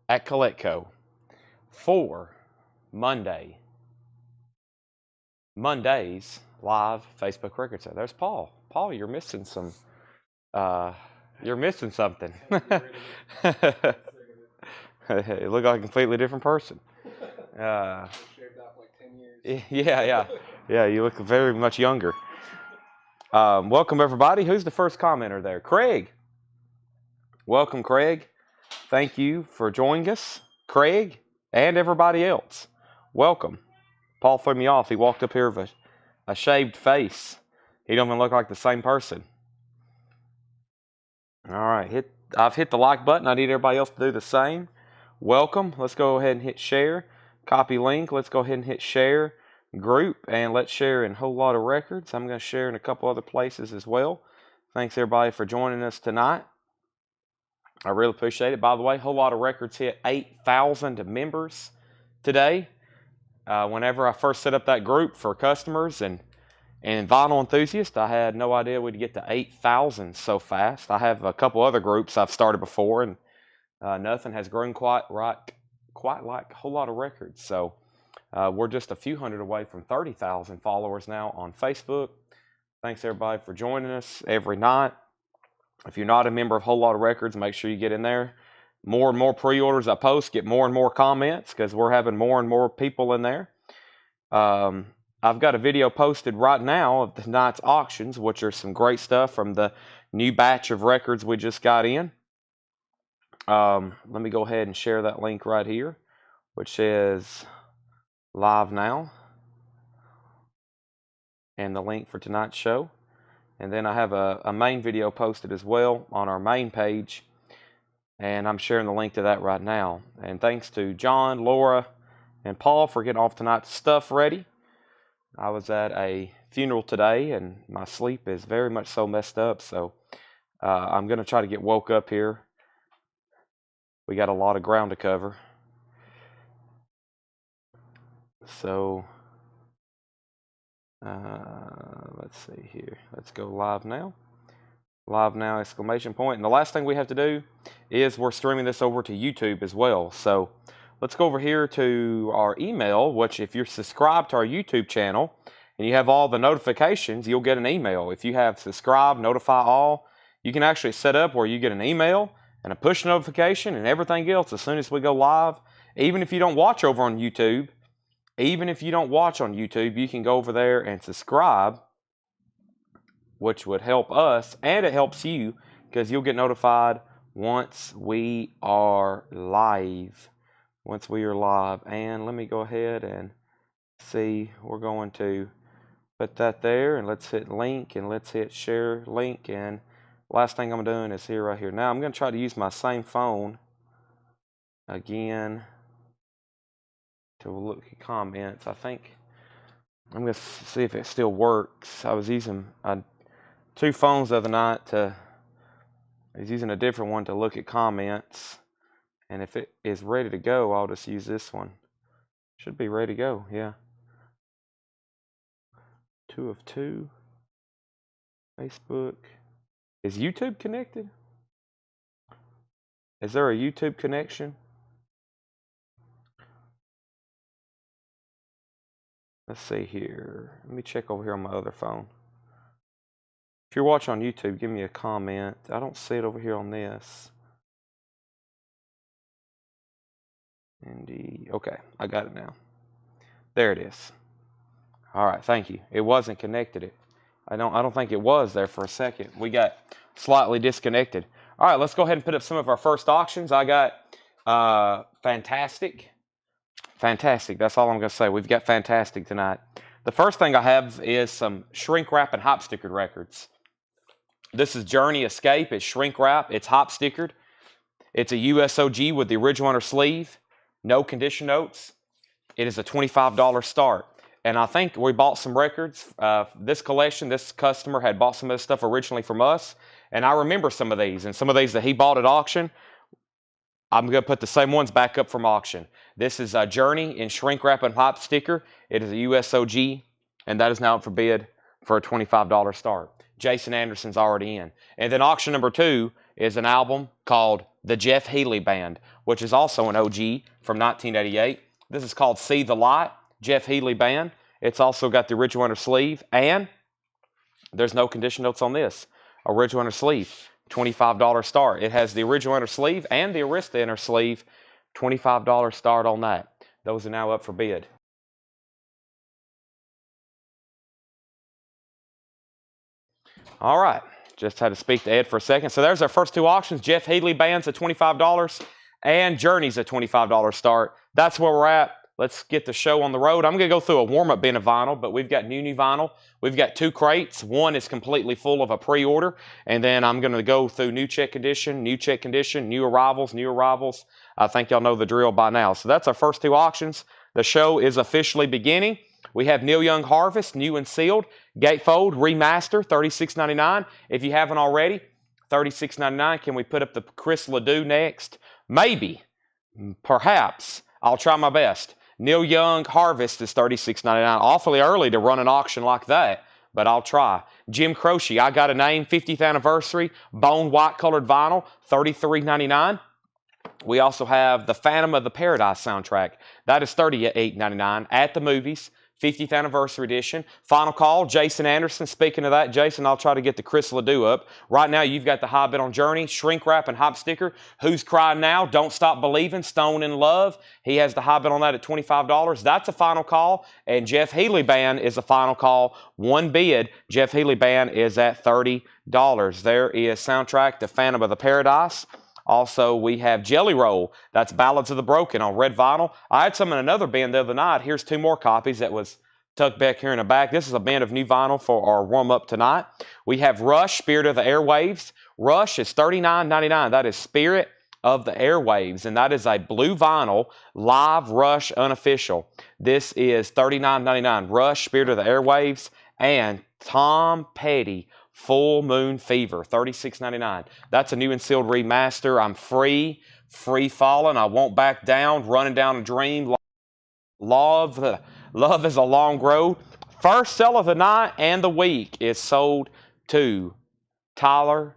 at Coletco for Monday's live Facebook record sale. There's Paul. Paul, you're missing some. You're missing something. You look like a completely different person. Shaved off like 10 years. Yeah. You look very much younger. Welcome everybody. Who's the first commenter there? Craig. Welcome, Craig. Thank you for joining us, Craig, and everybody else. Welcome. Paul threw me off. He walked up here with a shaved face. He don't even look like the same person. All right, I've hit the like button. I need everybody else to do the same. Welcome. Let's go ahead and hit share. Copy link. Let's go ahead and hit share group, and let's share in a whole lot of records. I'm going to share in a couple other places as well. Thanks everybody for joining us tonight. I really appreciate it. By the way, a whole lot of records hit 8,000 members today. Whenever I first set up that group for customers and vinyl enthusiasts, I had no idea we'd get to 8,000 so fast. I have a couple other groups I've started before, and nothing has grown quite like a whole lot of records. So we're just a few hundred away from 30,000 followers now on Facebook. Thanks everybody for joining us every night. If you're not a member of Whole Lot of Records, make sure you get in there. More and more pre-orders I post, get more and more comments because we're having more and more people in there. I've got a video posted right now of tonight's auctions, which are some great stuff from the new batch of records we just got in. Let me go ahead and share that link right here, which says live now, and the link for tonight's show. And then I have a main video posted as well on our main page, and I'm sharing the link to that right now. And thanks to John, Laura, and Paul for getting all tonight's stuff ready. I was at a funeral today, and my sleep is very much so messed up, so I'm going to try to get woke up here. We got a lot of ground to cover. So let's see here. Let's go live now. Live now, exclamation point. And the last thing we have to do is we're streaming this over to YouTube as well. So let's go over here to our email, which if you're subscribed to our YouTube channel and you have all the notifications, you'll get an email. If you have subscribe, notify all, you can actually set up where you get an email and a push notification and everything else as soon as we go live. Even if you don't watch over on YouTube, you can go over there and subscribe, which would help us, and it helps you because you'll get notified once we are live. And let me go ahead and see. We're going to put that there, and let's hit link, and let's hit share link. And last thing I'm doing is here right here. Now I'm going to try to use my same phone again to look at comments. I think I'm going to see if it still works. I was using two phones the other night. I was using a different one to look at comments. And if it is ready to go, I'll just use this one. Should be ready to go, yeah. 2 of 2. Facebook. Is YouTube connected? Is there a YouTube connection? Let's see here. Let me check over here on my other phone. If you're watching on YouTube, give me a comment. I don't see it over here on this. Indeed. Okay, I got it now. There it is. All right, thank you. It wasn't connected. I don't think it was there for a second. We got slightly disconnected. All right, let's go ahead and put up some of our first auctions. I got fantastic. That's all I'm going to say. We've got fantastic tonight. The first thing I have is some shrink wrap and hop stickered records. This is Journey Escape. It's shrink wrap. It's hop stickered. It's a USOG with the original inner sleeve. No condition notes. It is a $25 start. And I think we bought some records. This collection, this customer had bought some of this stuff originally from us. And I remember some of these. And some of these that he bought at auction, I'm going to put the same ones back up from auction. This is a Journey in shrink wrap and hop sticker. It is a USOG, and that is now up for bid for a $25 start. Jason Anderson's already in. And then auction number 2 is an album called the Jeff Healey Band, which is also an OG from 1988. This is called See the Light, Jeff Healey Band. It's also got the original inner sleeve, and there's no condition notes on this. Original inner sleeve, $25 start. It has the original inner sleeve and the Arista inner sleeve, $25 start on that. Those are now up for bid. All right, just had to speak to Ed for a second. So there's our first two auctions. Jeff Healey Band's at $25 and Journey's at $25 start. That's where we're at. Let's get the show on the road. I'm going to go through a warm-up bin of vinyl, but we've got new vinyl. We've got 2 crates. One is completely full of a pre-order, and then I'm going to go through new check condition, new arrivals. I think y'all know the drill by now. So that's our first 2 auctions. The show is officially beginning. We have Neil Young Harvest, new and sealed, gatefold, remaster, $36.99. If you haven't already, $36.99. Can we put up the Chris Ledoux next? Maybe, perhaps. I'll try my best. Neil Young Harvest is $36.99. Awfully early to run an auction like that, but I'll try. Jim Croce, I Got a Name, 50th anniversary, bone white colored vinyl, $33.99. We also have the Phantom of the Paradise soundtrack. That is $38.99 at the movies. 50th anniversary edition. Final call, Jason Anderson. Speaking of that, Jason, I'll try to get the Chris Ledoux up. Right now, you've got the high bid on Journey, shrink wrap and hop sticker. Who's Crying Now? Don't Stop Believing, Stone in Love. He has the high bid on that at $25. That's a final call. And Jeff Healey Band is a final call. One bid. Jeff Healey Band is at $30. There is soundtrack, The Phantom of the Paradise. Also, we have Jelly Roll. That's Ballads of the Broken on red vinyl. I had some in another bin the other night. Here's 2 more copies that was tucked back here in the back. This is a bin of new vinyl for our warm-up tonight. We have Rush, Spirit of the Airwaves. Rush is $39.99. That is Spirit of the Airwaves, and that is a blue vinyl, live Rush unofficial. This is $39.99. Rush, Spirit of the Airwaves, and Tom Petty, Full Moon Fever, $36.99. That's a new and sealed remaster. I'm free falling. I won't back down, running down a dream. Love is a long road. First sell of the night and the week is sold to Tyler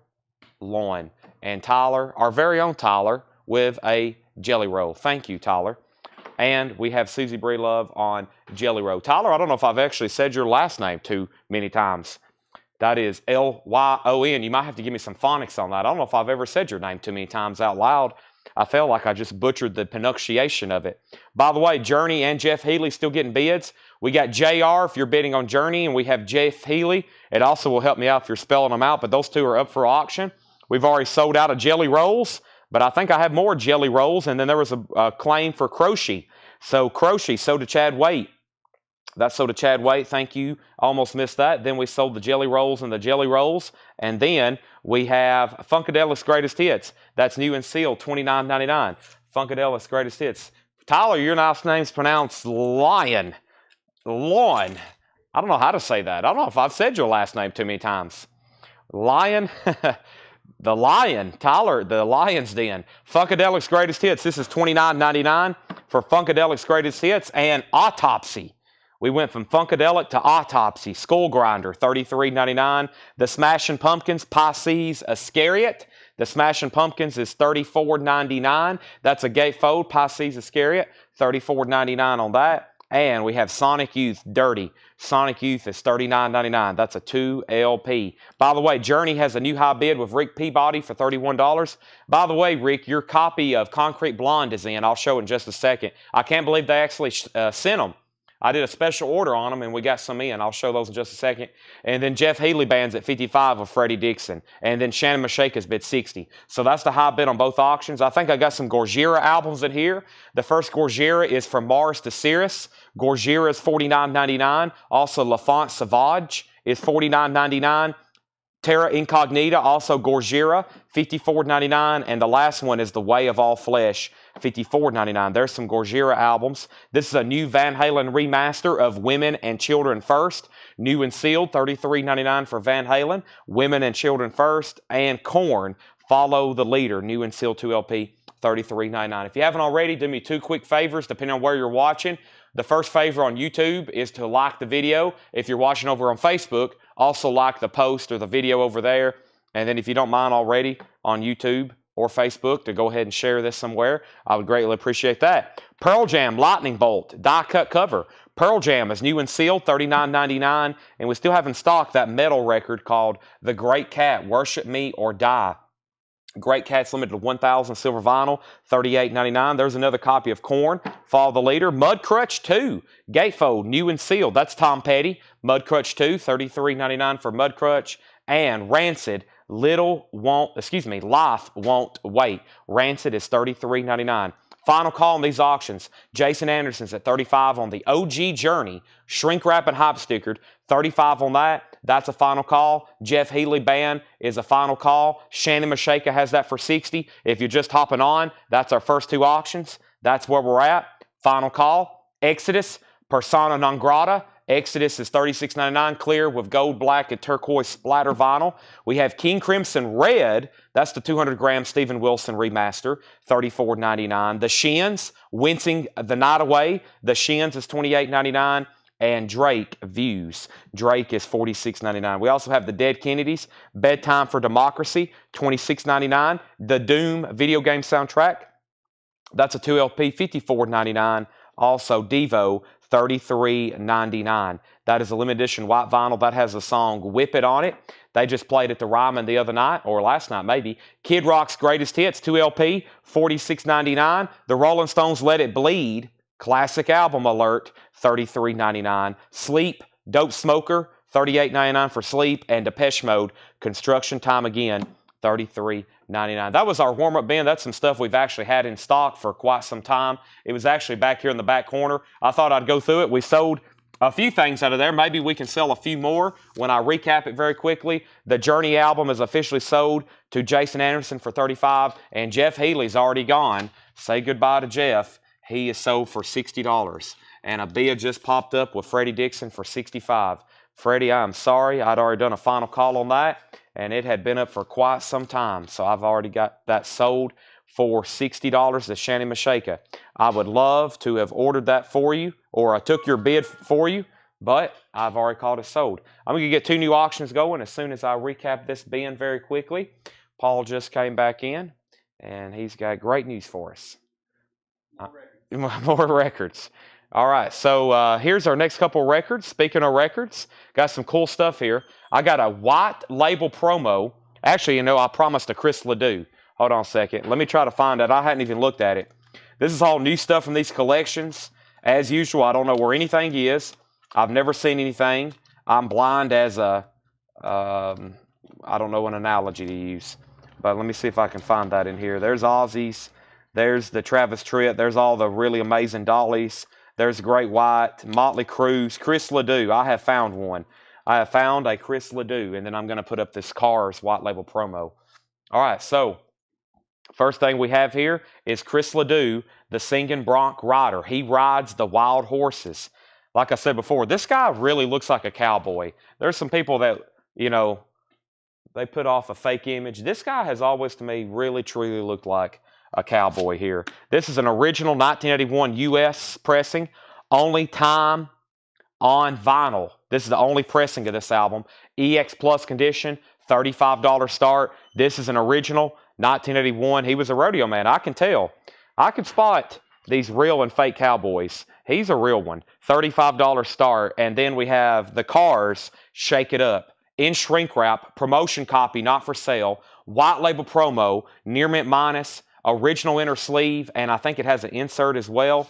Loin. And Tyler, our very own Tyler, with a Jelly Roll. Thank you, Tyler. And we have Susie Breelove on Jelly Roll. Tyler, I don't know if I've actually said your last name too many times. That is Lyon. You might have to give me some phonics on that. I don't know if I've ever said your name too many times out loud. I felt like I just butchered the pronunciation of it. By the way, Journey and Jeff Healey still getting bids. We got JR if you're bidding on Journey, and we have Jeff Healey. It also will help me out if you're spelling them out, but those 2 are up for auction. We've already sold out of Jelly Rolls, but I think I have more Jelly Rolls, and then there was a claim for Croce. So Croce sold to Chad Waite. That sold to Chad Waite. Thank you. Almost missed that. Then we sold the Jelly Rolls and the Jelly Rolls. And then we have Funkadelic's Greatest Hits. That's new and sealed, $29.99. Funkadelic's Greatest Hits. Tyler, your last name's pronounced Lion. Loin. I don't know how to say that. I don't know if I've said your last name too many times. Lion. The Lion. Tyler, the Lion's Den. Funkadelic's Greatest Hits. This is $29.99 for Funkadelic's Greatest Hits and Autopsy. We went from Funkadelic to Autopsy, Skull Grinder, $33.99. The Smashing Pumpkins, Pisces Iscariot. The Smashing Pumpkins is $34.99. That's a gatefold, Pisces Iscariot, $34.99 on that. And we have Sonic Youth, Dirty. Sonic Youth is $39.99. That's a 2 LP. By the way, Journey has a new high bid with Rick Peabody for $31. By the way, Rick, your copy of Concrete Blonde is in. I'll show it in just a second. I can't believe they actually sent them. I did a special order on them, and we got some in. I'll show those in just a second. And then Jeff Healey Band's at $55 of Freddie Dixon. And then Shannon Mashaka's bid $60. So that's the high bid on both auctions. I think I got some Gojira albums in here. The first Gojira is from Mars to Cirrus. Gojira is $49.99. Also, L'Enfant Sauvage is $49.99. Terra Incognita, also Gojira, $54.99. And the last one is The Way of All Flesh, $54.99. There's some Gojira albums. This is a new Van Halen remaster of Women and Children First. New and sealed, $33.99 for Van Halen. Women and Children First. And Korn, Follow the Leader, new and sealed 2 LP, $33.99. If you haven't already, do me 2 quick favors depending on where you're watching. The first favor on YouTube is to like the video. If you're watching over on Facebook, also like the post or the video over there. And then if you don't mind already on YouTube, or Facebook to go ahead and share this somewhere. I would greatly appreciate that. Pearl Jam Lightning Bolt die cut cover. Pearl Jam is new and sealed, $39.99, and we still have in stock that metal record called The Great Cat, Worship Me or Die. Great Cat's limited to 1,000 silver vinyl, $38.99. There's another copy of Korn, Follow the Leader. Mudcrutch 2, Gatefold, new and sealed. That's Tom Petty. Mudcrutch 2, $33.99 for Mudcrutch. And Rancid, Life Won't Wait. Rancid is $33.99. Final call on these auctions. Jason Anderson's at $35 on the OG Journey, shrink wrap and hype stickered, $35 on that. That's a final call. Jeff Healey Band is a final call. Shannon Mashaka has that for $60. If you're just hopping on, that's our first two auctions. That's where we're at. Final call. Exodus, Persona Non Grata. Exodus is $36.99 clear with gold, black, and turquoise splatter vinyl. We have King Crimson Red. That's the 200-gram Steven Wilson remaster, $34.99. The Shins, Wincing the Night Away. The Shins is $28.99. And Drake Views. Drake is $46.99. We also have the Dead Kennedys, Bedtime for Democracy, $26.99. The Doom video game soundtrack. That's a 2LP, $54.99. Also Devo, $33.99. That is a limited edition white vinyl. That has the song Whip It on it. They just played at the Ryman the other night, or last night maybe. Kid Rock's Greatest Hits, 2LP, $46.99. The Rolling Stones' Let It Bleed, classic album alert, $33.99. Sleep, Dope Smoker, $38.99 for Sleep. And Depeche Mode, Construction Time Again, $33.99. That was our warm-up bin. That's some stuff we've actually had in stock for quite some time. It was actually back here in the back corner. I thought I'd go through it. We sold a few things out of there. Maybe we can sell a few more when I recap it very quickly. The Journey album is officially sold to Jason Anderson for $35, and Jeff Healey's already gone. Say goodbye to Jeff. He is sold for $60. And a bid just popped up with Freddie Dixon for $65. Freddie, I'm sorry. I'd already done a final call on that, and it had been up for quite some time. So I've already got that sold for $60 to Shannon Mashaka. I would love to have ordered that for you, or I took your bid for you, but I've already called it sold. I'm going to get two new auctions going as soon as I recap this bin very quickly. Paul just came back in, and he's got great news for us. More records. All right, so here's our next couple records. Speaking of records, got some cool stuff here. I got a white label promo. Actually, I promised a Chris Ledoux. Hold on a second. Let me try to find it. I hadn't even looked at it. This is all new stuff from these collections. As usual, I don't know where anything is. I've never seen anything. I'm blind as a, I don't know an analogy to use. But let me see if I can find that in here. There's Ozzy's. There's the Travis Tritt. There's all the really amazing Dollys. There's Great White, Motley Crue, Chris Ledoux. I have found one. I have found a Chris Ledoux, and then I'm going to put up this Cars white label promo. All right, so first thing we have here is Chris Ledoux, the singing bronc rider. He rides the wild horses. Like I said before, this guy really looks like a cowboy. There's some people that, they put off a fake image. This guy has always, to me, really, truly looked like a cowboy here. This is an original 1981 U.S. pressing, only time on vinyl. This is the only pressing of this album. EX Plus condition, $35 start. This is an original 1981. He was a rodeo man. I can tell. I can spot these real and fake cowboys. He's a real one. $35 start. And then we have the Cars, Shake It Up. In shrink wrap, promotion copy, not for sale. White label promo, near mint minus. Original inner sleeve, and I think it has an insert as well.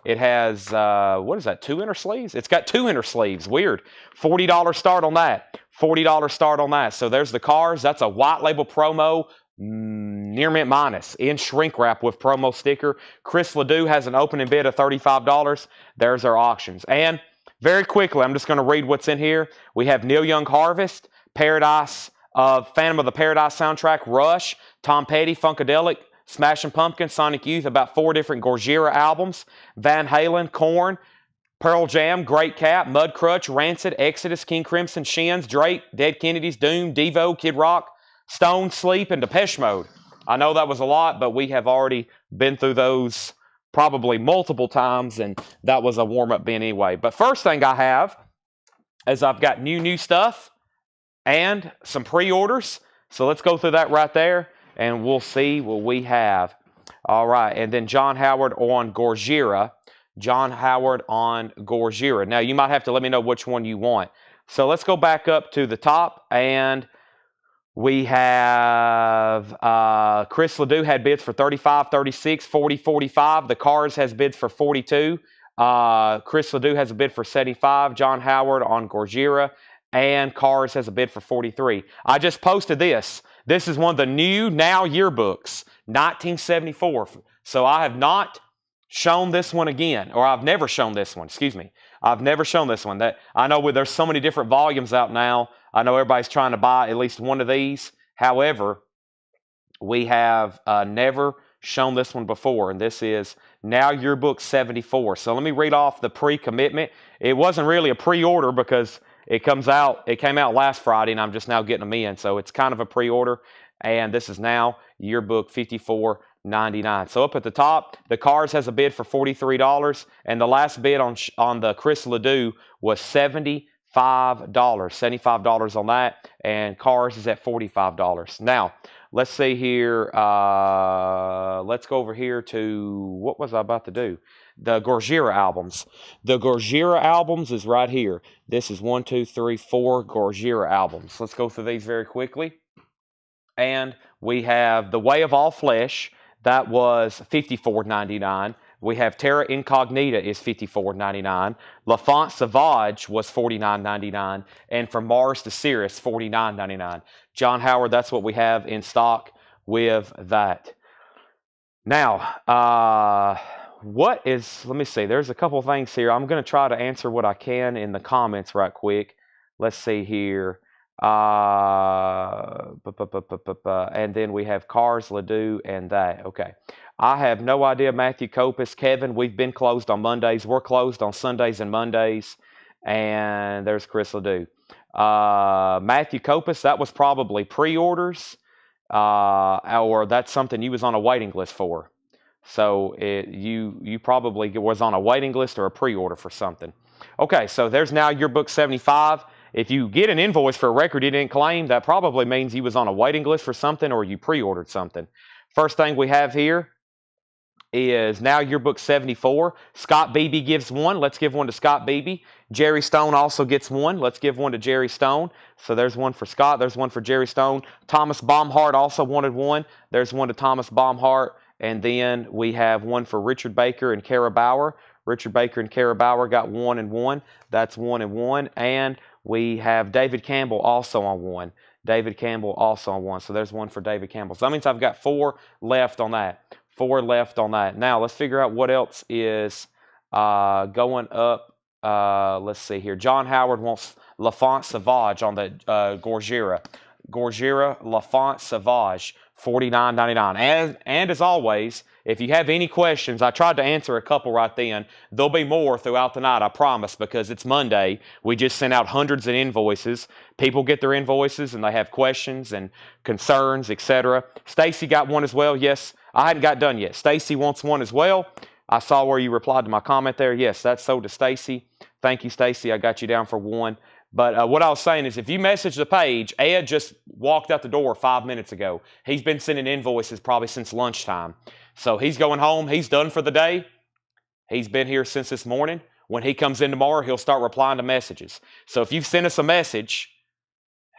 It has, what is that, 2 inner sleeves? It's got 2 inner sleeves. Weird. $40 start on that. $40 start on that. So there's the Cars. That's a white label promo, near mint minus, in shrink wrap with promo sticker. Chris Ledoux has an opening bid of $35. There's our auctions. And very quickly, I'm just going to read what's in here. We have Neil Young Harvest, Paradise, Phantom of the Paradise soundtrack, Rush, Tom Petty, Funkadelic, Smashing Pumpkins, Sonic Youth, about 4 different Gojira albums, Van Halen, Korn, Pearl Jam, Great Cat, Mudcrutch, Rancid, Exodus, King Crimson, Shins, Drake, Dead Kennedys, Doom, Devo, Kid Rock, Stone, Sleep, and Depeche Mode. I know that was a lot, but we have already been through those probably multiple times, and that was a warm-up bin anyway. But first thing I have is I've got new stuff and some pre-orders. So let's go through that right there. and we'll see what we have. All right, and then John Howard on Gorgira. John Howard on Gorgira. Now, you might have to let me know which one you want. So let's go back up to the top, and we have Chris Ledoux had bids for 35, 36, 40, 45. The Cars has bids for 42. Chris Ledoux has a bid for 75. John Howard on Gorgira. And Cars has a bid for 43. I just posted this. This is one of the new Now yearbooks, 1974. So I have not shown this one again, or I've never shown this one. Excuse me. I've never shown this one. That I know there's so many different volumes out now. I know everybody's trying to buy at least one of these. However, we have never shown this one before, and this is Now Yearbook 74. So let me read off the pre-commitment. It wasn't really a pre-order because it came out last Friday, and I'm just now getting them in. So it's kind of a pre-order, and this is Now Yearbook 54.99. So up at the top, the Cars has a bid for $43, and the last bid on the Chris Ledoux was $75. $75 on that, and Cars is at $45. Now, let's see here. Let's go over here to, what was I about to do? The Gorgira albums. The Gorgira albums is right here. This is 1, 2, 3, 4 Gorgira albums. Let's go through these very quickly. And we have The Way of All Flesh. That was $54.99. We have Terra Incognita is $54.99. L'Enfant Sauvage was $49.99. And From Mars to Sirius, $49.99. John Howard, that's what we have in stock with that. Now, let me see. There's a couple things here. I'm going to try to answer what I can in the comments right quick. Let's see here. And then we have Cars, Ledoux, and that. Okay. I have no idea, Matthew Copus. Kevin, we've been closed on Mondays. We're closed on Sundays and Mondays. And there's Chris Ledoux. Matthew Copus, that was probably pre-orders. Or that's something you was on a waiting list for. So you probably was on a waiting list or a pre-order for something. Okay, so there's Now Yearbook 75. If you get an invoice for a record you didn't claim, that probably means you was on a waiting list for something or you pre-ordered something. First thing we have here is Now Yearbook 74. Scott Beebe gives one. Let's give one to Scott Beebe. Jerry Stone also gets one. Let's give one to Jerry Stone. So there's one for Scott. There's one for Jerry Stone. Thomas Baumhart also wanted one. There's one to Thomas Baumhart. And then we have one for Richard Baker and Kara Bauer. Richard Baker and Kara Bauer got 1 and 1. That's 1 and 1. And we have David Campbell also on 1. David Campbell also on 1. So there's one for David Campbell. So that means I've got 4 left on that. 4 left on that. Now let's figure out what else is going up. Let's see here. John Howard wants L'Enfant Sauvage on the Gorgira. Gorgira L'Enfant Sauvage, $49.99. And as always, if you have any questions, I tried to answer a couple right then. There'll be more throughout the night, I promise, because it's Monday. We just sent out hundreds of invoices. People get their invoices and they have questions and concerns, etc. Stacy got one as well. Yes, I hadn't got done yet. Stacy wants one as well. I saw where you replied to my comment there. Yes, that's so to Stacy. Thank you, Stacy. I got you down for one. But what I was saying is if you message the page, Ed just walked out the door 5 minutes ago. He's been sending invoices probably since lunchtime. So he's going home. He's done for the day. He's been here since this morning. When he comes in tomorrow, he'll start replying to messages. So if you've sent us a message,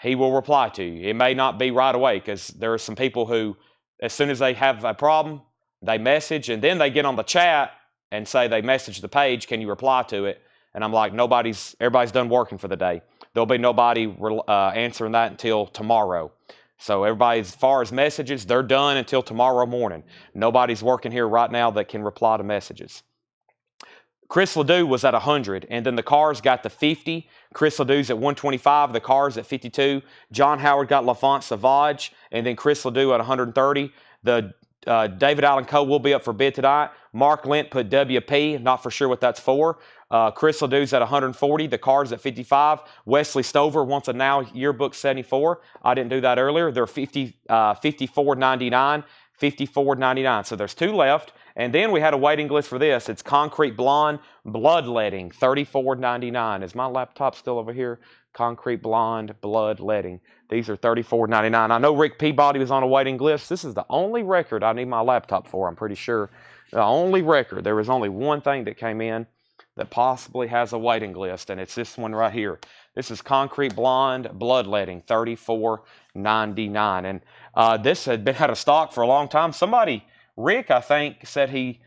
he will reply to you. It may not be right away because there are some people who, as soon as they have a problem, they message and then they get on the chat and say they messaged the page, can you reply to it? And I'm like, everybody's done working for the day. There'll be nobody answering that until tomorrow. So everybody, as far as messages, they're done until tomorrow morning. Nobody's working here right now that can reply to messages. Chris Ledoux was at 100, and then the Cars got the 50. Chris Ledoux's at 125, the Cars at 52. John Howard got L'Enfant Sauvage, and then Chris Ledoux at 130. The David Allen Coe will be up for bid tonight. Mark Lent put WP, not for sure what that's for. Chris Ledoux's at 140, the Cars at 55. Wesley Stover wants a Now Yearbook 74. I didn't do that earlier. They're $54.99, $54.99. So there's 2 left. And then we had a waiting list for this. It's Concrete Blonde Bloodletting, $34.99. Is my laptop still over here? Concrete Blonde, Bloodletting. These are $34.99. I know Rick Peabody was on a waiting list. This is the only record I need my laptop for, I'm pretty sure. The only record. There was only one thing that came in that possibly has a waiting list, and it's this one right here. This is Concrete Blonde, Bloodletting, $34.99. And this had been out of stock for a long time. Somebody, Rick, I think, said he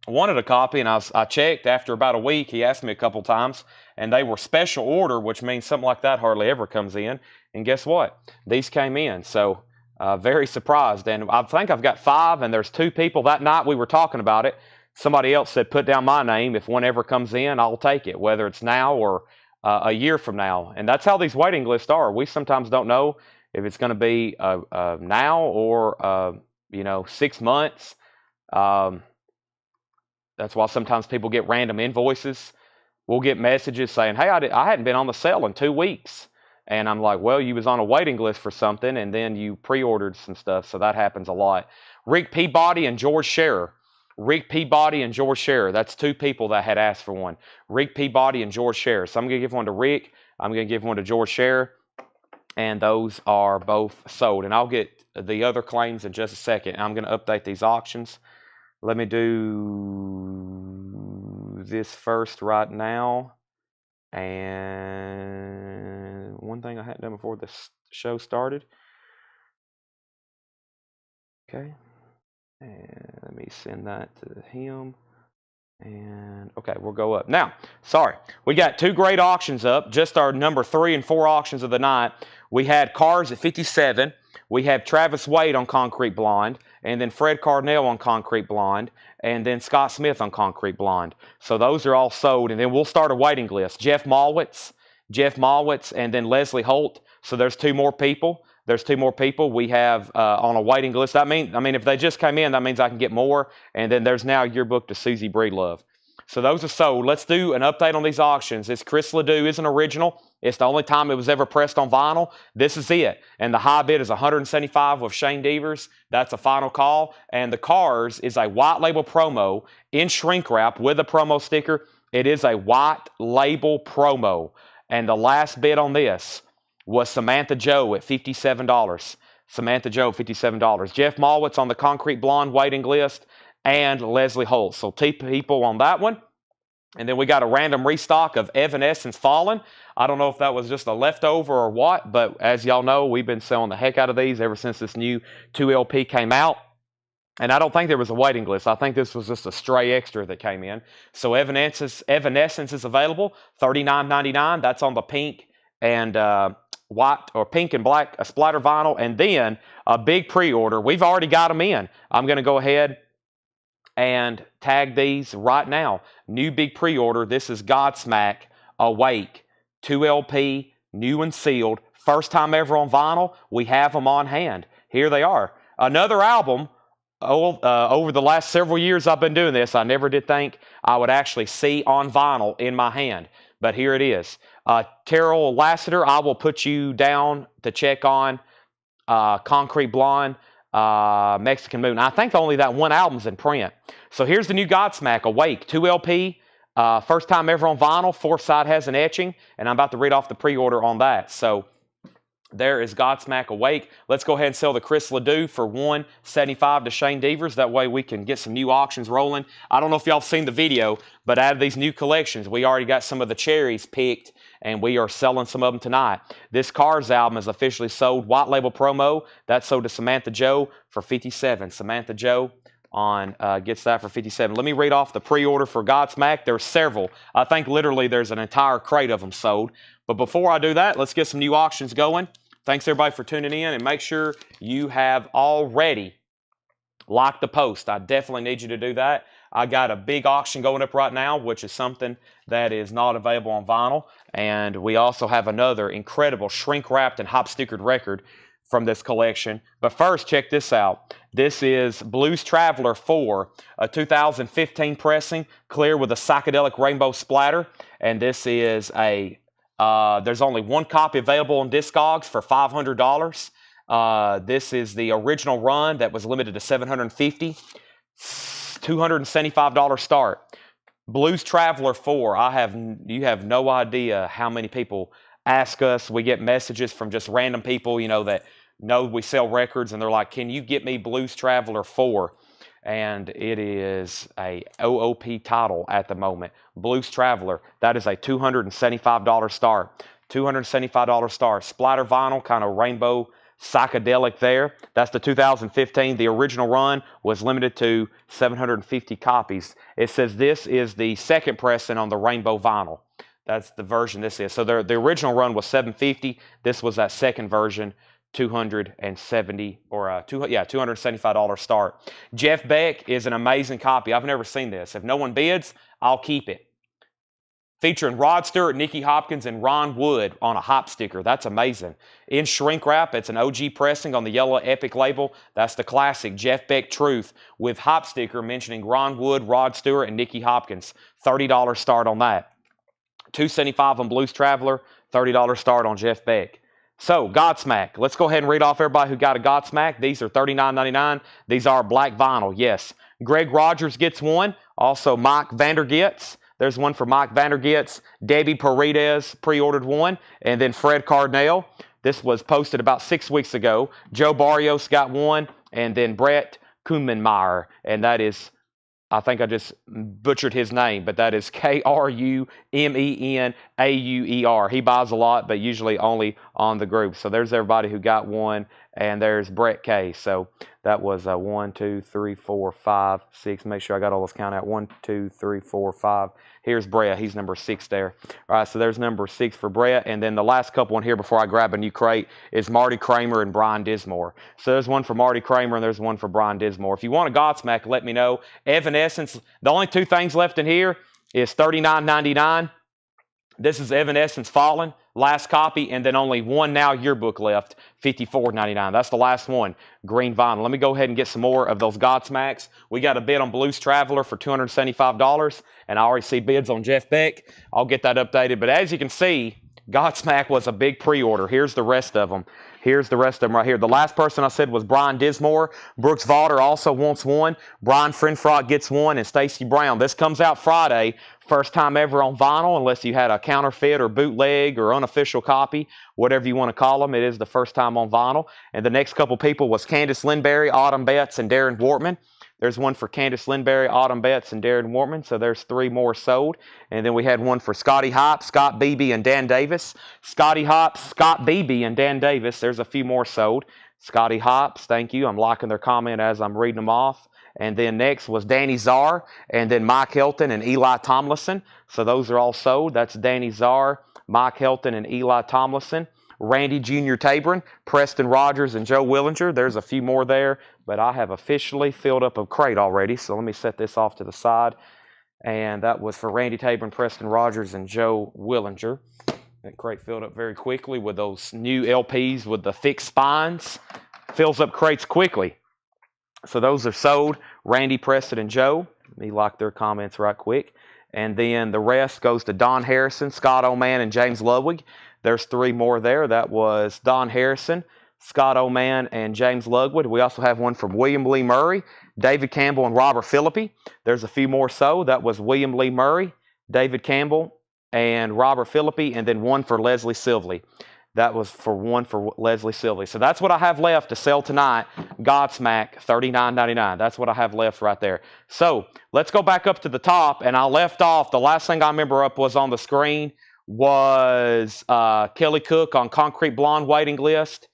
wanted a copy, and I checked after about a week. He asked me a couple times, and they were special order, which means something like that hardly ever comes in. And guess what? These came in, so very surprised. And I think I've got 5, and there's 2 people. That night we were talking about it, somebody else said, put down my name. If one ever comes in, I'll take it, whether it's now or a year from now. And that's how these waiting lists are. We sometimes don't know if it's going to be now or 6 months. That's why sometimes people get random invoices. We'll get messages saying, hey, I hadn't been on the sale in 2 weeks. And I'm like, well, you was on a waiting list for something, and then you pre-ordered some stuff, so that happens a lot. Rick Peabody and George Scherer. Rick Peabody and George Scherer. That's 2 people that had asked for one. Rick Peabody and George Scherer. So I'm going to give one to Rick. I'm going to give one to George Scherer. And those are both sold. And I'll get the other claims in just a second. I'm going to update these auctions. Let me do this first right now. And one thing I hadn't done before this show started. Okay. And let me send that to him. And okay, we'll go up. Now, sorry, we got 2 great auctions up, just our number 3 and 4 auctions of the night. We had cars at 57. We have Travis Wade on Concrete Blonde, and then Fred Cardinal on Concrete Blonde, and then Scott Smith on Concrete Blonde. So those are all sold, and then we'll start a waiting list. Jeff Malwitz, and then Leslie Holt. So there's 2 more people. We have on a waiting list. I mean, if they just came in, that means I can get more. And then there's now your book to Susie Breedlove. So those are sold. Let's do an update on these auctions. This Chris Ledoux is an original. It's the only time it was ever pressed on vinyl. This is it. And the high bid is $175 with Shane Devers. That's a final call. And the Cars is a white label promo in shrink wrap with a promo sticker. It is a white label promo. And the last bid on this was Samantha Joe at $57. Samantha Joe, $57. Jeff Malwitz on the Concrete Blonde waiting list, and Leslie Holt. So 2 people on that one. And then we got a random restock of Evanescence Fallen. I don't know if that was just a leftover or what, but as y'all know, we've been selling the heck out of these ever since this new 2 LP came out. And I don't think there was a waiting list. I think this was just a stray extra that came in. So Evanescence is available, $39.99. That's on the pink and white or pink and black splatter vinyl. And then a big pre-order. We've already got them in. I'm going to go ahead and tag these right now. New big pre-order. This is Godsmack Awake 2 LP, new and sealed. First time ever on vinyl. We have them on hand. Here they are. Another album. Over the last several years I've been doing this, I never did think I would actually see on vinyl in my hand. But here it is. Terrell Lassiter, I will put you down to check on Concrete Blonde, Mexican Moon. I think only that one album's in print. So here's the new Godsmack Awake 2 LP. First time ever on vinyl. 4th side has an etching. And I'm about to read off the pre-order on that. So there is Godsmack Awake. Let's go ahead and sell the Chris Ledoux for $175 to Shane Devers. That way we can get some new auctions rolling. I don't know if y'all have seen the video, but out of these new collections, we already got some of the cherries picked, and we are selling some of them tonight. This Cars album is officially sold. White label promo. That's sold to Samantha Joe for $57. Samantha Joe gets that for $57. Let me read off the pre-order for Godsmack. There's several. I think literally there's an entire crate of them sold. But before I do that, let's get some new auctions going. Thanks everybody for tuning in, and make sure you have already liked the post. I definitely need you to do that. I got a big auction going up right now, which is something that is not available on vinyl. And we also have another incredible shrink-wrapped and hop-stickered record from this collection. But first, check this out. This is Blues Traveler 4, a 2015 pressing, clear with a psychedelic rainbow splatter. And this is a there's only one copy available on Discogs for $500. This is the original run that was limited to $750. $275 start. Blues Traveler 4. You have no idea how many people ask us. We get messages from just random people, that know we sell records, and they're like, "Can you get me Blues Traveler 4?" And it is a OOP title at the moment. Blues Traveler. That is a $275 start. $275 start. Splatter vinyl, kind of rainbow psychedelic there. That's the 2015. The original run was limited to 750 copies. It says this is the second pressing on the rainbow vinyl. That's the version this is. So the original run was 750. This was that second version, $275 start. Jeff Beck is an amazing copy. I've never seen this. If no one bids, I'll keep it. Featuring Rod Stewart, Nicky Hopkins, and Ron Wood on a hop sticker. That's amazing. In shrink wrap, it's an OG pressing on the yellow Epic label. That's the classic Jeff Beck Truth with hop sticker mentioning Ron Wood, Rod Stewart, and Nicky Hopkins. $30 start on that. $275 on Blues Traveler, $30 start on Jeff Beck. So, Godsmack. Let's go ahead and read off everybody who got a Godsmack. These are $39.99. These are black vinyl, yes. Greg Rogers gets one. Also, Mike Vandergits. There's one for Mike Vandergits. Debbie Paredes pre-ordered one. And then Fred Cardinale. This was posted about 6 weeks ago. Joe Barrios got one. And then Brett Kumenmeyer. And that is, I think I just butchered his name, but that is K-R-U-M-E-N-A-U-E-R. He buys a lot, but usually only on the group. So there's everybody who got one. And there's Brett K. So that was 1, 2, 3, 4, 5, 6. Make sure I got all those count out. 1, 2, 3, 4, 5. Here's Brett. He's number 6 there. All right, so there's number 6 for Brett. And then the last couple in here before I grab a new crate is Marty Kramer and Brian Dismore. So there's one for Marty Kramer and there's one for Brian Dismore. If you want a Godsmack, let me know. Evanescence, the only two things left in here is $39.99. This is Evanescence Fallen, last copy, and then only one now yearbook left, $54.99. That's the last one, green vinyl. Let me go ahead and get some more of those Godsmacks. We got a bid on Blues Traveler for $275, and I already see bids on Jeff Beck. I'll get that updated. But as you can see, Godsmack was a big pre-order. Here's the rest of them. Here's the rest of them right here. The last person I said was Brian Dismore. Brooks Valder also wants one. Brian Frenfrock gets one, and Stacy Brown. This comes out Friday. First time ever on vinyl, unless you had a counterfeit or bootleg or unofficial copy, whatever you want to call them. It is the first time on vinyl. And the next couple people was Candace Lindberry, Autumn Betts, and Darren Wortman. There's one for Candace Lindberry, Autumn Betts, and Darren Wortman. So there's 3 more sold. And then we had one for Scotty Hopp, Scott Beebe, and Dan Davis. Scotty Hopp, Scott Beebe, and Dan Davis. There's a few more sold. Scotty Hops, thank you. I'm liking their comment as I'm reading them off. And then next was Danny Czar, and then Mike Helton and Eli Tomlinson. So those are all sold. That's Danny Czar, Mike Helton, and Eli Tomlinson. Randy Jr. Tabron, Preston Rogers, and Joe Willinger. There's a few more there, but I have officially filled up a crate already. So let me set this off to the side. And that was for Randy Tabron, Preston Rogers, and Joe Willinger. That crate filled up very quickly with those new LPs with the thick spines. Fills up crates quickly. So those are sold. Randy, Preston, and Joe. Let me like their comments right quick. And then the rest goes to Don Harrison, Scott Oman, and James Ludwig. There's 3 more there. That was Don Harrison, Scott Oman, and James Ludwig. We also have one from William Lee Murray, David Campbell, and Robert Philippi. There's a few more sold. That was William Lee Murray, David Campbell, and Robert Philippi, and then one for Leslie Silvey. That was for one for Leslie Silvey. So that's what I have left to sell tonight. Godsmack, $39.99. That's what I have left right there. So let's go back up to the top. And I left off, the last thing I remember up was on the screen was Kelly Cook on Concrete Blonde waiting list.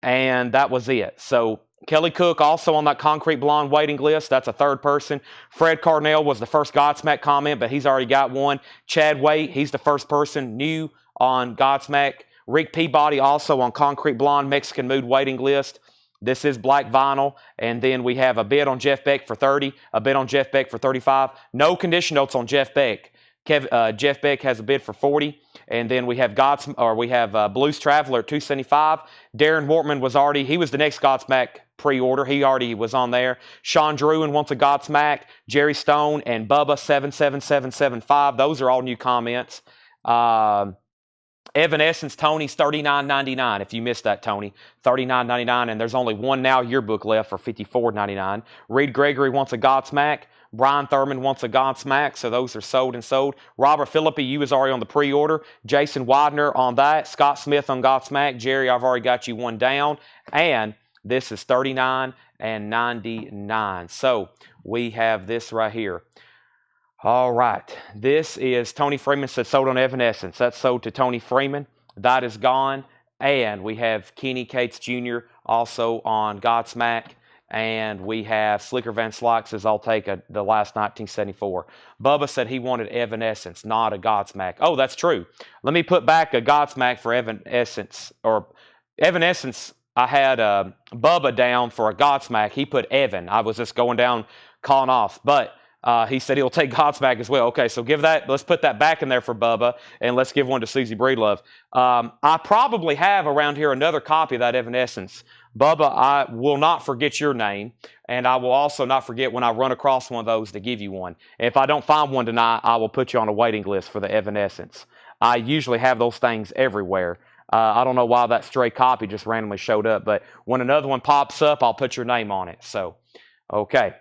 And that was it. So Kelly Cook also on that Concrete Blonde waiting list. That's a third person. Fred Cardinale was the first Godsmack comment, but he's already got one. Chad Waite, he's the first person new on Godsmack. Rick Peabody also on Concrete Blonde Mexican Mood waiting list. This is black vinyl. And then we have a bid on Jeff Beck for 30, a bid on Jeff Beck for 35. No condition notes on Jeff Beck. Jeff Beck has a bid for 40. And then we have Blues Traveler at 275. Darren Wortman he was the next Godsmack pre-order. He already was on there. Sean Druin wants a Godsmack. Jerry Stone and Bubba 77775. Those are all new comments. Evanescence Tony's $39.99. If you missed that, Tony, $39.99, and there's only one now yearbook left for $54.99. Reed Gregory wants a Godsmack. Brian Thurman wants a Godsmack, so those are sold and sold. Robert Philippi, you was already on the pre-order. Jason Widener on that. Scott Smith on Godsmack. Jerry, I've already got you one down. And this is $39.99. So we have this right here. All right. This is Tony Freeman said sold on Evanescence. That's sold to Tony Freeman. That is gone. And we have Kenny Cates Jr. also on Godsmack. And we have Slicker Van Slyke says, I'll take the last 1974. Bubba said he wanted Evanescence, not a Godsmack. Oh, that's true. Let me put back a Godsmack for Evanescence. Or Evanescence, I had Bubba down for a Godsmack. He put Evan. I was just going down, calling off. But he said he'll take Godsmack as well. Okay, so let's put that back in there for Bubba, and let's give one to Susie Breedlove. I probably have around here another copy of that Evanescence. Bubba, I will not forget your name, and I will also not forget when I run across one of those to give you one. If I don't find one tonight, I will put you on a waiting list for the Evanescence. I usually have those things everywhere. I don't know why that stray copy just randomly showed up, but when another one pops up, I'll put your name on it. So, okay.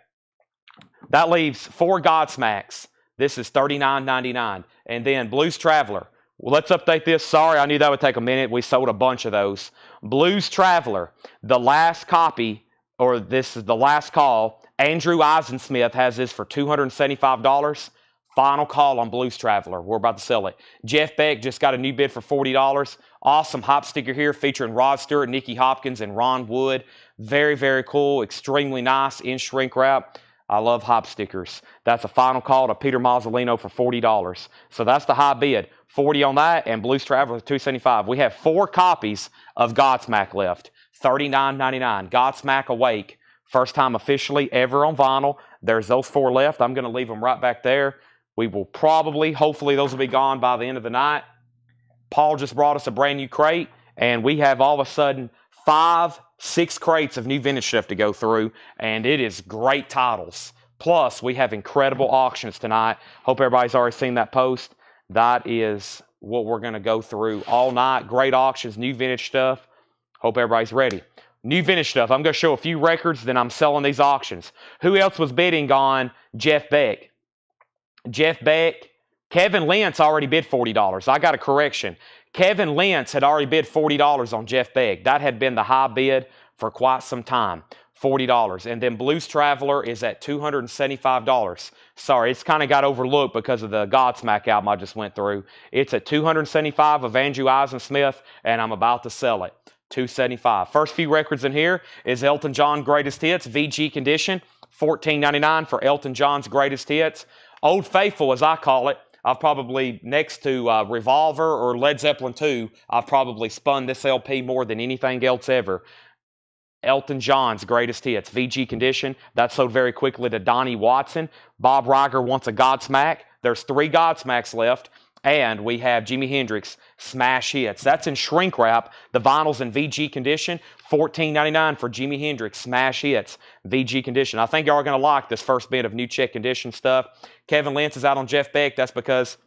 That leaves 4 Godsmacks. This is $39.99. And then Blues Traveler. Well, let's update this. Sorry, I knew that would take a minute. We sold a bunch of those. Blues Traveler, the last copy, or this is the last call. Andrew Eisensmith has this for $275. Final call on Blues Traveler. We're about to sell it. Jeff Beck just got a new bid for $40. Awesome hop sticker here featuring Rod Stewart, Nicky Hopkins, and Ron Wood. Very, very cool. Extremely nice in shrink wrap. I love hop stickers. That's a final call to Peter Mazzolino for $40. So that's the high bid. 40 on that, and Blues Traveler $275. We have 4 copies of Godsmack left. $39.99. Godsmack Awake. First time officially ever on vinyl. There's those 4 left. I'm going to leave them right back there. We will probably, hopefully those will be gone by the end of the night. Paul just brought us a brand new crate, and we have all of a sudden 5-6 crates of new vintage stuff to go through, and it is great titles. Plus, we have incredible auctions tonight. Hope everybody's already seen that post. That is what we're going to go through all night. Great auctions, new vintage stuff. Hope everybody's ready. New vintage stuff. I'm going to show a few records, then I'm selling these auctions. Who else was bidding on Jeff Beck? Jeff Beck. Kevin Lentz already bid $40. I got a correction. Kevin Lentz had already bid $40 on Jeff Beck. That had been the high bid for quite some time. $40. And then Blues Traveler is at $275. Sorry, it's kind of got overlooked because of the Godsmack album I just went through. It's at $275 of Andrew Eisensmith, and I'm about to sell it. $275. First few records in here is Elton John Greatest Hits, VG Condition, $14.99 for Elton John's Greatest Hits. Old Faithful, as I call it. I've probably, next to Revolver or Led Zeppelin 2, I've probably spun this LP more than anything else ever. Elton John's Greatest Hits, VG Condition. That sold very quickly to Donnie Watson. Bob Riger wants a Godsmack. There's 3 Godsmacks left. And we have Jimi Hendrix Smash Hits. That's in shrink wrap. The vinyl's in VG Condition. $14.99 for Jimi Hendrix Smash Hits, VG Condition. I think y'all are going to like this first bit of new check condition stuff. Kevin Lentz is out on Jeff Beck. That's because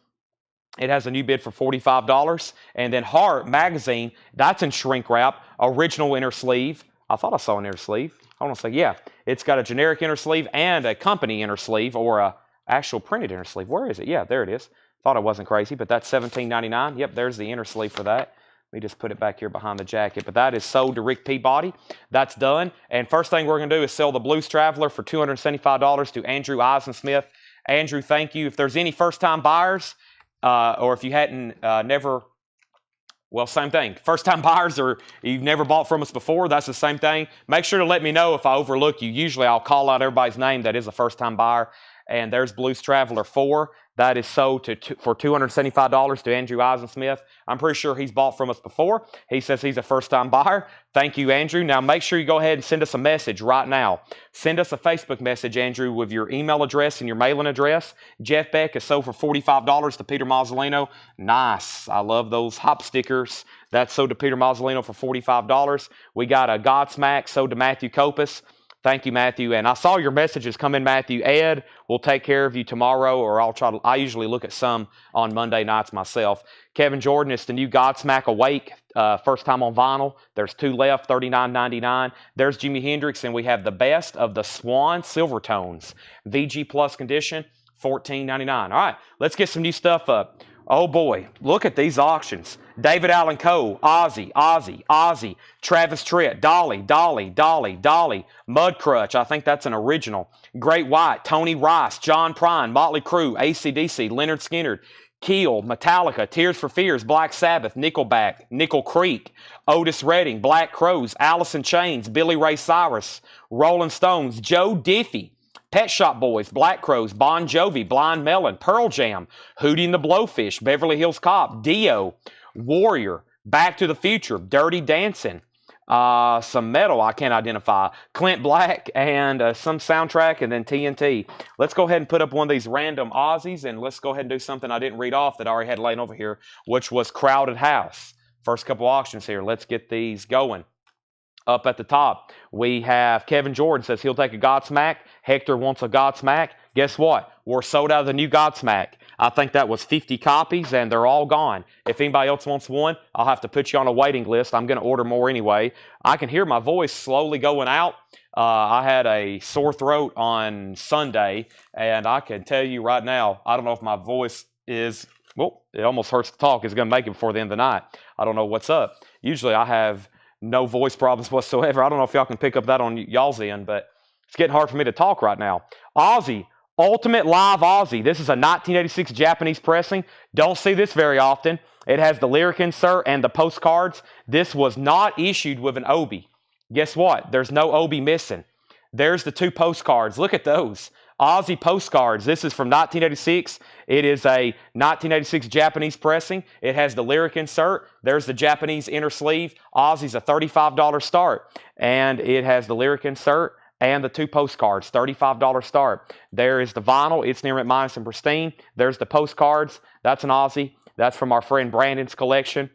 it has a new bid for $45. And then Heart Magazine, that's in shrink wrap. Original inner sleeve. I thought I saw an inner sleeve. I want to say, yeah. It's got a generic inner sleeve and a company inner sleeve, or a actual printed inner sleeve. Where is it? Yeah, there it is. Thought I wasn't crazy, but that's $17.99. Yep, there's the inner sleeve for that. Let me just put it back here behind the jacket. But that is sold to Rick Peabody. That's done. And first thing we're going to do is sell the Blues Traveler for $275 to Andrew Eisensmith. Andrew, thank you. If there's any first-time buyers, or if you hadn't never... Well, same thing. First-time buyers, or you've never bought from us before, that's the same thing. Make sure to let me know if I overlook you. Usually I'll call out everybody's name that is a first-time buyer. And there's Blues Traveler 4. That is sold for $275 to Andrew Eisensmith. I'm pretty sure he's bought from us before. He says he's a first-time buyer. Thank you, Andrew. Now, make sure you go ahead and send us a message right now. Send us a Facebook message, Andrew, with your email address and your mailing address. Jeff Beck is sold for $45 to Peter Mazzolino. Nice. I love those hop stickers. That's sold to Peter Mazzolino for $45. We got a Godsmack sold to Matthew Copus. Thank you, Matthew. And I saw your messages come in, Matthew. Ed will take care of you tomorrow, or I usually look at some on Monday nights myself. Kevin Jordan, it's the new Godsmack Awake. first time on vinyl. There's 2 left, $39.99. There's Jimi Hendrix, and we have the best of the Swan Silvertones, VG Plus condition, $14.99. All right, let's get some new stuff up. Oh boy, look at these auctions. David Allan Coe, Ozzy, Travis Tritt, Dolly, Mudcrutch, I think that's an original. Great White, Tony Rice, John Prine, Motley Crue, AC/DC, Leonard Skinner, Keel, Metallica, Tears for Fears, Black Sabbath, Nickelback, Nickel Creek, Otis Redding, Black Crowes, Alice in Chains, Billy Ray Cyrus, Rolling Stones, Joe Diffie, Pet Shop Boys, Black Crowes, Bon Jovi, Blind Melon, Pearl Jam, Hootie and the Blowfish, Beverly Hills Cop, Dio, Warrior, Back to the Future, Dirty Dancing, some metal I can't identify, Clint Black, and some soundtrack, and then TNT. Let's go ahead and put up one of these random Aussies, and let's go ahead and do something I didn't read off that I already had laying over here, which was Crowded House. First couple auctions here. Let's get these going. Up at the top, we have Kevin Jordan says he'll take a Godsmack. Hector wants a Godsmack. Guess what? We're sold out of the new Godsmack. I think that was 50 copies, and they're all gone. If anybody else wants one, I'll have to put you on a waiting list. I'm going to order more anyway. I can hear my voice slowly going out. I had a sore throat on Sunday, and I can tell you right now, I don't know if my voice is, well, it almost hurts to talk. It's going to make it before the end of the night. I don't know what's up. Usually I have no voice problems whatsoever. I don't know if y'all can pick up that on y'all's end, but it's getting hard for me to talk right now. Ozzy, Ultimate Live Ozzy. This is a 1986 Japanese pressing. Don't see this very often. It has the lyric insert and the postcards. This was not issued with an Obi. Guess what? There's no Obi missing. There's the 2 postcards. Look at those. Ozzy postcards. This is from 1986. It is a 1986 Japanese pressing. It has the lyric insert. There's the Japanese inner sleeve. Ozzy's a $35 start. And it has the lyric insert and the 2 postcards, $35 start. There is the vinyl. It's near minus and pristine. There's the postcards. That's an Ozzy. That's from our friend Brandon's collection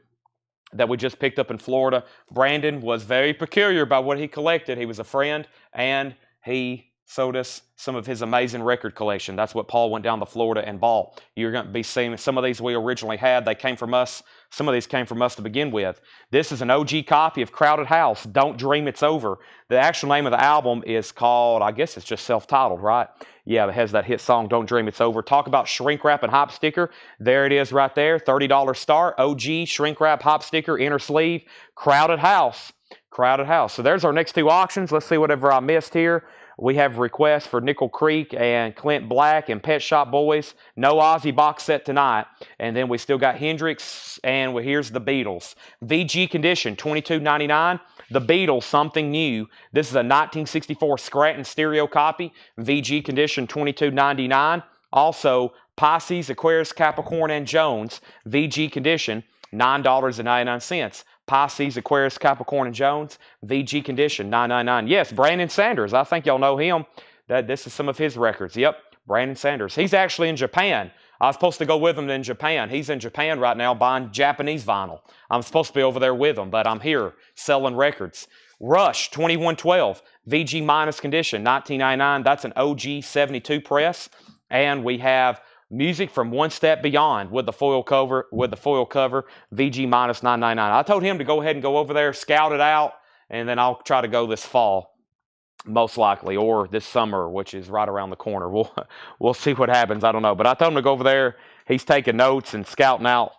that we just picked up in Florida. Brandon was very peculiar about what he collected. He was a friend, and he sold us some of his amazing record collection. That's what Paul went down to Florida and bought. You're going to be seeing some of these we originally had. They came from us. Some of these came from us to begin with. This is an OG copy of Crowded House, Don't Dream It's Over. The actual name of the album is called, I guess it's just self-titled, right? Yeah, it has that hit song, Don't Dream It's Over. Talk about shrink wrap and hop sticker. There it is right there, $30 start. OG, shrink wrap, hop sticker, inner sleeve, Crowded House. Crowded House. So there's our next 2 auctions. Let's see whatever I missed here. We have requests for Nickel Creek and Clint Black and Pet Shop Boys. No Ozzy box set tonight. And then we still got Hendrix, and here's the Beatles. VG condition, $22.99. The Beatles, something new. This is a 1964 Scranton stereo copy. VG condition, $22.99. Also, Pisces, Aquarius, Capricorn, and Jones. VG condition, $9.99. Pisces, Aquarius, Capricorn, and Jones. VG condition, $9.99. Yes, Brandon Sanders. I think y'all know him. This is some of his records. Yep, Brandon Sanders. He's actually in Japan. I was supposed to go with him in Japan. He's in Japan right now buying Japanese vinyl. I'm supposed to be over there with him, but I'm here selling records. Rush, 2112. VG minus condition, $19.99. That's an OG 72 press. And we have music from One Step Beyond with the foil cover, VG minus $9.99. I told him to go ahead and go over there, scout it out, and then I'll try to go this fall, most likely, or this summer, which is right around the corner. We'll see what happens. I don't know. But I told him to go over there. He's taking notes and scouting out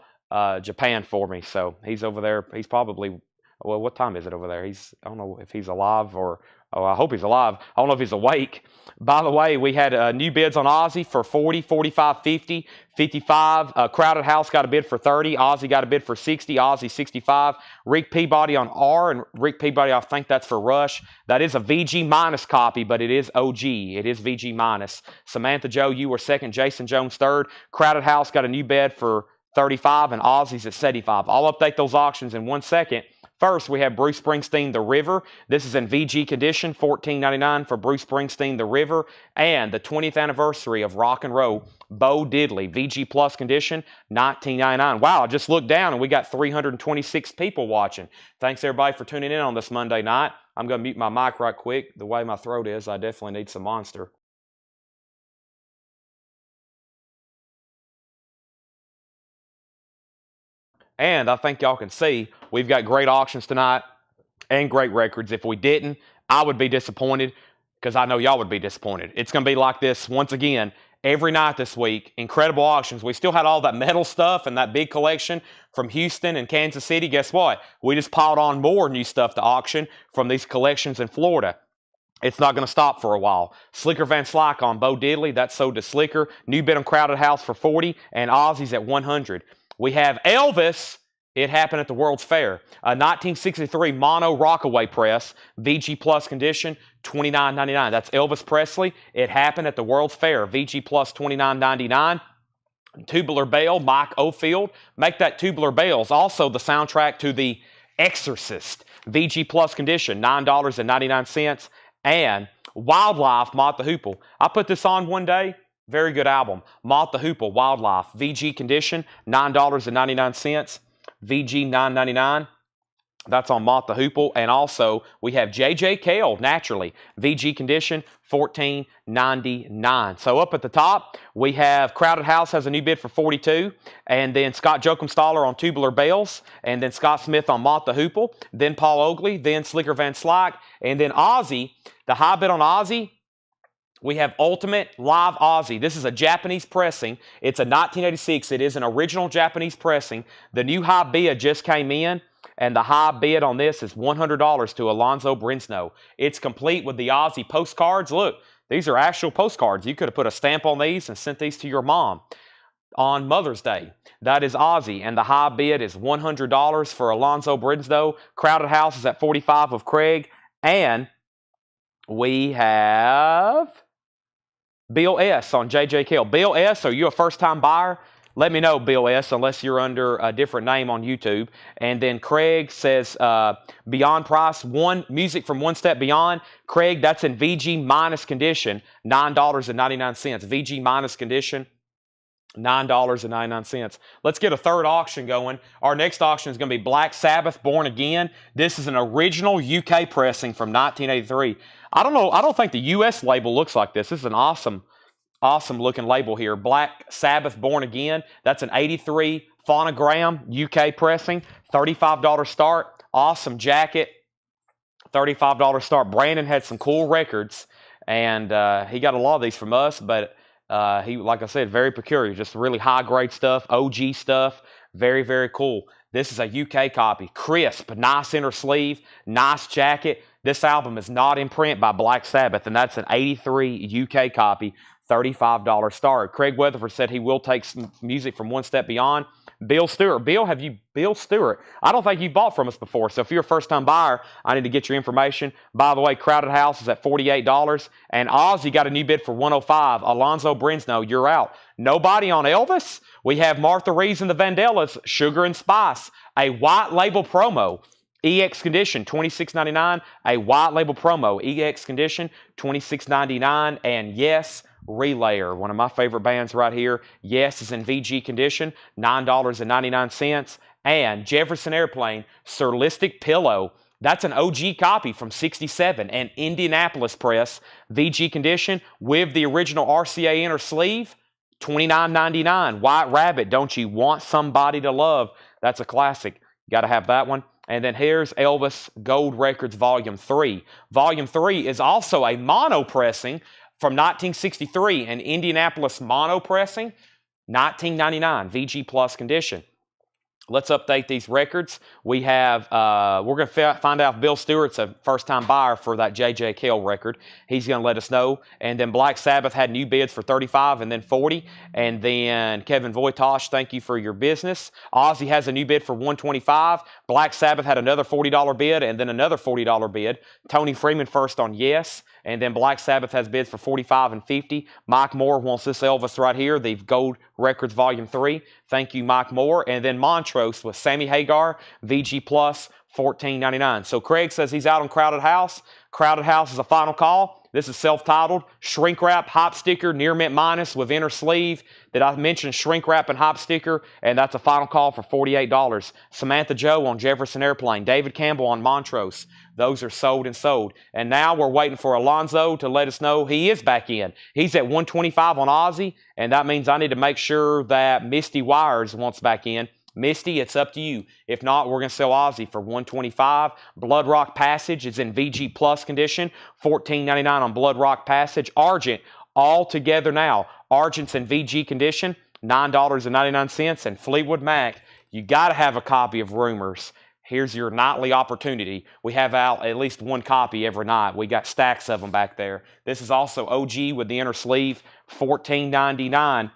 Japan for me. So he's over there. He's probably, well, what time is it over there? I don't know if he's alive or, oh, I hope he's alive. I don't know if he's awake. By the way, we had new bids on Ozzy for 40, 45, 50, 55. Crowded House got a bid for 30. Ozzy got a bid for 60. Ozzy 65. Rick Peabody on R, and Rick Peabody, I think that's for Rush. That is a VG minus copy, but it is OG. It is VG minus. Samantha Joe, you were second. Jason Jones third. Crowded House got a new bid for 35, and Ozzy's at 75. I'll update those auctions in 1 second. First, we have Bruce Springsteen, The River. This is in VG condition, $14.99 for Bruce Springsteen, The River. And the 20th anniversary of rock and roll, Bo Diddley, VG Plus condition, $19.99. Wow, I just looked down and we got 326 people watching. Thanks, everybody, for tuning in on this Monday night. I'm going to mute my mic right quick. The way my throat is, I definitely need some Monster. And I think y'all can see we've got great auctions tonight and great records. If we didn't, I would be disappointed because I know y'all would be disappointed. It's going to be like this once again every night this week. Incredible auctions. We still had all that metal stuff and that big collection from Houston and Kansas City. Guess what? We just piled on more new stuff to auction from these collections in Florida. It's not going to stop for a while. Slicker Van Slyke on Bo Diddley. That's sold to Slicker. New bid on Crowded House for 40 and Ozzy's at 100. We have Elvis. It happened at the World's Fair. A 1963 mono Rockaway press, VG Plus condition, $29.99. That's Elvis Presley. It happened at the World's Fair. VG Plus $29.99. Tubular Bell, Mike Oldfield. Make that Tubular Bells also the soundtrack to The Exorcist. VG Plus condition, $9.99. And Wildlife, Mott the Hoople. I put this on one day. Very good album. Mott the Hoople, Wildlife. VG condition, $9.99. VG $9.99. That's on Mott the Hoople. And also, we have J.J. Cale, naturally. VG condition, $14.99. So up at the top, we have Crowded House has a new bid for 42. And then Scott Jokumstaller on Tubular Bells. And then Scott Smith on Mott the Hoople. Then Paul Oakley. Then Slicker Van Slyke. And then Ozzy. The high bid on Ozzy, we have Ultimate Live Ozzy. This is a Japanese pressing. It's a 1986. It is an original Japanese pressing. The new high bid just came in, and the high bid on this is $100 to Alonzo Brinsnow. It's complete with the Ozzy postcards. Look, these are actual postcards. You could have put a stamp on these and sent these to your mom on Mother's Day. That is Ozzy, and the high bid is $100 for Alonzo Brinsnow. Crowded House is at 45 of Craig, and we have Bill S. on J.J. Cale. Bill S., are you a first-time buyer? Let me know, Bill S., unless you're under a different name on YouTube. And then Craig says, Beyond Price, music from One Step Beyond. Craig, that's in VG minus condition, $9.99. VG minus condition, $9.99. Let's get a third auction going. Our next auction is going to be Black Sabbath Born Again. This is an original UK pressing from 1983. I don't think the US label looks like this. This is an awesome looking label here. Black Sabbath Born Again. That's an 83 phonogram UK pressing. $35 start. Awesome jacket. $35 start. Brandon had some cool records, and he got a lot of these from us, but he, like I said, very peculiar. Just really high-grade stuff, OG stuff. Very, very cool. This is a UK copy. Crisp, nice inner sleeve, nice jacket. This album is not in print by Black Sabbath, and that's an 83 UK copy, $35 start. Craig Weatherford said he will take some music from One Step Beyond. Bill Stewart. Bill Stewart. I don't think you bought from us before, so if you're a first-time buyer, I need to get your information. By the way, Crowded House is at $48, and Ozzy got a new bid for $105. Alonzo Brinsnow, you're out. Nobody on Elvis? We have Martha Reeves and the Vandellas, Sugar and Spice, a white label promo. EX condition, $26.99. A white label promo, EX condition, $26.99. And Yes, Relayer, one of my favorite bands right here. Yes is in VG condition, $9.99. And Jefferson Airplane, Surlistic Pillow. That's an OG copy from '67, an Indianapolis press, VG condition with the original RCA inner sleeve, $29.99. White Rabbit, Don't You Want Somebody to Love? That's a classic. Got to have that one. And then here's Elvis Gold Records Volume 3. Volume 3 is also a mono pressing from 1963, an Indianapolis mono pressing, $19.99, VG Plus condition. Let's update these records. We have, we're going to find out if Bill Stewart's a first-time buyer for that J.J. Cale record. He's going to let us know. And then Black Sabbath had new bids for $35 and then $40. And then Kevin Voitosh, thank you for your business. Ozzy has a new bid for $125. Black Sabbath had another $40 bid and then another $40 bid. Tony Freeman first on Yes. And then Black Sabbath has bids for $45 and $50. Mike Moore wants this Elvis right here, the Gold Records Volume 3. Thank you, Mike Moore. And then Montrose with Sammy Hagar, VG Plus, $14.99. So Craig says he's out on Crowded House. Crowded House is a final call. This is self-titled. Shrink Wrap, Hop Sticker, Near Mint Minus with inner sleeve. Did I mention Shrink Wrap and Hop Sticker? And that's a final call for $48. Samantha Joe on Jefferson Airplane. David Campbell on Montrose. Those are sold and sold. And now we're waiting for Alonzo to let us know he is back in. He's at $125 on Ozzy, and that means I need to make sure that Misty Wires wants back in. Misty, it's up to you. If not, we're going to sell Ozzy for $125. Blood Rock Passage is in VG Plus condition, $14.99 on Blood Rock Passage. Argent, all together now. Argent's in VG condition, $9.99. And Fleetwood Mac, you got to have a copy of Rumors. Here's your nightly opportunity. We have out at least one copy every night. We got stacks of them back there. This is also OG with the inner sleeve, $14.99.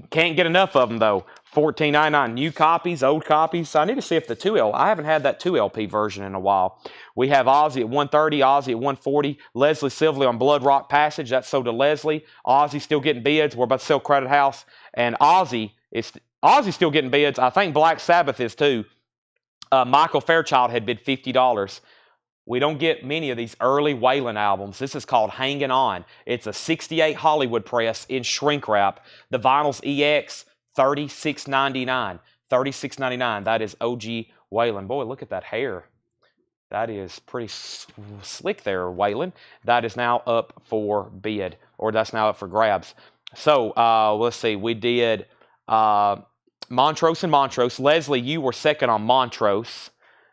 Can't get enough of them, though. $14.99. New copies, old copies. I need to see if the 2L, I haven't had that 2LP version in a while. We have Ozzy at $130, Ozzy at $140, Leslie Silverly on Blood Rock Passage. That's sold to Leslie. Ozzy still getting bids. We're about to sell Credit House. And Ozzy's still getting bids. I think Black Sabbath is too. Michael Fairchild had bid $50. We don't get many of these early Waylon albums. This is called Hanging On. It's a 68 Hollywood press in shrink wrap. The vinyl's EX, $36.99. $36.99. That is OG Waylon. Boy, look at that hair. That is pretty slick there, Waylon. That is now up for bid, or that's now up for grabs. So, let's see. We did Montrose and Montrose. Leslie, you were second on Montrose.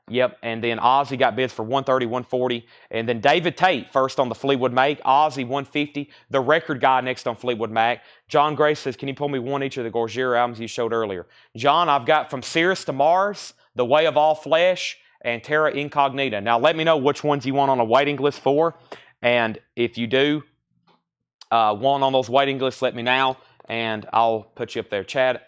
Yep, and then Ozzy got bids for $130, $140. And then David Tate first on the Fleetwood Mac. Ozzy, $150. The record guy next on Fleetwood Mac. John Grace says, can you pull me one each of the Gojira albums you showed earlier? John, I've got From Cirrus to Mars, The Way of All Flesh, and Terra Incognita. Now, let me know which ones you want on a waiting list for. And if you do want on those waiting lists, let me know. And I'll put you up there. Chad,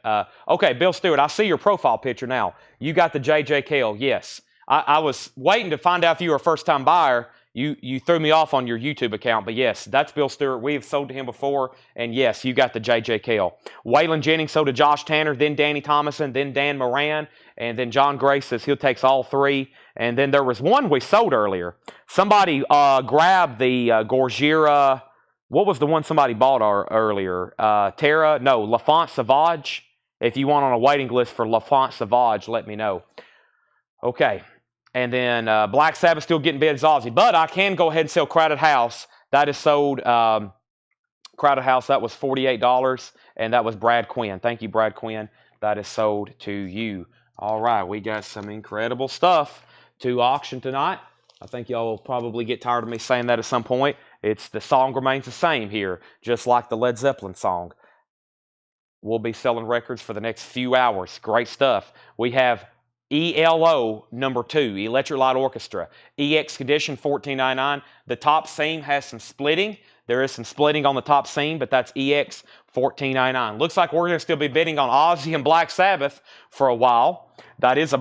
okay, Bill Stewart, I see your profile picture now. You got the JJKL, yes. I was waiting to find out if you were a first-time buyer. You threw me off on your YouTube account, but yes, that's Bill Stewart. We have sold to him before, and yes, you got the JJKL. Waylon Jennings sold to Josh Tanner, then Danny Thomason, then Dan Moran, and then John Grace says he'll take all three. And then there was one we sold earlier. Somebody grabbed the Gojira. What was the one somebody bought earlier? L'Enfant Sauvage. If you want on a waiting list for L'Enfant Sauvage, let me know. Okay. And then Black Sabbath still getting bids, Ozzy. But I can go ahead and sell Crowded House. That is sold. Crowded House, that was $48. And that was Brad Quinn. Thank you, Brad Quinn. That is sold to you. All right. We got some incredible stuff to auction tonight. I think y'all will probably get tired of me saying that at some point. The song remains the same here, just like the Led Zeppelin song. We'll be selling records for the next few hours. Great stuff. We have ELO number 2, Electric Light Orchestra. EX condition, $14.99. The top seam has some splitting. There is some splitting on the top seam, but that's EX, $14.99. Looks like we're going to still be bidding on Ozzy and Black Sabbath for a while. That's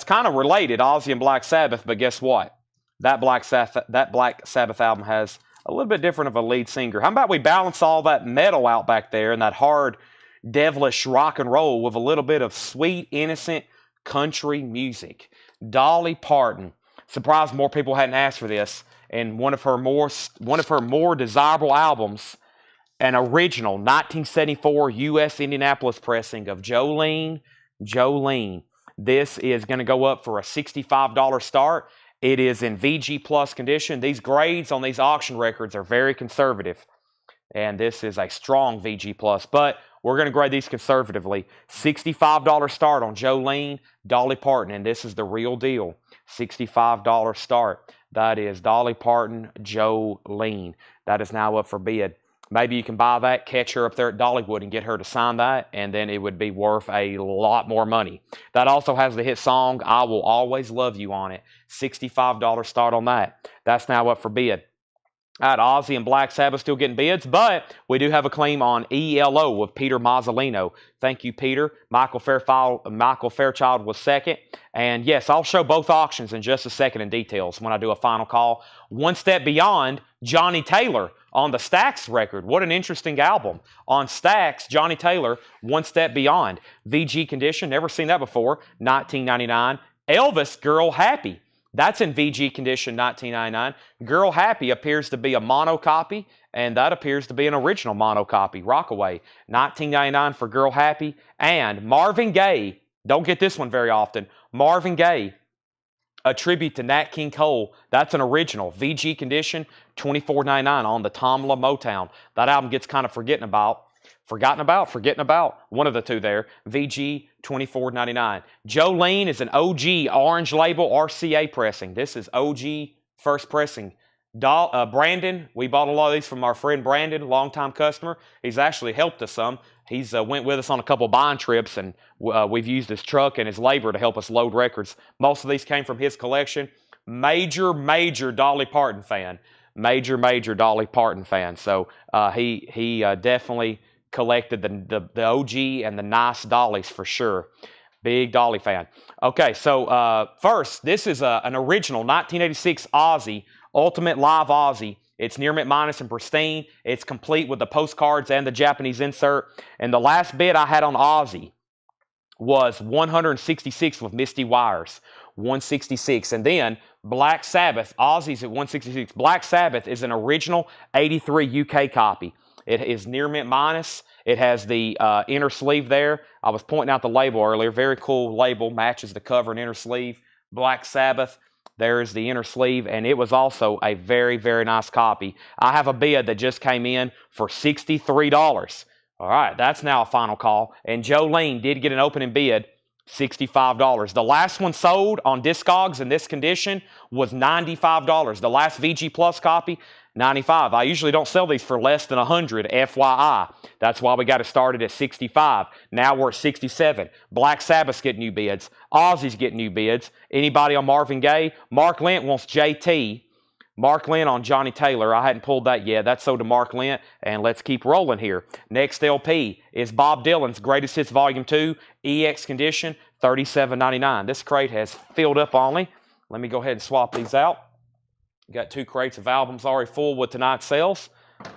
kind of related, Ozzy and Black Sabbath, but guess what? That Black Sabbath album has a little bit different of a lead singer. How about we balance all that metal out back there and that hard, devilish rock and roll with a little bit of sweet, innocent country music? Dolly Parton. Surprised more people hadn't asked for this. And one of her more desirable albums, an original 1974 U.S. Indianapolis pressing of Jolene. This is going to go up for a $65 start. It is in VG Plus condition. These grades on these auction records are very conservative. And this is a strong VG Plus. But we're going to grade these conservatively. $65 start on Jolene, Dolly Parton. And this is the real deal. $65 start. That is Dolly Parton, Jolene. That is now up for bid. Maybe you can buy that, catch her up there at Dollywood and get her to sign that, and then it would be worth a lot more money. That also has the hit song, I Will Always Love You on it. $65 start on that. That's now up for bid. All right, Ozzy and Black Sabbath still getting bids, but we do have a claim on ELO with Peter Mazzolino. Thank you, Peter. Michael Fairchild was second. And yes, I'll show both auctions in just a second in details when I do a final call. One Step Beyond, Johnny Taylor on the Stax record. What an interesting album. On Stax, Johnny Taylor, One Step Beyond. VG condition, never seen that before, $19.99. Elvis, Girl Happy. That's in VG condition, $19.99. Girl Happy appears to be a mono copy, and that appears to be an original mono copy, Rockaway. $19.99 for Girl Happy. And Marvin Gaye, don't get this one very often, Marvin Gaye, a tribute to Nat King Cole. That's an original, VG condition, $24.99 on the Tamla Motown. That album gets kind of forgotten about. Forgetting about, one of the two there. VG $24.99. Jolene is an OG orange label RCA pressing. This is OG first pressing. Brandon, we bought a lot of these from our friend Brandon, longtime customer. He's actually helped us some. He's went with us on a couple buying trips, and we've used his truck and his labor to help us load records. Most of these came from his collection. Major Dolly Parton fan. Major Dolly Parton fan. So he definitely collected the OG and the nice dollies for sure. Big Dolly fan. Okay, so first, this is an original 1986 Aussie, Ultimate Live Aussie. It's near mint minus and pristine. It's complete with the postcards and the Japanese insert. And the last bid I had on Aussie was 166 with Misty Wires. 166. And then Black Sabbath, Aussie's at 166. Black Sabbath is an original 83 UK copy. It is near mint minus. It has the inner sleeve there. I was pointing out the label earlier. Very cool label. Matches the cover and inner sleeve. Black Sabbath. There is the inner sleeve. And it was also a very nice copy. I have a bid that just came in for $63. All right, that's now a final call. And Jolene did get an opening bid, $65. The last one sold on Discogs in this condition was $95. The last VG Plus copy, $95. I usually don't sell these for less than $100, FYI. That's why we got it started at $65. Now we're at $67. Black Sabbath's getting new bids. Aussie's getting new bids. Anybody on Marvin Gaye? Mark Lent wants JT. Mark Lent on Johnny Taylor. I hadn't pulled that yet. That's sold to Mark Lent, and let's keep rolling here. Next LP is Bob Dylan's Greatest Hits Volume 2, EX condition, $37.99. This crate has filled up only. Let me go ahead and swap these out. Got 2 crates of albums already full with tonight's sales.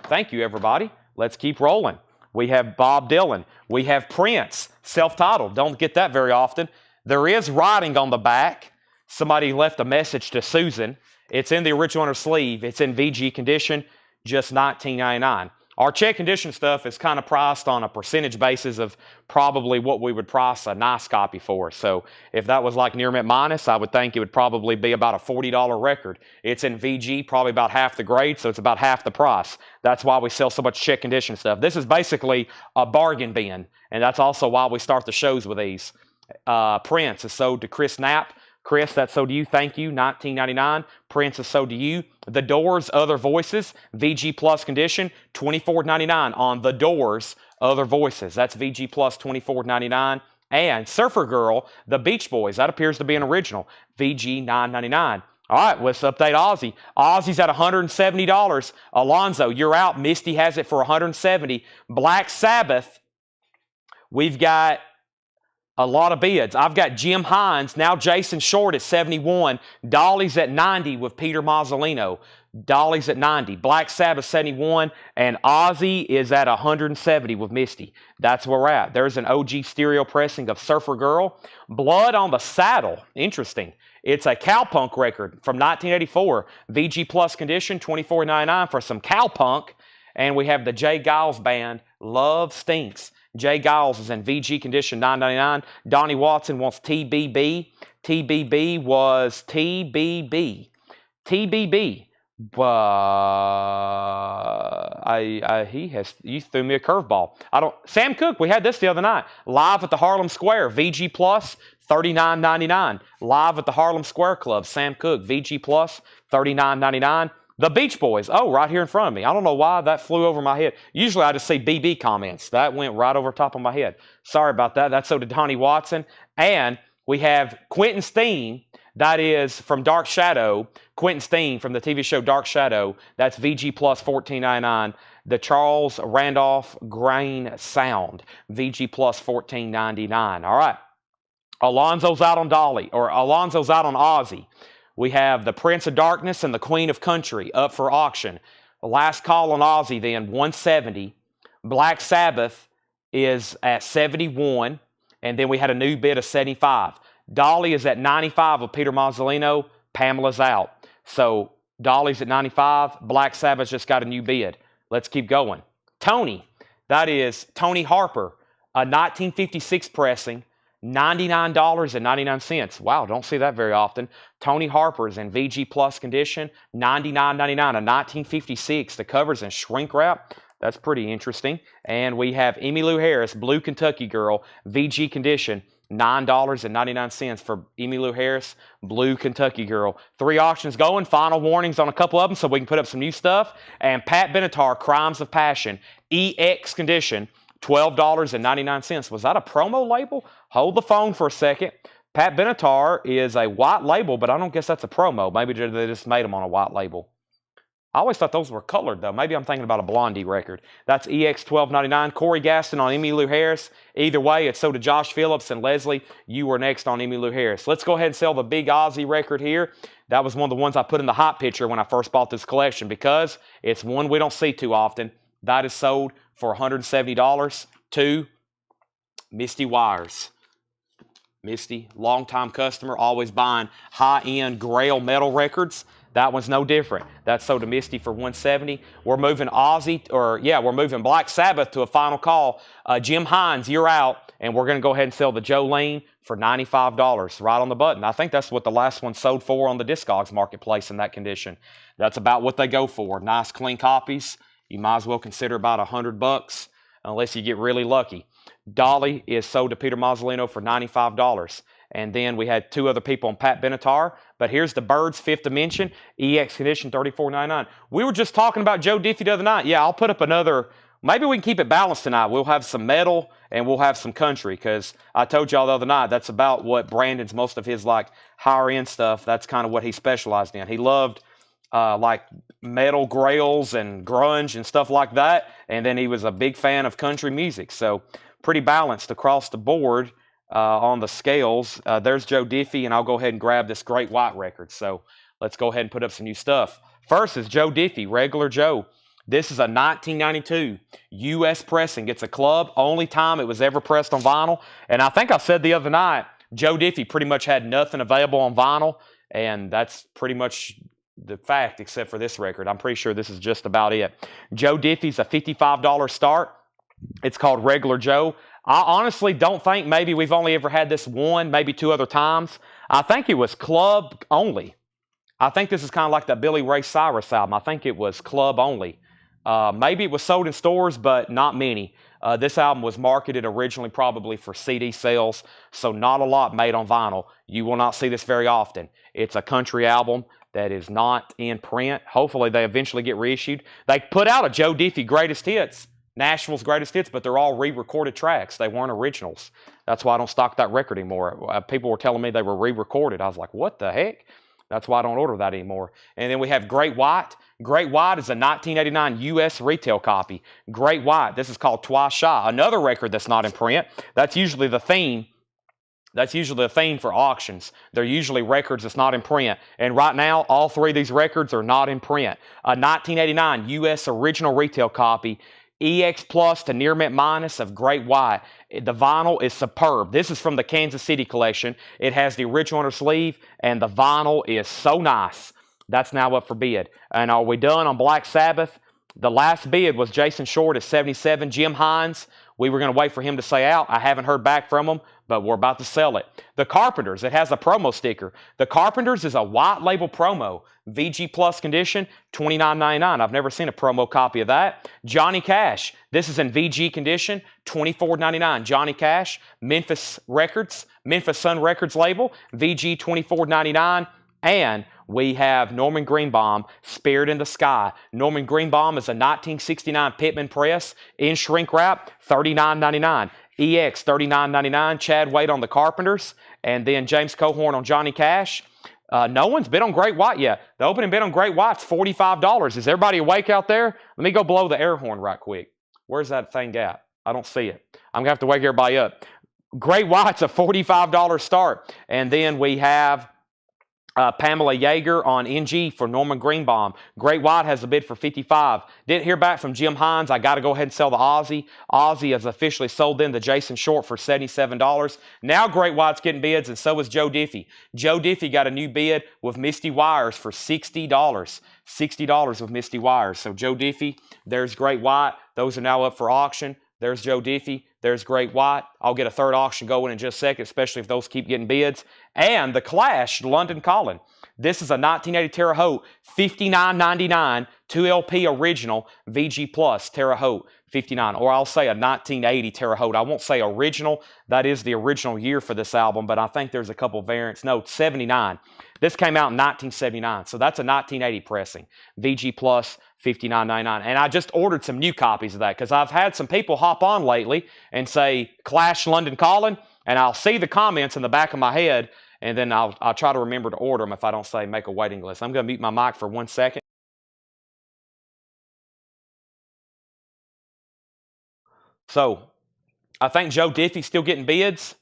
Thank you, everybody. Let's keep rolling. We have Bob Dylan. We have Prince, self-titled. Don't get that very often. There is writing on the back. Somebody left a message to Susan. It's in the original inner sleeve. It's in VG condition, just $19.99. Our check condition stuff is kind of priced on a percentage basis of probably what we would price a nice copy for. So if that was like near mint minus, I would think it would probably be about a $40 record. It's in VG, probably about half the grade, so it's about half the price. That's why we sell so much check condition stuff. This is basically a bargain bin, and that's also why we start the shows with these. Prince is sold to Chris Knapp. Chris, that's sold to you. Thank you. $19.99. Prince is sold to you. The Doors, Other Voices, VG Plus condition, $24.99 on The Doors, Other Voices. That's VG Plus, $24.99. And Surfer Girl, The Beach Boys. That appears to be an original. VG, $9.99. All right, let's update Aussie. Aussie's at $170. Alonzo, you're out. Misty has it for $170. Black Sabbath, we've got a lot of bids. I've got Jim Hines, now Jason Short at 71. Dolly's at 90 with Peter Mazzolino. Dolly's at 90. Black Sabbath 71. And Aussie is at 170 with Misty. That's where we're at. There's an OG stereo pressing of Surfer Girl. Blood on the Saddle. Interesting. It's a cowpunk record from 1984. VG Plus condition, $24.99 for some cowpunk. And we have the Jay Giles Band, Love Stinks. Jay Giles is in VG condition, $9.99. Donnie Watson wants TBB. TBB was TBB. TBB. You threw me a curveball. Sam Cooke, we had this the other night. Live at the Harlem Square, VG Plus, $39.99. Live at the Harlem Square Club, Sam Cooke, VG Plus, $39.99. The Beach Boys. Oh, right here in front of me. I don't know why that flew over my head. Usually I just see BB comments. That went right over top of my head. Sorry about that. That's so did Donnie Watson. And we have Quentin Steen. That is from Dark Shadow. Quentin Steen from the TV show Dark Shadow. That's VG Plus $14.99. The Charles Randolph Grain Sound. VG Plus $14.99. All right. Alonzo's out on Dolly. Or Alonzo's out on Aussie. We have the Prince of Darkness and the Queen of Country up for auction. The last call on Aussie then, 170. Black Sabbath is at 71. And then we had a new bid of 75. Dolly is at 95 with Peter Mazzolino. Pamela's out. So Dolly's at 95. Black Sabbath just got a new bid. Let's keep going. Tony. That is Tony Harper. A 1956 pressing. $99.99. Wow, don't see that very often. Tony Harper's in VG Plus condition, $99.99. A 1956. The cover's in shrink wrap. That's pretty interesting. And we have Emmylou Harris, Blue Kentucky Girl, VG condition, $9.99 for Emmylou Harris, Blue Kentucky Girl. 3 auctions going. Final warnings on a couple of them so we can put up some new stuff. And Pat Benatar, Crimes of Passion, EX condition, $12.99. Was that a promo label? Hold the phone for a second. Pat Benatar is a white label, but I don't guess that's a promo. Maybe they just made them on a white label. I always thought those were colored, though. Maybe I'm thinking about a Blondie record. That's EX $12.99. Corey Gaston on Emmylou Harris. Either way, it's so did Josh Phillips and Leslie. You were next on Emmylou Harris. Let's go ahead and sell the Big Ozzy record here. That was one of the ones I put in the hot picture when I first bought this collection because it's one we don't see too often. That is sold for $170 to Misty Wires. Misty, longtime customer, always buying high-end Grail metal records. That one's no different. That's sold to Misty for $170. We're moving we're moving Black Sabbath to a final call. Jim Hines, you're out, and we're going to go ahead and sell the Jolene for $95, right on the button. I think that's what the last one sold for on the Discogs marketplace in that condition. That's about what they go for. Nice, clean copies. You might as well consider about $100 unless you get really lucky. Dolly is sold to Peter Mazzolino for $95. And then we had 2 other people on Pat Benatar. But here's the Birds, 5th Dimension, EX condition, $34.99. We were just talking about Joe Diffie the other night. Yeah, I'll put up another. Maybe we can keep it balanced tonight. We'll have some metal and we'll have some country because I told y'all the other night that's about what Brandon's, most of his like higher-end stuff, that's kind of what he specialized in. He loved like metal grails and grunge and stuff like that. And then he was a big fan of country music. So pretty balanced across the board on the scales. There's Joe Diffie, and I'll go ahead and grab this Great White record. So let's go ahead and put up some new stuff. First is Joe Diffie, Regular Joe. This is a 1992 U.S. pressing. It's a club, only time it was ever pressed on vinyl. And I think I said the other night, Joe Diffie pretty much had nothing available on vinyl, and that's pretty much the fact except for this record. I'm pretty sure this is just about it. Joe Diffie's a $55 start. It's called Regular Joe. I honestly don't think maybe we've only ever had this one, maybe 2 other times. I think it was club only. I think this is kind of like that Billy Ray Cyrus album. I think it was club only. Maybe it was sold in stores, but not many. This album was marketed originally probably for CD sales, so not a lot made on vinyl. You will not see this very often. It's a country album that is not in print. Hopefully they eventually get reissued. They put out a Joe Diffie Greatest Hits, Nashville's Greatest Hits, but they're all re-recorded tracks. They weren't originals. That's why I don't stock that record anymore. People were telling me they were re-recorded. I was like, what the heck? That's why I don't order that anymore. And then we have Great White. Great White is a 1989 U.S. retail copy. Great White, this is called Twice Shy. Another record that's not in print. That's usually the theme. That's usually the theme for auctions. They're usually records that's not in print. And right now, all 3 of these records are not in print. A 1989 U.S. original retail copy. EX Plus to Near Mint Minus of Great White. The vinyl is superb. This is from the Kansas City collection. It has the original on the sleeve, and the vinyl is so nice. That's now up for bid. And are we done on Black Sabbath? The last bid was Jason Short at $77. Jim Hines, we were going to wait for him to say out. I haven't heard back from him, but we're about to sell it. The Carpenters, it has a promo sticker. The Carpenters is a white label promo. VG Plus condition, $29.99. I've never seen a promo copy of that. Johnny Cash, this is in VG condition, $24.99. Johnny Cash, Memphis Sun Records label, VG $24.99. And we have Norman Greenbaum, Spirit in the Sky. Norman Greenbaum is a 1969 Pittman press in shrink wrap, $39.99. EX, $39.99. Chad Wade on the Carpenters. And then James Cohorn on Johnny Cash. No one's bid on Great White yet. The opening bid on Great White's $45. Is everybody awake out there? Let me go blow the air horn right quick. Where's that thing at? I don't see it. I'm going to have to wake everybody up. Great White's a $45 start. And then we have Pamela Yeager on NG for Norman Greenbaum. Great White has a bid for $55. Didn't hear back from Jim Hines. I got to go ahead and sell the Ozzy. Ozzy has officially sold in the Jason Short for $77. Now Great White's getting bids, and so is Joe Diffie. Joe Diffie got a new bid with Misty Wires for $60. $60 with Misty Wires. So Joe Diffie, there's Great White. Those are now up for auction. There's Joe Diffie. There's Great White. I'll get a third auction going in just a second, especially if those keep getting bids. And the Clash London Calling. This is a 1980 Terre Haute, $59.99, 2LP original, VG Plus Terre Haute, $59. Or I'll say a 1980 Terre Haute. I won't say original. That is the original year for this album, but I think there's a couple variants. No, 79. This came out in 1979, so that's a 1980 pressing. VG Plus, $59.99. And I just ordered some new copies of that because I've had some people hop on lately and say, Clash London Calling, and I'll see the comments in the back of my head, and then I'll try to remember to order them if I don't say make a waiting list. I'm going to mute my mic for 1 second. So, I think Joe Diffie's still getting bids.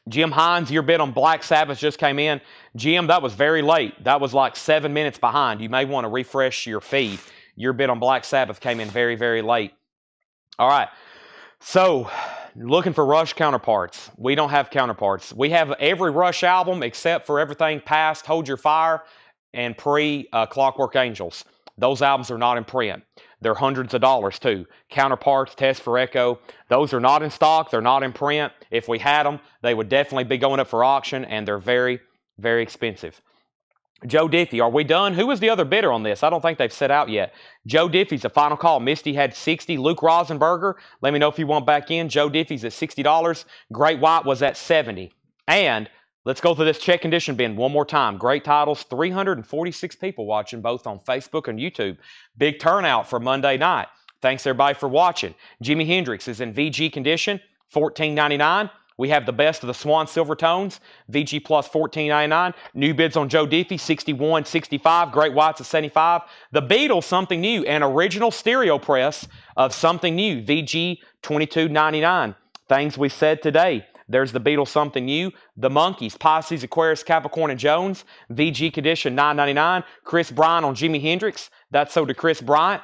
Jim Hines, your bid on Black Sabbath just came in. Jim, that was very late. That was like 7 minutes behind. You may want to refresh your feed. Your bid on Black Sabbath came in very, very late. All right. So, looking for Rush counterparts. We don't have counterparts. We have every Rush album except for everything past Hold Your Fire and pre-Clockwork Angels. Those albums are not in print. They're hundreds of dollars too. Counterparts, Test for Echo, those are not in stock. They're not in print. If we had them, they would definitely be going up for auction, and they're very, very expensive. Joe Diffie, are we done? Who was the other bidder on this? I don't think they've set out yet. Joe Diffie's a final call. Misty had 60. Luke Rosenberger, let me know if you want back in. Joe Diffie's at $60. Great White was at 70. And let's go through this check condition bin one more time. Great titles, 346 people watching both on Facebook and YouTube. Big turnout for Monday night. Thanks everybody for watching. Jimi Hendrix is in VG condition, $14.99. We have the best of the Swan Silver Tones, VG Plus $14.99. New bids on Joe Diffie, $61, $65. Great Whites at $75. The Beatles, Something New, an original stereo press of Something New, VG $22.99. Things we said today. There's the Beatles, Something New. The Monkees, Pisces, Aquarius, Capricorn, and Jones, VG condition $9.99. Chris Bryant on Jimi Hendrix. That's so to Chris Bryant.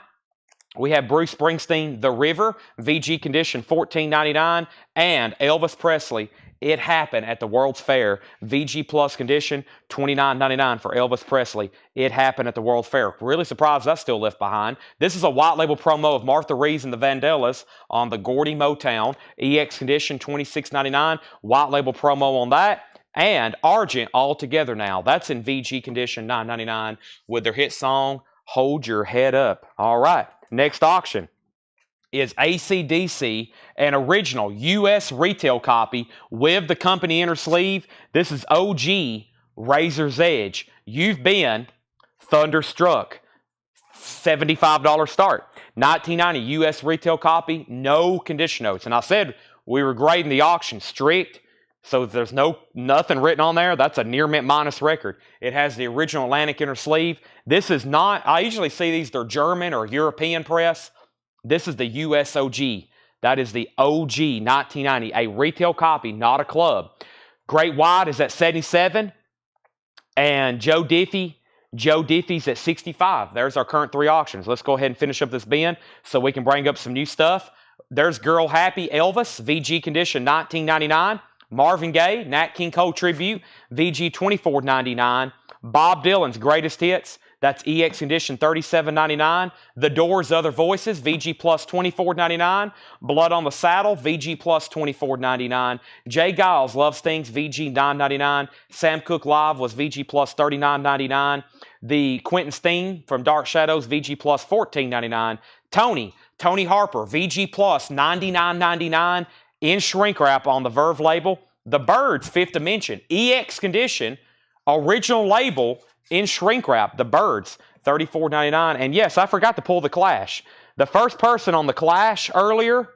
We have Bruce Springsteen, The River, VG condition $14.99, and Elvis Presley, It Happened at the World's Fair, VG Plus condition $29.99 for Elvis Presley, It Happened at the World's Fair. Really surprised that's still left behind. This is a white label promo of Martha Reeves and the Vandellas on the Gordy Motown, EX condition $26.99, white label promo on that. And Argent All Together Now, that's in VG condition $9.99 with their hit song, Hold Your Head Up. All right. Next auction is AC/DC, an original U.S. retail copy with the company inner sleeve. This is OG Razor's Edge. You've been thunderstruck. $75 start. 1990 U.S. retail copy, no condition notes. And I said we were grading the auction strict, so if there's nothing written on there, that's a near mint minus record. It has the original Atlantic inner sleeve. This is not, I usually see these, they're German or European press. This is the US OG. That is the OG 1990, a retail copy, not a club. Great White is at 77. And Joe Diffie's at 65. There's our current three auctions. Let's go ahead and finish up this bin so we can bring up some new stuff. There's Girl Happy Elvis, VG condition $19.99. Marvin Gaye, Nat King Cole Tribute, VG $24.99. Bob Dylan's Greatest Hits, that's EX condition $37.99. The Doors' Other Voices, VG Plus $24.99. Blood on the Saddle, VG Plus $24.99. Jay Giles' Love Stings, VG $9.99. Sam Cooke Live was VG Plus $39.99. The Quentin Steen from Dark Shadows, VG Plus $14.99. Tony Harper, VG Plus $99.99. In shrink wrap on the Verve label. The Byrds, Fifth Dimension, EX condition, original label in shrink wrap. The Byrds, $34.99. And yes, I forgot to pull the Clash. The first person on the Clash earlier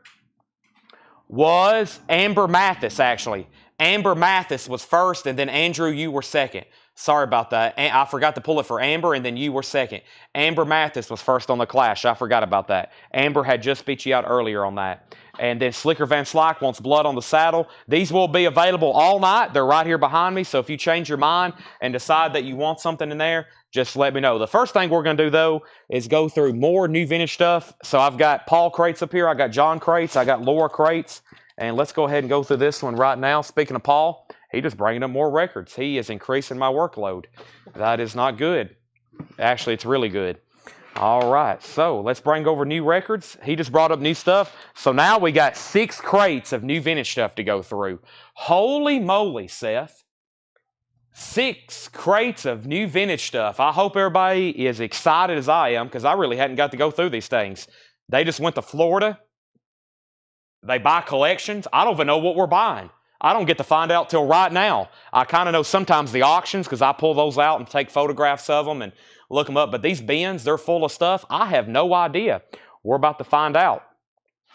was Amber Mathis, actually. Amber Mathis was first, and then Andrew, you were second. Sorry about that. I forgot to pull it for Amber, and then you were second. Amber Mathis was first on the Clash. I forgot about that. Amber had just beat you out earlier on that. And then Slicker Van Slyke wants Blood on the Saddle. These will be available all night. They're right here behind me. So if you change your mind and decide that you want something in there, just let me know. The first thing we're going to do, though, is go through more new vintage stuff. So I've got Paul crates up here. I got John crates. I got Laura crates. And let's go ahead and go through this one right now. Speaking of Paul, he just bringing up more records. He is increasing my workload. That is not good. Actually, it's really good. All right, so let's bring over new records. He just brought up new stuff. So now we got 6 crates of new vintage stuff to go through. Holy moly, Seth. 6 crates of new vintage stuff. I hope everybody is excited as I am because I really hadn't got to go through these things. They just went to Florida. They buy collections. I don't even know what we're buying. I don't get to find out till right now. I kind of know sometimes the auctions because I pull those out and take photographs of them and look them up. But these bins, they're full of stuff. I have no idea. We're about to find out.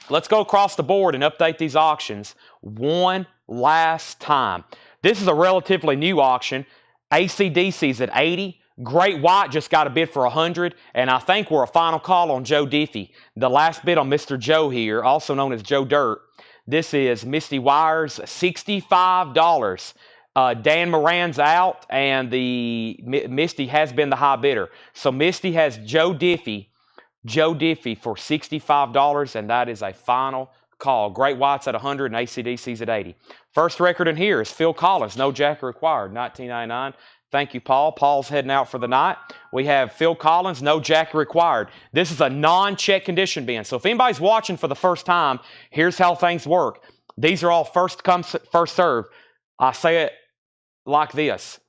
Let's go across the board and update these auctions one last time. This is a relatively new auction. AC/DC's at 80. Great White just got a bid for 100, and I think we're a final call on Joe Diffie. The last bid on Mr. Joe here, also known as Joe Dirt. This is Misty Wires, $65. Dan Moran's out, and the Misty has been the high bidder. So Misty has Joe Diffie for $65, and that is a final call. Great White's at 100 and AC/DC's at 80. First record in here is Phil Collins, no jacket required, 1999. Thank you, Paul. Paul's heading out for the night. We have Phil Collins, no jacket required. This is a non-check condition bin. So if anybody's watching for the first time, here's how things work. These are all first come, first serve. I say it like this.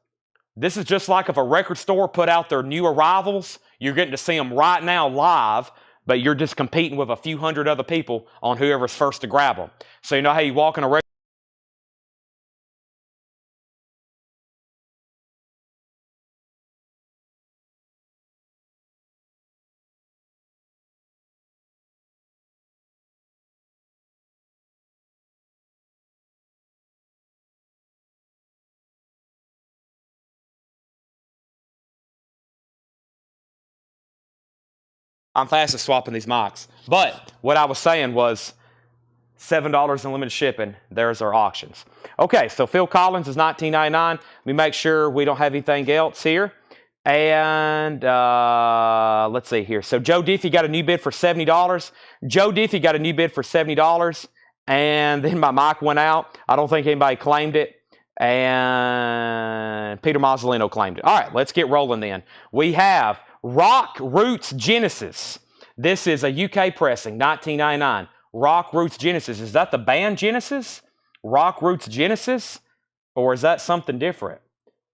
This is just like if a record store put out their new arrivals. You're getting to see them right now live, but you're just competing with a few hundred other people on whoever's first to grab them. So you know how you walk in a record. I'm fast at swapping these mics. But what I was saying was $7 in limited shipping. There's our auctions. Okay, so Phil Collins is $19.99. Let me make sure we don't have anything else here. And let's see here. So Joe Diffie got a new bid for $70. Joe Diffie got a new bid for $70. And then my mic went out. I don't think anybody claimed it. And Peter Mazzolino claimed it. All right, let's get rolling then. We have Rock Roots Genesis. This is a UK pressing, $19.99. Rock Roots Genesis. Is that the band Genesis? Rock Roots Genesis? Or is that something different?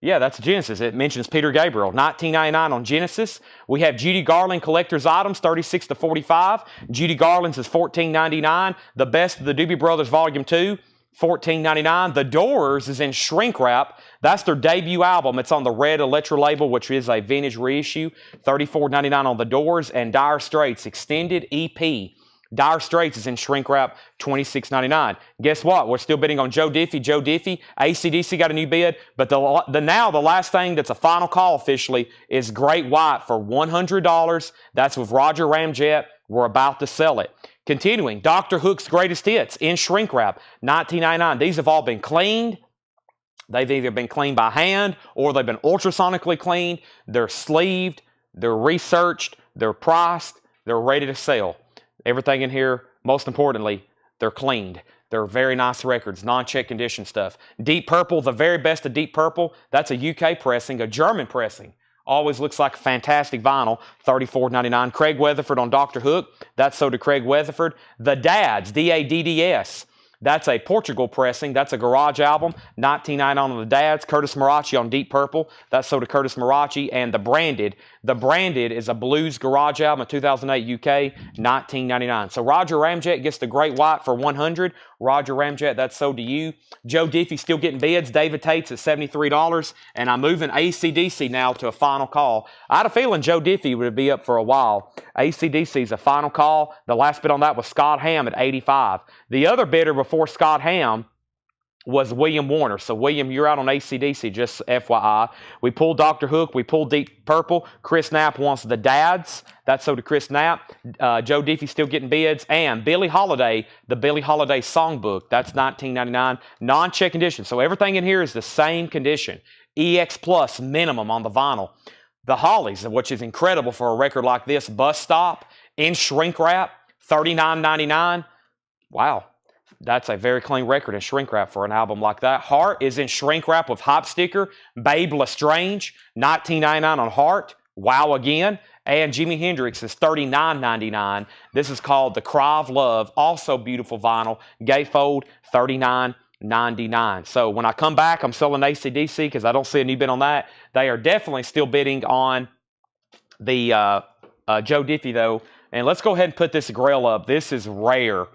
Yeah, that's Genesis. It mentions Peter Gabriel. $19.99 on Genesis. We have Judy Garland collector's items, 36 to 45. Judy Garland's is $14.99. The Best of the Doobie Brothers Volume 2. $14.99. The Doors is in shrink wrap. That's their debut album. It's on the Red Electra label, which is a vintage reissue. $34.99 on The Doors. And Dire Straits Extended EP. Dire Straits is in shrink wrap, $26.99. Guess what? We're still bidding on Joe Diffie. Joe Diffie. AC/DC got a new bid. But the last thing that's a final call officially is Great White for $100. That's with Roger Ramjet. We're about to sell it. Continuing, Dr. Hook's Greatest Hits in shrink wrap, $19.99. These have all been cleaned. They've either been cleaned by hand or they've been ultrasonically cleaned. They're sleeved. They're researched. They're priced. They're ready to sell. Everything in here, most importantly, they're cleaned. They're very nice records, non-check condition stuff. Deep Purple, the very best of Deep Purple. That's a UK pressing, a German pressing. Always looks like fantastic vinyl, $34.99. Craig Weatherford on Dr. Hook. That's sold to Craig Weatherford. The Dads, D-A-D-D-S. That's a Portugal pressing. That's a garage album. $19.99 on the Dads. Curtis Marachi on Deep Purple. That's sold to Curtis Marachi. And The Branded. The Branded is a blues garage album, 2008 UK, $19.99. So Roger Ramjet gets the Great White for $100. Roger Ramjet, that's sold to you. Joe Diffie still getting bids. David Tate's at $73. And I'm moving AC/DC now to a final call. I had a feeling Joe Diffie would be up for a while. AC/DC's a final call. The last bid on that was Scott Ham at $85. The other bidder before Scott Ham was William Warner. So, William, you're out on AC/DC, just FYI. We pulled Dr. Hook. We pulled Deep Purple. Chris Knapp wants the Dads. That's so to Chris Knapp. Joe Diffie still getting bids. And Billie Holiday, the Billie Holiday Songbook. That's $19.99. Non-check condition. So, everything in here is the same condition. EX Plus minimum on the vinyl. The Hollies, which is incredible for a record like this. Bus Stop in shrink wrap, $39.99. Wow. That's a very clean record in shrink wrap for an album like that. Heart is in shrink wrap with hop sticker. Babe Lestrange, $19.99 on Heart. Wow again. And Jimi Hendrix is $39.99. This is called The Cry of Love, also beautiful vinyl, gatefold, $39.99. So when I come back, I'm selling AC/DC because I don't see a new bid on that. They are definitely still bidding on the Joe Diffie though. And let's go ahead and put this grail up. This is rare.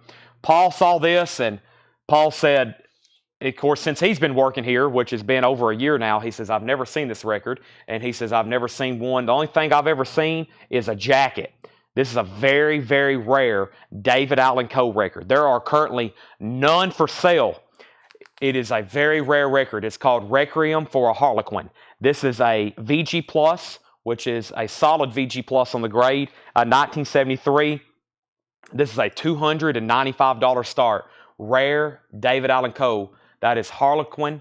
Paul saw this and Paul said, of course, since he's been working here, which has been over a year now, he says, I've never seen this record. And he says, I've never seen one. The only thing I've ever seen is a jacket. This is a very, very rare David Allan Coe record. There are currently none for sale. It is a very rare record. It's called Requiem for a Harlequin. This is a VG Plus, which is a solid VG Plus on the grade, 1973. This is a $295 start. Rare David Allan Coe. That is Requiem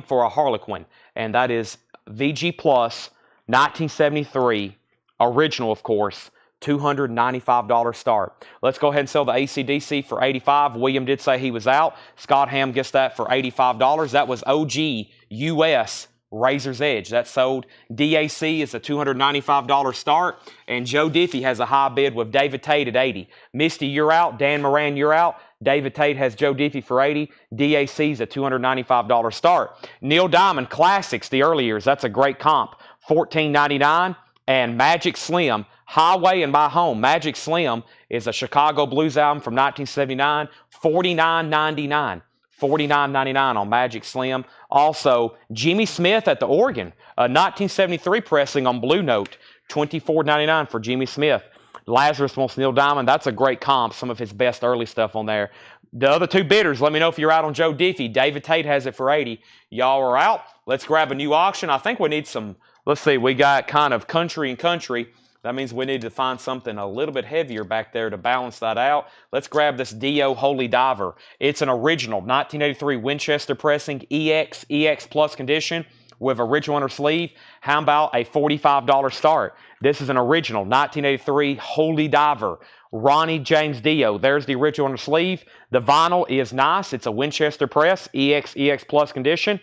for a Harlequin. And that is VG Plus, 1973. Original, of course. $295 start. Let's go ahead and sell the AC/DC for $85. William did say he was out. Scott Ham gets that for $85. That was OG US Razor's Edge. That sold. DAC is a $295 start. And Joe Diffie has a high bid with David Tate at $80. Misty, you're out. Dan Moran, you're out. David Tate has Joe Diffie for $80. DAC is a $295 start. Neil Diamond Classics, the early years. That's a great comp. $14.99. And Magic Slim, Highway and My Home. Magic Slim is a Chicago blues album from 1979. $49.99. $49.99 on Magic Slim. Also, Jimmy Smith at the organ, a 1973 pressing on Blue Note, $24.99 for Jimmy Smith. Lazarus wants Neil Diamond. That's a great comp, some of his best early stuff on there. The other two bidders, let me know if you're out on Joe Diffie. David Tate has it for $80. Y'all are out. Let's grab a new auction. I think we need some, let's see, we got kind of country and country. That means we need to find something a little bit heavier back there to balance that out. Let's grab this Dio Holy Diver. It's an original 1983 Winchester pressing, EX Plus condition with original inner sleeve. How about a $45 start? This is an original 1983 Holy Diver. Ronnie James Dio. There's the original inner sleeve. The vinyl is nice. It's a Winchester press, EX Plus condition.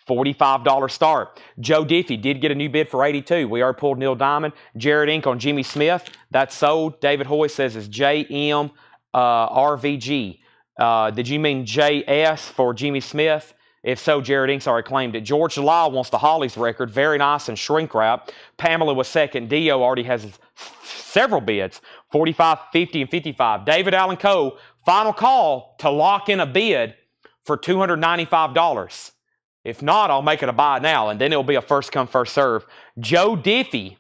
$45 start. Joe Diffie did get a new bid for $82. We already pulled Neil Diamond. Jared Inc. on Jimmy Smith. That's sold. David Hoy says it's JM RVG. Did you mean JS for Jimmy Smith? If so, Jared Inc.'s already claimed it. George Lyle wants the Hollies record. Very nice and shrink wrap. Pamela was second. Dio already has several bids. 45, 50, and 55. David Allan Coe, final call to lock in a bid for $295. If not, I'll make it a buy now, and then it'll be a first come, first serve. Joe Diffie,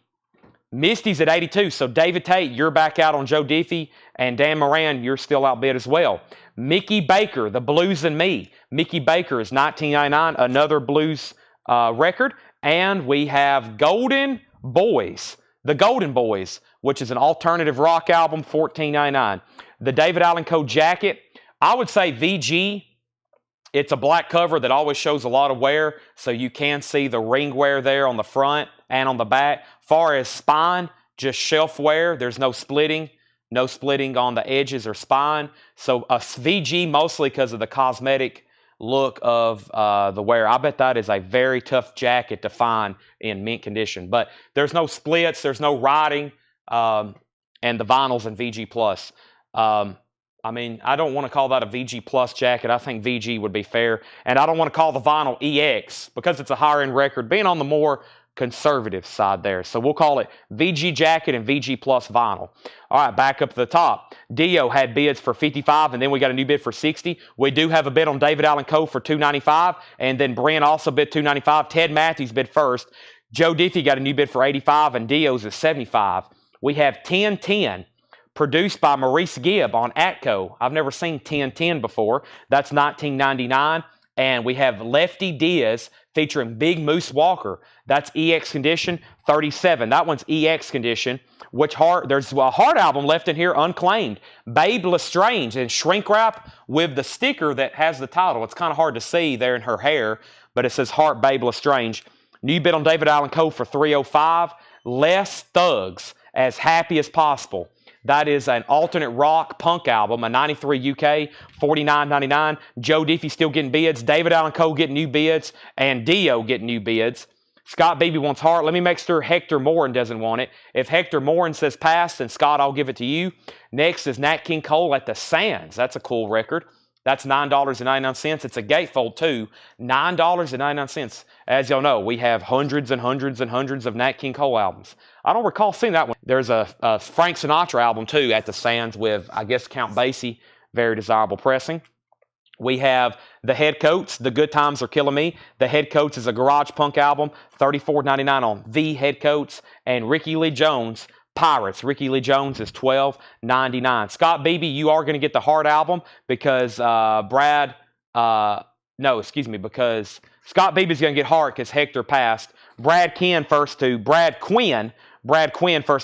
Misty's at 82, so David Tate, you're back out on Joe Diffie, and Dan Moran, you're still outbid as well. Mickey Baker, The Blues and Me. Mickey Baker is $19.99, another blues record. And we have Golden Boys, The Golden Boys, which is an alternative rock album, $14.99. The David Allan Coe jacket, I would say VG. It's a black cover that always shows a lot of wear, so you can see the ring wear there on the front and on the back. Far as spine, just shelf wear. There's no splitting on the edges or spine. So a VG mostly because of the cosmetic look of the wear. I bet that is a very tough jacket to find in mint condition. But there's no splits, there's no writing, and the vinyl's in VG Plus. I mean, I don't want to call that a VG Plus jacket. I think VG would be fair. And I don't want to call the vinyl EX because it's a higher-end record, being on the more conservative side there. So we'll call it VG jacket and VG Plus vinyl. All right, back up to the top. Dio had bids for $55, and then we got a new bid for $60. We do have a bid on David Allan Coe for $295, and then Brent also bid $295. Ted Matthews bid first. Joe Diffie got a new bid for $85, and Dio's is $75. We have 1010. Produced by Maurice Gibb on Atco. I've never seen 1010 before. That's $19.99. And we have Lefty Diaz featuring Big Moose Walker. That's EX condition, $37. That one's EX condition. There's a hard album left in here, unclaimed. Babe Lestrange and shrink wrap with the sticker that has the title. It's kind of hard to see there in her hair, but it says Heart Babe Lestrange. New bid on David Allan Coe for $305. Les Thugs, As Happy as Possible. That is an alternate rock punk album, a 93 UK, $49.99. Joe Diffie still getting bids. David Allan Coe getting new bids. And Dio getting new bids. Scott Beebe wants Hart. Let me make sure Hector Morin doesn't want it. If Hector Morin says pass, then Scott, I'll give it to you. Next is Nat King Cole at the Sands. That's a cool record. That's $9.99. It's a gatefold too. $9.99. As y'all know, we have hundreds and hundreds and hundreds of Nat King Cole albums. I don't recall seeing that one. There's a Frank Sinatra album too at the Sands with, I guess, Count Basie. Very desirable pressing. We have The Head Coats, The Good Times Are Killing Me. The Head Coats is a garage punk album, $34.99 on The Head Coats. And Ricky Lee Jones, Pirates. Ricky Lee Jones is $12.99. Scott Beebe, you are going to get the Hard album because because Scott Beebe is going to get Hard because Hector passed. Brad Quinn first to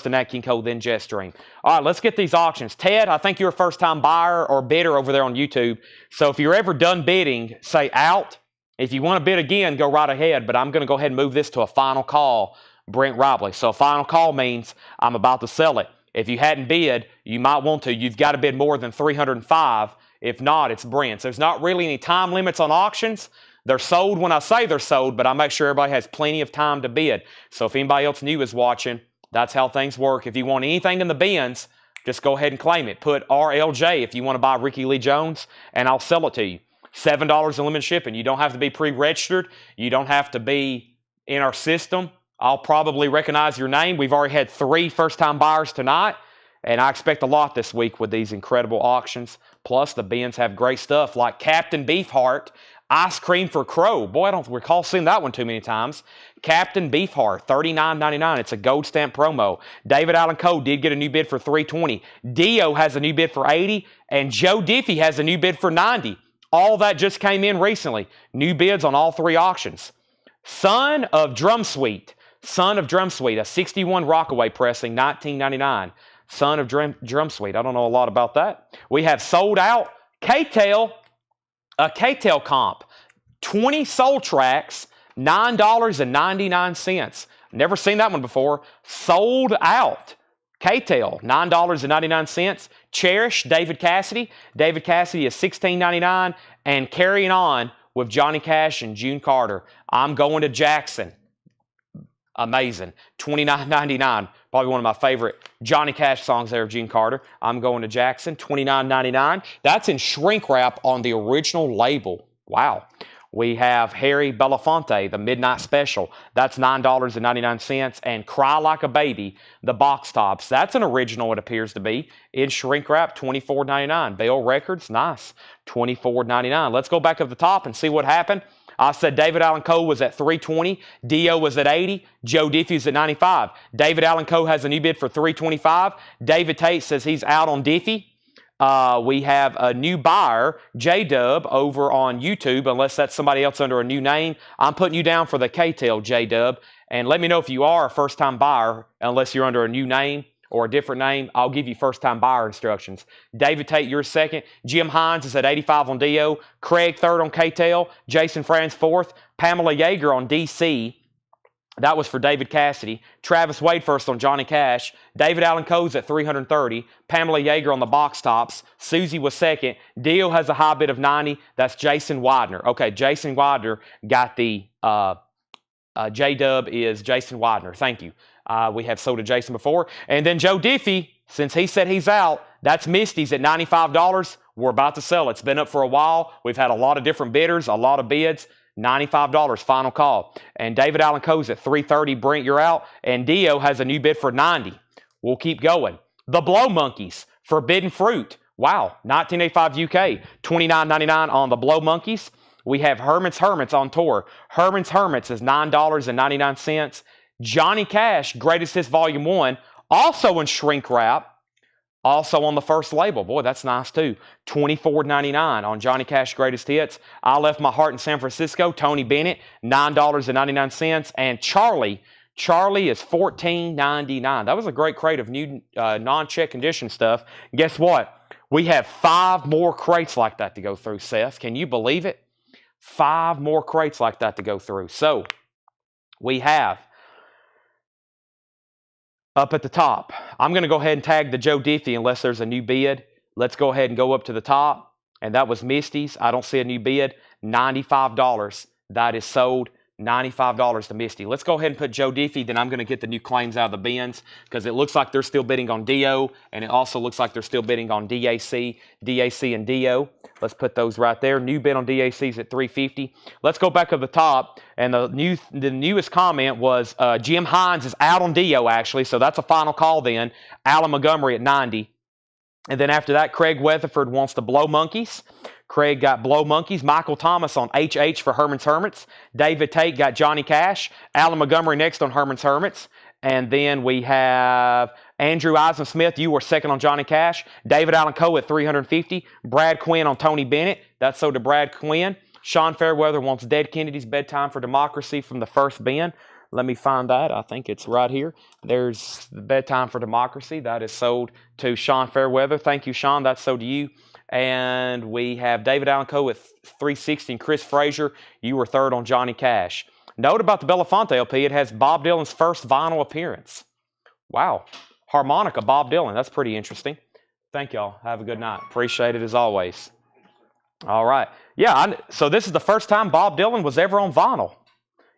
Nat King Cole, then Jetstream. All right, let's get these auctions. Ted, I think you're a first-time buyer or bidder over there on YouTube. So if you're ever done bidding, say out. If you want to bid again, go right ahead. But I'm going to go ahead and move this to a final call, Brent Robley. So a final call means I'm about to sell it. If you hadn't bid, you might want to. You've got to bid more than 305. If not, it's Brent's. There's not really any time limits on auctions. They're sold when I say they're sold, but I make sure everybody has plenty of time to bid. So if anybody else new is watching, that's how things work. If you want anything in the bins, just go ahead and claim it. Put RLJ if you want to buy Ricky Lee Jones, and I'll sell it to you. $7 in limited shipping. You don't have to be pre-registered. You don't have to be in our system. I'll probably recognize your name. We've already had 3 first-time buyers tonight, and I expect a lot this week with these incredible auctions. Plus, the bins have great stuff like Captain Beefheart, Ice Cream for Crow. Boy, I don't recall seeing that one too many times. Captain Beefheart, $39.99. It's a gold stamp promo. David Allen Coe did get a new bid for $320. Dio has a new bid for $80, and Joe Diffie has a new bid for $90. All that just came in recently. New bids on all 3 auctions. Son of Drum Suite, a 61 Rockaway pressing, $19.99. Son of Drum Suite. I don't know a lot about that. We have sold out K-Tail, a K-Tail comp, 20 soul tracks, $9.99. Never seen that one before. Sold out. K-Tail, $9.99. Cherish, David Cassidy. David Cassidy is $16.99. And carrying on with Johnny Cash and June Carter. I'm going to Jackson. Amazing. $29.99. Probably one of my favorite Johnny Cash songs there of June Carter. I'm going to Jackson. $29.99. That's in shrink wrap on the original label. Wow. We have Harry Belafonte, the Midnight Special. That's $9.99. And Cry Like a Baby, the box tops. That's an original, it appears to be. In shrink wrap, $24.99. Bell Records, nice. $24.99. Let's go back up the top and see what happened. I said David Allen Coe was at $320. Dio was at $80. Joe Diffie's at $95. David Allen Coe has a new bid for $325. David Tate says he's out on Diffie. We have a new buyer, J-Dub, over on YouTube, unless that's somebody else under a new name. I'm putting you down for the K-Tail, J-Dub. And let me know if you are a first-time buyer, unless you're under a new name or a different name. I'll give you first-time buyer instructions. David Tate, you're second. Jim Hines is at 85 on Dio. Craig third on K-Tail. Jason Franz fourth. Pamela Yeager on DC. That was for David Cassidy. Travis Wade first on Johnny Cash. David Allen Coe's at $330. Pamela Yeager on the box tops. Susie was second. Dio has a high bid of $90. That's Jason Widener. Okay, Jason Widener got the J-Dub is Jason Widener. Thank you. We have sold to Jason before. And then Joe Diffie, since he said he's out, that's Misty's at $95. We're about to sell. It's been up for a while. We've had a lot of different bidders, a lot of bids. $95, final call. And David Allen Coe's at $330. Brent, you're out. And Dio has a new bid for $90. We'll keep going. The Blow Monkeys, Forbidden Fruit. Wow, 1985 UK, $29.99 on the Blow Monkeys. We have Herman's Hermits on tour. Herman's Hermits is $9.99. Johnny Cash, Greatest Hits Volume 1, also in shrink wrap, also on the first label. Boy, that's nice too. $24.99 on Johnny Cash Greatest Hits. I Left My Heart in San Francisco, Tony Bennett, $9.99. And Charlie is $14.99. That was a great crate of new non-check condition stuff. Guess what? We have 5 more crates like that to go through, Seth. Can you believe it? 5 more crates like that to go through. So we have up at the top, I'm going to go ahead and tag the Joe Diffie unless there's a new bid. Let's go ahead and go up to the top. And that was Misty's. I don't see a new bid. $95. That is sold. $95 to Misty. Let's go ahead and put Joe Diffie, then I'm going to get the new claims out of the bins because it looks like they're still bidding on DO, and it also looks like they're still bidding on DAC, and DO. Let's put those right there. New bid on DAC is at $350. Let's go back up the top, and the newest comment was Jim Hines is out on DO actually, so that's a final call then. Alan Montgomery at $90. And then after that, Craig Weatherford wants the Blow Monkeys. Craig got Blow Monkeys. Michael Thomas on HH for Herman's Hermits. David Tate got Johnny Cash. Alan Montgomery next on Herman's Hermits. And then we have Andrew Eisen Smith. You were second on Johnny Cash. David Allen Coe at $350. Brad Quinn on Tony Bennett. That's sold to Brad Quinn. Sean Fairweather wants Dead Kennedy's Bedtime for Democracy from the first bin. Let me find that. I think it's right here. There's the Bedtime for Democracy. That is sold to Sean Fairweather. Thank you, Sean. That's sold to you. And we have David Allen Coe with $360 and Chris Frazier. You were third on Johnny Cash. Note about the Belafonte LP, it has Bob Dylan's first vinyl appearance. Wow. Harmonica, Bob Dylan. That's pretty interesting. Thank y'all. Have a good night. Appreciate it as always. All right. Yeah, so this is the first time Bob Dylan was ever on vinyl.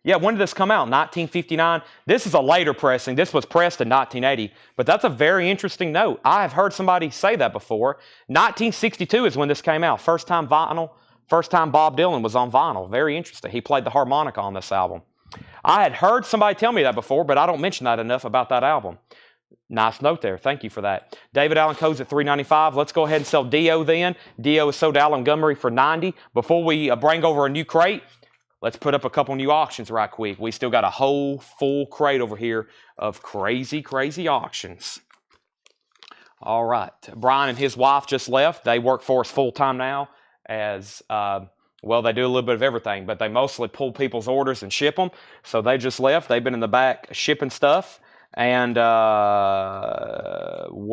Yeah, when did this come out? 1959. This is a later pressing. This was pressed in 1980. But that's a very interesting note. I have heard somebody say that before. 1962 is when this came out. First time vinyl. First time Bob Dylan was on vinyl. Very interesting. He played the harmonica on this album. I had heard somebody tell me that before, but I don't mention that enough about that album. Nice note there. Thank you for that. David Allen Coe's at $395. Let's go ahead and sell Dio then. Dio is sold to Alan Montgomery for $90. Before we bring over a new crate, let's put up a couple new auctions right quick. We still got a whole full crate over here of crazy, crazy auctions. All right. Brian and his wife just left. They work for us full-time now as, well, they do a little bit of everything, but they mostly pull people's orders and ship them. So they just left. They've been in the back shipping stuff. And we're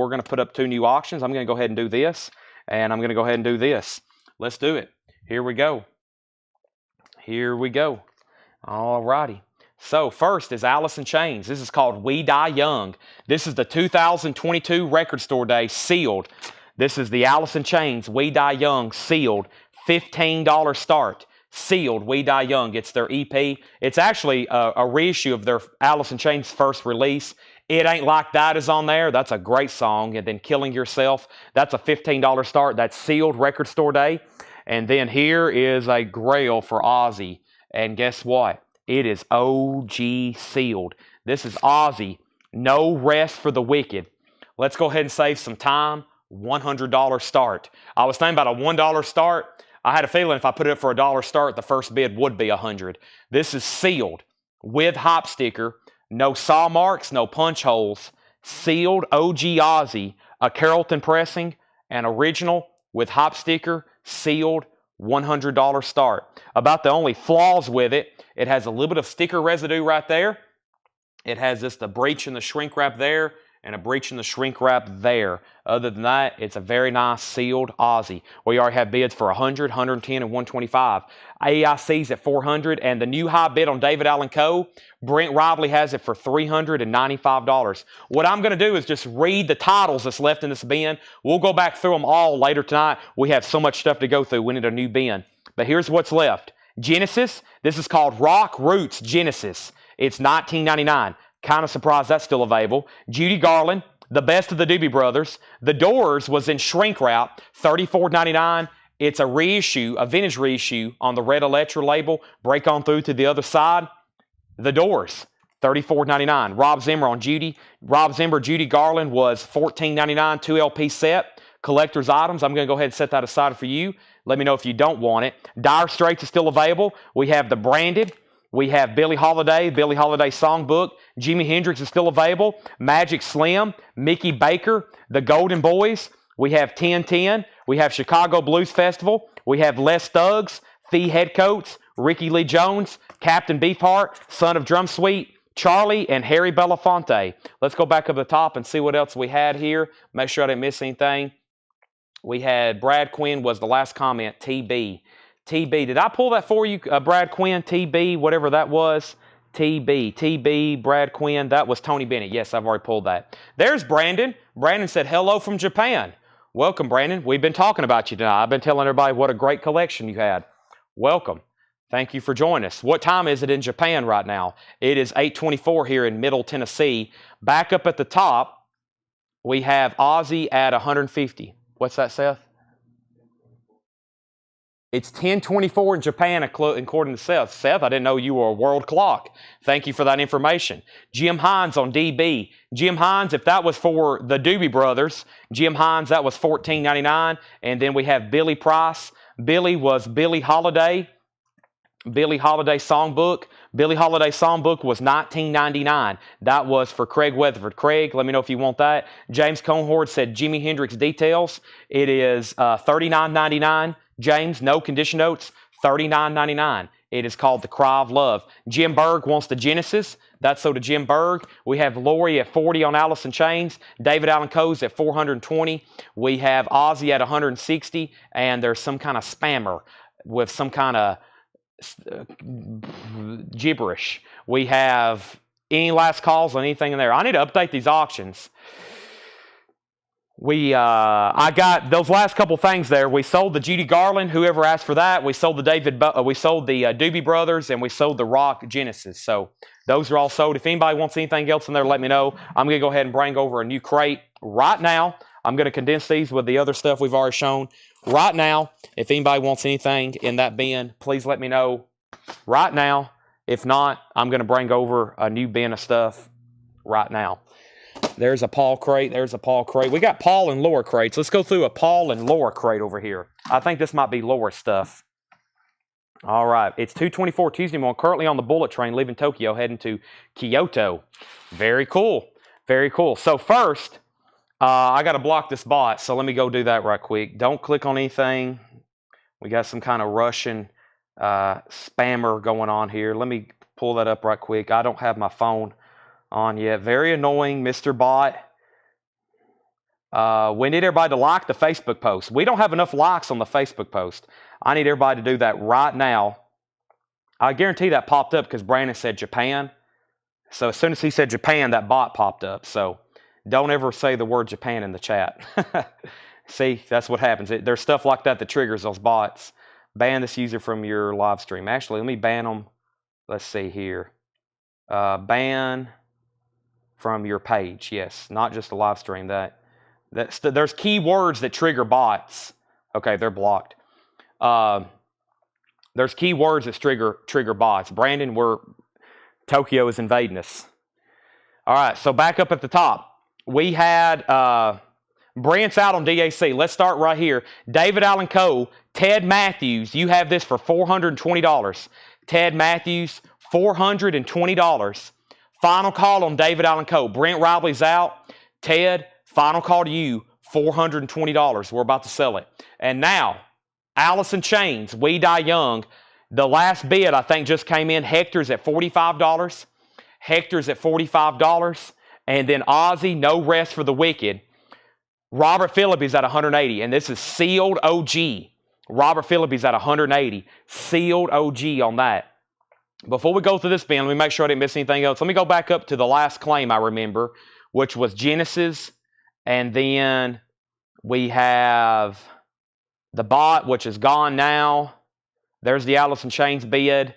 going to put up two new auctions. I'm going to go ahead and do this. And I'm going to go ahead and do this. Let's do it. Here we go. Here we go. All righty. So first is Alice in Chains. This is called We Die Young. This is the 2022 Record Store Day sealed. This is the Alice in Chains We Die Young sealed. $15 start. Sealed We Die Young. It's their EP. It's actually a reissue of their Alice in Chains first release. It Ain't Like That is on there. That's a great song. And then Killing Yourself. That's a $15 start. That's sealed Record Store Day. And then here is a grail for Ozzy. And guess what? It is OG sealed. This is Ozzy. No Rest for the Wicked. Let's go ahead and save some time. $100 start. I was thinking about a $1 start. I had a feeling if I put it up for $1 start, the first bid would be $100. This is sealed with hop sticker. No saw marks, no punch holes. Sealed OG Ozzy. A Carrollton pressing. An original with hop sticker. Sealed, $100 start. About the only flaws with it, it has a little bit of sticker residue right there. It has just a breach in the shrink wrap there and a breach in the shrink wrap there. Other than that, it's a very nice sealed Ozzy. We already have bids for 100, 110, and 125. AIC's at 400, and the new high bid on David Allen Coe, Brent Rively has it for $395. What I'm going to do is just read the titles that's left in this bin. We'll go back through them all later tonight. We have so much stuff to go through. We need a new bin. But here's what's left. Genesis, this is called Rock Roots Genesis. It's $19.99. Kind of surprised that's still available. Judy Garland, The Best of the Doobie Brothers. The Doors was in shrink wrap, $34.99. It's a reissue, a vintage reissue on the Red Electra label. Break on through to the other side. The Doors, $34.99. Rob Zimmer on Judy. Rob Zimmer, Judy Garland was $14.99, 2 LP set. Collector's items, I'm going to go ahead and set that aside for you. Let me know if you don't want it. Dire Straits is still available. We have the branded. We have Billie Holiday Songbook. Jimi Hendrix is still available. Magic Slim, Mickey Baker, The Golden Boys. We have 1010. We have Chicago Blues Festival. We have Les Thugs, Fee Headcoats, Ricky Lee Jones, Captain Beefheart, Son of Drum Sweet, Charlie, and Harry Belafonte. Let's go back up the top and see what else we had here. Make sure I didn't miss anything. We had Brad Quinn was the last comment, TB. TB. Did I pull that for you, Brad Quinn? TB, whatever that was. TB, Brad Quinn. That was Tony Bennett. Yes, I've already pulled that. There's Brandon. Brandon said, hello from Japan. Welcome, Brandon. We've been talking about you tonight. I've been telling everybody what a great collection you had. Welcome. Thank you for joining us. What time is it in Japan right now? It is 8:24 here in Middle Tennessee. Back up at the top, we have Aussie at 150. What's that, Seth? It's 10:24 in Japan, according to Seth. Seth, I didn't know you were a world clock. Thank you for that information. Jim Hines on DB. Jim Hines, if that was for the Doobie Brothers, Jim Hines, that was $14.99. And then we have Billy Price. Billy was Billie Holiday. Billie Holiday Songbook. Billie Holiday Songbook was $19.99. That was for Craig Weatherford. Craig, let me know if you want that. James Conhord said Jimi Hendrix Details. It is $39.99. James, no condition notes, $39.99. It is called The Cry of Love. Jim Berg wants the Genesis. That's so to Jim Berg. We have Lori at 40 on Alice in Chains. David Allen Coe's at 420. We have Ozzy at 160. And there's some kind of spammer with some kind of gibberish. We have any last calls on anything in there. I need to update these auctions. I got those last couple things there. We sold the Judy Garland, whoever asked for that. We sold the Doobie Brothers, and we sold the Rock Genesis. So those are all sold. If anybody wants anything else in there, let me know. I'm going to go ahead and bring over a new crate right now. I'm going to condense these with the other stuff we've already shown. Right now, if anybody wants anything in that bin, please let me know right now. If not, I'm going to bring over a new bin of stuff right now. There's a Paul crate. There's a Paul crate. We got Paul and Laura crates. Let's go through a Paul and Laura crate over here. I think this might be Laura stuff. All right. It's 2:24 Tuesday morning. Currently on the bullet train leaving Tokyo, heading to Kyoto. Very cool. Very cool. So first, I got to block this bot. So let me go do that right quick. Don't click on anything. We got some kind of Russian spammer going on here. Let me pull that up right quick. I don't have my phone on yet. Very annoying, Mr. Bot. We need everybody to like the Facebook post. We don't have enough likes on the Facebook post. I need everybody to do that right now. I guarantee that popped up because Brandon said Japan. So as soon as he said Japan, that bot popped up. So don't ever say the word Japan in the chat. See, that's what happens. There's stuff like that that triggers those bots. Ban this user from your live stream. Actually, let me ban them. Let's see here. Ban from your page. Yes, not just a live stream. There's keywords that trigger bots. Okay, they're blocked. There's keywords that trigger bots. Brandon, Tokyo is invading us. All right, so back up at the top. We had Brent's out on DAC. Let's start right here. David Allen Coe, Ted Matthews. You have this for $420. Ted Matthews, $420. Final call on David Allen Coe. Brent Riley's out. Ted, final call to you, $420. We're about to sell it. And now, Alice in Chains, We Die Young. The last bid, I think, just came in. Hector's at $45. Hector's at $45. And then Ozzy, No Rest for the Wicked. Robert Phillippe's at $180. And this is sealed OG. Robert Phillippe's at $180. Sealed OG on that. Before we go through this bin, let me make sure I didn't miss anything else. Let me go back up to the last claim I remember, which was Genesis. And then we have the bot, which is gone now. There's the Alice in Chains bid,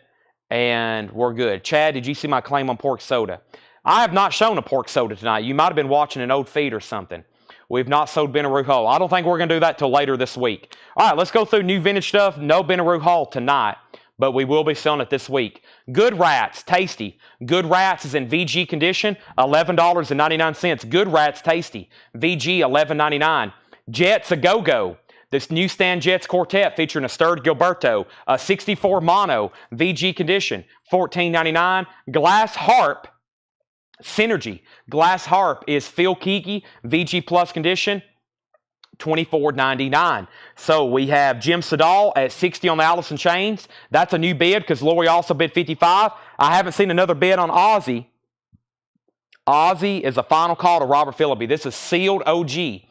and we're good. Chad, did you see my claim on pork soda? I have not shown a pork soda tonight. You might have been watching an old feed or something. We've not sold Binaroo Hall. I don't think we're going to do that till later this week. All right, let's go through new vintage stuff. No Binaroo Hall tonight, but we will be selling it this week. Good Rats, tasty. Good Rats is in VG condition, $11.99. Good Rats, tasty. VG, $11.99. Jets a Go-Go. This newsstand Jets Quartet featuring a stirred Gilberto, a 64 mono, VG condition, $14.99. Glass Harp, Synergy. Glass Harp is Phil Kiki, VG Plus condition, $24.99. So we have Jim Sedal at 60 on the Alice in Chains. That's a new bid because Lori also bid 55. I haven't seen another bid on Ozzy. Ozzy is a final call to Robert Phillippe. This is sealed OG.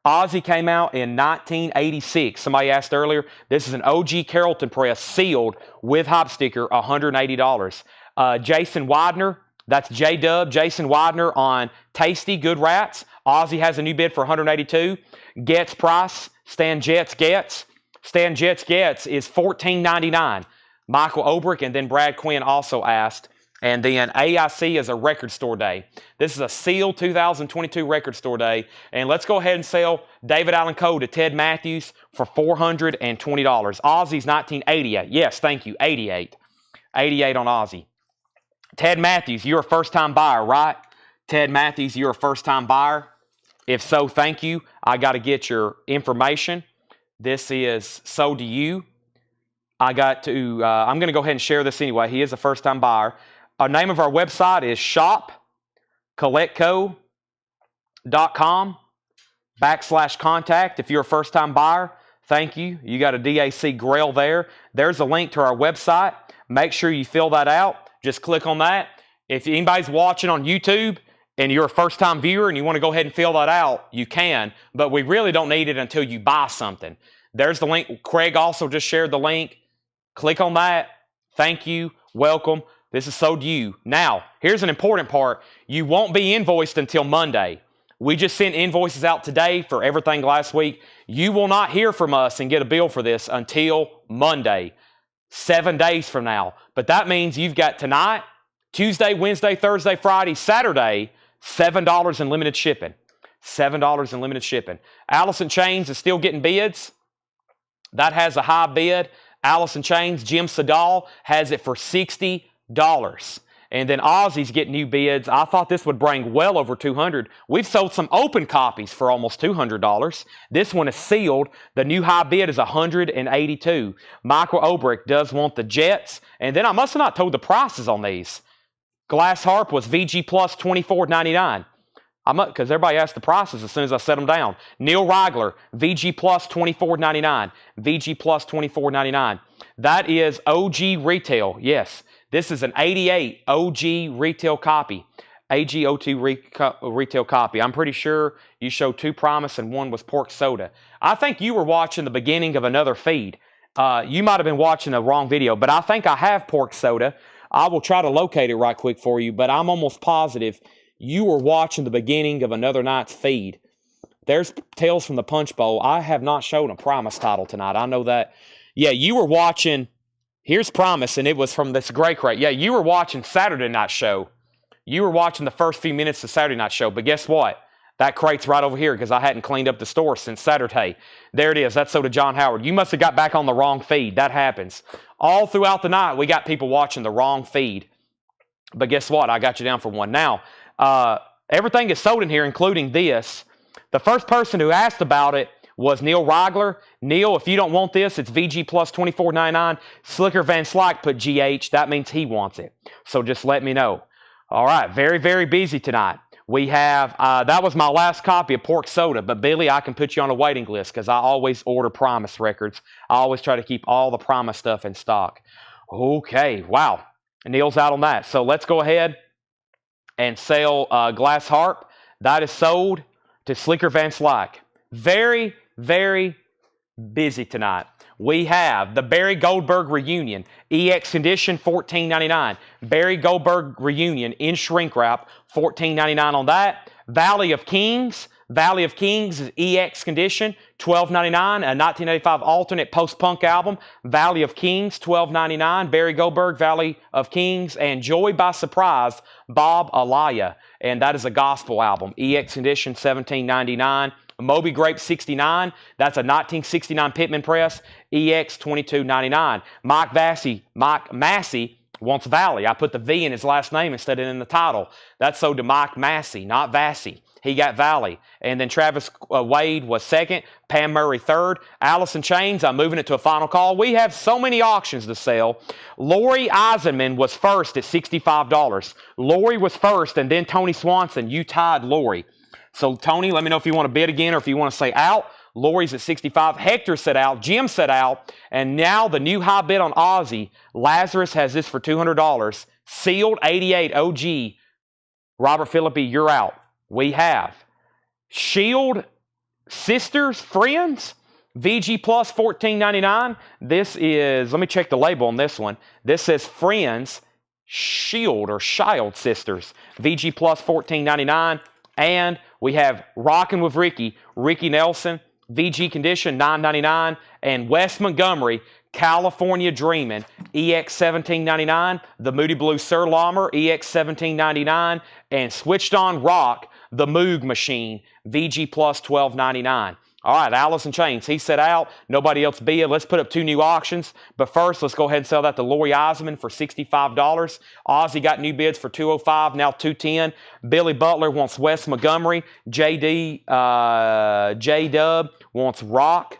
Ozzy came out in 1986. Somebody asked earlier. This is an OG Carrollton press sealed with hop sticker, $180. Jason Widener, that's J-Dub. Jason Widener on Tasty Good Rats. Ozzy has a new bid for $182. Getz price, Stan Jets Getz. Stan Jets Getz is $14.99. Michael Obrick, and then Brad Quinn also asked. And then AIC is a record store day. This is a sealed 2022 record store day. And let's go ahead and sell David Allen Coe to Ted Matthews for $420. Aussie's 1988. Yes, thank you. 88. 88 on Aussie. Ted Matthews, you're a first-time buyer, right? Ted Matthews, you're a first-time buyer? If so, thank you. I got to get your information. This is sold to you. I'm going to go ahead and share this anyway. He is a first-time buyer. Our name of our website is shopcollectco.com/contact. If you're a first-time buyer, thank you. You got a DAC Grail there. There's a link to our website. Make sure you fill that out. Just click on that. If anybody's watching on YouTube and you're a first-time viewer and you want to go ahead and fill that out, you can. But we really don't need it until you buy something. There's the link. Craig also just shared the link. Click on that. Thank you. Welcome. This is sold to you. Now, here's an important part. You won't be invoiced until Monday. We just sent invoices out today for everything last week. You will not hear from us and get a bill for this until Monday, 7 days from now. But that means you've got tonight, Tuesday, Wednesday, Thursday, Friday, Saturday, $7 in limited shipping. $7 in limited shipping. Allison Chains is still getting bids. That has a high bid. Allison Chains, Jim Sedal has it for $60. And then Aussie's getting new bids. I thought this would bring well over $200. We've sold some open copies for almost $200. This one is sealed. The new high bid is $182. Michael Obrick does want the Jets. And then I must have not told the prices on these. Glass Harp was VG Plus $24.99. Because everybody asked the prices as soon as I set them down. Neil Rigler, VG Plus $24.99. VG Plus $24.99. That is OG retail. Yes, this is an 88 OG retail copy. AGO2 retail copy. I'm pretty sure you showed 2 Promise and 1 was pork soda. I think you were watching the beginning of another feed. You might have been watching the wrong video, but I think I have pork soda. I will try to locate it right quick for you, but I'm almost positive you were watching the beginning of another night's feed. There's Tales from the Punch Bowl. I have not shown a Promise title tonight. I know that. Yeah, you were watching. Here's Promise, and it was from this Gray Crate. Yeah, you were watching Saturday Night Show. You were watching the first few minutes of Saturday Night Show. But guess what? That crate's right over here because I hadn't cleaned up the store since Saturday. There it is. That's sold to John Howard. You must have got back on the wrong feed. That happens. All throughout the night, we got people watching the wrong feed. But guess what? I got you down for one. Now, everything is sold in here, including this. The first person who asked about it was Neil Rigler. Neil, if you don't want this, it's VG Plus $24.99. Slicker Van Slyke put GH. That means he wants it. So just let me know. All right, very, very busy tonight. We have, that was my last copy of pork soda, but Billy, I can put you on a waiting list because I always order Promise records. I always try to keep all the Promise stuff in stock. Okay, wow. Neil's out on that. So let's go ahead and sell Glass Harp. That is sold to Slicker Van Slyke. Very, very busy tonight. We have the Barry Goldberg Reunion, EX Condition, $14.99. Barry Goldberg Reunion in shrink wrap, $14.99 on that. Valley of Kings is EX Condition, $12.99. A 1985 alternate post-punk album, Valley of Kings, $12.99. Barry Goldberg, Valley of Kings, and Joy by Surprise, Bob Alaya. And that is a gospel album, EX Condition, $17.99. Moby Grape 69, that's a 1969 Pittman press, EX $22.99. Mike Massey wants Valley. I put the V in his last name instead of in the title. That's sold to Mike Massey, not Vassey. He got Valley. And then Travis Wade was second, Pam Murray third. Allison Chains, I'm moving it to a final call. We have so many auctions to sell. Lori Eisenman was first at $65. Lori was first, and then Tony Swanson. You tied Lori. So, Tony, let me know if you want to bid again or if you want to say out. Lori's at 65. Hector said out. Jim said out. And now the new high bid on Aussie. Lazarus has this for $200. Sealed 88 OG. Robert Philippi, you're out. We have Shield Sisters Friends. VG Plus $14.99. This is, let me check the label on this one. This says Friends Shield or Shield Sisters. VG Plus $14.99. And we have Rockin' with Ricky Nelson, VG condition, $9.99. And West Montgomery, California Dreamin', EX $17.99. The Moody Blue Surlomber, EX $17.99. And Switched On Rock, the Moog Machine, VG Plus $12.99. All right, Alice and Chains, he set out. Nobody else bid. Let's put up 2 new auctions. But first, let's go ahead and sell that to Lori Eisman for $65. Ozzy got new bids for $205, now $210. Billy Butler wants West Montgomery. J-Dub wants Rock.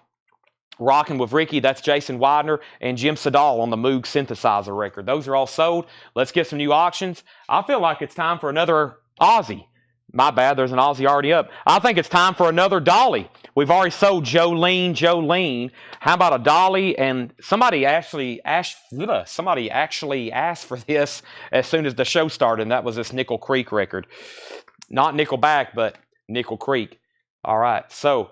Rockin' with Ricky, that's Jason Widener, and Jim Sedal on the Moog synthesizer record. Those are all sold. Let's get some new auctions. I feel like it's time for another Ozzy. My bad, there's an Aussie already up. I think it's time for another Dolly. We've already sold Jolene. How about a Dolly? And somebody actually asked for this as soon as the show started, and that was this Nickel Creek record. Not Nickelback, but Nickel Creek. All right, so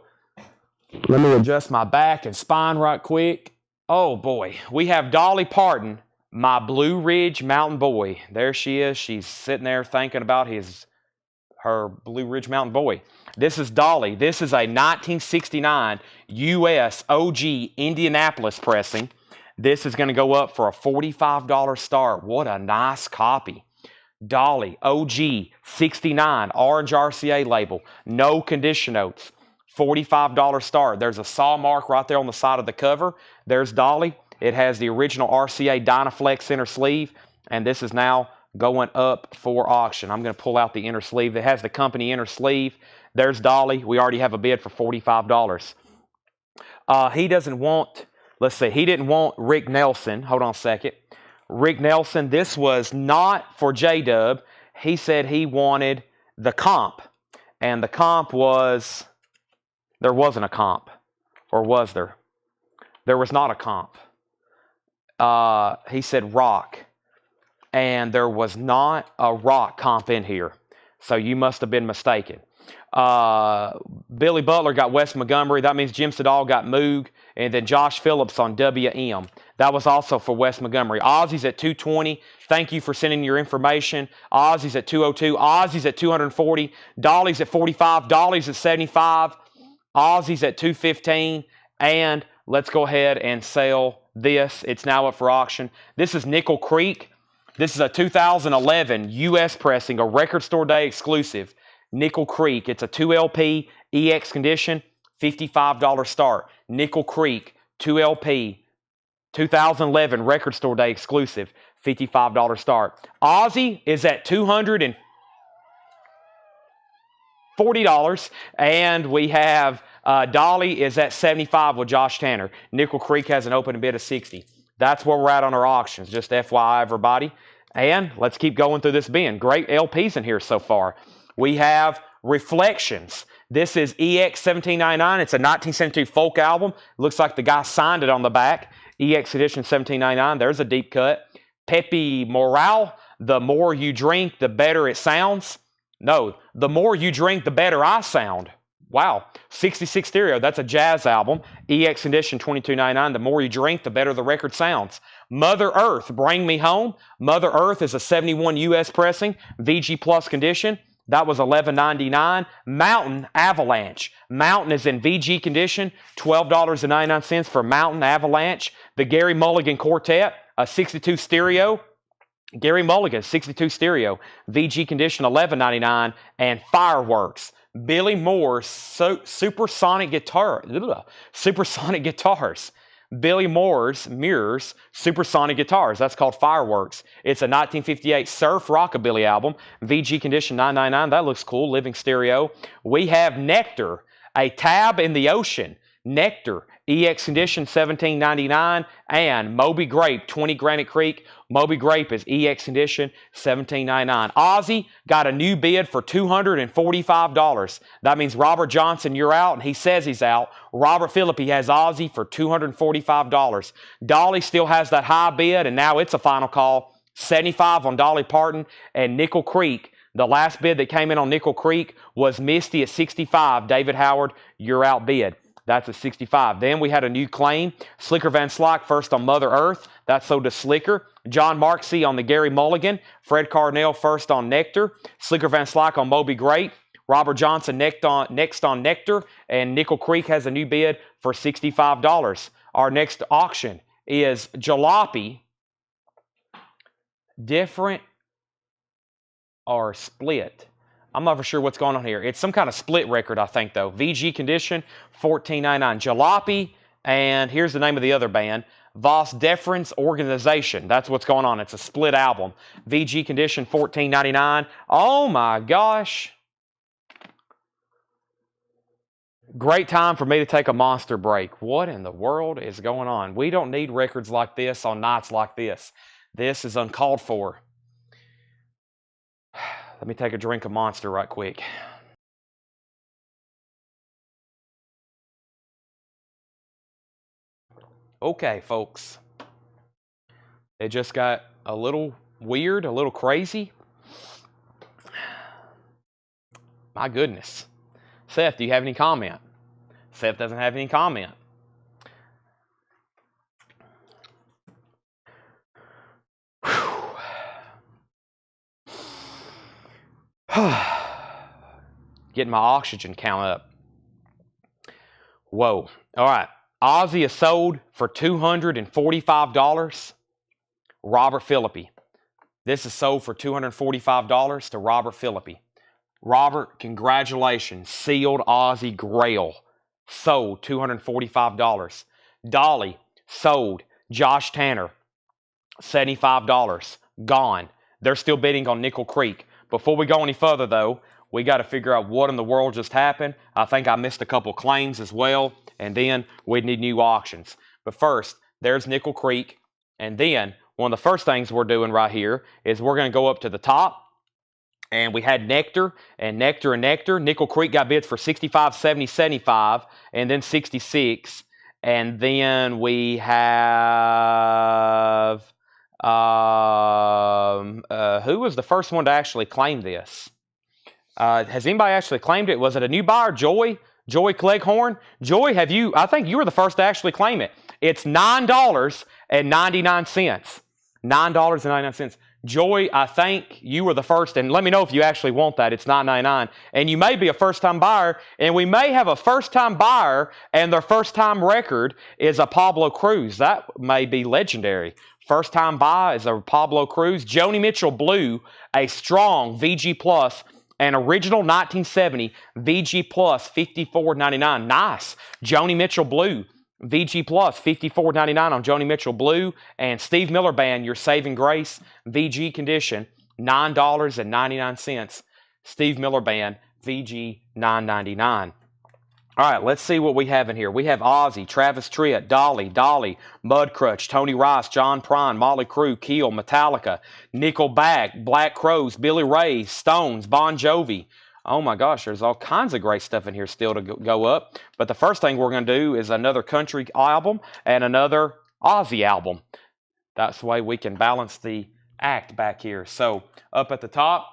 let me adjust my back and spine right quick. Oh, boy. We have Dolly Parton, my Blue Ridge Mountain Boy. There she is. She's sitting there thinking about her Blue Ridge Mountain Boy. This is Dolly. This is a 1969 U.S. OG Indianapolis pressing. This is going to go up for a $45 start. What a nice copy. Dolly OG 69 orange RCA label. No condition notes. $45 start. There's a saw mark right there on the side of the cover. There's Dolly. It has the original RCA Dynaflex inner sleeve, and this is now going up for auction. I'm going to pull out the inner sleeve. It has the company inner sleeve. There's Dolly. We already have a bid for $45. He doesn't want, let's see, he didn't want Rick Nelson. Hold on a second. Rick Nelson, this was not for J-Dub. He said he wanted the comp, and the comp was, there wasn't a comp, or was there? There was not a comp. He said rock. And there was not a rock comp in here. So you must have been mistaken. Billy Butler got West Montgomery. That means Jim Sedal got Moog. And then Josh Phillips on WM. That was also for West Montgomery. Ozzy's at $220. Thank you for sending your information. Ozzy's at $202. Ozzy's at $240. Dolly's at $45. Dolly's at $75. Ozzy's at $215. And let's go ahead and sell this. It's now up for auction. This is Nickel Creek. This is a 2011 U.S. pressing, a Record Store Day exclusive, Nickel Creek. It's a 2LP EX condition, $55 start. Nickel Creek, 2LP, 2011 Record Store Day exclusive, $55 start. Ozzy is at $240, and we have Dolly is at $75 with Josh Tanner. Nickel Creek has an open bid of $60. That's where we're at on our auctions. Just FYI, everybody. And let's keep going through this bin. Great LPs in here so far. We have Reflections. This is EX 1799. It's a 1972 folk album. Looks like the guy signed it on the back. EX edition 1799. There's a deep cut. Pepe Morale. The more you drink, the better it sounds. No, the more you drink, the better I sound. Wow. 66 stereo. That's a jazz album. EX edition 2299. The more you drink, the better the record sounds. Mother Earth, Bring Me Home. Mother Earth is a 71 U.S. pressing. VG Plus condition. That was $11.99. Mountain Avalanche. Mountain is in VG condition. $12.99 for Mountain Avalanche. The Gary Mulligan Quartet, a 62 stereo. Gary Mulligan, 62 stereo. VG condition, $11.99. And Fireworks. Billy Moore's Supersonic Guitars. Billy Moore's Mirrors Supersonic Guitars. That's called Fireworks. It's a 1958 surf rockabilly album. VG condition $9.99. That looks cool. Living stereo. We have Nectar, a tab in the ocean. Nectar, EX condition $17.99, and Moby Grape, 20 Granite Creek. Moby Grape is EX condition $17.99. Ozzy got a new bid for $245. That means Robert Johnson, you're out, and he says he's out. Robert Philippi has Ozzy for $245. Dolly still has that high bid, and now it's a final call. $75 on Dolly Parton and Nickel Creek. The last bid that came in on Nickel Creek was Misty at $65. David Howard, you're out bid. That's at $65. Then we had a new claim. Slicker Van Slyke first on Mother Earth. That's sold to Slicker. John Marksey on the Gary Mulligan. Fred Carnell first on Nectar. Slicker Van Slyke on Moby Grape. Robert Johnson next on Nectar, and Nickel Creek has a new bid for $65. Our next auction is Jalopy. Different or split. I'm not for sure what's going on here. It's some kind of split record, I think, though. VG Condition, $14.99. Jalopy, and here's the name of the other band. Voss Deference Organization. That's what's going on. It's a split album. VG Condition, $14.99. Oh, my gosh. Great time for me to take a monster break. What in the world is going on? We don't need records like this on nights like this. This is uncalled for. Let me take a drink of Monster right quick. Okay, folks. It just got a little weird, a little crazy. My goodness. Seth, do you have any comment? Seth doesn't have any comment. Getting my oxygen count up. Whoa. All right. Ozzy is sold for $245. Robert Philippi. This is sold for $245 to Robert Philippi. Robert, congratulations. Sealed Ozzy Grail. Sold $245. Dolly, sold. Josh Tanner, $75. Gone. They're still bidding on Nickel Creek. Before we go any further, though, we got to figure out what in the world just happened. I think I missed a couple claims as well, and then we'd need new auctions. But first, there's Nickel Creek, and then one of the first things we're doing right here is we're going to go up to the top, and we had Nectar, and Nectar, and Nectar. Nickel Creek got bids for $65, $70, $75, and then $66. And then we have... who was the first one to actually claim this? Has anybody actually claimed it? Was it a new buyer, Joy Cleghorn? Joy, have you? I think you were the first to actually claim it. It's $9.99. $9.99. Joy, I think you were the first, and let me know if you actually want that. It's $9.99. And you may be a first-time buyer, and we may have a first-time buyer, and their first-time record is a Pablo Cruz. That may be legendary. First-time buy is a Pablo Cruz. Joni Mitchell Blue, a strong VG Plus, an original 1970 VG Plus, $54.99. Nice. Joni Mitchell Blue, VG Plus, $54.99 on Joni Mitchell Blue. And Steve Miller Band, Your Saving Grace, VG Condition, $9.99. Steve Miller Band, VG, $9.99. All right, let's see what we have in here. We have Ozzy, Travis Tritt, Dolly, Mudcrutch, Tony Rice, John Prine, Motley Crue, Keel, Metallica, Nickelback, Black Crowes, Billy Ray, Stones, Bon Jovi. Oh my gosh, there's all kinds of great stuff in here still to go up. But the first thing we're going to do is another country album and another Ozzy album. That's the way we can balance the act back here. So up at the top,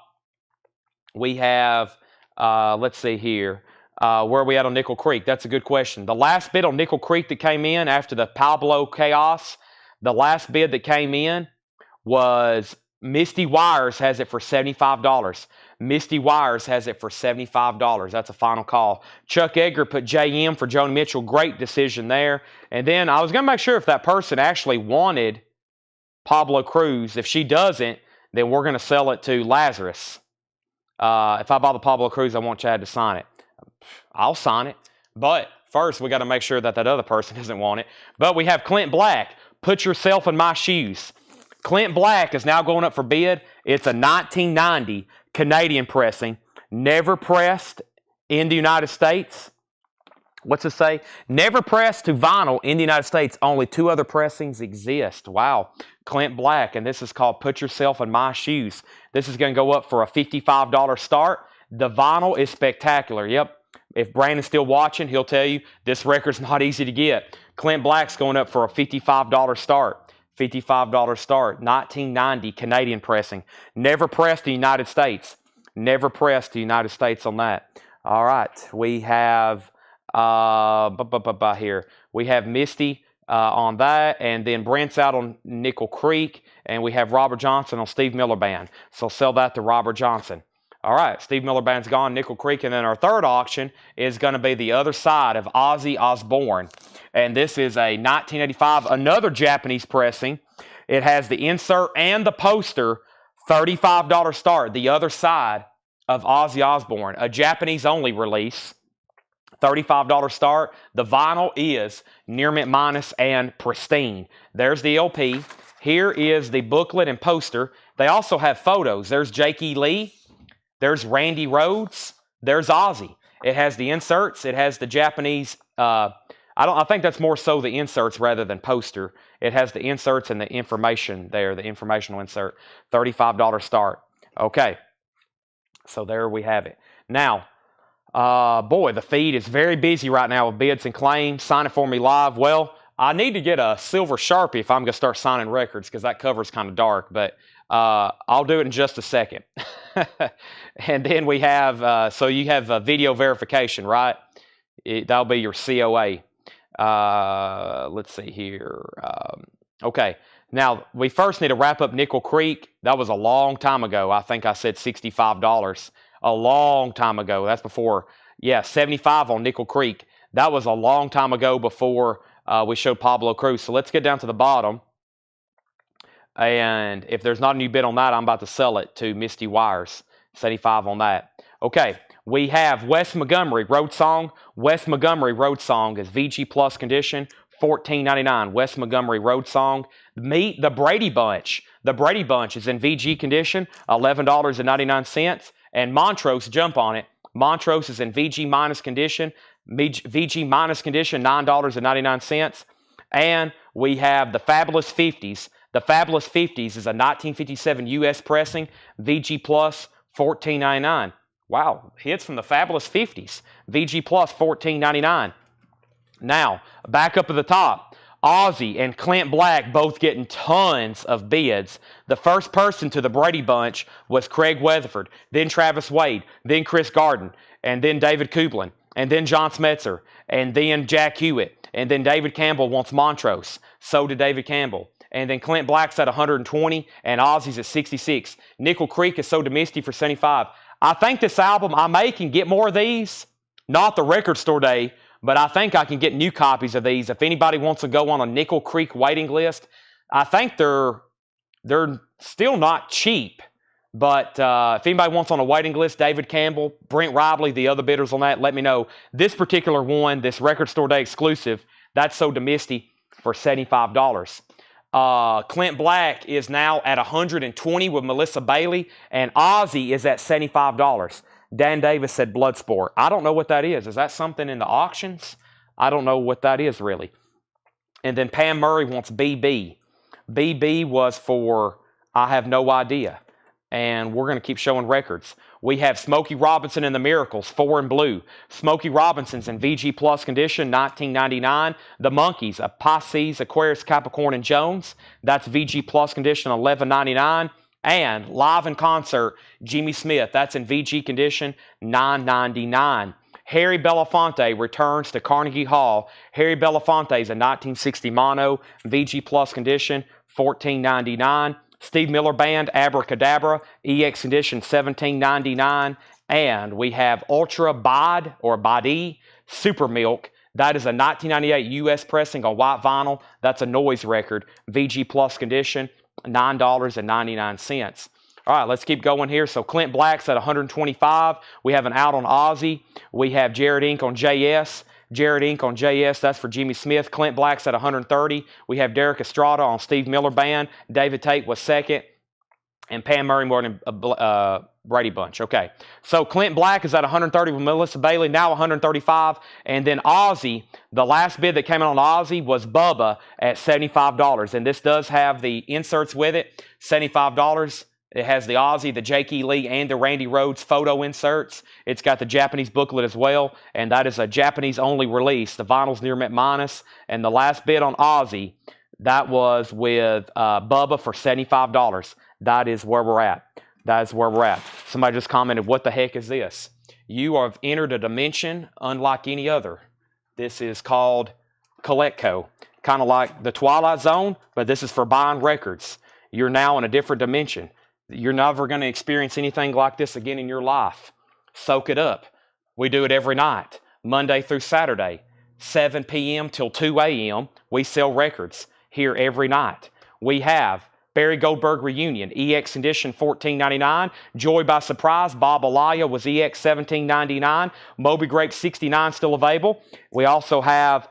we have, let's see here. Where are we at on Nickel Creek? That's a good question. The last bid on Nickel Creek that came in after the Pablo chaos, the last bid that came in was Misty Wires has it for $75. Misty Wires has it for $75. That's a final call. Chuck Edgar put JM for Joni Mitchell. Great decision there. And then I was going to make sure if that person actually wanted Pablo Cruz. If she doesn't, then we're going to sell it to Lazarus. If I buy the Pablo Cruz, I want Chad to sign it. I'll sign it. But first, we got to make sure that other person doesn't want it. But we have Clint Black. Put yourself in my shoes. Clint Black is now going up for bid. It's a 1990 Canadian pressing. Never pressed in the United States. What's it say? Never pressed to vinyl in the United States. Only 2 other pressings exist. Wow. Clint Black. And this is called Put Yourself in My Shoes. This is going to go up for a $55 start. The vinyl is spectacular. Yep. If Brandon's still watching, he'll tell you this record's not easy to get. Clint Black's going up for a $55 start. $55 start. 1990 Canadian pressing. Never pressed the United States. Never pressed the United States on that. All right. We have here. We have Misty on that, and then Brent's out on Nickel Creek, and we have Robert Johnson on Steve Miller Band. So sell that to Robert Johnson. All right, Steve Miller Band's gone, Nickel Creek, and then our third auction is going to be the other side of Ozzy Osbourne. And this is a 1985, another Japanese pressing. It has the insert and the poster, $35 start, the other side of Ozzy Osbourne, a Japanese-only release. $35 start. The vinyl is near mint minus and pristine. There's the LP. Here is the booklet and poster. They also have photos. There's Jake E. Lee. There's Randy Rhoads. There's Ozzy. It has the inserts. It has the Japanese. I think that's more so the inserts rather than poster. It has the inserts and the information there, the informational insert. $35 start. Okay. So there we have it. Now, boy, the feed is very busy right now with bids and claims. Sign it for me live. Well, I need to get a silver Sharpie if I'm going to start signing records because that cover's kind of dark, but I'll do it in just a second. And then we have, so you have video verification, right? That'll be your COA. Let's see here. Okay. Now, we first need to wrap up Nickel Creek. That was a long time ago. I think I said $65. A long time ago. That's before, yeah, 75 on Nickel Creek. That was a long time ago before we showed Pablo Cruz. So let's get down to the bottom. And if there's not a new bid on that, I'm about to sell it to Misty Wires. 75 on that. Okay, we have Wes Montgomery Road Song. Wes Montgomery Road Song is VG Plus condition, $14.99. Wes Montgomery Road Song. Meet the Brady Bunch. The Brady Bunch is in VG condition, $11.99. And Montrose, jump on it. Montrose is in VG minus condition. VG minus condition, $9.99. And we have the Fabulous 50s. The Fabulous 50s is a 1957 US pressing. VG plus, $14.99. Wow, hits from the Fabulous 50s. VG plus, $14.99. Now, back up at the top. Ozzy and Clint Black both getting tons of bids. The first person to the Brady Bunch was Craig Weatherford, then Travis Wade, then Chris Garden, and then David Kublin, and then John Smetzer, and then Jack Hewitt, and then David Campbell wants Montrose. So did David Campbell. And then Clint Black's at 120, and Ozzy's at 66. Nickel Creek is so misty for 75. I think this album, I may can get more of these. Not the record store day, but I think I can get new copies of these. If anybody wants to go on a Nickel Creek waiting list, I think they're still not cheap. But if anybody wants on a waiting list, David Campbell, Brent Ribley, the other bidders on that, let me know. This particular one, this record store day exclusive, that's so misty for $75. Clint Black is now at 120 with Melissa Bailey, and Ozzy is at $75. Dan Davis said Bloodsport. I don't know what that is. Is that something in the auctions? I don't know what that is really. And then Pam Murray wants BB. BB was for I have no idea. And we're going to keep showing records. We have Smokey Robinson and the Miracles, 4 in blue. Smokey Robinson's in VG Plus condition, $19.99. The Monkees, Pisces, Aquarius, Capricorn, and Jones. That's VG Plus condition, $11.99. And live in concert, Jimmy Smith. That's in VG condition, $9.99. Harry Belafonte returns to Carnegie Hall. Harry Belafonte is a 1960 mono, VG Plus condition, $14.99. Steve Miller Band, Abracadabra, EX condition, $17.99. And we have Ultra Bod, or Body, Super Milk. That is a 1998 US pressing on white vinyl. That's a noise record, VG Plus condition, $9.99. All right, let's keep going here. So Clint Black's at 125. We have an out on Ozzy. We have Jared Inc. on JS. Jared Inc. on JS, that's for Jimmy Smith. Clint Black's at 130. We have Derek Estrada on Steve Miller Band. David Tate was second. And Pam Murray more than Brady Bunch. Okay, so Clint Black is at 130 with Melissa Bailey, now 135. And then Ozzy, the last bid that came in on Ozzy was Bubba at $75. And this does have the inserts with it, $75. It has the Ozzy, the Jake E. Lee, and the Randy Rhoads photo inserts. It's got the Japanese booklet as well, and that is a Japanese-only release. The vinyl's near mint minus, and the last bid on Ozzy, that was with Bubba for $75. That is where we're at. That is where we're at. Somebody just commented, what the heck is this? You have entered a dimension unlike any other. This is called Coletco, kind of like the Twilight Zone, but this is for buying records. You're now in a different dimension. You're never going to experience anything like this again in your life. Soak it up. We do it every night, Monday through Saturday, 7 p.m. till 2 a.m. We sell records here every night. We have Barry Goldberg Reunion, EX Edition $14.99. Joy by Surprise, Bob Elia was EX $17.99. Moby Grape 69 still available. We also have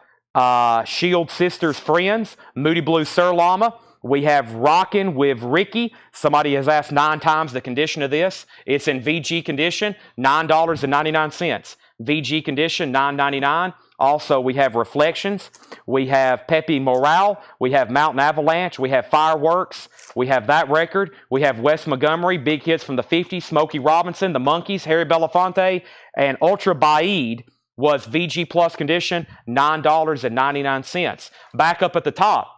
Shield Sisters Friends, Moody Blue Sir Llama. We have Rockin' with Ricky. Somebody has asked 9 times the condition of this. It's in VG condition, $9.99. VG condition, $9.99. Also, we have Reflections. We have Pepe Morale. We have Mountain Avalanche. We have Fireworks. We have that record. We have Wes Montgomery, big hits from the 50s, Smokey Robinson, the Monkees, Harry Belafonte, and Ultra Baid was VG Plus condition, $9.99. Back up at the top,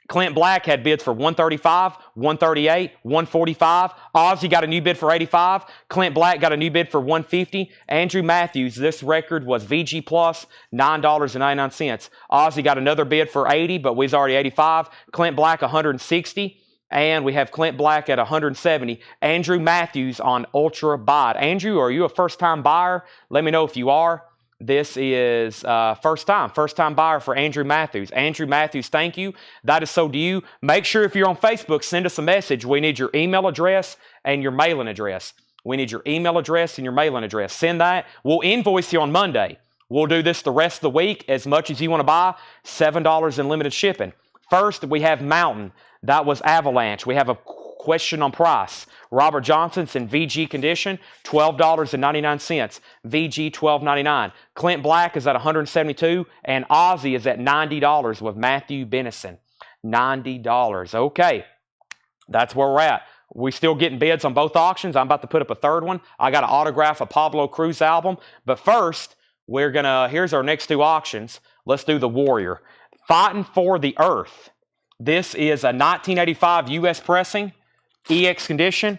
Clint Black had bids for $135, $138, $145. Ozzy got a new bid for $85. Clint Black got a new bid for $150. Andrew Matthews, this record was VG Plus, $9.99. Ozzy got another bid for $80, but was already $85. Clint Black, $160. And we have Clint Black at $170. Andrew Matthews on Ultra Bide. Andrew, are you a first-time buyer? Let me know if you are. This is first time buyer for Andrew Matthews. Andrew Matthews, thank you. That is so to you. Make sure if you're on Facebook, send us a message. We need your email address and your mailing address. We need your email address and your mailing address. Send that. We'll invoice you on Monday. We'll do this the rest of the week. As much as you want to buy, $7 in limited shipping. First, we have Mountain. That was Avalanche. We have a question on price. Robert Johnson's in VG condition, $12.99. VG $12.99. Clint Black is at $172, and Ozzy is at $90 with Matthew Benison. $90. Okay, that's where we're at. We're still getting bids on both auctions. I'm about to put up a third one. I got to autograph a Pablo Cruz album. But first, here's our next 2 auctions. Let's do the Warrior. Fighting for the Earth. This is a 1985 U.S. pressing, EX condition,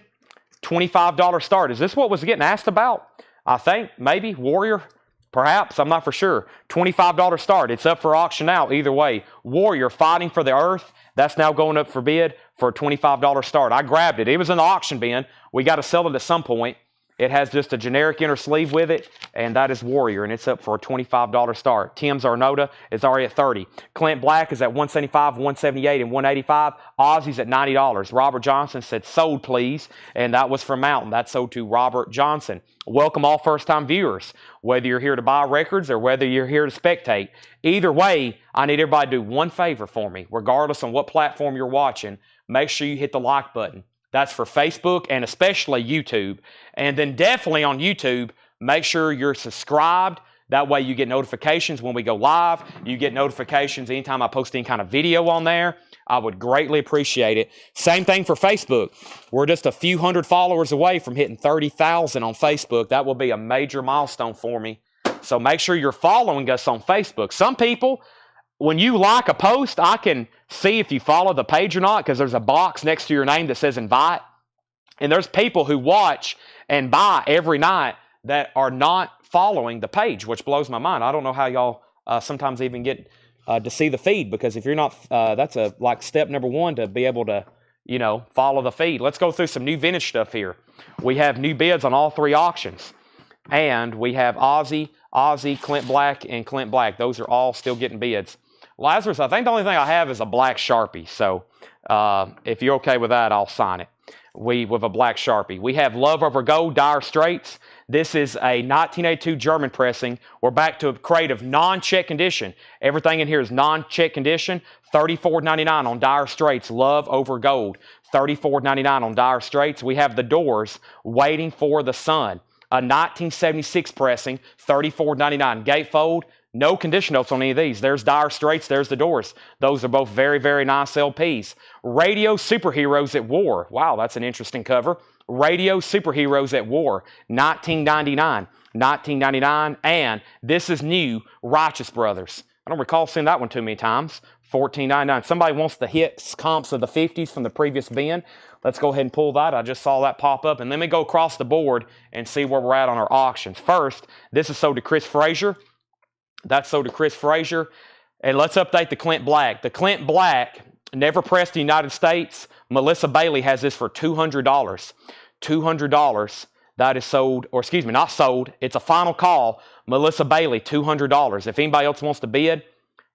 $25 start. Is this what was getting asked about? I think, maybe, Warrior, perhaps, I'm not for sure. $25 start. It's up for auction now, either way. Warrior, Fighting for the Earth, that's now going up for bid for a $25 start. I grabbed it. It was in the auction bin. We got to sell it at some point. It has just a generic inner sleeve with it, and that is Warrior, and it's up for a $25 start. Tim's Arnota is already at $30. Clint Black is at $175, $178, and $185. Ozzy's at $90. Robert Johnson said, sold, please, and that was from Mountain. That's sold to Robert Johnson. Welcome all first-time viewers, whether you're here to buy records or whether you're here to spectate. Either way, I need everybody to do one favor for me, regardless on what platform you're watching. Make sure you hit the like button. That's for Facebook and especially YouTube. And then definitely on YouTube, make sure you're subscribed. That way you get notifications when we go live. You get notifications anytime I post any kind of video on there. I would greatly appreciate it. Same thing for Facebook. We're just a few hundred followers away from hitting 30,000 on Facebook. That will be a major milestone for me. So make sure you're following us on Facebook. Some people, when you like a post, I can see if you follow the page or not because there's a box next to your name that says invite. And there's people who watch and buy every night that are not following the page, which blows my mind. I don't know how y'all sometimes even get to see the feed, because if you're not, that's like step number 1 to be able to, follow the feed. Let's go through some new vintage stuff here. We have new bids on all 3 auctions. And we have Ozzy, Clint Black, and Clint Black. Those are all still getting bids. Lazarus, I think the only thing I have is a black Sharpie. So if you're okay with that, I'll sign it. With a black Sharpie. We have Love Over Gold, Dire Straits. This is a 1982 German pressing. We're back to a crate of non-check condition. Everything in here is non-check condition. $34.99 on Dire Straits, Love Over Gold. $34.99 on Dire Straits. We have The Doors, Waiting for the Sun. A 1976 pressing, $34.99. Gatefold. No condition notes on any of these. There's Dire Straits, there's The Doors. Those are both very, very nice LPs. Radio Superheroes at War. Wow, that's an interesting cover. Radio Superheroes at War, $19.99. $19.99. And this is new, Righteous Brothers. I don't recall seeing that one too many times. $14.99. Somebody wants the hits comps of the 50s from the previous bin. Let's go ahead and pull that. I just saw that pop up. And let me go across the board and see where we're at on our auctions. First, this is sold to Chris Frazier. That's sold to Chris Frazier. And let's update the Clint Black. The Clint Black never pressed the United States, Melissa Bailey has this for $200. $200. That is sold, or excuse me, not sold. It's a final call. Melissa Bailey, $200. If anybody else wants to bid,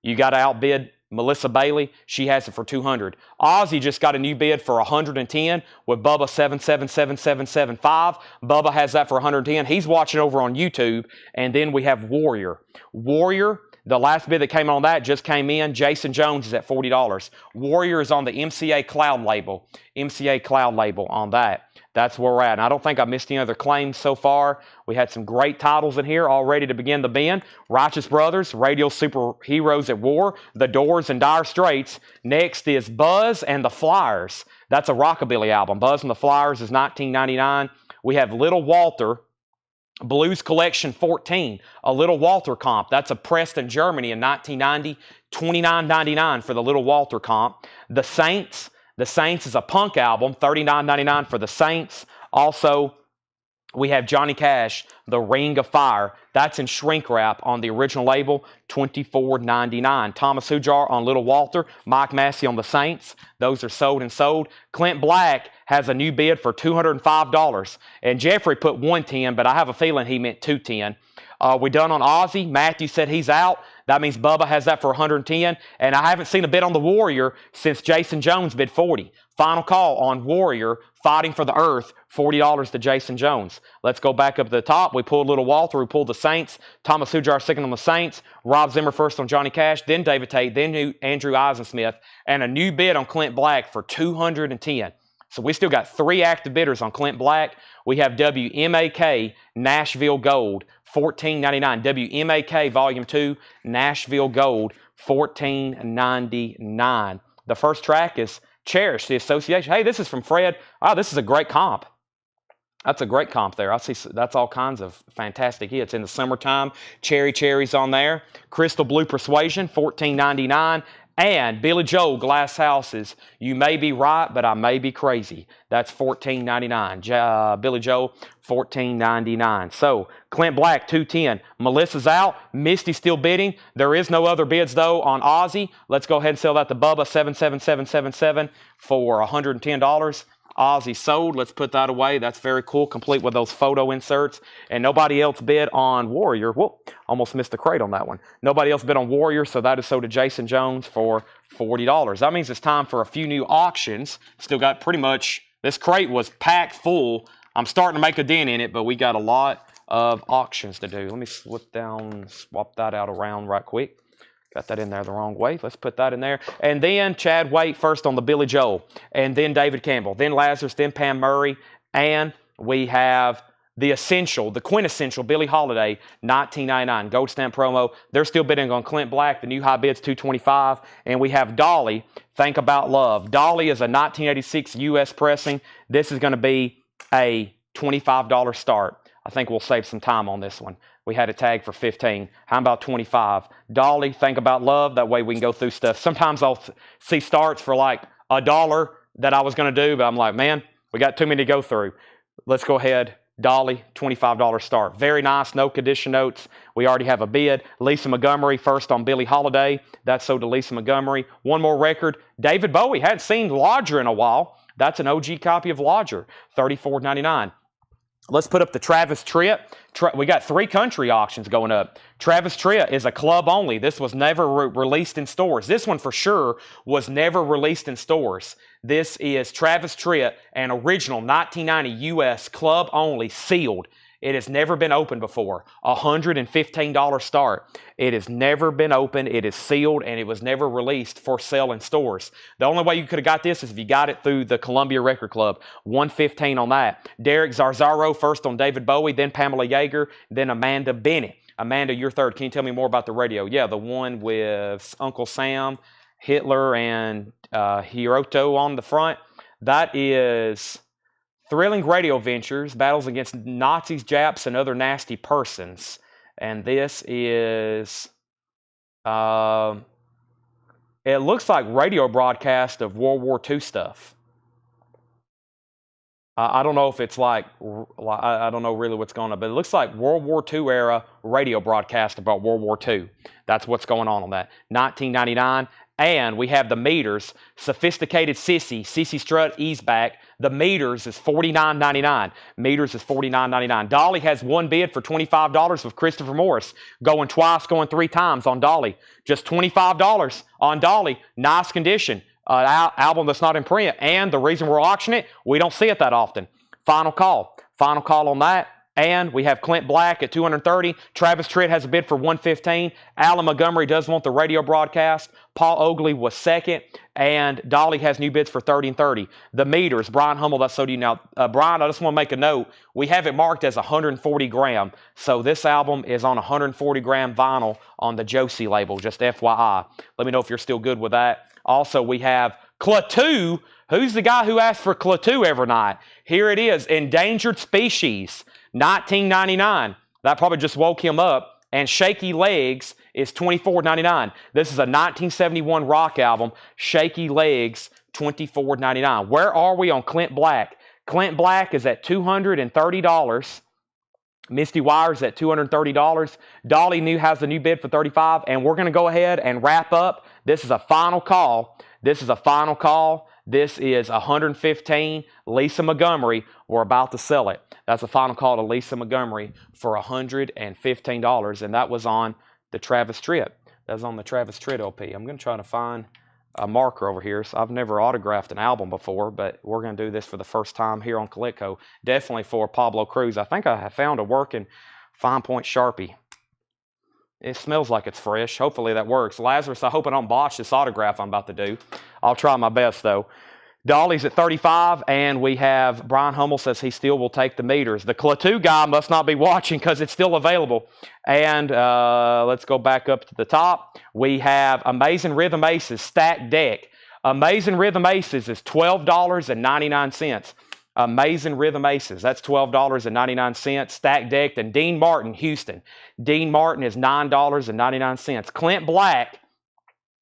you got to outbid Melissa Bailey. She has it for $200. Ozzy just got a new bid for $110 with Bubba 777775. Bubba has that for $110. He's watching over on YouTube. And then we have Warrior. Warrior, the last bid that came on that just came in. Jason Jones is at $40. Warrior is on the MCA Cloud label. MCA Cloud label on that. That's where we're at. And I don't think I missed any other claims so far. We had some great titles in here all ready to begin the bin. Righteous Brothers, Radio Superheroes at War, The Doors, and Dire Straits. Next is Buzz and the Flyers. That's a rockabilly album. Buzz and the Flyers is $19.99. We have Little Walter, Blues Collection 14, a Little Walter comp. That's a pressed in Germany in 1990, $29.99 for the Little Walter comp. The Saints is a punk album, $39.99 for the Saints. Also, we have Johnny Cash, The Ring of Fire. That's in shrink wrap on the original label, $24.99. Thomas Hujar on Little Walter, Mike Massey on the Saints. Those are sold and sold. Clint Black has a new bid for $205. And Jeffrey put $110, but I have a feeling he meant $210. We done on Ozzy. Matthew said he's out. That means Bubba has that for $110. And I haven't seen a bid on the Warrior since Jason Jones bid $40. Final call on Warrior, Fighting for the Earth, $40 to Jason Jones. Let's go back up to the top. We pulled Little Walter. We pulled the Saints. Thomas Hujar second on the Saints. Rob Zimmer first on Johnny Cash. Then David Tate. Then Andrew Eisensmith. And a new bid on Clint Black for $210. So we still got 3 active bidders on Clint Black. We have WMAK Nashville Gold, $14.99. WMAK Volume 2 Nashville Gold, $14.99. The first track is Cherish, the Association. Hey, this is from Fred. Oh, this is a great comp. That's a great comp there. I see that's all kinds of fantastic hits. In the summertime, Cherry's on there. Crystal Blue Persuasion, $14.99. And Billy Joel, Glass Houses, You May Be Right, But I May Be Crazy. That's $14.99. Billy Joel, $14.99. So, Clint Black, $210. Melissa's out. Misty's still bidding. There is no other bids, though, on Ozzy. Let's go ahead and sell that to Bubba, $77777 for $110. Ozzy sold. Let's put that away. That's very cool, complete with those photo inserts. And nobody else bid on Warrior. Whoop, almost missed the crate on that one. Nobody else bid on Warrior, so that is sold to Jason Jones for $40. That means it's time for a few new auctions. Still got pretty much, this crate was packed full. I'm starting to make a dent in it, but we got a lot of auctions to do. Let me swap that out around right quick. Got that in there the wrong way. Let's put that in there. And then Chad Waite first on the Billy Joel. And then David Campbell. Then Lazarus. Then Pam Murray. And we have the essential, the quintessential Billie Holiday, $19.99. Gold stamp promo. They're still bidding on Clint Black. The new high bid's $225. And we have Dolly, Think About Love. Dolly is a 1986 U.S. pressing. This is going to be a $25 start. I think we'll save some time on this one. We had a tag for $15. How about $25? Dolly, Think About Love. That way we can go through stuff. Sometimes I'll see starts for like $1 that I was going to do, but I'm like, man, we got too many to go through. Let's go ahead. Dolly, $25 start. Very nice. No condition notes. We already have a bid. Lisa Montgomery first on Billie Holiday. That's sold to Lisa Montgomery. One more record. David Bowie. Hadn't seen Lodger in a while. That's an OG copy of Lodger. $34.99. Let's put up the Travis Tritt. We got 3 country auctions going up. Travis Tritt is a club only. This was never released in stores. This one for sure was never released in stores. This is Travis Tritt, an original 1990 U.S. club only, sealed. It has never been opened before. $115 start. It has never been opened. It is sealed, and it was never released for sale in stores. The only way you could have got this is if you got it through the Columbia Record Club. $115 on that. Derek Zarzaro first on David Bowie, then Pamela Yeager, then Amanda Bennett. Amanda, you're third. Can you tell me more about the radio? Yeah, the one with Uncle Sam, Hitler, and Hiroto on the front. That is Thrilling Radio Ventures, Battles Against Nazis, Japs, and Other Nasty Persons. And this is, it looks like radio broadcast of World War II stuff. I don't know if it's like, I don't know really what's going on, but it looks like World War II era radio broadcast about World War II. That's what's going on that. $19.99. And we have the meters, Sophisticated Sissy Strut Ease Back. The meters is $49.99. Meters is $49.99. Dolly has one bid for $25 with Christopher Morris. Going twice, going three times on Dolly. Just $25 on Dolly. Nice condition. Album that's not in print. And the reason we're auctioning it, we don't see it that often. Final call. Final call on that. And we have Clint Black at $230. Travis Tritt has a bid for $115. Alan Montgomery does want the radio broadcast. Paul Oakley was second. And Dolly has new bids for $30 and $30. The meters, Brian Hummel, that's so do you now. Brian, I just want to make a note. We have it marked as 140 gram. So this album is on 140 gram vinyl on the Josie label, just FYI. Let me know if you're still good with that. Also, we have Klaatu. Who's the guy who asks for Klaatu every night? Here it is, Endangered Species. $19.99. That probably just woke him up. And Shaky Legs is $24.99. This is a 1971 rock album. Shaky Legs, $24.99. Where are we on Clint Black? Clint Black is at $230. Misty Wires at $230. Dolly has the new bid for $35. And we're going to go ahead and wrap up. This is a final call. This is a final call. This is $115. Lisa Montgomery, we're about to sell it. That's a final call to Lisa Montgomery for $115, and that was on the Travis Tritt. That was on the Travis Tritt LP. I'm going to try to find a marker over here. So I've never autographed an album before, but we're going to do this for the first time here on Coletco. Definitely for Pablo Cruz. I think I have found a working fine point Sharpie. It smells like it's fresh. Hopefully that works. Lazarus, I hope I don't botch this autograph I'm about to do. I'll try my best, though. Dolly's at 35, and we have Brian Hummel says he still will take the meters. The Klaatu guy must not be watching because it's still available. And let's go back up to the top. We have Amazing Rhythm Aces Stacked Deck. Amazing Rhythm Aces is $12.99. Amazing Rhythm Aces, that's $12.99. Stacked Decked. And Dean Martin, Houston. Dean Martin is $9.99. Clint Black,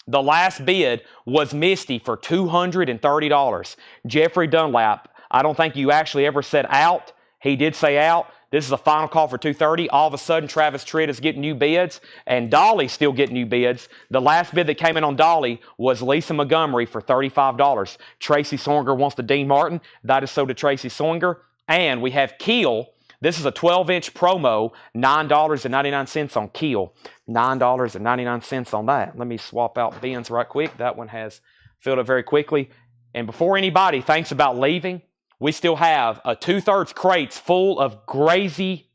the last bid was Misty for $230. Jeffrey Dunlap, I don't think you actually ever said out. He did say out. This is a final call for $230. All of a sudden, Travis Tritt is getting new bids, and Dolly's still getting new bids. The last bid that came in on Dolly was Lisa Montgomery for $35. Tracy Songer wants the Dean Martin. That is so to Tracy Songer. And we have Keel. This is a 12-inch promo, $9.99 on Keel. $9.99 on that. Let me swap out bins right quick. That one has filled up very quickly. And before anybody thinks about leaving, we still have a 2/3 crates full of crazy.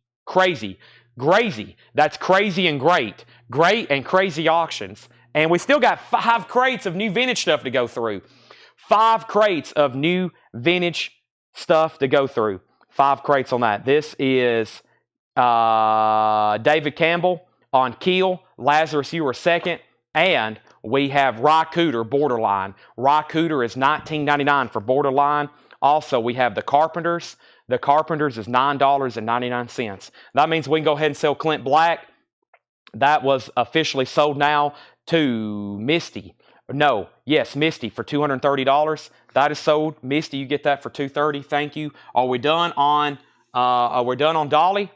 That's crazy and great. Great and crazy auctions. And we still got 5 crates of new vintage stuff to go through. 5 crates of new vintage stuff to go through. 5 crates on that. This is David Campbell on Keel. Lazarus, you were second. And we have Rye Cooter Borderline. Rye Cooter is $19.99 for Borderline. Also, we have the Carpenters. The Carpenters is $9.99. That means we can go ahead and sell Clint Black. That was officially sold now to Misty. No, yes, Misty for $230. That is sold. Misty, you get that for $230. Thank you. Are we done on Dolly?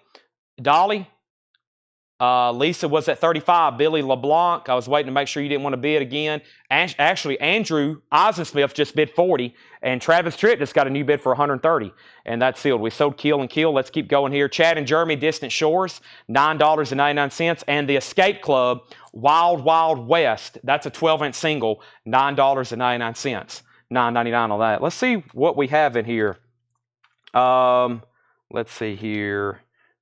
Dolly? Lisa was at 35. Billy LeBlanc, I was waiting to make sure you didn't want to bid again. Actually, Andrew Eisensmith just bid 40, and Travis Tritt just got a new bid for 130, and that's sealed. We sold Keel and Keel. Let's keep going here. Chad and Jeremy, Distant Shores, $9.99, and the Escape Club, Wild Wild West. That's a 12-inch single, $9.99. $9.99 on that. Let's see what we have in here. Let's see here.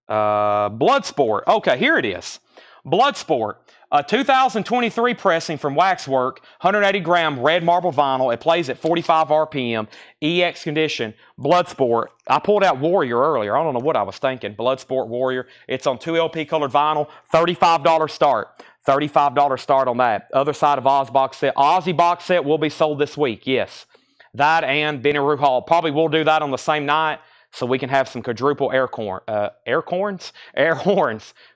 Bloodsport. Okay, here it is. Bloodsport. A 2023 pressing from Waxwork, 180 gram red marble vinyl. It plays at 45 RPM. EX condition. Bloodsport. I pulled out Warrior earlier. I don't know what I was thinking. Bloodsport Warrior. It's on 2 LP colored vinyl. $35 start. $35 start on that. Other side of Oz box set. Ozzy box set will be sold this week. Yes. That and Benny Rue Hall. Probably will do that on the same night, so we can have some quadruple air horns,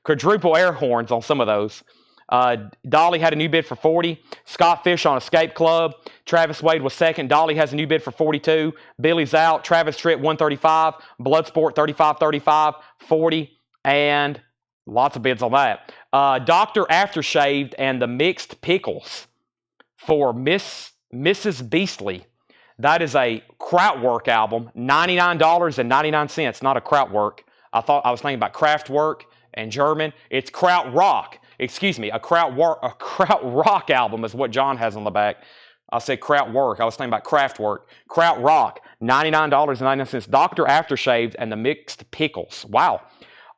quadruple air horns on some of those. Dolly had a new bid for 40. Scott Fish on Escape Club. Travis Wade was second. Dolly has a new bid for 42. Billy's out. Travis Tritt 135. Bloodsport 35, 40, and lots of bids on that. Dr. Aftershave and the Mixed Pickles for Mrs. Beastly. That is a Kraftwerk album, $99.99, not a Kraftwerk. I was thinking about Kraftwerk and German. It's Krautrock. Excuse me, a Krautrock album is what John has on the back. I said Kraftwerk. I was thinking about Kraftwerk. Krautrock, $99.99. Dr. Aftershave and the Mixed Pickles. Wow.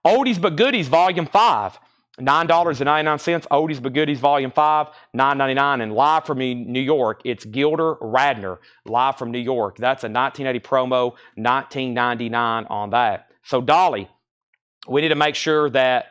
Oldies But Goodies, Volume 5. $9.99. Oldies But Goodies, Volume 5, $9.99. And live from New York, it's Gilder Radner, live from New York. That's a 1980 promo, $19.99 on that. So, Dolly, we need to make sure that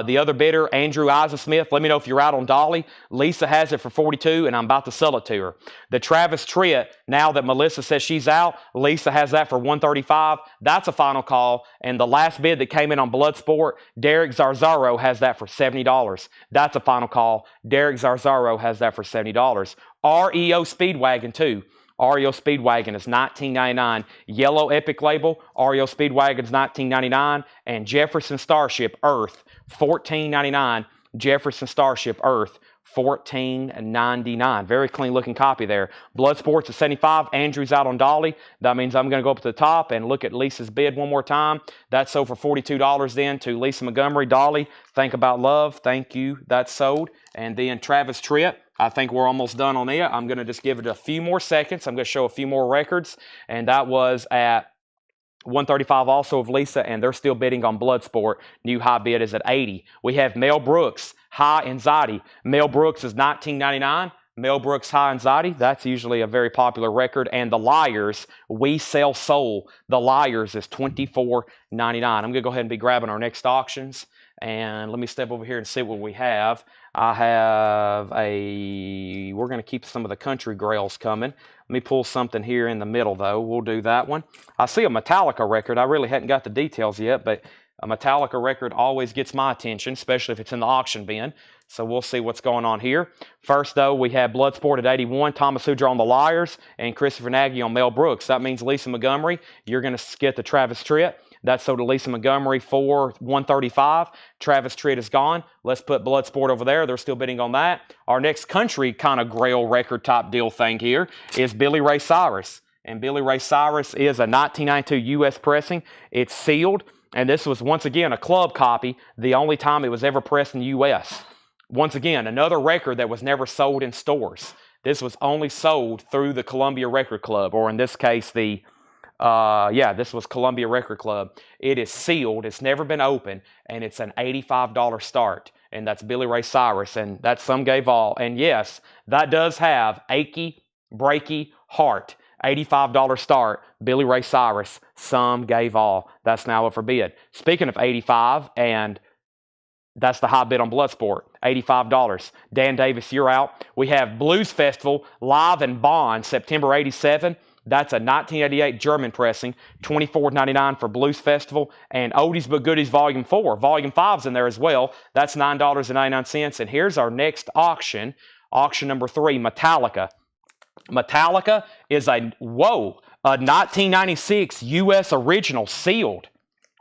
the other bidder, Andrew Isaac-Smith, let me know if you're out on Dolly. Lisa has it for $42, and I'm about to sell it to her. The Travis Tritt, now that Melissa says she's out, Lisa has that for $135. That's a final call. And the last bid that came in on Bloodsport, Derek Zarzaro has that for $70. That's a final call. Derek Zarzaro has that for $70. REO Speedwagon, too. REO Speedwagon is $19.99. Yellow Epic label, REO Speedwagon is $19.99. And Jefferson Starship Earth, $14.99. Jefferson Starship Earth, $14.99. Very clean looking copy there. Bloodsport's at $75. Andrew's out on Dolly. That means I'm going to go up to the top and look at Lisa's bid one more time. That's sold for $42 then to Lisa Montgomery. Dolly, Think About Love. Thank you. That's sold. And then Travis Tritt. I think we're almost done on it. I'm going to just give it a few more seconds. I'm going to show a few more records. And that was at $135 also of Lisa, and they're still bidding on Bloodsport. New high bid is at $80. We have Mel Brooks, High Anxiety. Mel Brooks is $19.99. Mel Brooks, High Anxiety. That's usually a very popular record. And The Liars, We Sell Soul. The Liars is $24.99. I'm going to go ahead and be grabbing our next auctions. And let me step over here and see what we have. We're going to keep some of the country grails coming. Let me pull something here in the middle, though. We'll do that one. I see a Metallica record. I really hadn't got the details yet, but a Metallica record always gets my attention, especially if it's in the auction bin. So we'll see what's going on here. First, though, we have Bloodsport at 81, Thomas Hooger on The Liars, and Christopher Nagy on Mel Brooks. That means Lisa Montgomery, you're going to get the Travis Tritt. That's sold to Lisa Montgomery for $135. Travis Tritt is gone. Let's put Bloodsport over there. They're still bidding on that. Our next country kind of grail record type deal thing here is Billy Ray Cyrus. And Billy Ray Cyrus is a 1992 U.S. pressing. It's sealed. And this was, once again, a club copy, the only time it was ever pressed in the U.S. Once again, another record that was never sold in stores. This was only sold through the Columbia Record Club, or in this case, this was Columbia Record Club. It is sealed. It's never been opened, and it's an $85 start. And that's Billy Ray Cyrus, and that's Some Gave All. And yes, that does have Achy, Breaky, Heart. $85 start, Billy Ray Cyrus, Some Gave All. That's now up for bid. Speaking of 85, and that's the high bid on Bloodsport, $85. Dan Davis, you're out. We have Blues Festival, Live in Bonn, September 87. That's a 1988 German pressing, $24.99 for Blues Festival. And Oldies But Goodies Volume 4. Volume 5's in there as well. That's $9.99. And here's our next auction, auction number 3, Metallica. Metallica is a 1996 U.S. original sealed.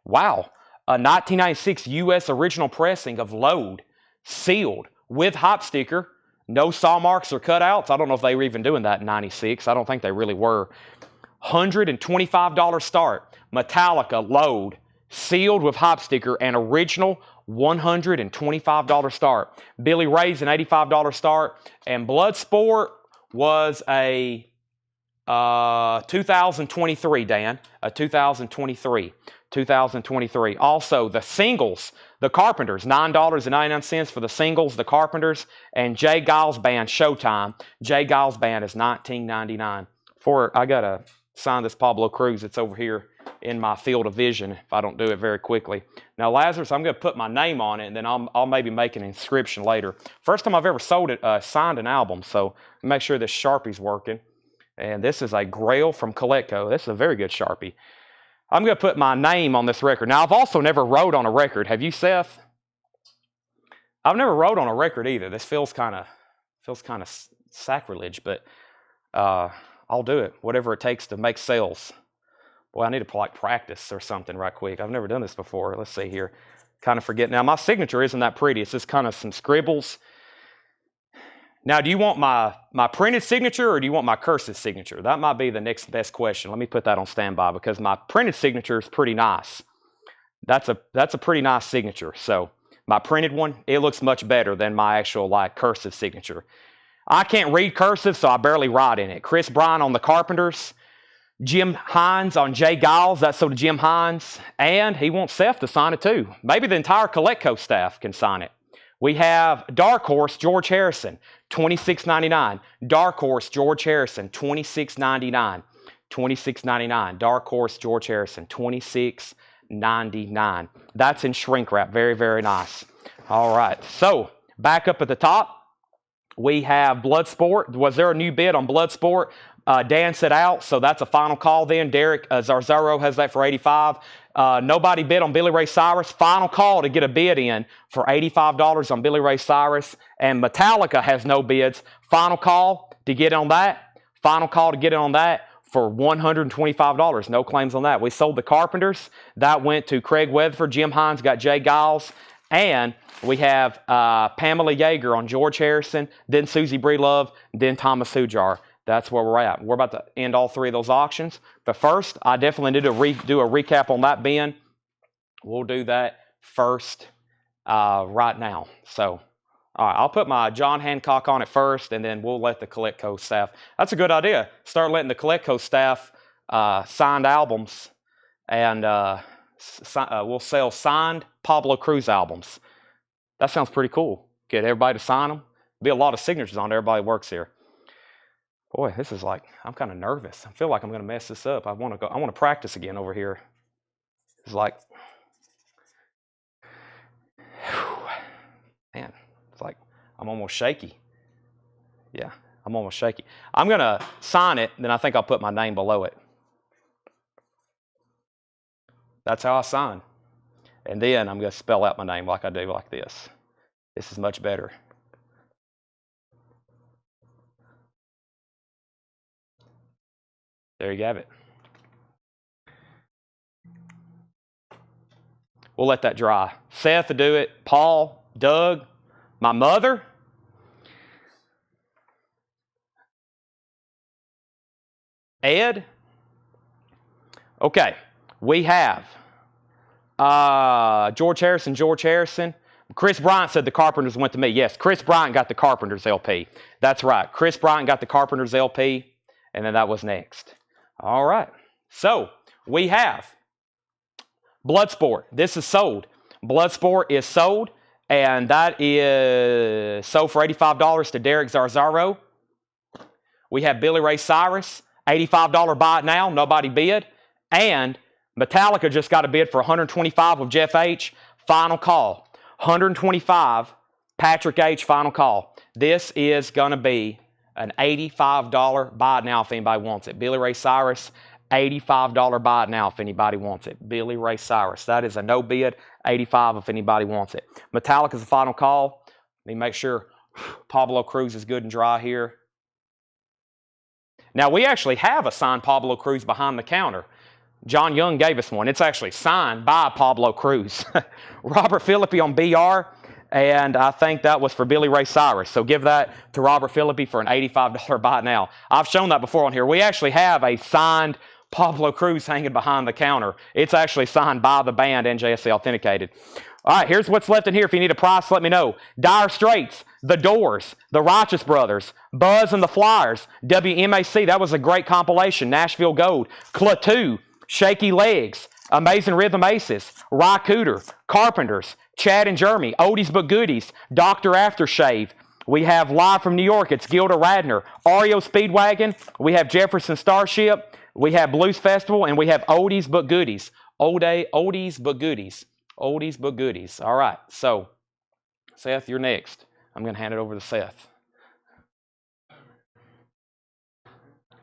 Wow. A 1996 U.S. original pressing of Load, sealed, with hop sticker. No saw marks or cutouts. I don't know if they were even doing that in 96. I don't think they really were. $125 start. Metallica Load, sealed with hop sticker, and original $125 start. Billy Ray's an $85 start. And Bloodsport was a 2023, Dan. A 2023. 2023. Also, the singles, the Carpenters, $9.99 for the singles, the Carpenters, and Jay Giles Band, Showtime. Jay Giles Band is $19.99. I got to sign this Pablo Cruz. It's over here in my field of vision if I don't do it very quickly. Now, Lazarus, I'm going to put my name on it, and then I'll maybe make an inscription later. First time I've ever signed an album, so make sure this Sharpie's working. And this is a Grail from Colecco. This is a very good Sharpie. I'm going to put my name on this record. Now, I've also never wrote on a record. Have you, Seth? I've never wrote on a record either. This feels kind of sacrilege, but I'll do it. Whatever it takes to make sales. Boy, I need to practice or something right quick. I've never done this before. Let's see here. Kind of forget. Now, my signature isn't that pretty. It's just kind of some scribbles. Now, do you want my printed signature or do you want my cursive signature? That might be the next best question. Let me put that on standby because my printed signature is pretty nice. That's a pretty nice signature. So my printed one, it looks much better than my actual like cursive signature. I can't read cursive, so I barely write in it. Chris Bryan on the Carpenters. Jim Hines on Jay Giles. That's so to Jim Hines. And he wants Seth to sign it too. Maybe the entire Coletco staff can sign it. We have Dark Horse George Harrison, $26.99. Dark Horse George Harrison, $26.99. $26.99. Dark Horse George Harrison, $26.99. That's in shrink wrap. Very, very nice. All right. So back up at the top, we have Bloodsport. Was there a new bid on Bloodsport? Dan said out, so that's a final call then. Derek Zarzaro has that for $85. Nobody bid on Billy Ray Cyrus. Final call to get a bid in for $85 on Billy Ray Cyrus. And Metallica has no bids. Final call to get on that. Final call to get in on that for $125. No claims on that. We sold the Carpenters. That went to Craig Weatherford. Jim Hines got Jay Giles. And we have Pamela Yeager on George Harrison, then Susie Breelove, then Thomas Hujar. That's where we're at. We're about to end all three of those auctions. But first, I definitely need to do a recap on that bin. We'll do that first right now. So, all right, I'll put my John Hancock on it first, and then we'll let the Coletco staff. That's a good idea. Start letting the Coletco staff signed albums, and we'll sell signed Pablo Cruz albums. That sounds pretty cool. Get everybody to sign them. Be a lot of signatures on everybody who works here. Boy, this is like, I'm kind of nervous. I feel like I'm going to mess this up. I want to practice again over here. It's like, man, it's like I'm almost shaky. Yeah, I'm almost shaky. I'm going to sign it, then I think I'll put my name below it. That's how I sign. And then I'm going to spell out my name like I do like this. This is much better. There you have it. We'll let that dry. Seth will do it. Paul, Doug, my mother. Ed. Okay. We have George Harrison. Chris Bryant said the Carpenters went to me. Yes, Chris Bryant got the Carpenters LP. That's right. Chris Bryant got the Carpenters LP, and then that was next. All right. So we have Bloodsport. This is sold. Bloodsport is sold, and that is sold for $85 to Derek Zarzaro. We have Billy Ray Cyrus, $85 buy it now. Nobody bid. And Metallica just got a bid for $125 with Jeff H. Final call. $125, Patrick H. Final call. This is going to be an $85 buy it now if anybody wants it. Billy Ray Cyrus, $85 buy it now if anybody wants it. Billy Ray Cyrus. That is a no bid, $85 if anybody wants it. Metallica's the final call. Let me make sure Pablo Cruz is good and dry here. Now, we actually have a signed Pablo Cruz behind the counter. John Young gave us one. It's actually signed by Pablo Cruz. Robert Philippi on BR, and I think that was for Billy Ray Cyrus. So give that to Robert Philippi for an $85 buy now. I've shown that before on here. We actually have a signed Pablo Cruz hanging behind the counter. It's actually signed by the band, NJSC authenticated. All right, here's what's left in here. If you need a price, let me know. Dire Straits, The Doors, The Righteous Brothers, Buzz and the Flyers, WMAC. That was a great compilation. Nashville Gold, Klaatu, Shaky Legs, Amazing Rhythm Aces, Ry Cooter, Carpenters, Chad and Jeremy, Oldies But Goodies, Dr. Aftershave. We have live from New York, it's Gilda Radner, REO Speedwagon. We have Jefferson Starship. We have Blues Festival, and we have Oldies But Goodies. Oldies But Goodies. Oldies But Goodies. All right, so Seth, you're next. I'm going to hand it over to Seth.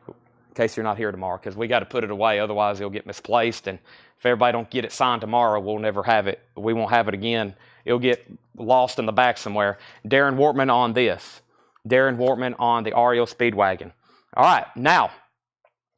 In case you're not here tomorrow, because we got to put it away, otherwise it'll get misplaced, and if everybody don't get it signed tomorrow, we'll never have it. We won't have it again. It'll get lost in the back somewhere. Darren Wortman on this. Darren Wortman on the REO Speedwagon. All right, now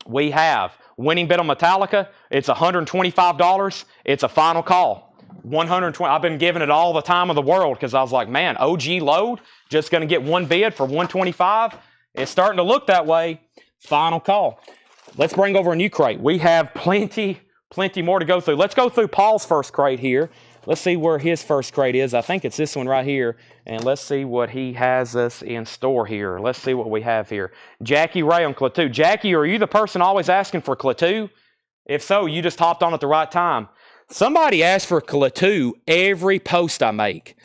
we have winning bid on Metallica. It's $125. It's a final call. 120. I've been giving it all the time of the world because I was like, man, OG load, just going to get one bid for 125. It's starting to look that way. Final call. Let's bring over a new crate. We have plenty more to go through. Let's go through Paul's first crate here. Let's see where his first crate is. I think it's this one right here. And let's see what he has us in store here. Let's see what we have here. Jackie Ray on Klaatu. Jackie, are you the person always asking for Klaatu? If so, you just hopped on at the right time. Somebody asks for Klaatu every post I make.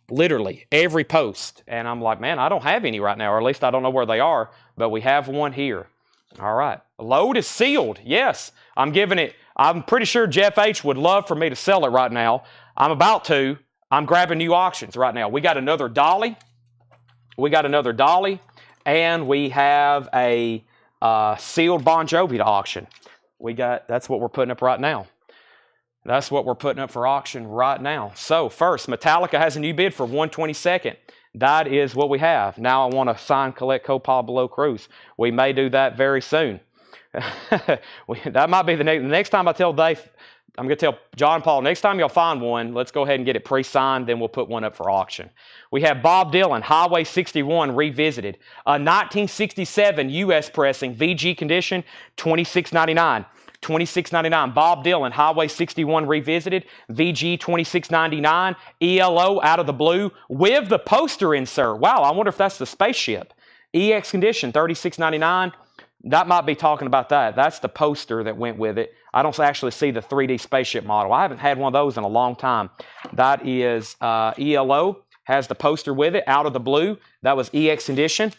Literally, every post. And I'm like, man, I don't have any right now, or at least I don't know where they are. But we have one here. All right. Load is sealed. Yes. I'm giving it. I'm pretty sure Jeff H. would love for me to sell it right now. I'm about to. I'm grabbing new auctions right now. We got another Dolly. And we have a sealed Bon Jovi to auction. That's what we're putting up right now. That's what we're putting up for auction right now. So first, Metallica has a new bid for 122nd. That is what we have. Now I want to sign, collect, co-pile below cruise. We may do that very soon. That might be the next time I tell Dave, I'm going to tell John Paul, next time y'all find one, let's go ahead and get it pre-signed, then we'll put one up for auction. We have Bob Dylan, Highway 61 Revisited. A 1967 U.S. pressing, VG condition, $26.99. $26.99. Bob Dylan, Highway 61 Revisited, VG $26.99. ELO out of the blue with the poster insert. Wow, I wonder if that's the spaceship. EX condition, $36.99. That might be talking about that. That's the poster that went with it. I don't actually see the 3D spaceship model. I haven't had one of those in a long time. That is ELO, has the poster with it, out of the blue. That was EX condition.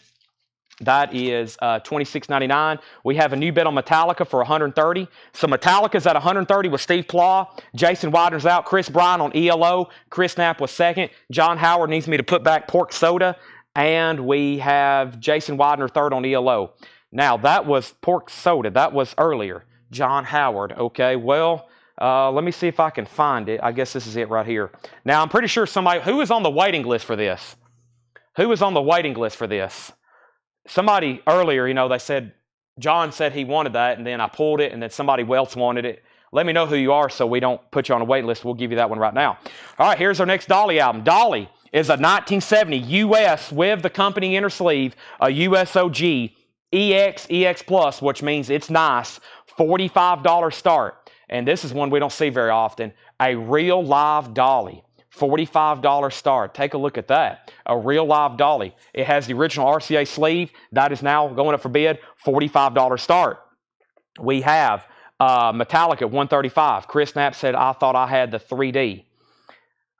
That is $26.99. We have a new bid on Metallica for $130. So Metallica's at $130 with Steve Plaw. Jason Widener's out. Chris Bryan on ELO. Chris Knapp was second. John Howard needs me to put back Pork Soda. And we have Jason Widener third on ELO. Now, that was Pork Soda. That was earlier. John Howard. Okay, well, let me see if I can find it. I guess this is it right here. Now, I'm pretty sure somebody... Who is on the waiting list for this? Who is on the waiting list for this? Somebody earlier, they said, John said he wanted that, and then I pulled it, and then somebody else wanted it. Let me know who you are so we don't put you on a wait list. We'll give you that one right now. All right, here's our next Dolly album. Dolly is a 1970 U.S. with the company inner sleeve, a USOG, EX Plus, which means it's nice, $45 start. And this is one we don't see very often, a real live Dolly. $45 start. Take a look at that. A real live Dolly. It has the original RCA sleeve. That is now going up for bid. $45 start. We have Metallica 135. Chris Knapp said, I thought I had the 3D.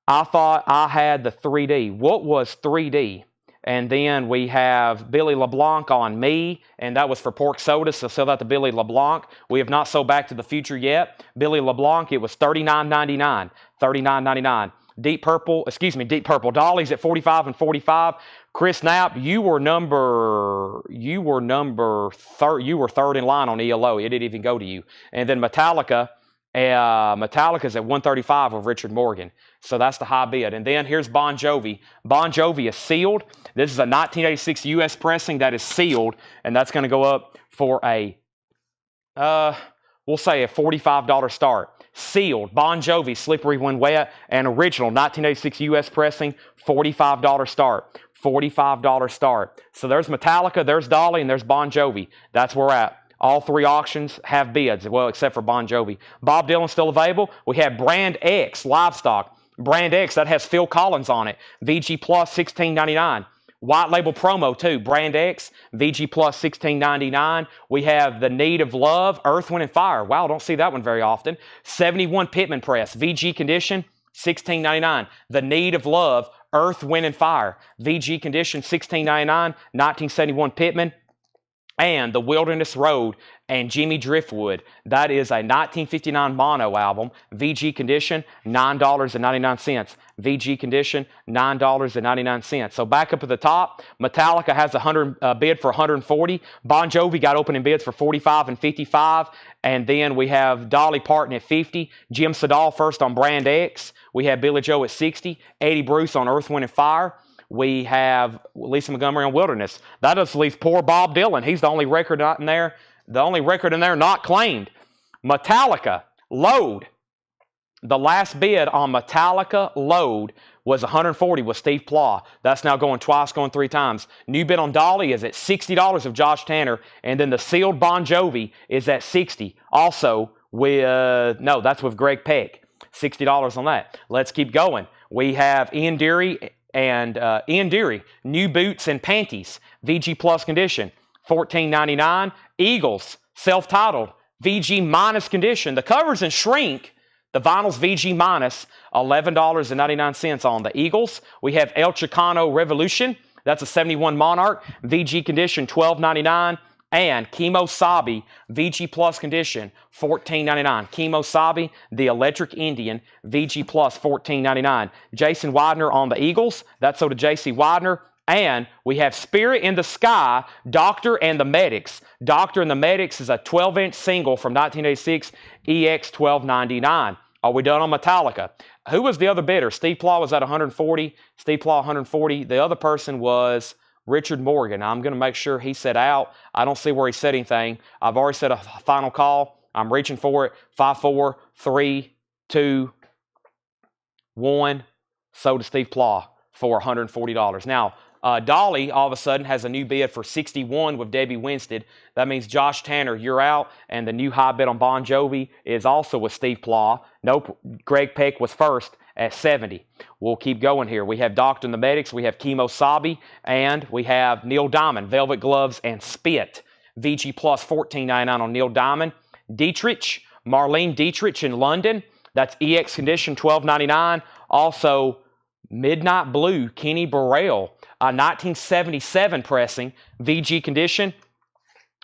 I thought I had the 3D. What was 3D? And then we have Billy LeBlanc on Me, and that was for Pork Soda, so sell that to Billy LeBlanc. We have not sold Back to the Future yet. Billy LeBlanc, it was $39.99. $39.99. Deep Purple. Dolly's at 45 and 45. Chris Knapp, you were third in line on ELO. It didn't even go to you. And then Metallica's at 135 with Richard Morgan. So that's the high bid. And then here's Bon Jovi. Bon Jovi is sealed. This is a 1986 U.S. pressing that is sealed, and that's going to go up for we'll say a $45 start. Sealed, Bon Jovi, Slippery When Wet, and original 1986 U.S. pressing, $45 start. $45 start. So there's Metallica, there's Dolly, and there's Bon Jovi. That's where we're at. All three auctions have bids, well, except for Bon Jovi. Bob Dylan still available. We have Brand X, Livestock. Brand X, that has Phil Collins on it. VG Plus, $16.99. White label promo too, Brand X, VG Plus $16.99. We have The Need of Love, Earth, Wind, and Fire. Wow, don't see that one very often. 71 Pittman Press, VG Condition, $16.99. The Need of Love, Earth, Wind, and Fire. VG Condition, $16.99, 1971 Pittman. And The Wilderness Road and Jimmy Driftwood. That is a 1959 mono album. VG Condition, $9.99. VG Condition, $9.99. So back up at the top, Metallica has a bid for $140. Bon Jovi got opening bids for $45 and $55. And then we have Dolly Parton at $50. Jim Sedal first on Brand X. We have Billy Joe at $60. Eddie Bruce on Earth, Wind, and Fire. We have Lisa Montgomery on Wilderness. That just leaves poor Bob Dylan. He's the only record not in there. The only record in there not claimed. Metallica, Load. The last bid on Metallica Load was $140 with Steve Pla. That's now going twice, going 3 times. New bid on Dolly is at $60 of Josh Tanner, and then the sealed Bon Jovi is at $60. Also with no, that's with Greg Peck. $60 on that. Let's keep going. We have Ian Deary and Ian Deary, new boots and panties, VG plus condition, $14.99. Eagles, self-titled, VG minus condition. The covers in shrink. The vinyl's VG minus, $11.99 on the Eagles. We have El Chicano Revolution. That's a 71 Monarch. VG condition, $12.99. And Kimo Sabi, VG plus condition, $14.99. Kimo Sabi, the Electric Indian, VG plus, $14.99. Jason Widener on the Eagles. That's so to J.C. Widener. And we have Spirit in the Sky, Doctor and the Medics. Doctor and the Medics is a 12-inch single from 1986, EX 1299. Are we done on Metallica? Who was the other bidder? Steve Pla was at $140. Steve Pla, $140. The other person was Richard Morgan. I'm going to make sure he said out. I don't see where he said anything. I've already said a final call. I'm reaching for it. 5, 4, 3, 2, 1. So to Steve Pla for $140. Now, Dolly, all of a sudden, has a new bid for $61 with Debbie Winstead. That means Josh Tanner, you're out. And the new high bid on Bon Jovi is also with Steve Pla. Nope, Greg Peck was first at $70. We'll keep going here. We have Doctor and the Medics. We have Kimo Sabi. And we have Neil Diamond, Velvet Gloves and Spit. VG plus $14.99 on Neil Diamond. Dietrich, Marlene Dietrich in London. That's EX condition, $12.99. Also, Midnight Blue, Kenny Burrell. 1977 pressing, VG condition,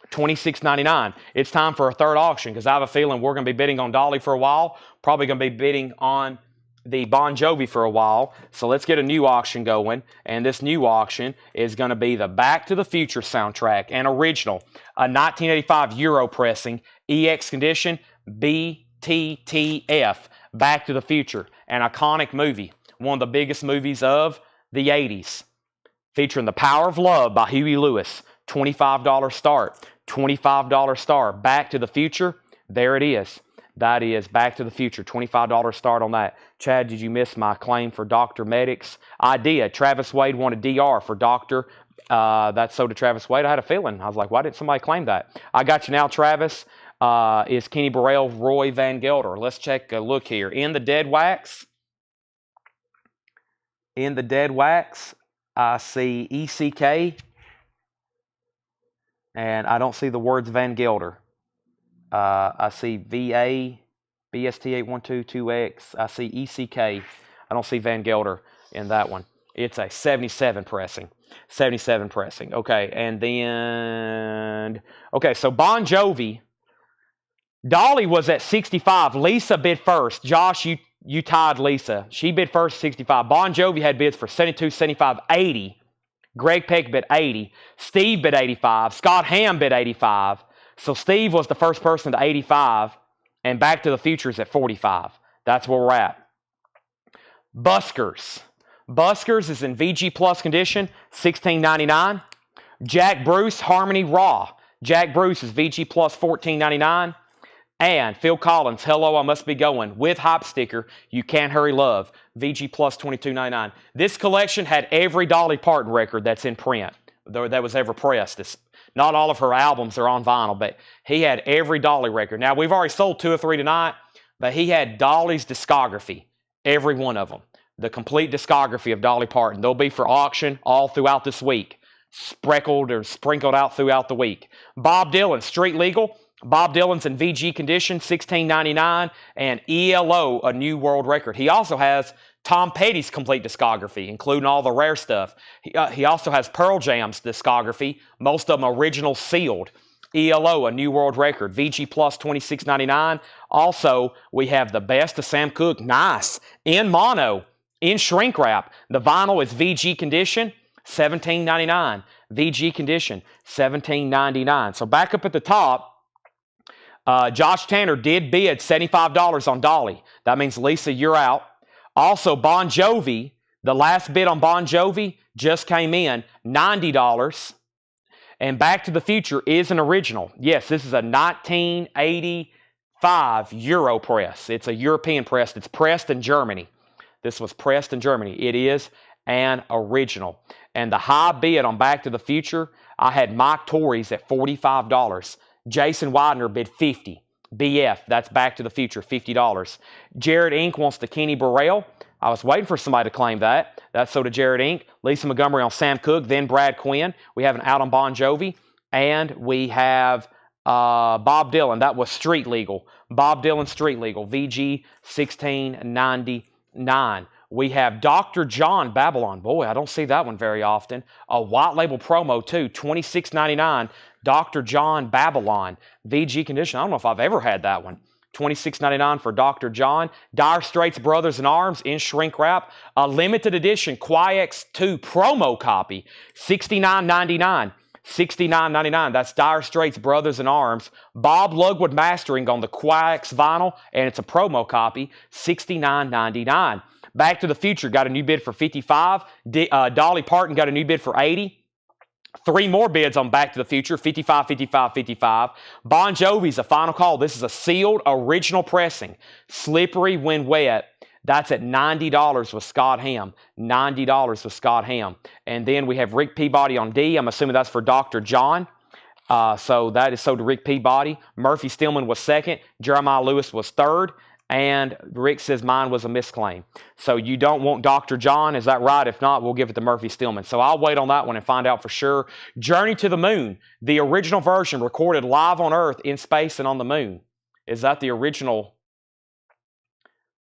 $26.99. It's time for a third auction because I have a feeling we're going to be bidding on Dolly for a while. Probably going to be bidding on the Bon Jovi for a while. So let's get a new auction going. And this new auction is going to be the Back to the Future soundtrack, an original, a 1985 Euro pressing, EX condition, BTTF, Back to the Future, an iconic movie, one of the biggest movies of the 80s. Featuring The Power of Love by Huey Lewis. $25 start. $25 start. Back to the Future. There it is. That is Back to the Future. $25 start on that. Chad, did you miss my claim for Dr. Medics? I did. Travis Wade wanted DR for Doctor. That's so to Travis Wade. I had a feeling. I was like, why didn't somebody claim that? I got you now, Travis. Is Kenny Burrell, Roy Van Gelder. Let's check a look here. In the dead wax. In the dead wax. I see ECK, and I don't see the words Van Gelder. I see VA, BST8122X. I see ECK. I don't see Van Gelder in that one. It's a 77 pressing. 77 pressing. Okay, and then... Okay, so Bon Jovi. Dolly was at 65. Lisa bid first. Josh, you tied Lisa. She bid first, 65. Bon Jovi had bids for 72, 75, 80. Greg Peck bid 80. Steve bid 85. Scott Hamm bid 85. So Steve was the first person to 85. And Back to the Future is at 45. That's where we're at. Buskers. Buskers is in VG plus condition, $16.99. Jack Bruce, Harmony Raw. Jack Bruce is VG plus $14.99. And Phil Collins, Hello, I Must Be Going, with Hype Sticker, You Can't Hurry Love, VG plus $22.99. This collection had every Dolly Parton record that's in print that was ever pressed. Not all of her albums are on vinyl, but he had every Dolly record. Now, we've already sold 2 or 3 tonight, but he had Dolly's discography, every one of them. The complete discography of Dolly Parton. They'll be for auction all throughout this week, sprinkled out throughout the week. Bob Dylan, Street Legal. Bob Dylan's in VG condition, $16.99, and ELO, a new world record. He also has Tom Petty's complete discography, including all the rare stuff. He also has Pearl Jam's discography, most of them original sealed. ELO, a new world record, VG plus $26.99. Also, we have the best of Sam Cooke, nice, in mono, in shrink wrap. The vinyl is VG condition, $17.99. VG condition, $17.99. So back up at the top, Josh Tanner did bid $75 on Dolly. That means, Lisa, you're out. Also, Bon Jovi, the last bid on Bon Jovi just came in, $90. And Back to the Future is an original. Yes, this is a 1980 5 Euro press. It's a European press. It's pressed in Germany. This was pressed in Germany. It is an original. And the high bid on Back to the Future, I had Mike Torres at $45. Jason Widener bid $50. BF, that's Back to the Future, $50. Jared Inc. wants the Kenny Burrell. I was waiting for somebody to claim that. That's so to Jared Inc. Lisa Montgomery on Sam Cooke, then Brad Quinn. We have an out on Bon Jovi. And we have Bob Dylan. That was street legal. Bob Dylan street legal. VG 1699. We have Dr. John Babylon. Boy, I don't see that one very often. A white label promo too. $26.99. Dr. John Babylon. VG condition. I don't know if I've ever had that one. $26.99 for Dr. John. Dire Straits Brothers in Arms in shrink wrap. A limited edition Quiex 2 promo copy. $69.99. $69.99. That's Dire Straits Brothers in Arms. Bob Lugwood mastering on the Quiex vinyl, and it's a promo copy. $69.99. Back to the Future got a new bid for $55. Dolly Parton got a new bid for $80. 3 more bids on Back to the Future, $55, $55, $55. Bon Jovi's a final call. This is a sealed original pressing. Slippery When Wet. That's at $90 with Scott Ham. $90 with Scott Ham. And then we have Rick Peabody on D. I'm assuming that's for Dr. John. So that is so to Rick Peabody. Murphy Stillman was second. Jeremiah Lewis was third. And Rick says mine was a misclaim. So you don't want Dr. John, is that right? If not, we'll give it to Murphy Stillman. So I'll wait on that one and find out for sure. Journey to the Moon, the original version recorded live on Earth, in space, and on the moon. Is that the original?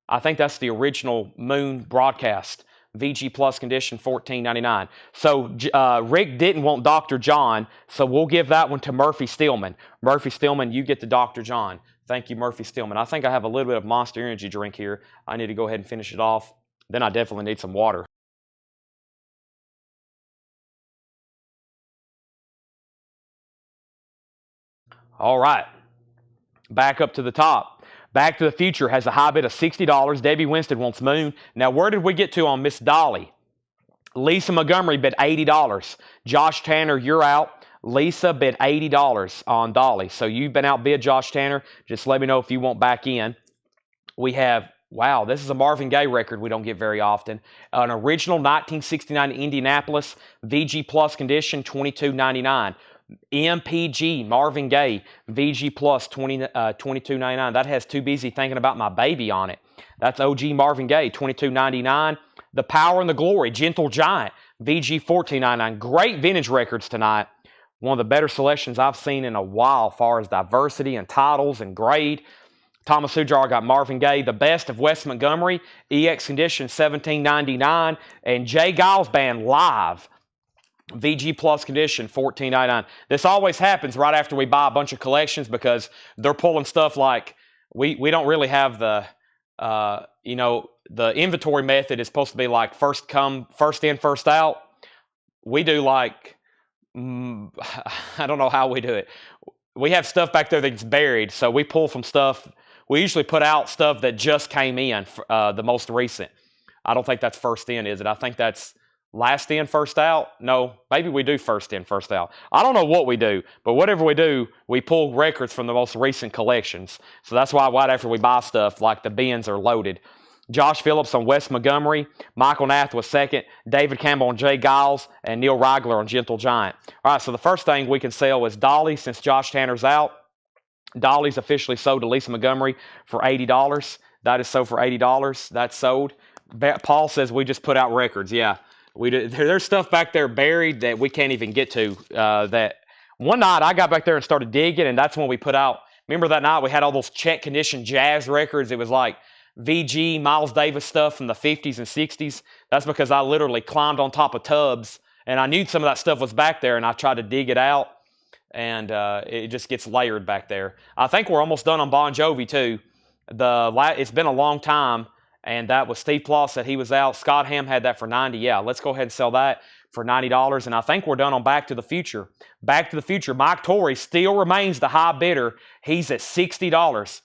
I think that's the original moon broadcast. VG Plus condition, $14.99. So Rick didn't want Dr. John, so we'll give that one to Murphy Stillman. Murphy Stillman, you get the Dr. John. Thank you, Murphy Stillman. I think I have a little bit of Monster Energy drink here. I need to go ahead and finish it off. Then I definitely need some water. All right. Back up to the top. Back to the Future has a high bid of $60. Debbie Winston wants Moon. Now, where did we get to on Miss Dolly? Lisa Montgomery bid $80. Josh Tanner, you're out. Lisa bid $80 on Dolly. So you've been outbid, Josh Tanner. Just let me know if you want back in. We have, wow, this is a Marvin Gaye record we don't get very often. An original 1969 Indianapolis VG Plus condition, $22.99. MPG Marvin Gaye VG Plus, $22.99. That has Too Busy Thinking About My Baby on it. That's OG Marvin Gaye, $22.99. The Power and the Glory Gentle Giant VG, $14.99. Great vintage records tonight. One of the better selections I've seen in a while as far as diversity and titles and grade. Thomas Hujar got Marvin Gaye, The Best of Wes Montgomery, EX condition, $17.99. And Jay Giles Band Live, VG Plus condition, $14.99. This always happens right after we buy a bunch of collections because they're pulling stuff like, we don't really have the, the inventory method is supposed to be like first come, first in, first out. We do like, I don't know how we do it. We have stuff back there that's buried, so we pull from stuff. We usually put out stuff that just came in, the most recent. I don't think that's first in, is it? I think that's last in, first out. No, maybe we do first in, first out. I don't know what we do, but whatever we do, we pull records from the most recent collections. So that's why right after we buy stuff, like the bins are loaded. Josh Phillips on Wes Montgomery. Michael Nath was second. David Campbell on Jay Giles. And Neil Reigler on Gentle Giant. All right, so the first thing we can sell is Dolly since Josh Tanner's out. Dolly's officially sold to Lisa Montgomery for $80. That is sold for $80. That's sold. Paul says we just put out records. Yeah, we do. There's stuff back there buried that we can't even get to. That one night I got back there and started digging, and that's when we put out. Remember that night we had all those check condition jazz records? It was like VG, Miles Davis stuff from the 50s and 60s. That's because I literally climbed on top of tubs, and I knew some of that stuff was back there, and I tried to dig it out, and it just gets layered back there. I think we're almost done on Bon Jovi, too. It's been a long time, and that was Steve Ploss said he was out. Scott Ham had that for $90. Yeah, let's go ahead and sell that for $90, and I think we're done on Back to the Future. Back to the Future, Mike Torrey still remains the high bidder. He's at $60.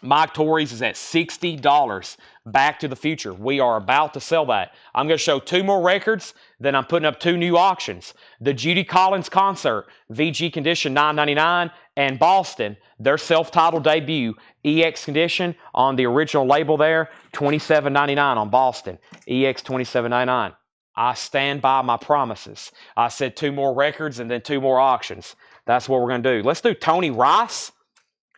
Mike Torrey's is at $60. Back to the Future. We are about to sell that. I'm going to show 2 more records, then I'm putting up 2 new auctions. The Judy Collins concert, VG condition $9.99, and Boston, their self-titled debut, EX condition on the original label there, $27.99 on Boston, EX $27.99. I stand by my promises. I said 2 more records and then 2 more auctions. That's what we're going to do. Let's do Tony Rice.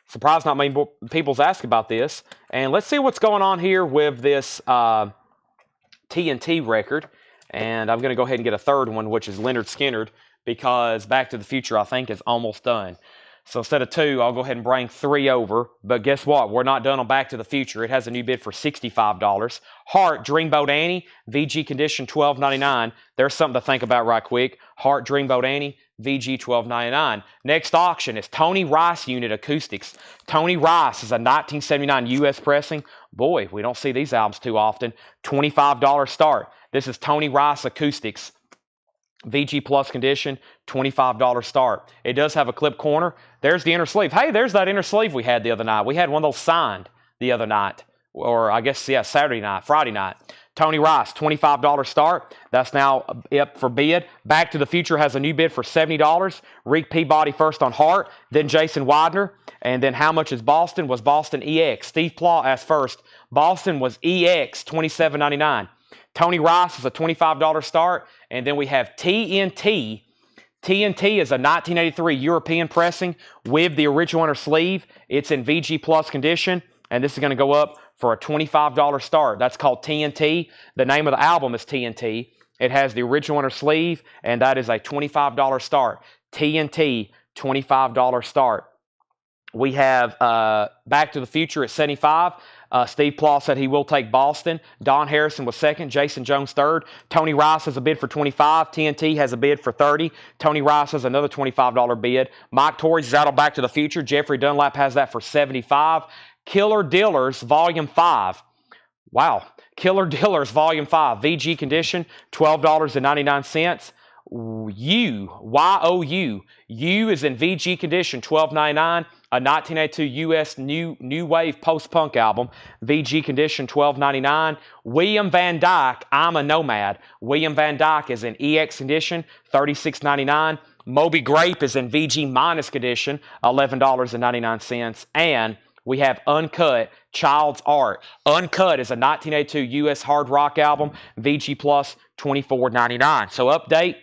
Surprised not many people's asked about this. And let's see what's going on here with this TNT record. And I'm going to go ahead and get a third one, which is Leonard Skinner, because Back to the Future, I think, is almost done. So instead of 2, I'll go ahead and bring 3 over. But guess what? We're not done on Back to the Future. It has a new bid for $65. Heart, Dreamboat Annie, VG condition $12.99. There's something to think about right quick. Heart, Dreamboat Annie, VG $12.99. Next auction is Tony Rice Unit Acoustics. Tony Rice is a 1979 U.S. pressing. Boy, we don't see these albums too often. $25 start. This is Tony Rice Acoustics. VG Plus condition, $25 start. It does have a clip corner. There's the inner sleeve. Hey, there's that inner sleeve we had the other night. We had one of those signed the other night. Or I guess, yeah, Friday night. Tony Rice, $25 start. That's now up for bid. Back to the Future has a new bid for $70. Reek Peabody first on Heart, then Jason Widener. And then how much is Boston? Was Boston EX? Steve Plaw asked first. Boston was EX, $27.99. Tony Rice is a $25 start. And then we have TNT. TNT is a 1983 European pressing with the original inner sleeve. It's in VG Plus condition. And this is going to go up for a $25 start. That's called TNT. The name of the album is TNT. It has the original inner sleeve, and that is a $25 start. TNT, $25 start. We have Back to the Future at $75. Steve Plaw said he will take Boston. Don Harrison was second. Jason Jones third. Tony Rice has a bid for $25. TNT has a bid for $30. Tony Rice has another $25 bid. Mike Torrey's is out on Back to the Future. Jeffrey Dunlap has that for $75. Killer Dealers Volume 5. Wow. Killer Dealers Volume 5. VG condition, $12.99. Y-O-U. U is in VG condition, $12.99. A 1982 U.S. New Wave Post-Punk album. VG condition, $12.99. William Van Dyke, I'm a Nomad. William Van Dyke is in EX condition, $36.99. Moby Grape is in VG minus condition, $11.99. And we have Uncut, Child's Art. Uncut is a 1982 U.S. hard rock album, VG Plus, $24.99. So update,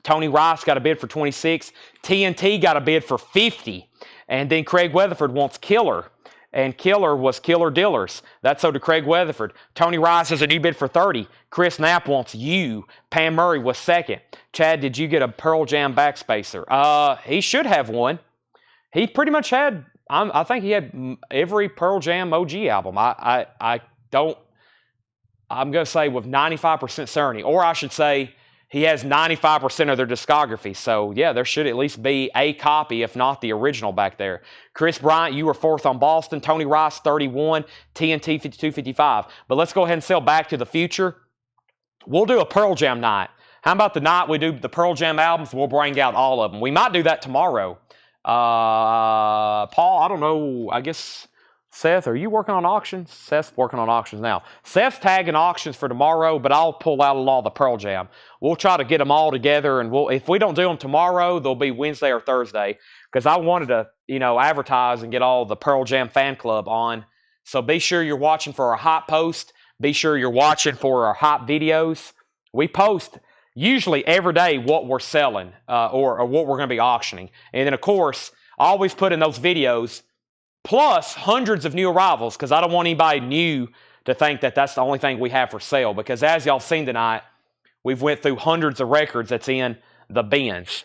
Tony Rice got a bid for $26. TNT got a bid for $50. And then Craig Weatherford wants Killer. And Killer was Killer Dealers. That's so to Craig Weatherford. Tony Rice has a new bid for $30. Chris Knapp wants You. Pam Murray was second. Chad, did you get a Pearl Jam backspacer? He should have one. He pretty much had... I think he had every Pearl Jam OG album. I'm going to say with 95% certainty. Or I should say he has 95% of their discography. So, yeah, there should at least be a copy, if not the original back there. Chris Bryant, you were fourth on Boston. Tony Rice, 31. TNT, 52-55. But let's go ahead and sell Back to the Future. We'll do a Pearl Jam night. How about the night we do the Pearl Jam albums? We'll bring out all of them. We might do that tomorrow. Paul, I don't know. I guess, Seth, are you working on auctions? Seth's working on auctions now. Seth's tagging auctions for tomorrow, but I'll pull out a lot of the Pearl Jam. We'll try to get them all together, and if we don't do them tomorrow, they'll be Wednesday or Thursday, because I wanted to, advertise and get all the Pearl Jam fan club on. So be sure you're watching for our hot post. Be sure you're watching for our hot videos. We post usually every day what we're selling or what we're going to be auctioning. And then, of course, I always put in those videos plus hundreds of new arrivals, because I don't want anybody new to think that that's the only thing we have for sale, because as y'all seen tonight, we've went through hundreds of records that's in the bins.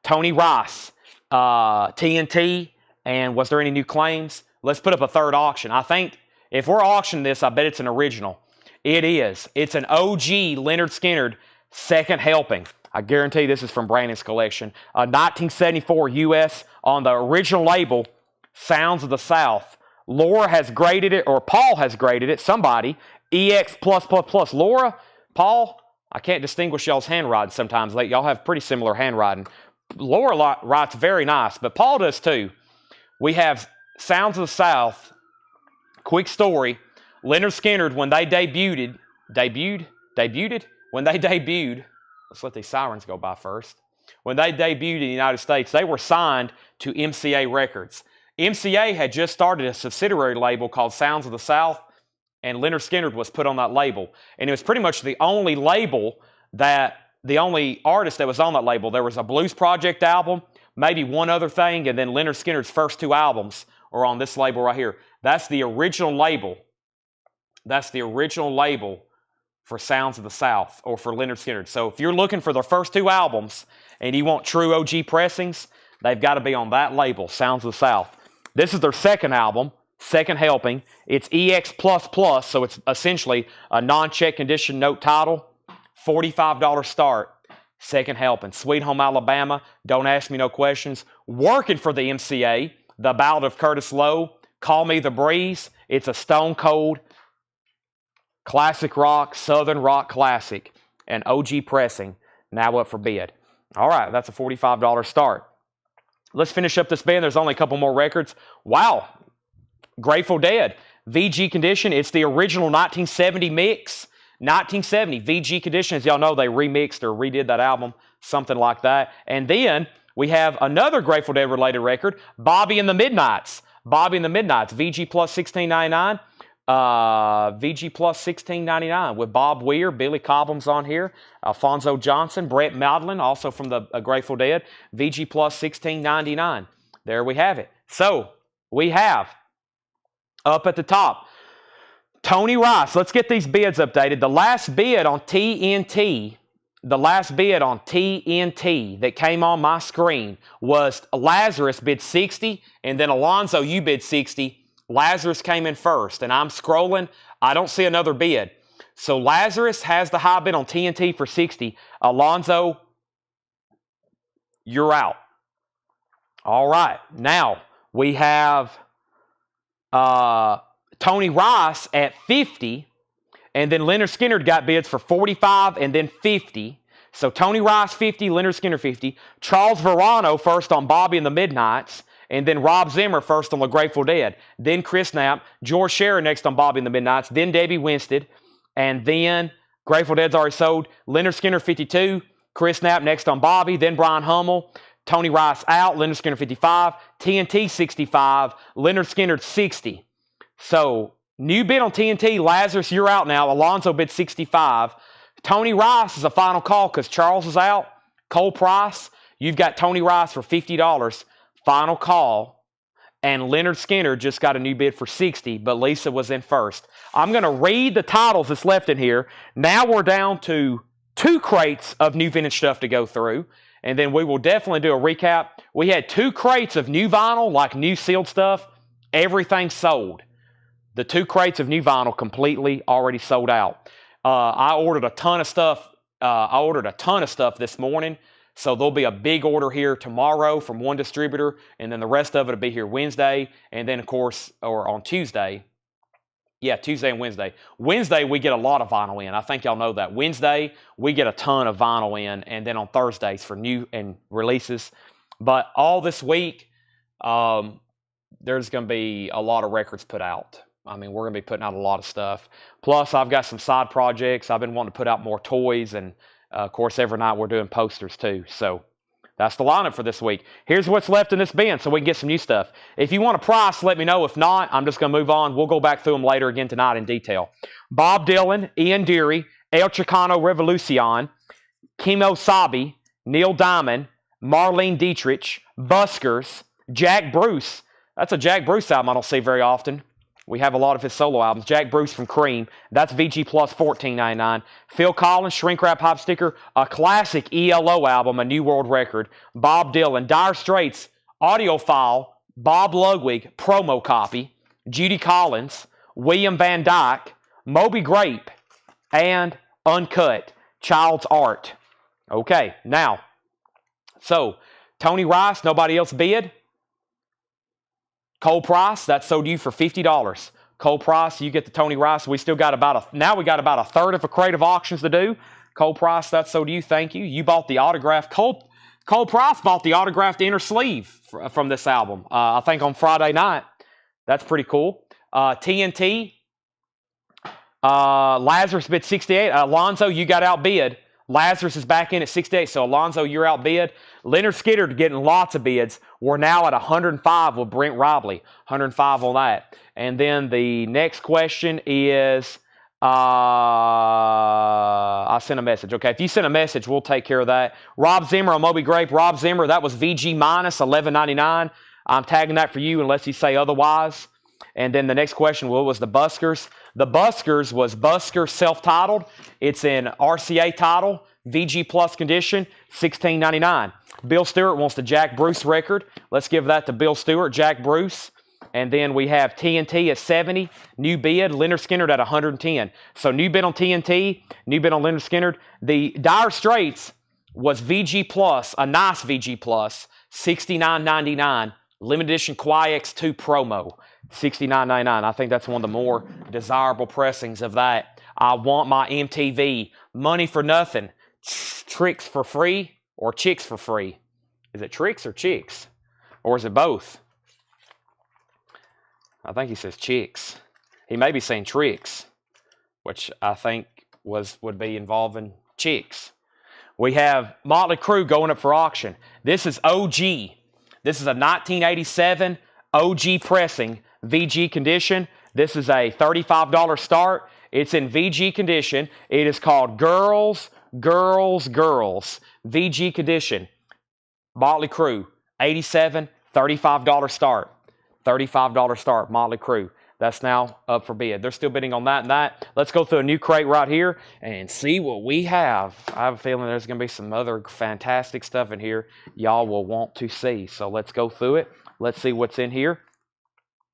Tony Rice, TNT, and was there any new claims? Let's put up a third auction. I think if we're auctioning this, I bet it's an original. It is. It's an OG Leonard Skinner second helping. I guarantee this is from Brandon's collection. 1974 U.S. on the original label, Sounds of the South. Laura has graded it, or Paul has graded it, somebody, EX+++. Laura, Paul, I can't distinguish y'all's handwriting sometimes. Y'all have pretty similar handwriting. Laura writes very nice, but Paul does too. We have Sounds of the South, quick story. Leonard Skinner, when they debuted, let's let these sirens go by first. When they debuted in the United States, they were signed to MCA Records. MCA had just started a subsidiary label called Sounds of the South, and Leonard Skinner was put on that label. And it was pretty much the only artist that was on that label. There was a Blues Project album, maybe one other thing, and then Leonard Skinner's first 2 albums are on this label right here. That's the original label. That's the original label for Sounds of the South, or for Leonard Skinner. So if you're looking for their first 2 albums and you want true OG pressings, they've got to be on that label, Sounds of the South. This is their second album, second helping. It's EX++, so it's essentially a non-check condition note title. $45 start, second helping. Sweet Home Alabama, Don't Ask Me No Questions. Working for the MCA, The Ballad of Curtis Lowe, Call Me the Breeze. It's a stone cold classic rock, southern rock classic, and OG pressing, now up for bid. All right, that's a $45 start. Let's finish up this band. There's only a couple more records. Wow, Grateful Dead, VG condition. It's the original 1970 mix. 1970 VG condition. As y'all know, they remixed or redid that album, something like that. And then we have another Grateful Dead related record, Bobby and the Midnights. Bobby and the Midnights, VG plus $16.99. VG plus $16.99 with Bob Weir, Billy Cobham's on here, Alfonso Johnson, Brett Maudlin, also from the Grateful Dead. VG plus $16.99. There we have it. So we have up at the top, Tony Rice. Let's get these bids updated. The last bid on TNT that came on my screen was Lazarus bid 60, and then Alonzo, you bid 60. Lazarus came in first, and I'm scrolling. I don't see another bid. So Lazarus has the high bid on TNT for 60. Alonzo, you're out. All right. Now we have Tony Rice at 50, and then Leonard Skinner got bids for 45 and then 50. So Tony Rice 50, Leonard Skinner 50. Charles Verano first on Bobby and the Midnights. And then Rob Zimmer first on the Grateful Dead. Then Chris Knapp. George Scherer next on Bobby and the Midnights. Then Debbie Winstead. And then Grateful Dead's already sold. Leonard Skinner 52. Chris Knapp next on Bobby. Then Brian Hummel. Tony Rice out. Leonard Skinner 55. TNT 65. Leonard Skinner 60. So new bid on TNT. Lazarus, you're out now. Alonzo bid 65. Tony Rice is a final call because Charles is out. Cole Price. You've got Tony Rice for $50. Final call, and Leonard Skinner just got a new bid for 60, but Lisa was in first. I'm going to read the titles that's left in here. Now we're down to 2 crates of new vintage stuff to go through, and then we will definitely do a recap. We had 2 crates of new vinyl, like new sealed stuff. Everything sold. The 2 crates of new vinyl completely already sold out. I ordered a ton of stuff. This morning. So there'll be a big order here tomorrow from one distributor, and then the rest of it will be here Wednesday, and then, of course, or on Tuesday. Yeah, Tuesday and Wednesday. Wednesday, we get a lot of vinyl in. I think y'all know that. Wednesday, we get a ton of vinyl in, and then on Thursdays for new and releases. But all this week, there's going to be a lot of records put out. I mean, we're going to be putting out a lot of stuff. Plus, I've got some side projects. I've been wanting to put out more toys, and of course, every night we're doing posters too. So that's the lineup for this week. Here's what's left in this bin so we can get some new stuff. If you want a price, let me know. If not, I'm just going to move on. We'll go back through them later again tonight in detail. Bob Dylan, Ian Deary, El Chicano Revolucion, Kimo Sabe, Neil Diamond, Marlene Dietrich, Buskers, Jack Bruce. That's a Jack Bruce album I don't see very often. We have a lot of his solo albums. Jack Bruce from Cream. That's VG plus $14.99. Phil Collins, Shrink Wrap Hop Sticker. A classic ELO album, a New World Record. Bob Dylan, Dire Straits, Audiophile, Bob Ludwig, promo copy. Judy Collins, William Van Dyke, Moby Grape, and Uncut, Child's Art. Okay, now, so Tony Rice, nobody else bid. Cole Price, that's sold you for $50. Cole Price, you get the Tony Rice. We still got now we got about a third of a crate of auctions to do. Cole Price, that's sold you. Thank you. You bought the autographed. Cole Price bought the autographed inner sleeve from this album. I think on Friday night. That's pretty cool. TNT, Lazarus bid 68. Alonzo, you got outbid. Lazarus is back in at 68. So, Alonzo, you're outbid. Leonard Skinner getting lots of bids. We're now at 105 with Brent Robley. 105 on that. And then the next question is, I sent a message. Okay, if you send a message, we'll take care of that. Rob Zimmer on Moby Grape. Rob Zimmer, that was VG minus $11.99. I'm tagging that for you unless you say otherwise. And then the next question, what was the Buskers? The Buskers was Busker self-titled. It's in RCA title, VG plus condition, $16.99. Bill Stewart wants the Jack Bruce record. Let's give that to Bill Stewart, Jack Bruce. And then we have TNT at 70, new bid, Leonard Skinner at 110. So new bid on TNT, new bid on Leonard Skinner. The Dire Straits was VG plus, a nice VG plus, $69.99. Limited edition Kwai X2 promo, $69.99. I think that's one of the more desirable pressings of that. I want my MTV. Money for nothing. Tricks for free or chicks for free? Is it tricks or chicks? Or is it both? I think he says chicks. He may be saying tricks, which I think would be involving chicks. We have Motley Crue going up for auction. This is OG. This is a 1987 OG pressing, VG condition. This is a $35 start. It's in VG condition. It is called Girls, Girls, Girls. VG condition. Motley Crue, 87, $35 start. $35 start, Motley Crue. That's now up for bid. They're still bidding on that and that. Let's go through a new crate right here and see what we have. I have a feeling there's going to be some other fantastic stuff in here y'all will want to see. So let's go through it. Let's see what's in here.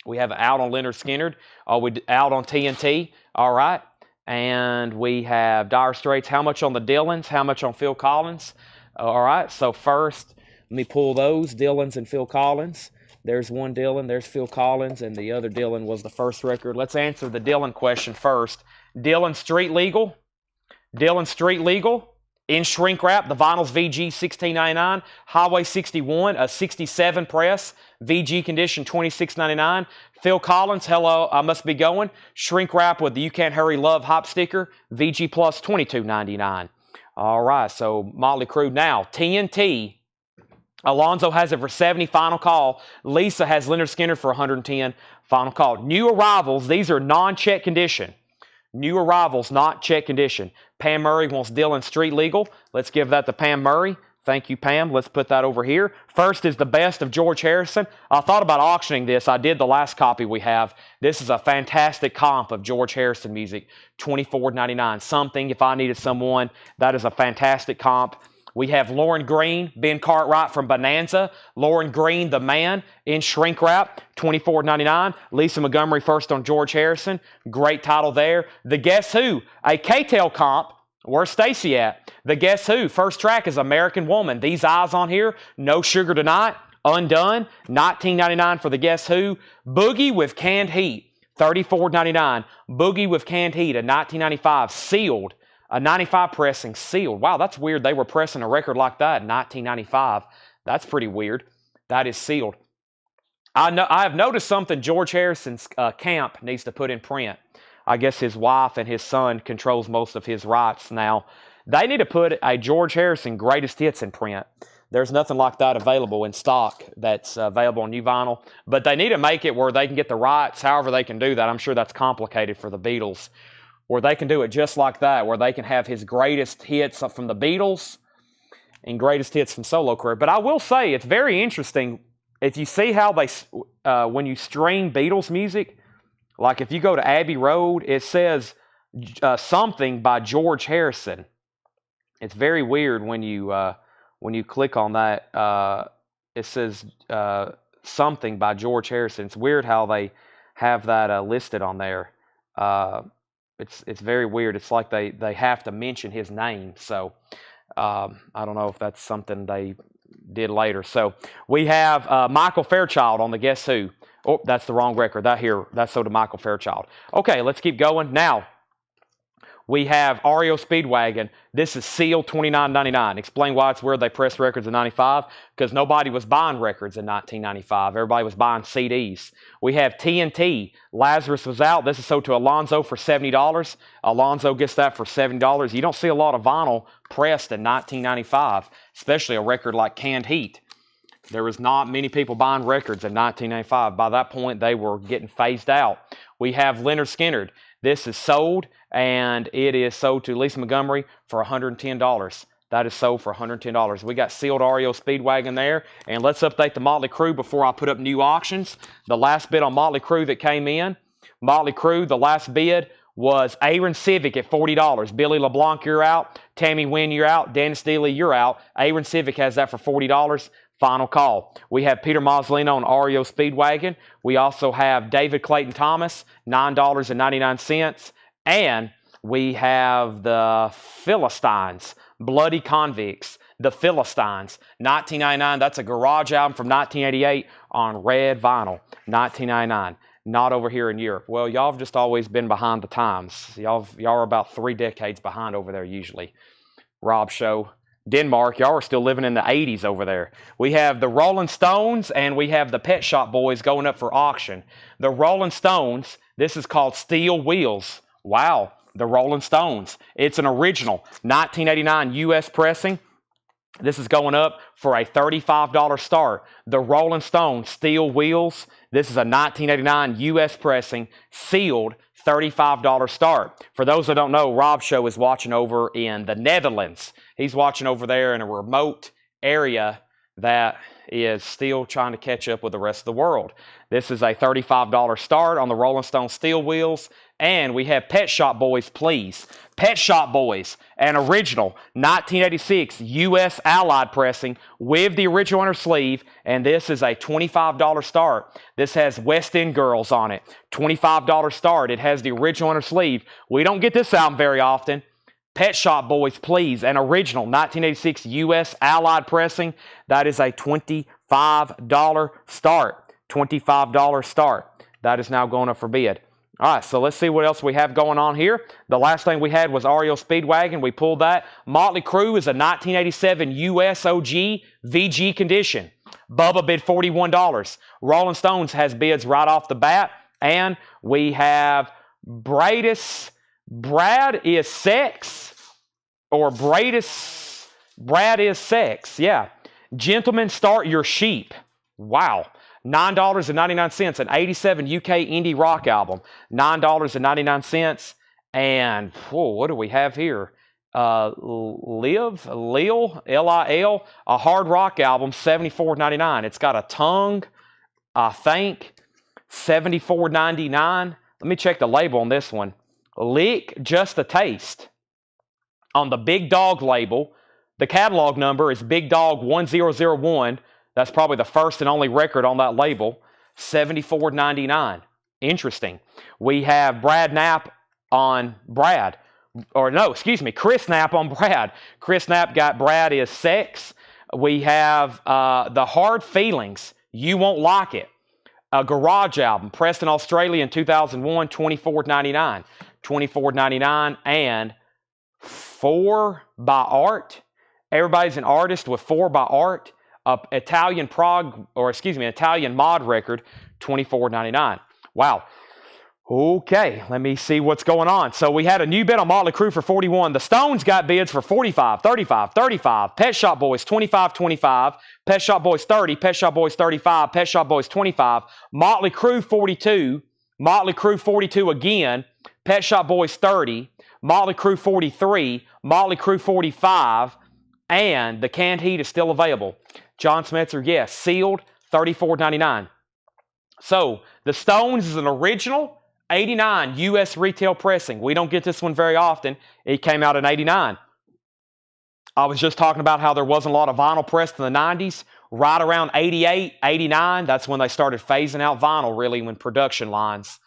We have out on Leonard Skinner. We out on TNT. All right. And we have Dire Straits. How much on the Dylans? How much on Phil Collins? All right. So first, let me pull those, Dylans and Phil Collins. There's one Dylan, there's Phil Collins, and the other Dylan was the first record. Let's answer the Dylan question first. Dylan Street Legal. Dylan Street Legal. In shrink wrap, the vinyl's VG $16.99. Highway 61, a 67 press. VG condition $26.99. Phil Collins, hello, I must be going. Shrink wrap with the You Can't Hurry Love hop sticker. VG plus $22.99. All right, so Motley Crue. Now, TNT. Alonzo has it for 70, final call. Lisa has Leonard Skinner for 110, final call. New arrivals, these are non-check condition. New arrivals, not check condition. Pam Murray wants Dylan Street Legal. Let's give that to Pam Murray. Thank you, Pam. Let's put that over here. First is the best of George Harrison. I thought about auctioning this. I did the last copy we have. This is a fantastic comp of George Harrison music, $24.99. Something, if I needed someone, that is a fantastic comp. We have Lauren Green, Ben Cartwright from Bonanza. Lauren Green, the man, in shrink wrap, $24.99. Lisa Montgomery first on George Harrison. Great title there. The Guess Who, a K-Tail comp. Where's Stacy at? The Guess Who, first track is American Woman. These eyes on here, No Sugar Tonight, Undone, $19.99 for the Guess Who. Boogie with Canned Heat, $34.99. Boogie with Canned Heat, a 1995, sealed. A 95 pressing, sealed. Wow, that's weird. They were pressing a record like that in 1995. That's pretty weird. That is sealed. I have noticed something George Harrison's camp needs to put in print. I guess his wife and his son controls most of his rights now. They need to put a George Harrison greatest hits in print. There's nothing like that available in stock that's available on new vinyl. But they need to make it where they can get the rights, however they can do that. I'm sure that's complicated for the Beatles. Where they can do it just like that, where they can have his greatest hits from the Beatles and greatest hits from solo career. But I will say, it's very interesting, if you see how they, when you stream Beatles music, like if you go to Abbey Road, it says something by George Harrison. It's very weird when you click on that, it says something by George Harrison. It's weird how they have that listed on there. It's very weird. It's like they have to mention his name. So I don't know if that's something they did later. So we have Michael Fairchild on the Guess Who. Oh, that's the wrong record. That's so to Michael Fairchild. Okay, let's keep going. Now, We have REO Speedwagon. This is sealed $29.99. Explain why it's where they pressed records in 95. Because nobody was buying records in 1995. Everybody was buying CDs. We have TNT. Lazarus was out. This is sold to Alonzo for $70. Alonzo gets that for $70. You don't see a lot of vinyl pressed in 1995, especially a record like Canned Heat. There was not many people buying records in 1995. By that point, they were getting phased out. We have Leonard Skinner. This is sold, and it is sold to Lisa Montgomery for $110. That is sold for $110. We got sealed REO Speedwagon there. And let's update the Motley Crue before I put up new auctions. The last bid on Motley Crue that came in, Motley Crue, the last bid was Aaron Civic at $40. Billy LeBlanc, you're out. Tammy Wynn, you're out. Dennis Steely, you're out. Aaron Civic has that for $40. Final call. We have Peter Moslino on REO Speedwagon. We also have David Clayton Thomas, $9.99. And we have the Philistines, Bloody Convicts, the Philistines, $19.99. That's a garage album from 1988 on red vinyl, $19.99. Not over here in Europe. Well, y'all have just always been behind the times. Y'all are about 3 decades behind over there usually. Rob Show. Denmark, y'all are still living in the 80s over there. We have the Rolling Stones and we have the Pet Shop Boys going up for auction. The Rolling Stones, this is called Steel Wheels. Wow, the Rolling Stones. It's an original 1989 U.S. pressing. This is going up for a $35 start. The Rolling Stones Steel Wheels. This is a 1989 U.S. pressing, sealed, $35 start. For those that don't know, Rob Show is watching over in the Netherlands. He's watching over there in a remote area that is still trying to catch up with the rest of the world. This is a $35 start on the Rolling Stone Steel Wheels. And we have Pet Shop Boys, please. Pet Shop Boys, an original 1986 U.S. Allied pressing with the original on her sleeve. And this is a $25 start. This has West End Girls on it. $25 start. It has the original on her sleeve. We don't get this album very often. Pet Shop Boys, please. An original 1986 U.S. Allied pressing. That is a $25 start. $25 start. That is now going up for bid. All right, so let's see what else we have going on here. The last thing we had was REO Speedwagon. We pulled that. Motley Crue is a 1987 US OG VG condition. Bubba bid $41. Rolling Stones has bids right off the bat. And we have Brad is Sex, or Brad is Sex. Yeah. Gentlemen, Start Your Sheep. Wow. $9.99, an 87 UK indie rock album. $9.99. And what do we have here? Lil, L-I-L, a hard rock album, $74.99. It's got a tongue, I think, $74.99. Let me check the label on this one. Lick Just a Taste. On the Big Dog label, the catalog number is Big Dog 1001. That's probably the first and only record on that label. $74.99. Interesting. We have Chris Knapp on Brad. Chris Knapp got Brad is Sex. We have The Hard Feelings, You Won't Like It. A garage album, pressed in Australia in 2001, $24.99. $24.99. And 4 by Art. Everybody's an artist with 4 by Art. Italian mod record, $24.99. Wow. Okay, let me see what's going on. So we had a new bid on Motley Crue for $41. The Stones got bids for $45, $35, $35. Pet Shop Boys, $25, $25. Pet Shop Boys, $30. Pet Shop Boys, $35. Pet Shop Boys, $25. Motley Crue, $42. Motley Crue, $42 again. Pet Shop Boys, $30. Motley Crue, $43. Motley Crue, $45. And the Canned Heat is still available. John Smetzer, yes, sealed, $34.99. So, the Stones is an original 89 U.S. retail pressing. We don't get this one very often. It came out in 89. I was just talking about how there wasn't a lot of vinyl pressed in the 90s. Right around 88, 89, that's when they started phasing out vinyl, really, when production lines.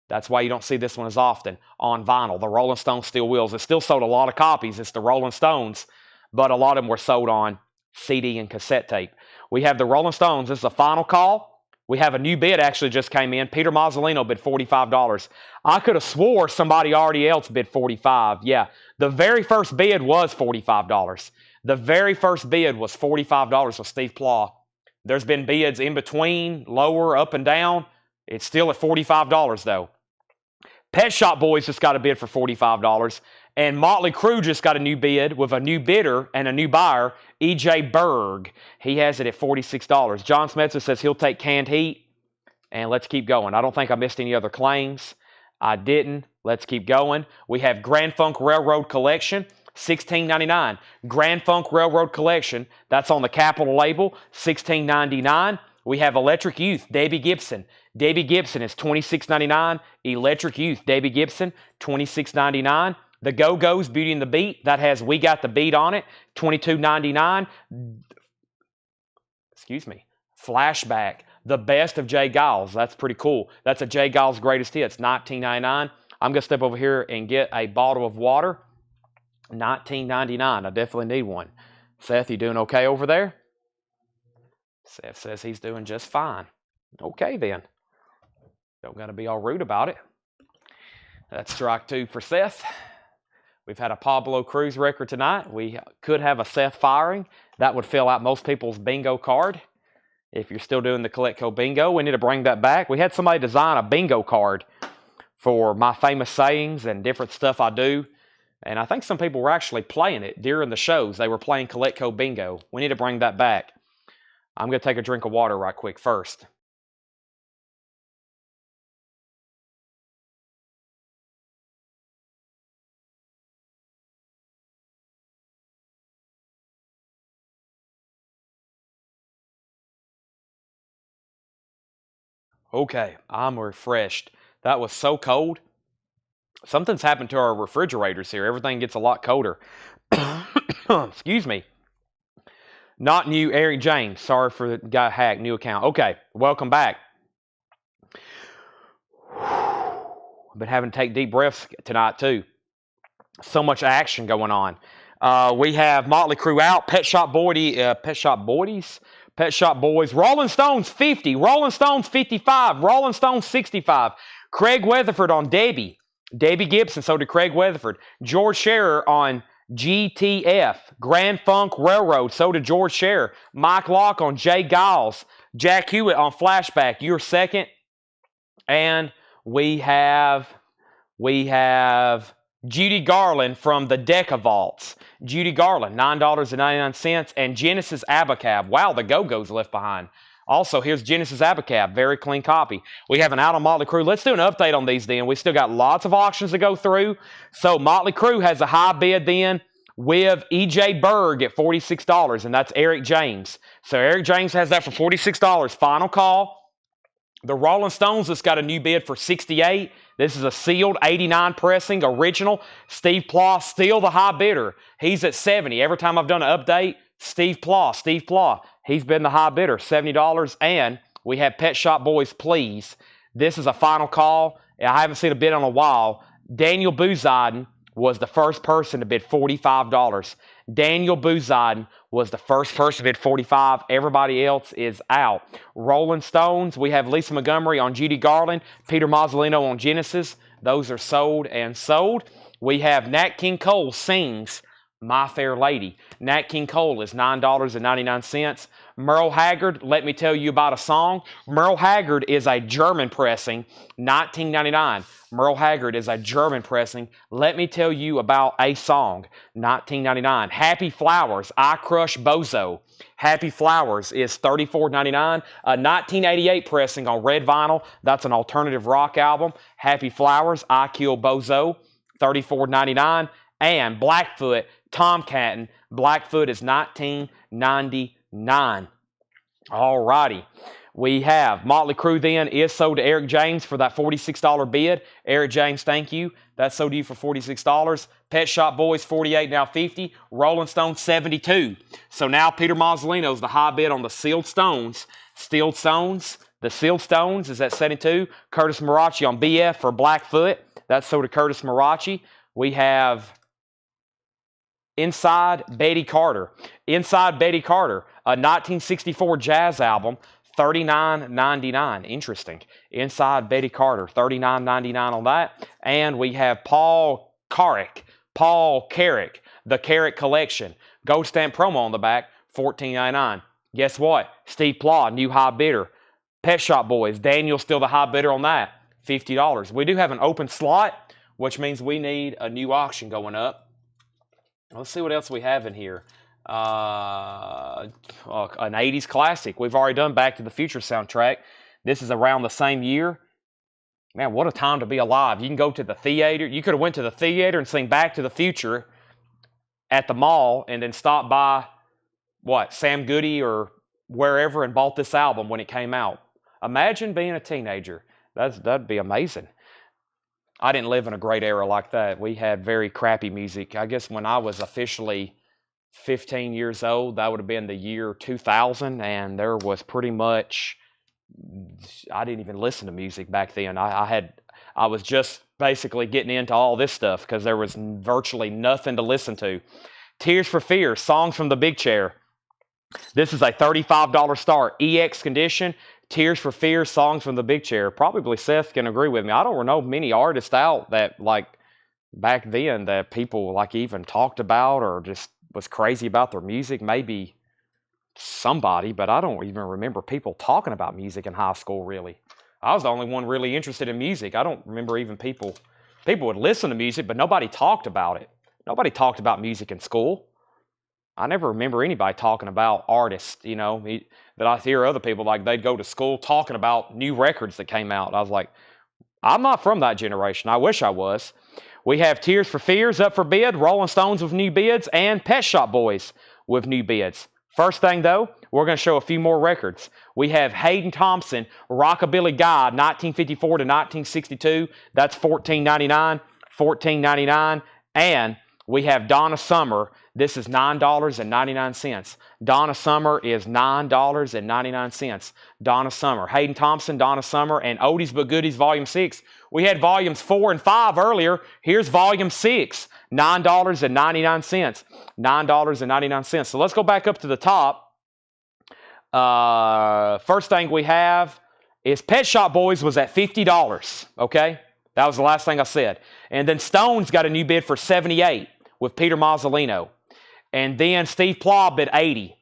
That's why you don't see this one as often on vinyl. The Rolling Stones Steel Wheels. It still sold a lot of copies. It's the Rolling Stones, but a lot of them were sold on CD and cassette tape. We have the Rolling Stones. This is a final call. We have a new bid actually just came in. Peter Mazzolino bid $45. I could have swore somebody already else bid $45. Yeah, the very first bid was $45. The very first bid was $45 with Steve Plaw. There's been bids in between, lower, up and down. It's still at $45 though. Pet Shop Boys just got a bid for $45. And Motley Crue just got a new bid with a new bidder and a new buyer, E.J. Berg. He has it at $46. John Smetzer says he'll take Canned Heat. And let's keep going. I don't think I missed any other claims. I didn't. Let's keep going. We have Grand Funk Railroad Collection, $16.99. Grand Funk Railroad Collection, that's on the Capitol label, $16.99. We have Electric Youth, Debbie Gibson. Debbie Gibson is $26.99. Electric Youth, Debbie Gibson, $26.99. The Go-Go's, Beauty and the Beat, that has We Got the Beat on it, $22.99. Excuse me. Flashback, The Best of Jay Giles. That's pretty cool. That's a Jay Giles Greatest Hits, $19.99. I'm going to step over here and get a bottle of water, $19.99. I definitely need one. Seth, you doing okay over there? Seth says he's doing just fine. Okay, then. Don't got to be all rude about it. That's strike 2 for Seth. We've had a Pablo Cruz record tonight. We could have a Seth firing. That would fill out most people's bingo card. If you're still doing the Coletco bingo, we need to bring that back. We had somebody design a bingo card for my famous sayings and different stuff I do. And I think some people were actually playing it during the shows. They were playing Coletco bingo. We need to bring that back. I'm going to take a drink of water right quick first. Okay, I'm refreshed. That was so cold. Something's happened to our refrigerators here. Everything gets a lot colder. Excuse me. Not new, Eric James. Sorry for the guy hacked. New account. Okay, welcome back. I've been having to take deep breaths tonight too. So much action going on. We have Motley Crue out. Pet Shop Boys. Rolling Stones 50. Rolling Stones 55. Rolling Stones 65. Craig Weatherford on Debbie. Debbie Gibson. So did Craig Weatherford. George Scherer on GTF. Grand Funk Railroad. So did George Scherer. Mike Locke on Jay Giles. Jack Hewitt on Flashback. You're second. And we have Judy Garland from the Decca Vaults. Judy Garland, $9.99. And Genesis Abacab. Wow, the Go-Go's left behind. Also, here's Genesis Abacab. Very clean copy. We have an out on Motley Crue. Let's do an update on these then. We still got lots of auctions to go through. So Motley Crue has a high bid then with E.J. Berg at $46. And that's Eric James. So Eric James has that for $46. Final call. The Rolling Stones has got a new bid for $68. This is a sealed 89 pressing original. Steve Plaw, still the high bidder. He's at $70. Every time I've done an update, Steve Plaw, he's been the high bidder, $70. And we have Pet Shop Boys, Please. This is a final call. I haven't seen a bid in a while. Daniel Bouzadin was the first person to bid $45. Daniel Bouzadin was the first person to bid $45. Everybody else is out. Rolling Stones, we have Lisa Montgomery on Judy Garland, Peter Mazzolino on Genesis. Those are sold and sold. We have Nat King Cole sings My Fair Lady. Nat King Cole is $9.99. Merle Haggard, Let Me Tell You About a Song. Merle Haggard is a German pressing, $19.99. Merle Haggard is a German pressing. Let Me Tell You About a Song, $19.99. Happy Flowers, I Crush Bozo. Happy Flowers is $34.99. A 1988 pressing on red vinyl. That's an alternative rock album. Happy Flowers, I Kill Bozo, $34.99. And Blackfoot, Tom Catton. Blackfoot is $19.99. All righty. We have Motley Crue then is sold to Eric James for that $46 bid. Eric James, thank you. That's sold to you for $46. Pet Shop Boys, $48, now $50. Rolling Stones, $72. So now Peter Mazzolino's the high bid on the Sealed Stones. Sealed Stones. The Sealed Stones is at $72. Curtis Marachi on BF for Blackfoot. That's sold to Curtis Marachi. We have Inside Betty Carter. Inside Betty Carter, a 1964 jazz album, $39.99. Interesting. Inside Betty Carter, $39.99 on that. And we have Paul Carrick, the Carrick Collection. Gold stamp promo on the back, $14.99. Guess what? Steve Plaw, new high bidder. Pet Shop Boys, Daniel's still the high bidder on that, $50. We do have an open slot, which means we need a new auction going up. Let's see what else we have in here. An 80s classic. We've already done Back to the Future soundtrack. This is around the same year. Man, what a time to be alive. You can go to the theater. You could have went to the theater and seen Back to the Future at the mall and then stopped by, Sam Goody or wherever and bought this album when it came out. Imagine being a teenager. That'd be amazing. I didn't live in a great era like that. We had very crappy music. I guess when I was officially 15 years old, that would have been the year 2000, and there was pretty much, I didn't even listen to music back then. I was just basically getting into all this stuff because there was virtually nothing to listen to. Tears for Fears, Songs from the Big Chair. This is a $35 start. EX condition. Tears for Fears, Songs from the Big Chair. Probably Seth can agree with me. I don't know many artists out that back then that people even talked about or just was crazy about their music. Maybe somebody, but I don't even remember people talking about music in high school really. I was the only one really interested in music. I don't remember even people would listen to music, but nobody talked about it. Nobody talked about music in school. I never remember anybody talking about artists, that I hear other people, they'd go to school talking about new records that came out. I was like, I'm not from that generation. I wish I was. We have Tears for Fears up for bid, Rolling Stones with new bids, and Pet Shop Boys with new bids. First thing, though, we're going to show a few more records. We have Hayden Thompson, Rockabilly Guide, 1954 to 1962. That's $14.99. And we have Donna Summer. This is $9.99. Donna Summer is $9.99. Donna Summer. Hayden Thompson, Donna Summer, and Oldies But Goodies Volume 6. We had Volumes 4 and 5 earlier. Here's Volume 6, $9.99. $9.99. So let's go back up to the top. First thing we have is Pet Shop Boys was at $50, okay? That was the last thing I said. And then Stones got a new bid for $78 with Peter Mazzolino. And then Steve Plaw bid $80,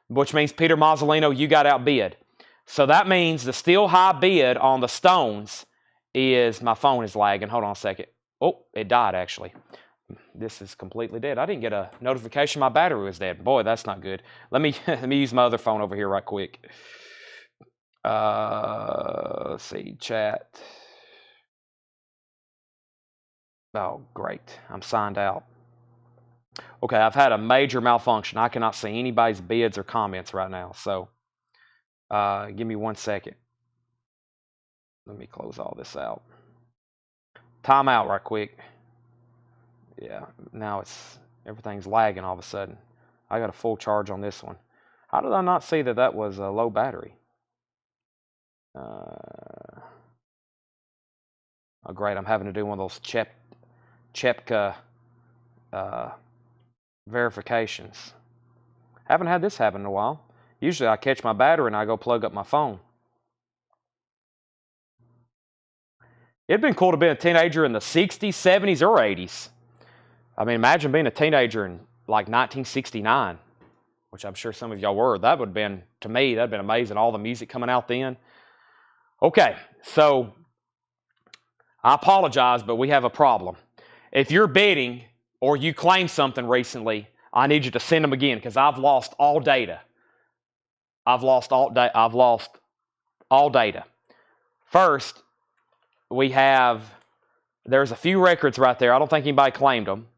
which means Peter Mazzolino, you got outbid. So that means the still high bid on the Stones is, my phone is lagging. Hold on a second. Oh, it died actually. This is completely dead. I didn't get a notification my battery was dead. Boy, that's not good. Let me use my other phone over here right quick. Let's see, chat. Oh, great. I'm signed out. Okay, I've had a major malfunction. I cannot see anybody's bids or comments right now. So give me 1 second. Let me close all this out. Time out right quick. Yeah, now everything's lagging all of a sudden. I got a full charge on this one. How did I not see that was a low battery? Oh, great. I'm having to do one of those Chepka verifications. Haven't had this happen in a while. Usually I catch my battery and I go plug up my phone. It'd been cool to be a teenager in the 60s, 70s, or 80s. I mean, imagine being a teenager in 1969, which I'm sure some of y'all were. That would have been, to me, that'd been amazing. All the music coming out then. Okay, so I apologize, but we have a problem. If you're bidding or you claimed something recently, I need you to send them again because I've lost all data. I've lost all data. First, there's a few records right there. I don't think anybody claimed them.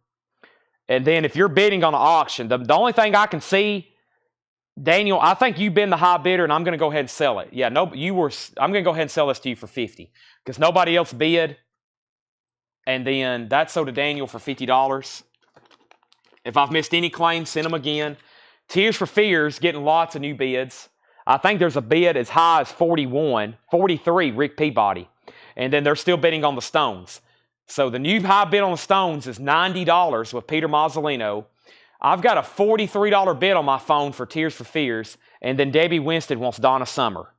And then if you're bidding on an auction, the only thing I can see, Daniel, I think you've been the high bidder and I'm going to go ahead and sell it. Yeah, I'm going to go ahead and sell this to you for $50 because nobody else bid. And then that sold to Daniel for $50. If I've missed any claims, send them again. Tears for Fears getting lots of new bids. I think there's a bid as high as 43, Rick Peabody. And then they're still bidding on the Stones. So the new high bid on the Stones is $90 with Peter Mazzolino. I've got a $43 bid on my phone for Tears for Fears. And then Debbie Winston wants Donna Summer.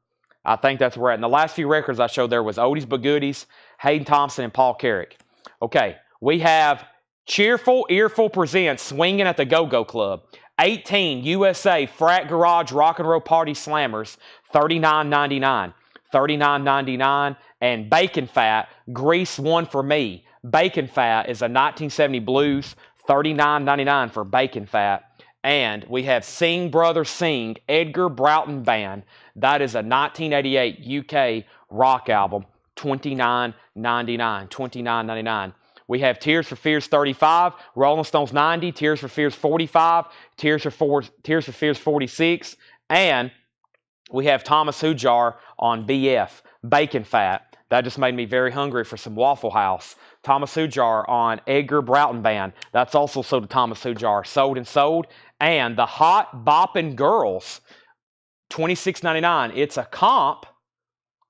I think that's where we're at. And the last few records I showed there was Oldies But Goodies, Hayden Thompson, and Paul Carrick. Okay, we have Cheerful Earful presents Swinging at the Go-Go Club. 18 USA Frat Garage Rock and Roll Party Slammers, $39.99. $39.99. And Bacon Fat, Grease One for Me. Bacon Fat is a 1970 blues, $39.99 for Bacon Fat. And we have Sing Brother Sing, Edgar Broughton Band. That is a 1988 UK rock album, $29.99. $29.99. We have Tears for Fears 35, Rolling Stones 90, Tears for Fears 45, Tears for Fears 46, and we have Thomas Hujar on BF, Bacon Fat. That just made me very hungry for some Waffle House. Thomas Hujar on Edgar Broughton Band. That's also sold to Thomas Hujar. Sold and sold. And the Hot Boppin' Girls, $26.99. It's a comp.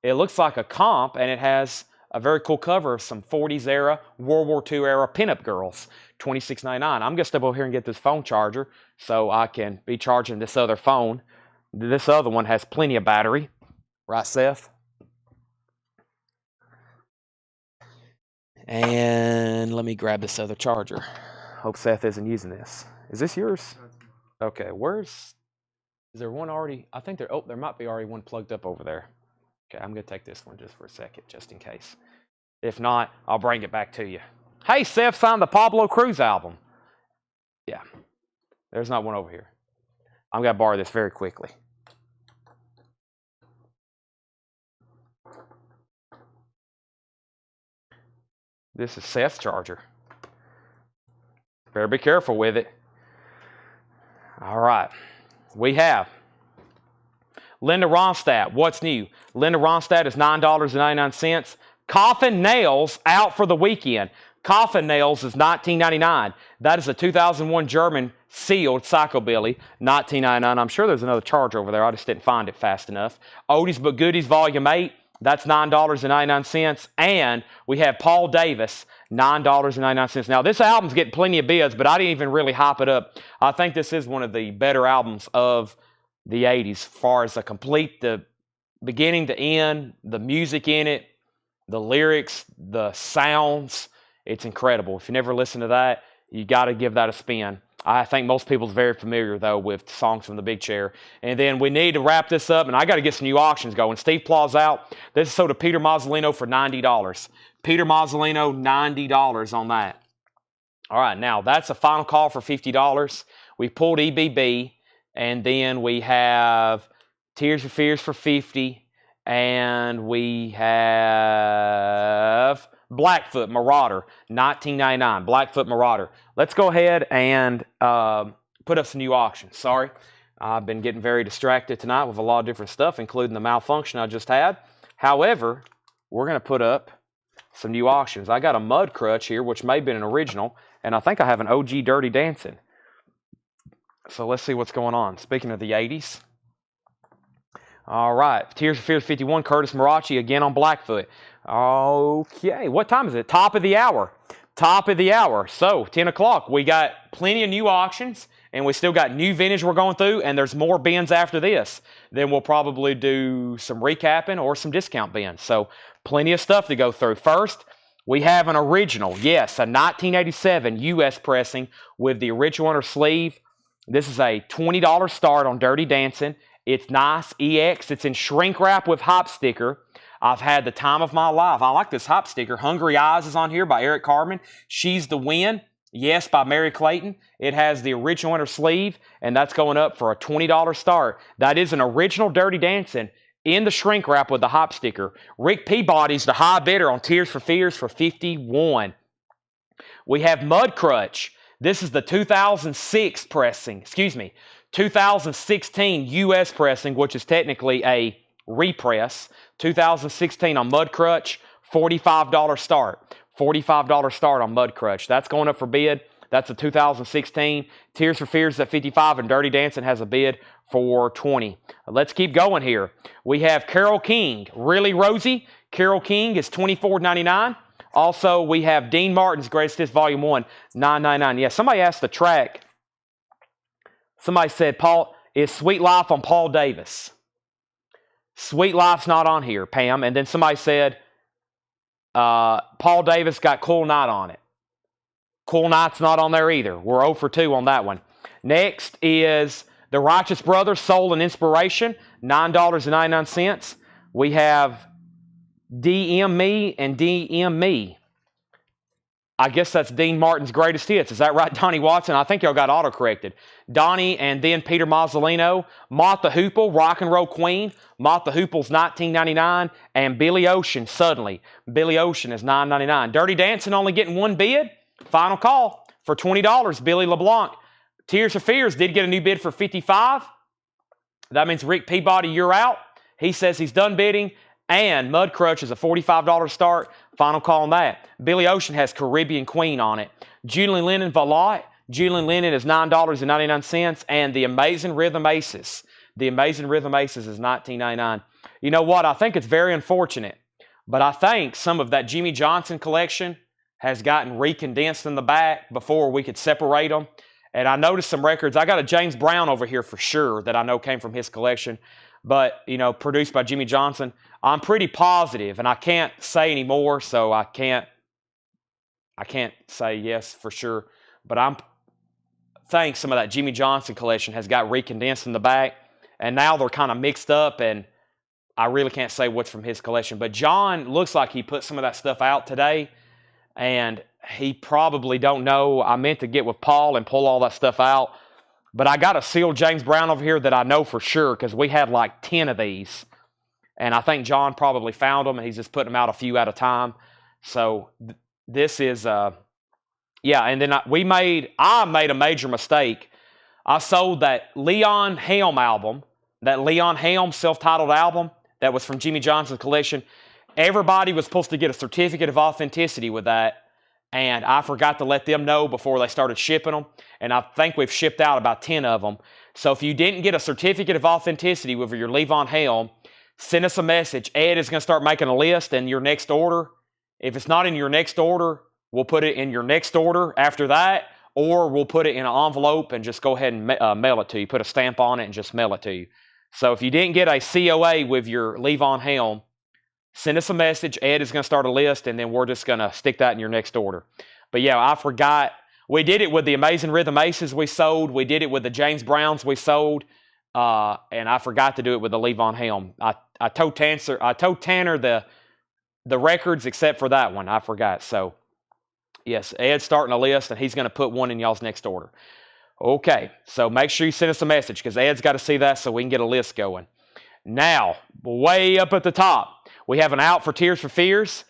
It looks like a comp, and it has a very cool cover of some 40s era, World War II era pinup girls. $26.99. I'm going to step over here and get this phone charger so I can be charging this other phone. This other one has plenty of battery. Right, Seth? And let me grab this other charger. Hope Seth isn't using this. Is this yours? Okay, is there one already? I think there might be already one plugged up over there. Okay, I'm going to take this one just for a second, just in case. If not, I'll bring it back to you. Hey, Seth signed the Pablo Cruz album. Yeah, there's not one over here. I'm going to borrow this very quickly. This is Seth's charger. Better be careful with it. All right. We have Linda Ronstadt. What's new? Linda Ronstadt is $9.99. Coffin Nails out for the weekend. Coffin Nails is $19.99. That is a 2001 German sealed psychobilly, $19.99. I'm sure there's another charger over there. I just didn't find it fast enough. Oldies But Goodies Volume 8. That's $9.99. And we have Paul Davis, $9.99. Now, this album's getting plenty of bids, but I didn't even really hype it up. I think this is one of the better albums of the 80s as far as the beginning to end, the music in it, the lyrics, the sounds. It's incredible. If you never listened to that, you got to give that a spin. I think most people's very familiar, though, with songs from the Big Chair. And then we need to wrap this up, and I got to get some new auctions going. Steve Plaw's out. This is sold to Peter Mazzolino for $90. Peter Mazzolino, $90 on that. All right, now that's a final call for $50. We pulled EBB, and then we have Tears for Fears for $50, and we have Blackfoot Marauder, $19.99. Blackfoot Marauder. Let's go ahead and put up some new auctions. Sorry, I've been getting very distracted tonight with a lot of different stuff, including the malfunction I just had. However, we're going to put up some new auctions. I got a Mud Crutch here, which may have been an original, and I think I have an OG Dirty Dancing. So let's see what's going on. Speaking of the 80s. All right, Tears for Fears 51, Curtis Marachi again on Blackfoot. Okay, what time is it? Top of the hour. Top of the hour. So, 10 o'clock. We got plenty of new auctions, and we still got new vintage we're going through, and there's more bins after this. Then we'll probably do some recapping or some discount bins. So, plenty of stuff to go through. First, we have an original. Yes, a 1987 U.S. pressing with the original inner sleeve. This is a $20 start on Dirty Dancing. It's nice, EX. It's in shrink wrap with hop sticker. I've had the time of my life. I like this hop sticker. Hungry Eyes is on here by Eric Carmen. She's the Win, yes, by Mary Clayton. It has the original inner sleeve, and that's going up for a $20 start. That is an original Dirty Dancing in the shrink wrap with the hop sticker. Rick Peabody's the high bidder on Tears for Fears for $51. We have Mud Crutch. This is the 2006 pressing, 2016 U.S. pressing, which is technically a repress. 2016 on Mud Crutch, $45 start. $45 start on Mud Crutch. That's going up for bid. That's a 2016. Tears for Fears at $55, and Dirty Dancing has a bid for $20. Let's keep going here. We have Carole King, Really Rosie. Carole King is $24.99. Also, we have Dean Martin's Greatest Hits Volume 1, $9.99. Yeah, somebody asked the track. Somebody said, Paul, is Sweet Life on Paul Davis? Sweet Life's not on here, Pam. And then somebody said, Paul Davis got Cool Night on it. Cool Night's not on there either. We're 0 for 2 on that one. Next is The Righteous Brothers, Soul and Inspiration, $9.99. We have DM Me and DM Me. I guess that's Dean Martin's greatest hits. Is that right, Donnie Watson? I think y'all got auto-corrected. Donnie and then Peter Mazzolino. Martha Hoople, Rock and Roll Queen. Martha Hoople's $19.99. And Billy Ocean, Suddenly. Billy Ocean is $9.99. Dirty Dancing only getting one bid. Final call for $20, Billy LeBlanc. Tears for Fears did get a new bid for $55. That means Rick Peabody, you're out. He says he's done bidding. And Mud Crutch is a $45 start. Final call on that. Billy Ocean has Caribbean Queen on it. Julian Lennon Valot. Julian Lennon is $9.99. And the Amazing Rhythm Aces. The Amazing Rhythm Aces is $19.99. You know what? I think it's very unfortunate. But I think some of that Jimmy Johnson collection has gotten recondensed in the back before we could separate them. And I noticed some records. I got a James Brown over here for sure that I know came from his collection. But, you know, produced by Jimmy Johnson. I'm pretty positive, and I can't say anymore, so I can't say yes for sure. But I think some of that Jimmy Johnson collection has got recondensed in the back, and now they're kind of mixed up, and I really can't say what's from his collection. But John looks like he put some of that stuff out today, and he probably don't know. I meant to get with Paul and pull all that stuff out, but I got a sealed James Brown over here that I know for sure because we had like 10 of these. And I think John probably found them, and he's just putting them out a few at a time. So this is, yeah. And then I made a major mistake. I sold that Leon Helm album, that Leon Helm self-titled album that was from Jimmy Johnson's collection. Everybody was supposed to get a certificate of authenticity with that, and I forgot to let them know before they started shipping them. And I think we've shipped out about 10 of them. So if you didn't get a certificate of authenticity with your Levon Helm, send us a message. Ed is going to start making a list in your next order. If it's not in your next order, we'll put it in your next order after that, or we'll put it in an envelope and just go ahead and mail it to you. Put a stamp on it and just mail it to you. So if you didn't get a COA with your Levon Helm, send us a message. Ed is going to start a list, and then we're just going to stick that in your next order. But yeah, I forgot. We did it with the Amazing Rhythm Aces we sold. We did it with the James Browns we sold. And I forgot to do it with the Levon Helm. I told Tanner the records except for that one. I forgot. So, yes, Ed's starting a list, and he's going to put one in y'all's next order. Okay, so make sure you send us a message because Ed's got to see that so we can get a list going. Now, way up at the top, we have an out for Tears for Fears.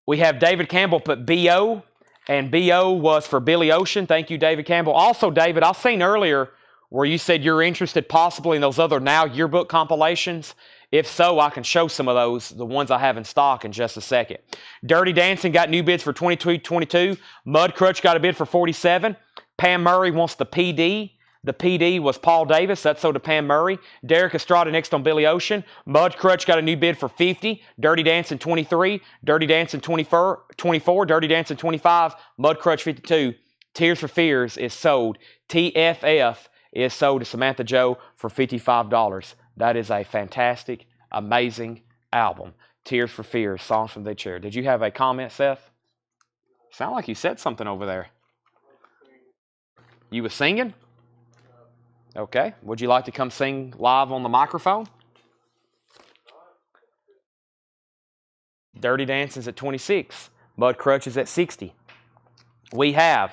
We have David Campbell put B.O., and B.O. was for Billy Ocean. Thank you, David Campbell. Also, David, I seen earlier where you said you're interested possibly in those other Now Yearbook compilations. If so, I can show some of those, the ones I have in stock, in just a second. Dirty Dancing got new bids for $22.22. Mud Crutch got a bid for $47. Pam Murray wants the PD. The PD was Paul Davis. That's sold to Pam Murray. Derek Estrada next on Billy Ocean. Mud Crutch got a new bid for $50. Dirty Dancing $23. Dirty Dancing $24. Dirty Dancing $25. Mud Crutch $52. Tears for Fears is sold. TFF is sold to Samantha Joe for $55. That is a fantastic, amazing album. Tears for Fears, Songs from the Chair. Did you have a comment, Seth? Sound like you said something over there. You were singing? Okay. Would you like to come sing live on the microphone? Dirty Dancing's at 26. Mud Crutch is at 60. We have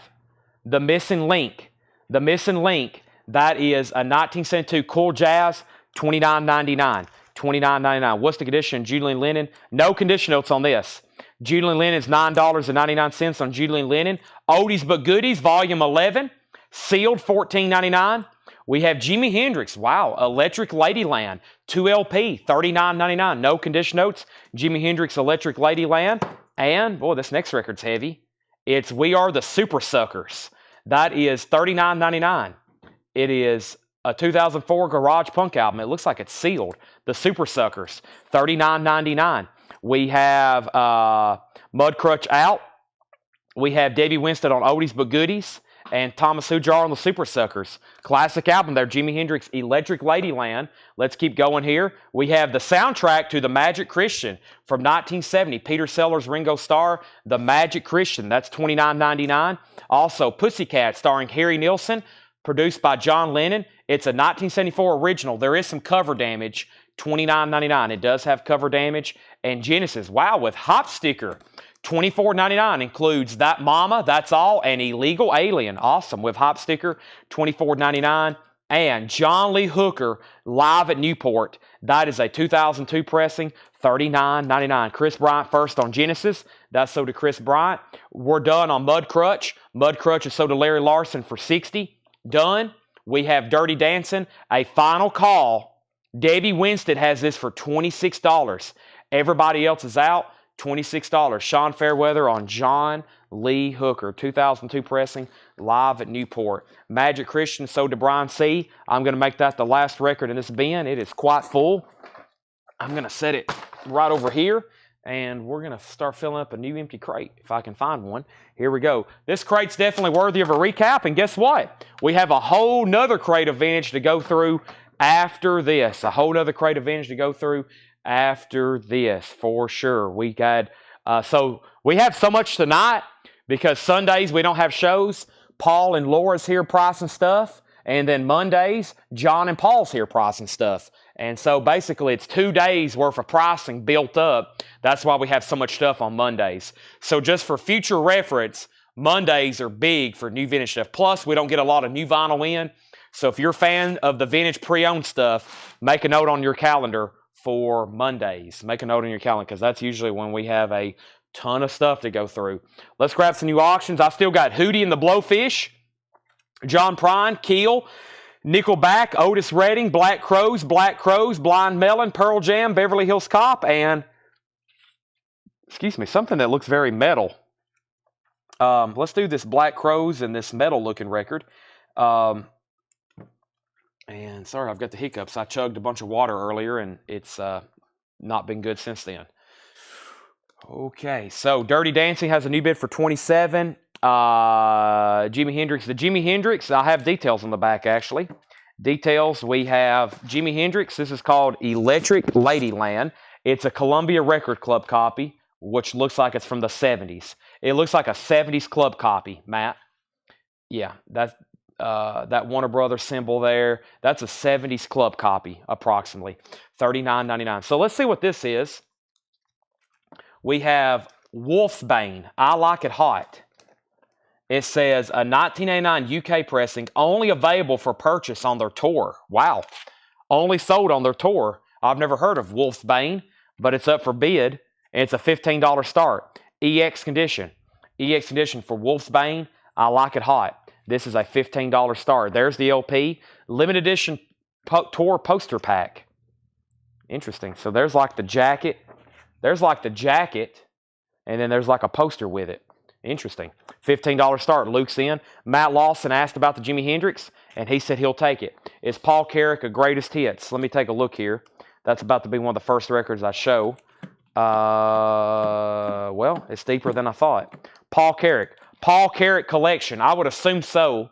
The Missing Link. The Missing Link. That is a 1972 Cool Jazz, $29.99. $29.99. What's the condition? Julian Lennon. No condition notes on this. Julian Lennon's $9.99 on Julian Lennon. Oldies But Goodies, Volume 11. Sealed, $14.99. We have Jimi Hendrix. Wow. Electric Ladyland. 2LP, $39.99. No condition notes. Jimi Hendrix, Electric Ladyland. And, boy, this next record's heavy. It's We Are the Super Suckers. That is $39.99. It is a 2004 Garage Punk album. It looks like it's sealed. The Super Suckers, $39.99. We have Mud Crutch out. We have Debbie Winstead on Oldies But Goodies. and Thomas Hujar on the Super Suckers. Classic album there, Jimi Hendrix, Electric Ladyland. Let's keep going here. We have the soundtrack to The Magic Christian from 1970. Peter Sellers, Ringo Starr, The Magic Christian. That's $29.99. Also, Pussycat, starring Harry Nilsson, produced by John Lennon. It's a 1974 original. There is some cover damage, $29.99. It does have cover damage. And Genesis, wow, with hop sticker, $24.99, includes That Mama, That's All, and Illegal Alien. Awesome, with hop sticker, $24.99. And John Lee Hooker, live at Newport. That is a 2002 pressing, $39.99. Chris Bryant first on Genesis. That's sold to Chris Bryant. We're done on Mud Crutch. Mud Crutch is sold to Larry Larson for $60. Done. We have Dirty Dancing, a final call. Debbie Winstead has this for $26. Everybody else is out, $26. Sean Fairweather on John Lee Hooker, 2002 pressing, live at Newport. Magic Christian sold to Brian C. I'm going to make that the last record in this bin. It is quite full. I'm going to set it right over here, and we're going to start filling up a new empty crate, if I can find one. Here we go. This crate's definitely worthy of a recap, and guess what? We have a whole nother crate of vintage to go through after this. A whole nother crate of vintage to go through after this, for sure. We got, so we have so much tonight because Sundays we don't have shows. Paul and Laura's here pricing stuff, and then Mondays, John and Paul's here pricing stuff. And so basically it's 2 days worth of pricing built up. That's why we have so much stuff on Mondays. So just for future reference, Mondays are big for new vintage stuff. Plus, we don't get a lot of new vinyl in. So if you're a fan of the vintage pre-owned stuff, make a note on your calendar for Mondays. Make a note on your calendar because that's usually when we have a ton of stuff to go through. Let's grab some new auctions. I still got Hootie and the Blowfish, John Prine, Keel, Nickelback, Otis Redding, Black Crowes, Blind Melon, Pearl Jam, Beverly Hills Cop, and, excuse me, something that looks very metal. Let's do this Black Crowes and this metal-looking record. And sorry, I've got the hiccups. I chugged a bunch of water earlier, and it's not been good since then. Okay, so Dirty Dancing has a new bid for $27. Jimi Hendrix. The Jimi Hendrix, I have details on the back, actually. Details, we have Jimi Hendrix. This is called Electric Ladyland. It's a Columbia Record Club copy, which looks like it's from the 70s. It looks like a 70s club copy, Matt. Yeah, that's that Warner Brothers symbol there. That's a 70s club copy, approximately. $39.99. So let's see what this is. We have Wolfsbane, I Like It Hot. It says a 1989 UK pressing, only available for purchase on their tour. Wow. Only sold on their tour. I've never heard of Wolfsbane, but it's up for bid, and it's a $15 start. EX condition. EX condition for Wolfsbane, I Like It Hot. This is a $15 start. There's the LP. Limited edition tour poster pack. Interesting. So there's like the jacket. There's like the jacket, and then there's like a poster with it. Interesting. $15 start. Luke's in. Matt Lawson asked about the Jimi Hendrix, and he said he'll take it. Is Paul Carrick a greatest hits? Let me take a look here. That's about to be one of the first records I show. Well, it's deeper than I thought. Paul Carrick. Paul Carrick collection. I would assume so.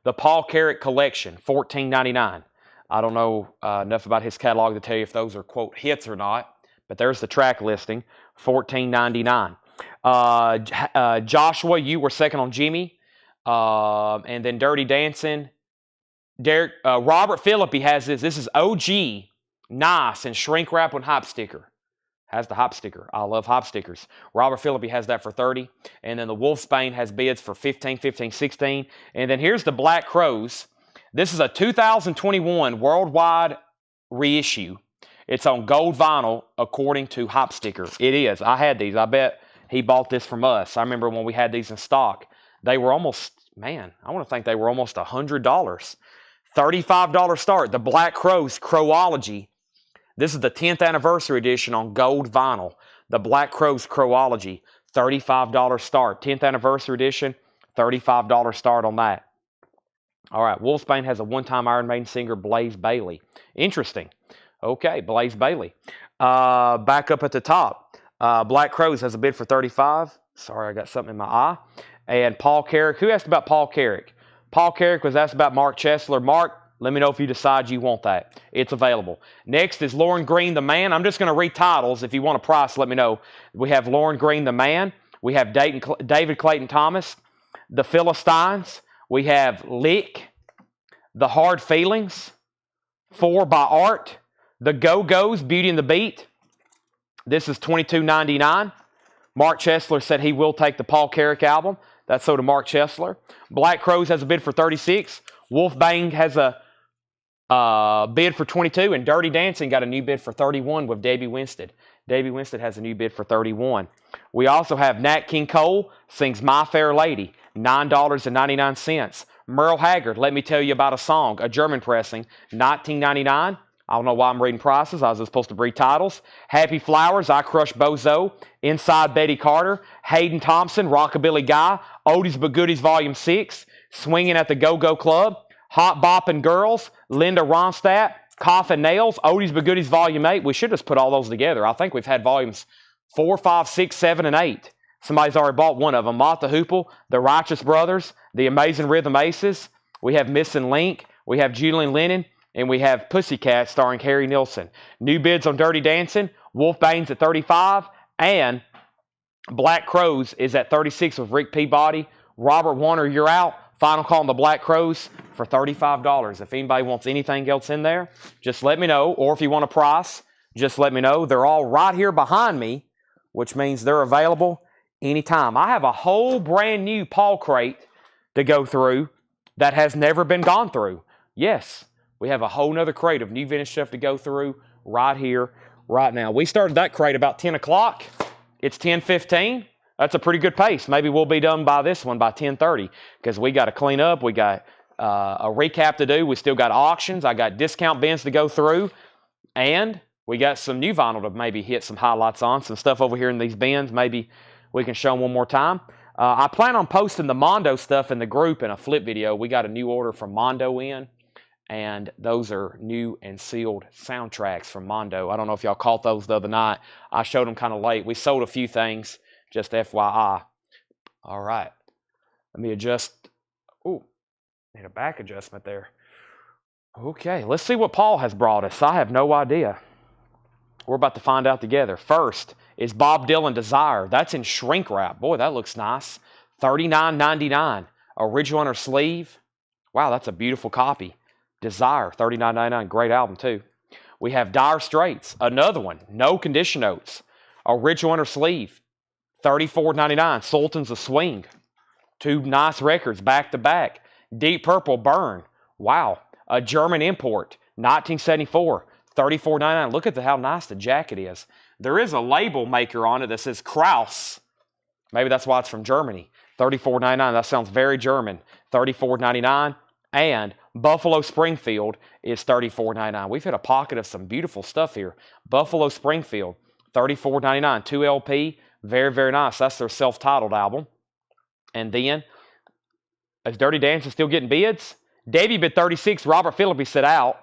The Paul Carrick collection, $14.99. I don't know enough about his catalog to tell you if those are, quote, hits or not. But there's the track listing, $14.99. Joshua, you were second on Jimmy. And then Dirty Dancing. Derek, Robert Philippi has this. This is OG, nice, and shrink wrap with hop sticker. Has the hop sticker. I love hop stickers. Robert Philippi has that for $30. And then the Wolfsbane has bids for $15, $16. And then here's the Black Crowes. This is a 2021 worldwide reissue. It's on gold vinyl, according to Hop Sticker. It is. I had these. I bet he bought this from us. I remember when we had these in stock. They were almost, man, I want to think they were almost $100. $35 start. The Black Crowes Crowology. This is the 10th anniversary edition on gold vinyl. The Black Crowes Crowology. $35 start. 10th anniversary edition, $35 start on that. All right, Wolfsbane has a one-time Iron Maiden singer, Blaze Bayley. Interesting. Okay, Blaze Bayley. Back up at the top. Black Crowes has a bid for $35. Sorry, I got something in my eye. And Paul Carrick. Who asked about Paul Carrick? Paul Carrick was asked about Mark Chesler. Mark, let me know if you decide you want that. It's available. Next is Lauren Green, the man. I'm just going to read titles. If you want a price, let me know. We have Lauren Green, the man. We have David Clayton Thomas, the Philistines. We have Lick, the Hard Feelings, 4 by Art, the Go-Go's, Beauty and the Beat. This is $22.99. Mark Chesler said he will take the Paul Carrick album. That's so to Mark Chesler. Black Crows has a bid for $36. Wolfbang has a bid for $22, and Dirty Dancing got a new bid for $31 with Davey Winstead. Davey Winstead has a new bid for $31. We also have Nat King Cole sings My Fair Lady, $9.99. Merle Haggard, Let Me Tell You About a Song, a German pressing, $19.99. I don't know why I'm reading prices. I was supposed to read titles. Happy Flowers, I Crush Bozo, Inside Betty Carter, Hayden Thompson, Rockabilly Guy, Oldies But Goodies Volume 6, Swinging at the Go-Go Club, Hot Boppin' Girls, Linda Ronstadt, Coffin Nails, Oldies But Goodies Volume 8. We should just put all those together. I think we've had volumes 4, 5, 6, 7, and 8. Somebody's already bought one of them. Mott the Hoople, The Righteous Brothers, The Amazing Rhythm Aces. We have Missing Link. We have Julian Lennon. And we have Pussycat starring Harry Nilsson. New bids on Dirty Dancing. Wolfbane's at $35. And Black Crows is at $36 with Rick Peabody. Robert Warner, you're out. Final call on the Black Crows for $35. If anybody wants anything else in there, just let me know. Or if you want a price, just let me know. They're all right here behind me, which means they're available anytime. I have a whole brand new Paul crate to go through that has never been gone through. Yes, we have a whole nother crate of new vintage stuff to go through right here, right now. We started that crate about 10 o'clock. It's 10:15. That's a pretty good pace. Maybe we'll be done by this one by 10:30 because we got to clean up. We got a recap to do. We still got auctions. I got discount bins to go through. And we got some new vinyl to maybe hit some highlights on. Some stuff over here in these bins. Maybe we can show them one more time. I plan on posting the Mondo stuff in the group in a flip video. We got a new order from Mondo in. And those are new and sealed soundtracks from Mondo. I don't know if y'all caught those the other night. I showed them kind of late. We sold a few things, just FYI. All right. Let me adjust. Ooh, need a back adjustment there. Okay, let's see what Paul has brought us. I have no idea. We're about to find out together. First is Bob Dylan Desire. That's in shrink wrap. Boy, that looks nice. $39.99. Original inner sleeve. Wow, that's a beautiful copy. Desire, $39.99, great album too. We have Dire Straits, another one, no condition notes. Original inner sleeve, $34.99. Sultans of Swing, 2 nice records back to back. Deep Purple, Burn, wow. A German import, 1974, $34.99. Look at how nice the jacket is. There is a label maker on it that says Kraus. Maybe that's why it's from Germany. $34.99, that sounds very German. $34.99. And Buffalo Springfield is $34.99. We've hit a pocket of some beautiful stuff here. Buffalo Springfield, $34.99. 2 LP, very, very nice. That's their self-titled album. And then, is Dirty Dancing still getting bids? Davey bid $36. Robert Phillips said out.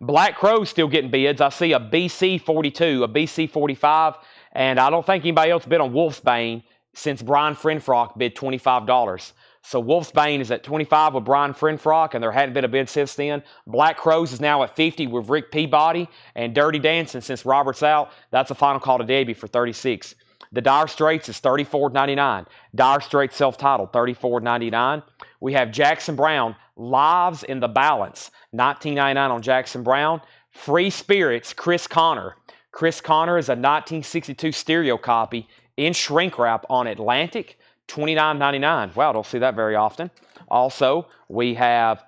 Black Crow's still getting bids. I see a BC 42, a BC 45, and I don't think anybody else bid on Wolfsbane since Brian Frenfrock bid $25. So Wolfsbane is at $25 with Brian Frenfrock, and there hadn't been a bid since then. Black Crows is now at $50 with Rick Peabody, and Dirty Dancing, since Robert's out, that's a final call to Davey for $36. The Dire Straits is $34.99. Dire Straits self-titled, $34.99. We have Jackson Browne, Lives in the Balance, $19.99 on Jackson Browne. Free Spirits, Chris Connor. Chris Connor is a 1962 stereo copy in shrink wrap on Atlantic, $29.99. Wow, don't see that very often. Also, we have,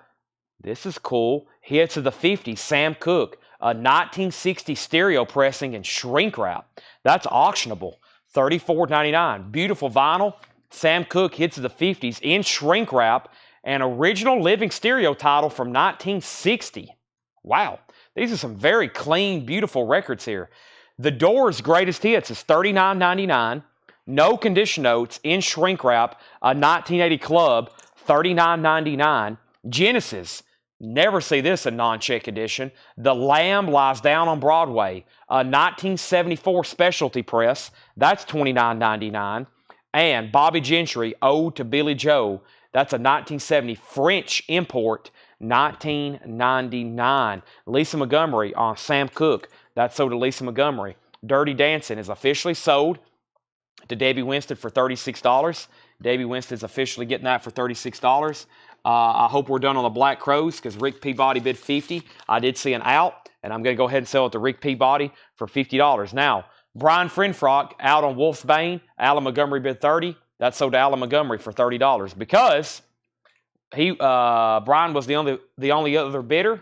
this is cool, Hits of the 50s, Sam Cooke, a 1960 stereo pressing in shrink wrap. That's auctionable, $34.99. Beautiful vinyl, Sam Cooke, Hits of the 50s in shrink wrap, an original living stereo title from 1960. Wow, these are some very clean, beautiful records here. The Doors' Greatest Hits is $39.99. No condition notes in shrink wrap, a 1980 club, $39.99. Genesis, never see this in non-check edition. The Lamb Lies Down on Broadway, a 1974 specialty press, that's $29.99. And Bobby Gentry, Ode to Billy Joe. That's a 1970 French import, 1999. Lisa Montgomery on Sam Cooke. That's sold to Lisa Montgomery. Dirty Dancing is officially sold to Debbie Winston for $36. Debbie Winston's officially getting that for $36. I hope we're done on the Black Crows because Rick Peabody bid $50. I did see an out, and I'm going to go ahead and sell it to Rick Peabody for $50. Now, Brian Frinfrock out on Wolf's Bane. Alan Montgomery bid $30. That sold to Alan Montgomery for $30 because Brian was the only other bidder.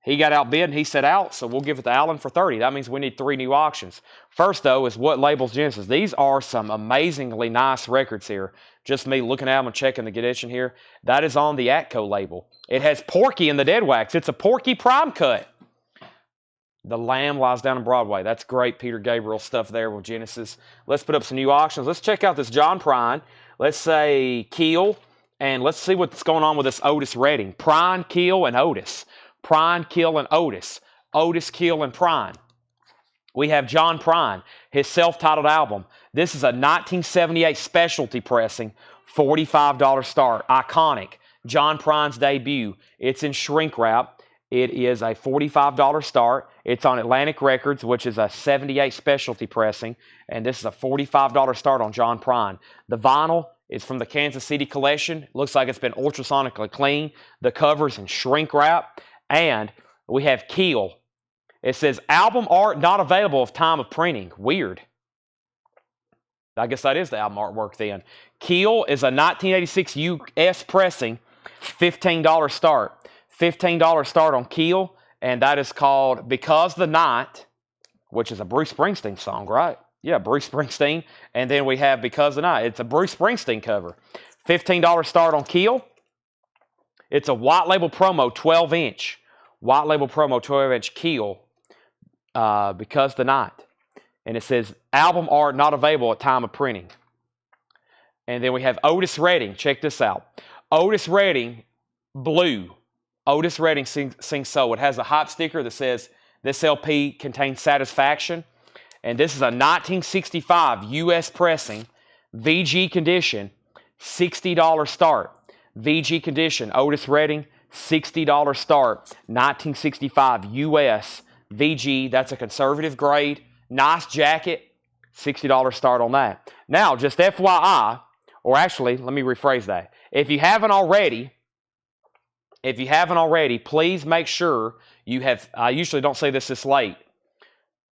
He got outbid and he set out, so we'll give it to Alan for $30. That means we need 3 new auctions. First, though, is what labels Genesis. These are some amazingly nice records here. Just me looking at them and checking the condition here. That is on the Atco label. It has Porky in the dead wax. It's a Porky prime cut. The Lamb lies down on Broadway. That's great Peter Gabriel stuff there with Genesis. Let's put up some new auctions. Let's check out this John Prine. Let's say Keel, and let's see what's going on with this Otis Redding. Prine, Keel, and Otis. Prine, Keel, and Otis. Otis, Keel, and Prine. We have John Prine, his self-titled album. This is a 1978 specialty pressing, $45 start. Iconic. John Prine's debut. It's in shrink wrap. It is a $45 start. It's on Atlantic Records, which is a 78 specialty pressing. And this is a $45 start on John Prine. The vinyl is from the Kansas City collection. Looks like it's been ultrasonically clean. The cover's in shrink wrap. And we have Keel. It says, album art not available of time of printing. Weird. I guess that is the album artwork then. Keel is a 1986 US pressing, $15 start. $15 start on Keel, and that is called Because the Night, which is a Bruce Springsteen song, right? Yeah, Bruce Springsteen. And then we have Because the Night. It's a Bruce Springsteen cover. $15 start on Keel. It's a white label promo, 12-inch. White label promo, 12-inch Keel, Because the Night. And it says, album art not available at time of printing. And then we have Otis Redding. Check this out. Otis Redding, blue. Otis Redding sings so. It has a hot sticker that says, this LP contains Satisfaction. And this is a 1965 US pressing, VG condition, $60 start. VG condition, Otis Redding, $60 start, 1965 US VG. That's a conservative grade. Nice jacket, $60 start on that. Now, just FYI, or actually, let me rephrase that. If you haven't already, please make sure you have, I usually don't say this late,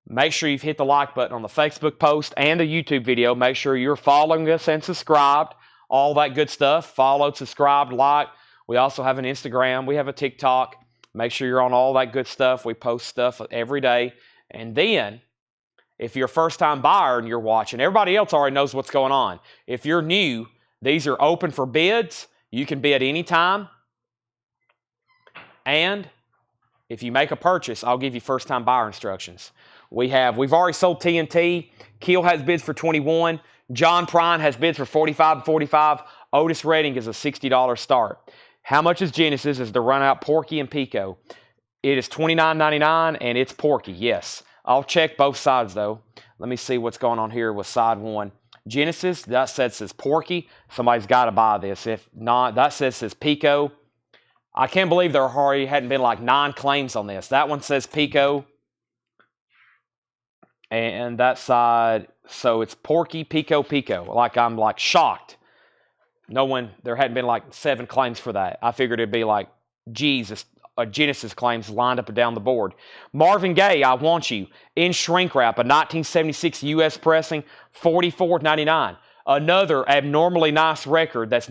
make sure you've hit the like button on the Facebook post and the YouTube video. Make sure you're following us and subscribed, all that good stuff. Followed, subscribed, like. We also have an Instagram. We have a TikTok. Make sure you're on all that good stuff. We post stuff every day. And then, if you're a first-time buyer and you're watching, everybody else already knows what's going on. If you're new, these are open for bids. You can bid any time. And if you make a purchase, I'll give you first-time buyer instructions. We've already sold TNT. Keel has bids for $21. John Prine has bids for $45 and $45. Otis Redding is a $60 start. How much is Genesis? Is to run out Porky and Pico. It is $29.99 and it's Porky, yes. I'll check both sides though. Let me see what's going on here with side one. Genesis, that set says Porky. Somebody's got to buy this. If not, that set says Pico. I can't believe there already hadn't been like 9 claims on this. That one says Pico. And that side, so it's Porky, Pico, Pico. Like I'm like shocked. There hadn't been like 7 claims for that. I figured it'd be like, Jesus, Genesis claims lined up and down the board. Marvin Gaye, I Want You, in shrink wrap, a 1976 US pressing, $44.99. Another abnormally nice record that's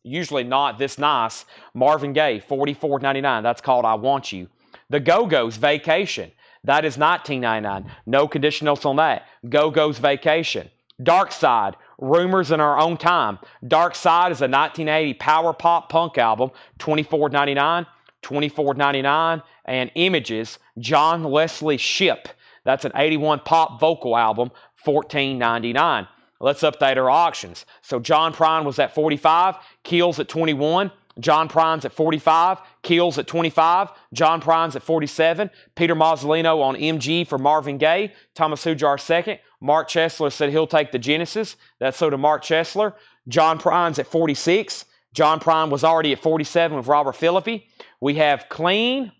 usually not this nice. Marvin Gaye, $44.99. That's called I Want You. The Go-Go's Vacation. That is $19.99. No condition notes on that. Go-Go's Vacation. Dark Side, Rumors in Our Own Time. Dark Side is a 1980 power pop punk album, $24.99. $24.99. And Images, John Leslie Shipp. That's an 81 pop vocal album, $14.99. Let's update our auctions. So John Prine was at 45, Keel's at 21, John Prine's at 45, Keel's at 25, John Prine's at 47, Peter Mazzolino on MG for Marvin Gaye, Thomas Hujar second, Mark Chesler said he'll take the Genesis. That's so to Mark Chesler. John Prine's at 46. John Prine was already at 47 with Robert Philippi. We have Clean.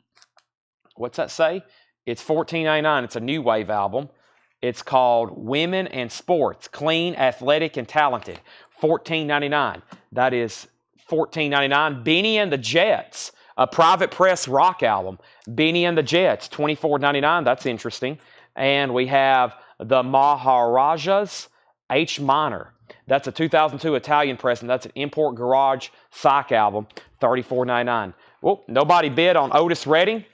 What's that say? It's $14.99. It's a new wave album. It's called Women and Sports. Clean, Athletic, and Talented. $14.99. That is $14.99. Beanie and the Jets, a Private Press rock album. Beanie and the Jets, $24.99. That's interesting. And we have the Maharajas H minor. That's a 2002 Italian press, and that's an Import Garage Psych album, $34.99. Well, nobody bid on Otis Redding.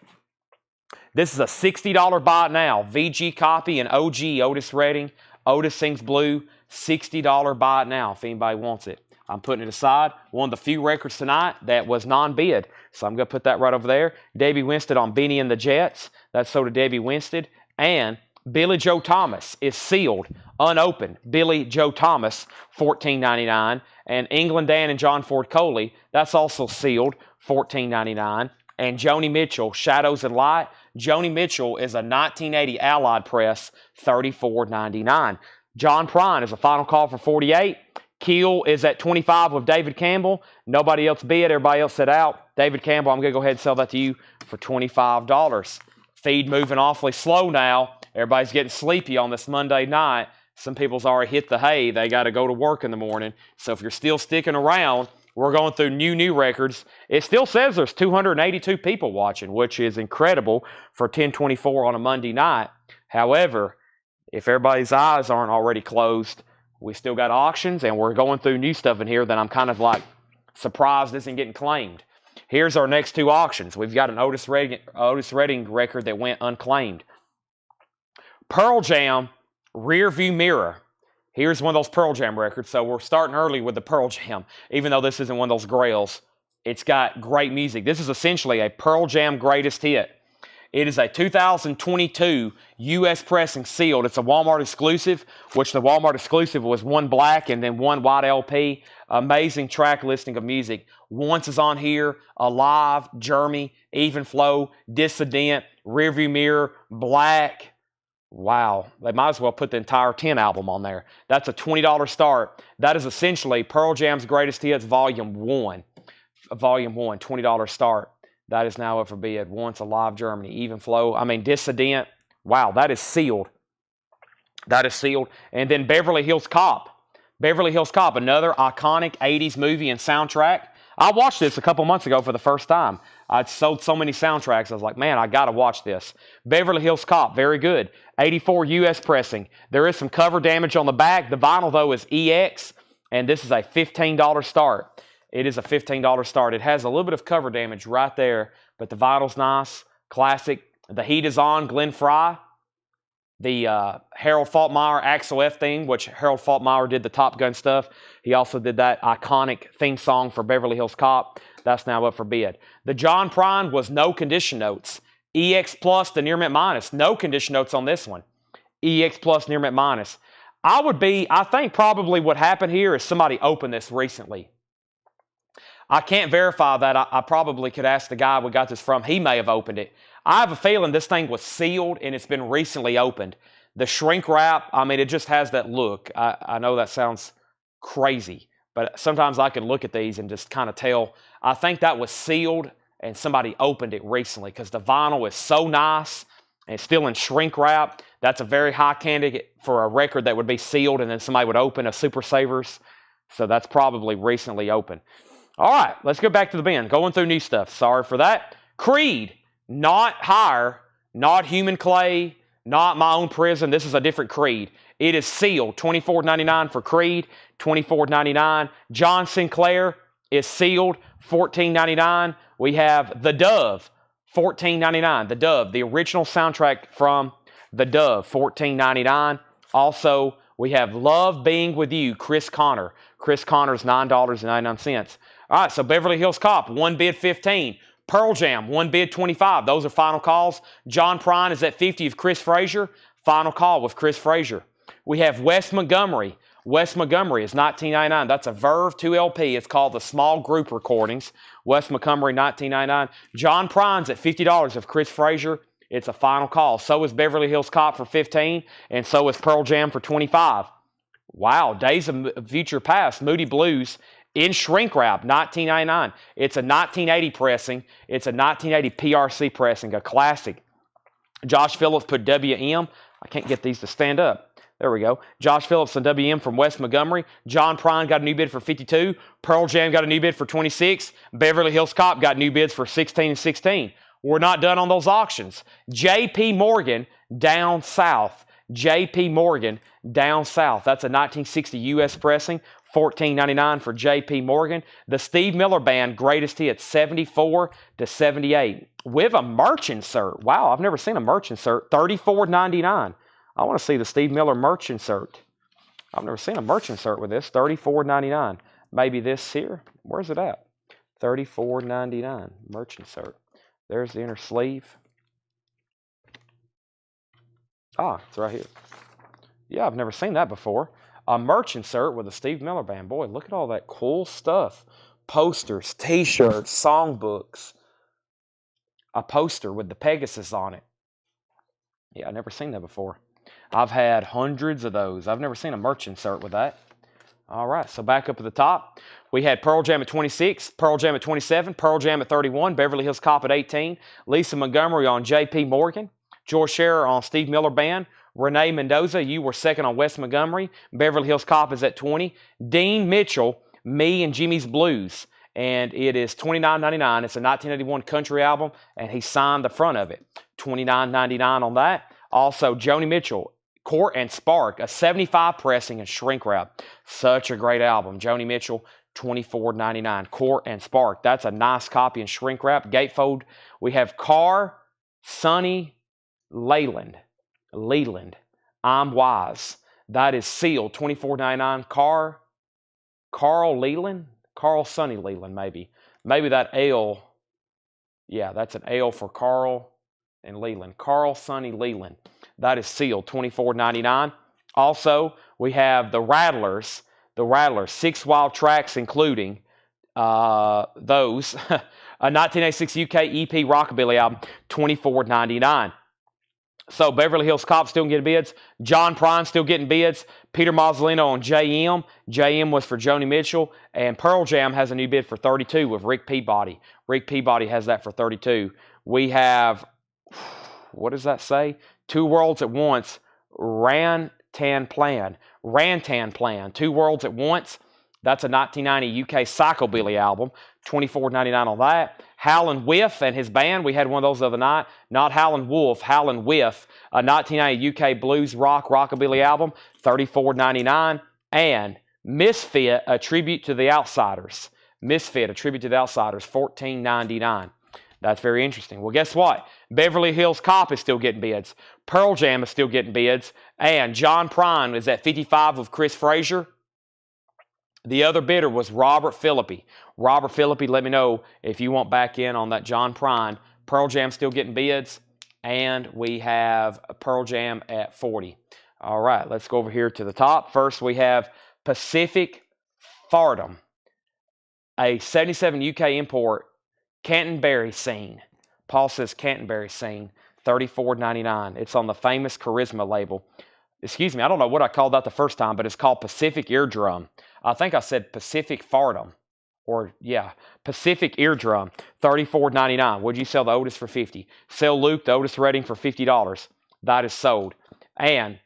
This is a $60 buy it now. VG copy and OG Otis Redding. Otis Sings Blue, $60 buy it now if anybody wants it. I'm putting it aside. One of the few records tonight that was non-bid. So I'm going to put that right over there. Debbie Winstead on Beanie and the Jets. That's so to Debbie Winstead. And Billy Joe Thomas is sealed, unopened. Billy Joe Thomas, $14.99. And England Dan and John Ford Coley, that's also sealed, $14.99. And Joni Mitchell, Shadows and Light. Joni Mitchell is a 1980 Allied press, $34.99. John Prine is a final call for 48. Keel is at 25 with David Campbell. Nobody else bid. Everybody else said out. David Campbell, I'm going to go ahead and sell that to you for $25. Feed moving awfully slow now. Everybody's getting sleepy on this Monday night. Some people's already hit the hay. They got to go to work in the morning. So if you're still sticking around, we're going through new records. It still says there's 282 people watching, which is incredible for 1024 on a Monday night. However, if everybody's eyes aren't already closed, we still got auctions, and we're going through new stuff in here that I'm kind of like surprised isn't getting claimed. Here's our next two auctions. We've got an Otis Redding record that went unclaimed. Pearl Jam, Rear View Mirror. Here's one of those Pearl Jam records. So we're starting early with the Pearl Jam, even though this isn't one of those grails. It's got great music. This is essentially a Pearl Jam greatest hit. It is a 2022 U.S. pressing sealed. It's a Walmart exclusive, which the Walmart exclusive was one black and then one white LP. Amazing track listing of music. Once is on here, Alive, Jeremy, Even Flow, Dissident, Rearview Mirror, Black. Wow, they might as well put the entire 10 album on there. That's a $20 start. That is essentially Pearl Jam's Greatest Hits Volume 1. Volume 1, $20 start. That is now up for bid. Once, Alive, Germany, Even Flow. I mean, Dissident. Wow, that is sealed. That is sealed. And then Beverly Hills Cop. Beverly Hills Cop, another iconic 80s movie and soundtrack. I watched this a couple months ago for the first time. I'd sold so many soundtracks. I was like, man, I got to watch this. Beverly Hills Cop, very good. 84 U.S. pressing. There is some cover damage on the back. The vinyl, though, is EX, and this is a $15 start. It is a $15 start. It has a little bit of cover damage right there, but the vinyl's nice, classic. The Heat is On, Glenn Frey. The Harold Faltermeyer Axel F theme, which Harold Faltermeyer did the Top Gun stuff. He also did that iconic theme song for Beverly Hills Cop. That's now up for bid. The John Prine was no condition notes. EX Plus, the Near Mint Minus. No condition notes on this one. EX Plus, Near Mint Minus. I think probably what happened here is somebody opened this recently. I can't verify that. I probably could ask the guy we got this from. He may have opened it. I have a feeling this thing was sealed and it's been recently opened. The shrink wrap, I mean, it just has that look. I know that sounds crazy, but sometimes I can look at these and just kind of tell. I think that was sealed and somebody opened it recently because the vinyl is so nice and it's still in shrink wrap. That's a very high candidate for a record that would be sealed and then somebody would open a Super Savers. So that's probably recently opened. All right, let's go back to the bin. Going through new stuff. Sorry for that. Creed, not Higher, not Human Clay, not My Own Prison. This is a different Creed. It is sealed. $24.99 for Creed, $24.99. John Sinclair is sealed, $14.99. We have The Dove, $14.99. The Dove, the original soundtrack from The Dove, $14.99. Also, we have Love Being With You, Chris Connor. Chris Connor's $9.99. All right, so Beverly Hills Cop, one bid, $15. Pearl Jam, one bid, $25. Those are final calls. John Prine is at $50 with Chris Frazier. Final call with Chris Frazier. We have Wes Montgomery. Wes Montgomery is $19.99. That's a Verve 2 LP. It's called the Small Group Recordings. Wes Montgomery, $19.99. John Prine's at $50 of Chris Frazier. It's a final call. So is Beverly Hills Cop for 15, and so is Pearl Jam for 25. Wow, Days of Future Past, Moody Blues in shrink wrap, 1999. It's a 1980 pressing. It's a 1980 PRC pressing, a classic. Josh Phillips put WM. I can't get these to stand up. There we go. Josh Phillips and WM from West Montgomery. John Prine got a new bid for 52. Pearl Jam got a new bid for 26. Beverly Hills Cop got new bids for 16 and 16. We're not done on those auctions. J.P. Morgan down south. J.P. Morgan down south. That's a 1960 U.S. pressing. $14.99 for J.P. Morgan. The Steve Miller Band greatest hits, 74 to 78. With a merch insert. Wow, I've never seen a merch insert. $34.99. I want to see the Steve Miller merch insert. I've never seen a merch insert with this. $34.99. Maybe this here. Where's it at? $34.99 merch insert. There's the inner sleeve. Ah, it's right here. Yeah, I've never seen that before. A merch insert with a Steve Miller Band. Boy, look at all that cool stuff. Posters, T-shirts, songbooks. A poster with the Pegasus on it. Yeah, I've never seen that before. I've had hundreds of those. I've never seen a merch insert with that. All right, so back up at the top. We had Pearl Jam at 26, Pearl Jam at 27, Pearl Jam at 31, Beverly Hills Cop at 18, Lisa Montgomery on J.P. Morgan, George Scherer on Steve Miller Band, Renee Mendoza, you were second on West Montgomery, Beverly Hills Cop is at 20, Dean Mitchell, Me and Jimmy's Blues, and it is $29.99. It's a 1981 country album, and he signed the front of it. $29.99 on that. Also, Joni Mitchell, Court and Spark, a 75 pressing and shrink wrap. Such a great album. Joni Mitchell, $24.99. Court and Spark. That's a nice copy in shrink wrap. Gatefold. We have Carr, Sonny, Leland. I'm Wise. That is sealed. $24.99. Carl Leland? Carl Sonny Leland, maybe. Maybe that L. Yeah, that's an L for Carl and Leland. Carl Sonny Leland. That is sealed, $24.99. Also, we have the Rattlers. The Rattlers, 6 wild tracks, including those. A 1986 UK EP Rockabilly album, $24.99. So Beverly Hills Cop still getting bids. John Prine still getting bids. Peter Mazzolino on JM. JM was for Joni Mitchell. And Pearl Jam has a new bid for 32 with Rick Peabody. Rick Peabody has that for 32. We have, what does that say? Two Worlds at Once. Rantan Plan. 2 Worlds at Once. That's a 1990 UK Psychobilly album. $24.99 on that. Howlin' Whiff and his band. We had one of those the other night. Not Howlin' Wolf, Howlin' Whiff. A 1990 UK blues rock rockabilly album. $34.99. And Misfit, a tribute to the Outsiders. Misfit, a tribute to the Outsiders. $14.99. That's very interesting. Well, guess what? Beverly Hills Cop is still getting bids. Pearl Jam is still getting bids. And John Prine is at 55 with Chris Frazier. The other bidder was Robert Philippi. Robert Philippi, let me know if you want back in on that John Prine. Pearl Jam still getting bids. And we have Pearl Jam at 40. All right, let's go over here to the top. First, we have Pacific Fardom, a 77 UK import, Canterbury Scene. Paul says Canterbury Scene, $34.99. It's on the famous Charisma label. Excuse me, I don't know what I called that the first time, but it's called Pacific Eardrum. I think I said Pacific Fardom. Or, yeah, Pacific Eardrum, $34.99. Would you sell the Otis for $50? Sell Luke, the Otis Redding, for $50. That is sold. And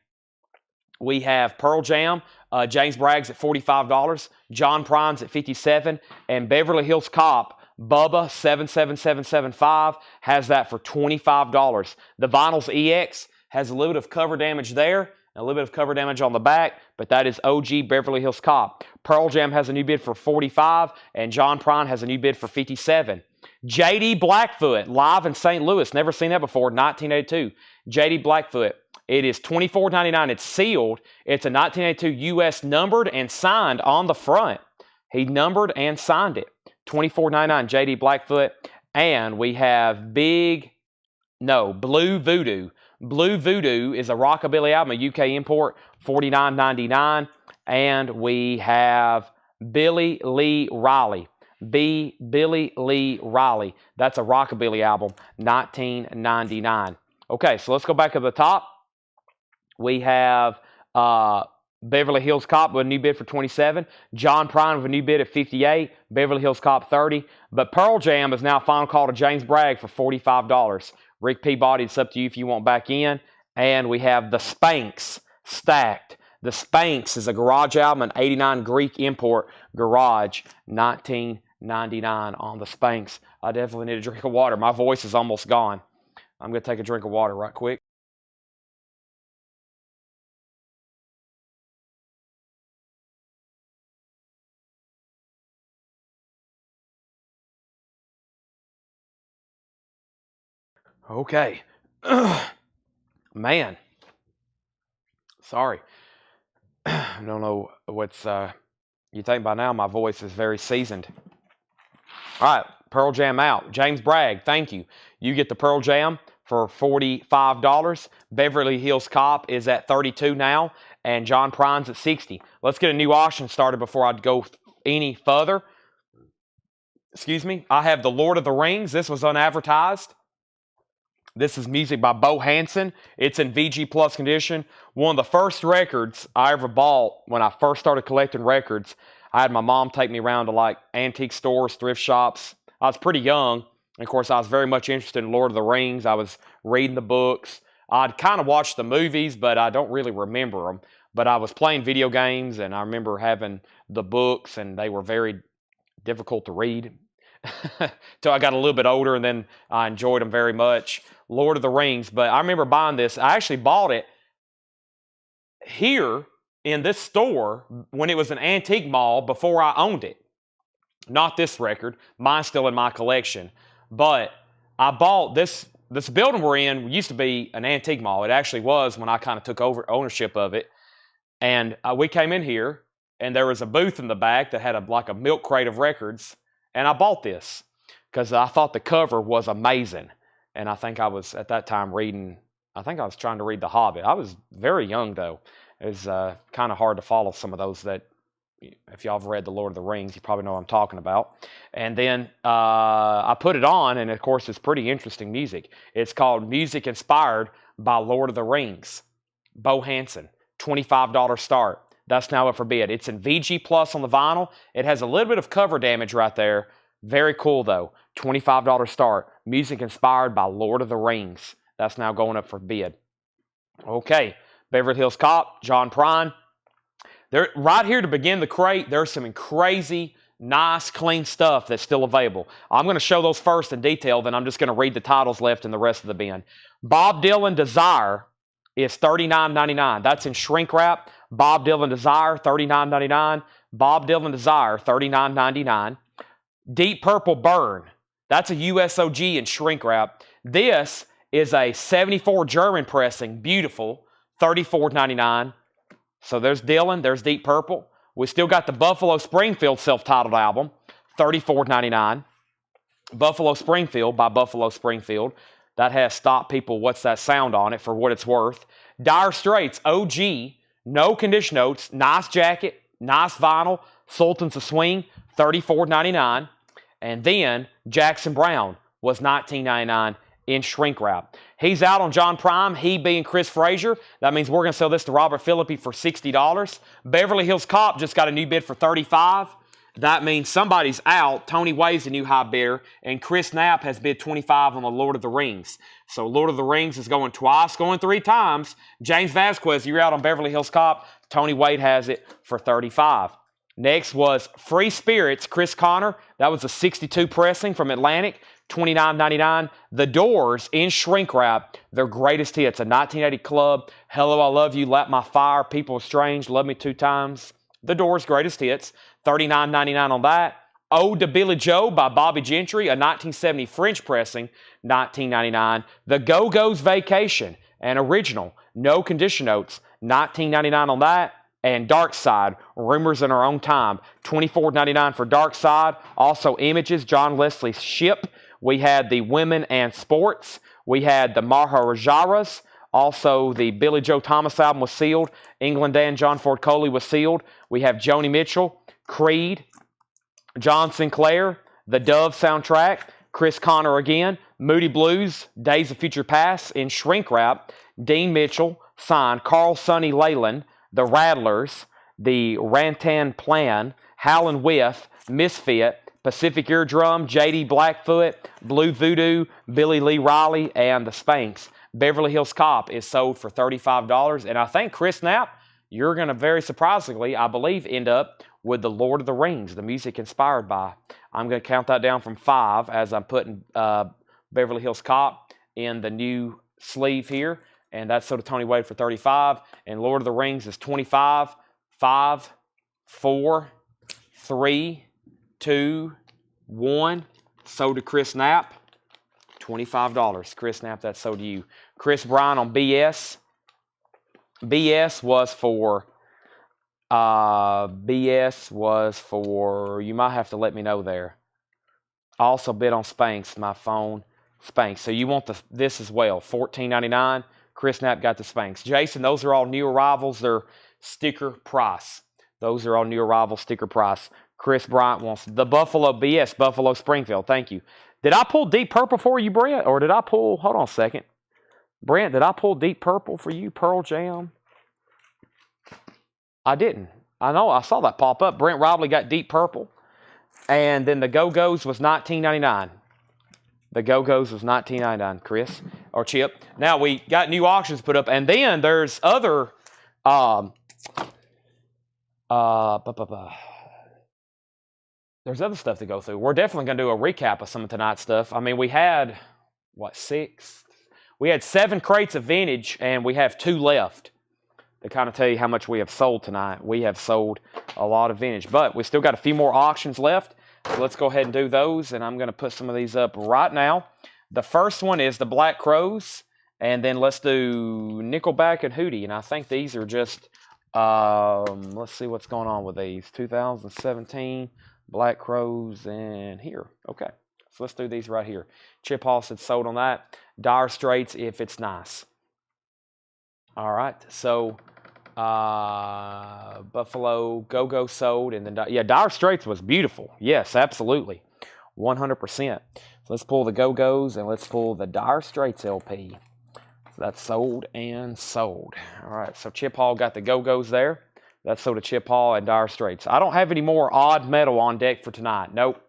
we have Pearl Jam, James Bragg's at $45, John Prine's at $57, and Beverly Hills Cop, Bubba 77775 has that for $25. The Vinyls EX has a little bit of cover damage there, and a little bit of cover damage on the back, but that is OG Beverly Hills Cop. Pearl Jam has a new bid for $45, and John Prine has a new bid for $57. JD Blackfoot, live in St. Louis. Never seen that before, 1982. JD Blackfoot. It is $24.99. It's sealed. It's a 1982 U.S. numbered and signed on the front. He numbered and signed it. $24.99 JD Blackfoot. And we have Blue Voodoo. Blue Voodoo is a rockabilly album, a UK import, $49.99. And we have Billy Lee Riley. Billy Lee Riley. That's a rockabilly album, $19.99. Okay, so let's go back to the top. We have Beverly Hills Cop with a new bid for 27. John Prine with a new bid at 58. Beverly Hills Cop 30. But Pearl Jam is now final call to James Bragg for $45. Rick Peabody, it's up to you if you want back in. And we have the Spanx stacked. The Spanx is a garage album, an 89 Greek import garage, $19.99 on the Spanx. I definitely need a drink of water. My voice is almost gone. I'm going to take a drink of water right quick. Okay. Man. Sorry. I don't know what's... you think by now my voice is very seasoned. All right. Pearl Jam out. James Bragg, thank you. You get the Pearl Jam for $45. Beverly Hills Cop is at $32 now. And John Prine's at $60. Let's get a new auction started before I go any further. Excuse me. I have the Lord of the Rings. This was unadvertised. This is music by Bo Hansen. It's in VG Plus condition. One of the first records I ever bought when I first started collecting records. I had my mom take me around to like antique stores, thrift shops. I was pretty young. And of course, I was very much interested in Lord of the Rings. I was reading the books. I'd kind of watched the movies, but I don't really remember them. But I was playing video games, and I remember having the books, and they were very difficult to read. Till I got a little bit older, and then I enjoyed them very much. Lord of the Rings. But I remember buying this. I actually bought it here in this store when it was an antique mall before I owned it. Not this record. Mine's still in my collection. But I bought this building we're in used to be an antique mall. It actually was when I kind of took over ownership of it. And we came in here, and there was a booth in the back that had like a milk crate of records. And I bought this because I thought the cover was amazing. And I think I was, at that time, I was trying to read The Hobbit. I was very young, though. It was kind of hard to follow some of those that, if y'all have read The Lord of the Rings, you probably know what I'm talking about. And then I put it on, and of course, it's pretty interesting music. It's called Music Inspired by Lord of the Rings. Bo Hansen, $25 start. That's now up for bid. It's in VG Plus on the vinyl. It has a little bit of cover damage right there. Very cool, though. $25 start. Music Inspired by Lord of the Rings. That's now going up for bid. Okay. Beverly Hills Cop, John Prine. Right here to begin the crate, there's some crazy, nice, clean stuff that's still available. I'm going to show those first in detail, then I'm just going to read the titles left in the rest of the bin. Bob Dylan Desire is $39.99. That's in shrink wrap. Bob Dylan Desire, $39.99. Bob Dylan Desire, $39.99. Deep Purple Burn. That's a USOG in shrink wrap. This is a 74 German pressing. Beautiful. $34.99. So there's Dylan. There's Deep Purple. We still got the Buffalo Springfield self-titled album. $34.99. Buffalo Springfield by Buffalo Springfield. That has Stop People What's That Sound on it for what it's worth. Dire Straits OG. No condition notes. Nice jacket. Nice vinyl. Sultans of Swing. $34.99. And then Jackson Browne was $19.99 in shrink wrap. He's out on John Prine, he being Chris Frazier. That means we're going to sell this to Robert Philippi for $60. Beverly Hills Cop just got a new bid for $35. That means somebody's out. Tony Wade's the new high bidder, and Chris Knapp has bid $25 on the Lord of the Rings. So Lord of the Rings is going twice, going three times. James Vasquez, you're out on Beverly Hills Cop. Tony Wade has it for $35. Next was Free Spirits, Chris Connor. That was a 62 pressing from Atlantic, $29.99. The Doors in shrink wrap, their greatest hits, a 1980 club, Hello, I Love You, Light My Fire, People Are Strange, Love Me Two Times. The Doors' greatest hits, $39.99 on that. Ode to Billy Joe by Bobby Gentry, a 1970 French pressing, $19.99. The Go-Go's Vacation, an original, no condition notes, $19.99 on that. And Dark Side, Rumors in Our Own Time, $24.99 for Dark Side. Also Images, John Leslie's Ship. We had the Women and Sports. We had the Maharajaras. Also the Billy Joe Thomas album was sealed. England Dan, John Ford Coley was sealed. We have Joni Mitchell, Creed, John Sinclair, the Dove soundtrack, Chris Connor again. Moody Blues, Days of Future Past in shrink wrap. Dean Mitchell, signed. Carl Sonny Leyland, the Rattlers, the Rantan Plan, Howlin' With, Misfit, Pacific Eardrum, J.D. Blackfoot, Blue Voodoo, Billy Lee Riley, and the Spanks. Beverly Hills Cop is sold for $35. And I think, Chris Knapp, you're going to very surprisingly, I believe, end up with the Lord of the Rings, the music inspired by. I'm going to count that down from 5 as I'm putting Beverly Hills Cop in the new sleeve here. And that's sold to Tony Wade for 35. And Lord of the Rings is 25, 5, 4, 3, 2, 1. Sold to Chris Knapp, $25. Chris Knapp, that's sold to you. Chris Bryan on BS. BS was for, you might have to let me know there. I also bid on Spanx, my phone. Spanx. So you want this as well, $14.99. Chris Knapp got the Spanx. Jason, those are all new arrivals. They're sticker price. Those are all new arrivals, sticker price. Chris Bryant wants the Buffalo BS, Buffalo Springfield. Thank you. Did I pull Deep Purple for you, Brent? Or did I pull, hold on a second. Brent, did I pull Deep Purple for you, Pearl Jam? I didn't. I know, I saw that pop up. Brent Robley got Deep Purple. And then the Go-Go's was $19.99. The Go-Go's was $19.99, Chris, or Chip. Now, we got new auctions put up. And then there's other... there's other stuff to go through. We're definitely going to do a recap of some of tonight's stuff. I mean, we had, 6? We had 7 crates of vintage, and we have 2 left. To kind of tell you how much we have sold tonight. We have sold a lot of vintage, but we still got a few more auctions left. So let's go ahead and do those, and I'm going to put some of these up right now. The first one is the Black Crows, and then let's do Nickelback and Hootie, and I think these are just, let's see what's going on with these. 2017 Black Crows and here. Okay, so let's do these right here. Chip Hall said sold on that. Dire Straits, If It's Nice. All right, so Buffalo Go-Go sold, and then yeah, Dire Straits was beautiful. Yes, absolutely, 100%. So let's pull the Go-Go's and let's pull the Dire Straits LP. So that's sold and sold. All right, so Chip Hall got the Go-Go's there. That's sold to Chip Hall and Dire Straits. I don't have any more odd metal on deck for tonight. Nope,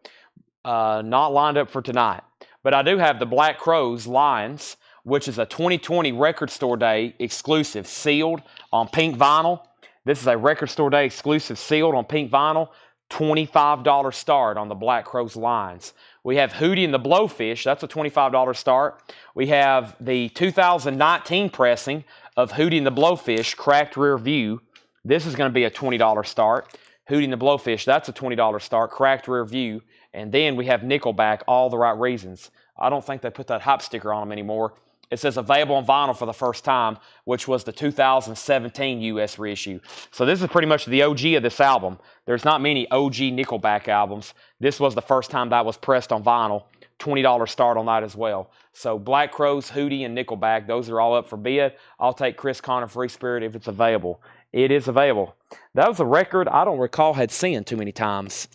not lined up for tonight. But I do have the Black Crows Lions, which is a 2020 Record Store Day exclusive, sealed on pink vinyl. This is a Record Store Day exclusive, sealed on pink vinyl. $25 start on the Black Crows Lions. We have Hootie and the Blowfish. That's a $25 start. We have the 2019 pressing of Hootie and the Blowfish, Cracked Rear View. This is going to be a $20 start. Hootie and the Blowfish, that's a $20 start, Cracked Rear View. And then we have Nickelback, All the Right Reasons. I don't think they put that hype sticker on them anymore. It says available on vinyl for the first time, which was the 2017 U.S. reissue. So this is pretty much the OG of this album. There's not many OG Nickelback albums. This was the first time that was pressed on vinyl. $20 start on that as well. So Black Crows, Hootie, and Nickelback, those are all up for bid. I'll take Chris Connor Free Spirit if it's available. It is available. That was a record I don't recall had seen too many times.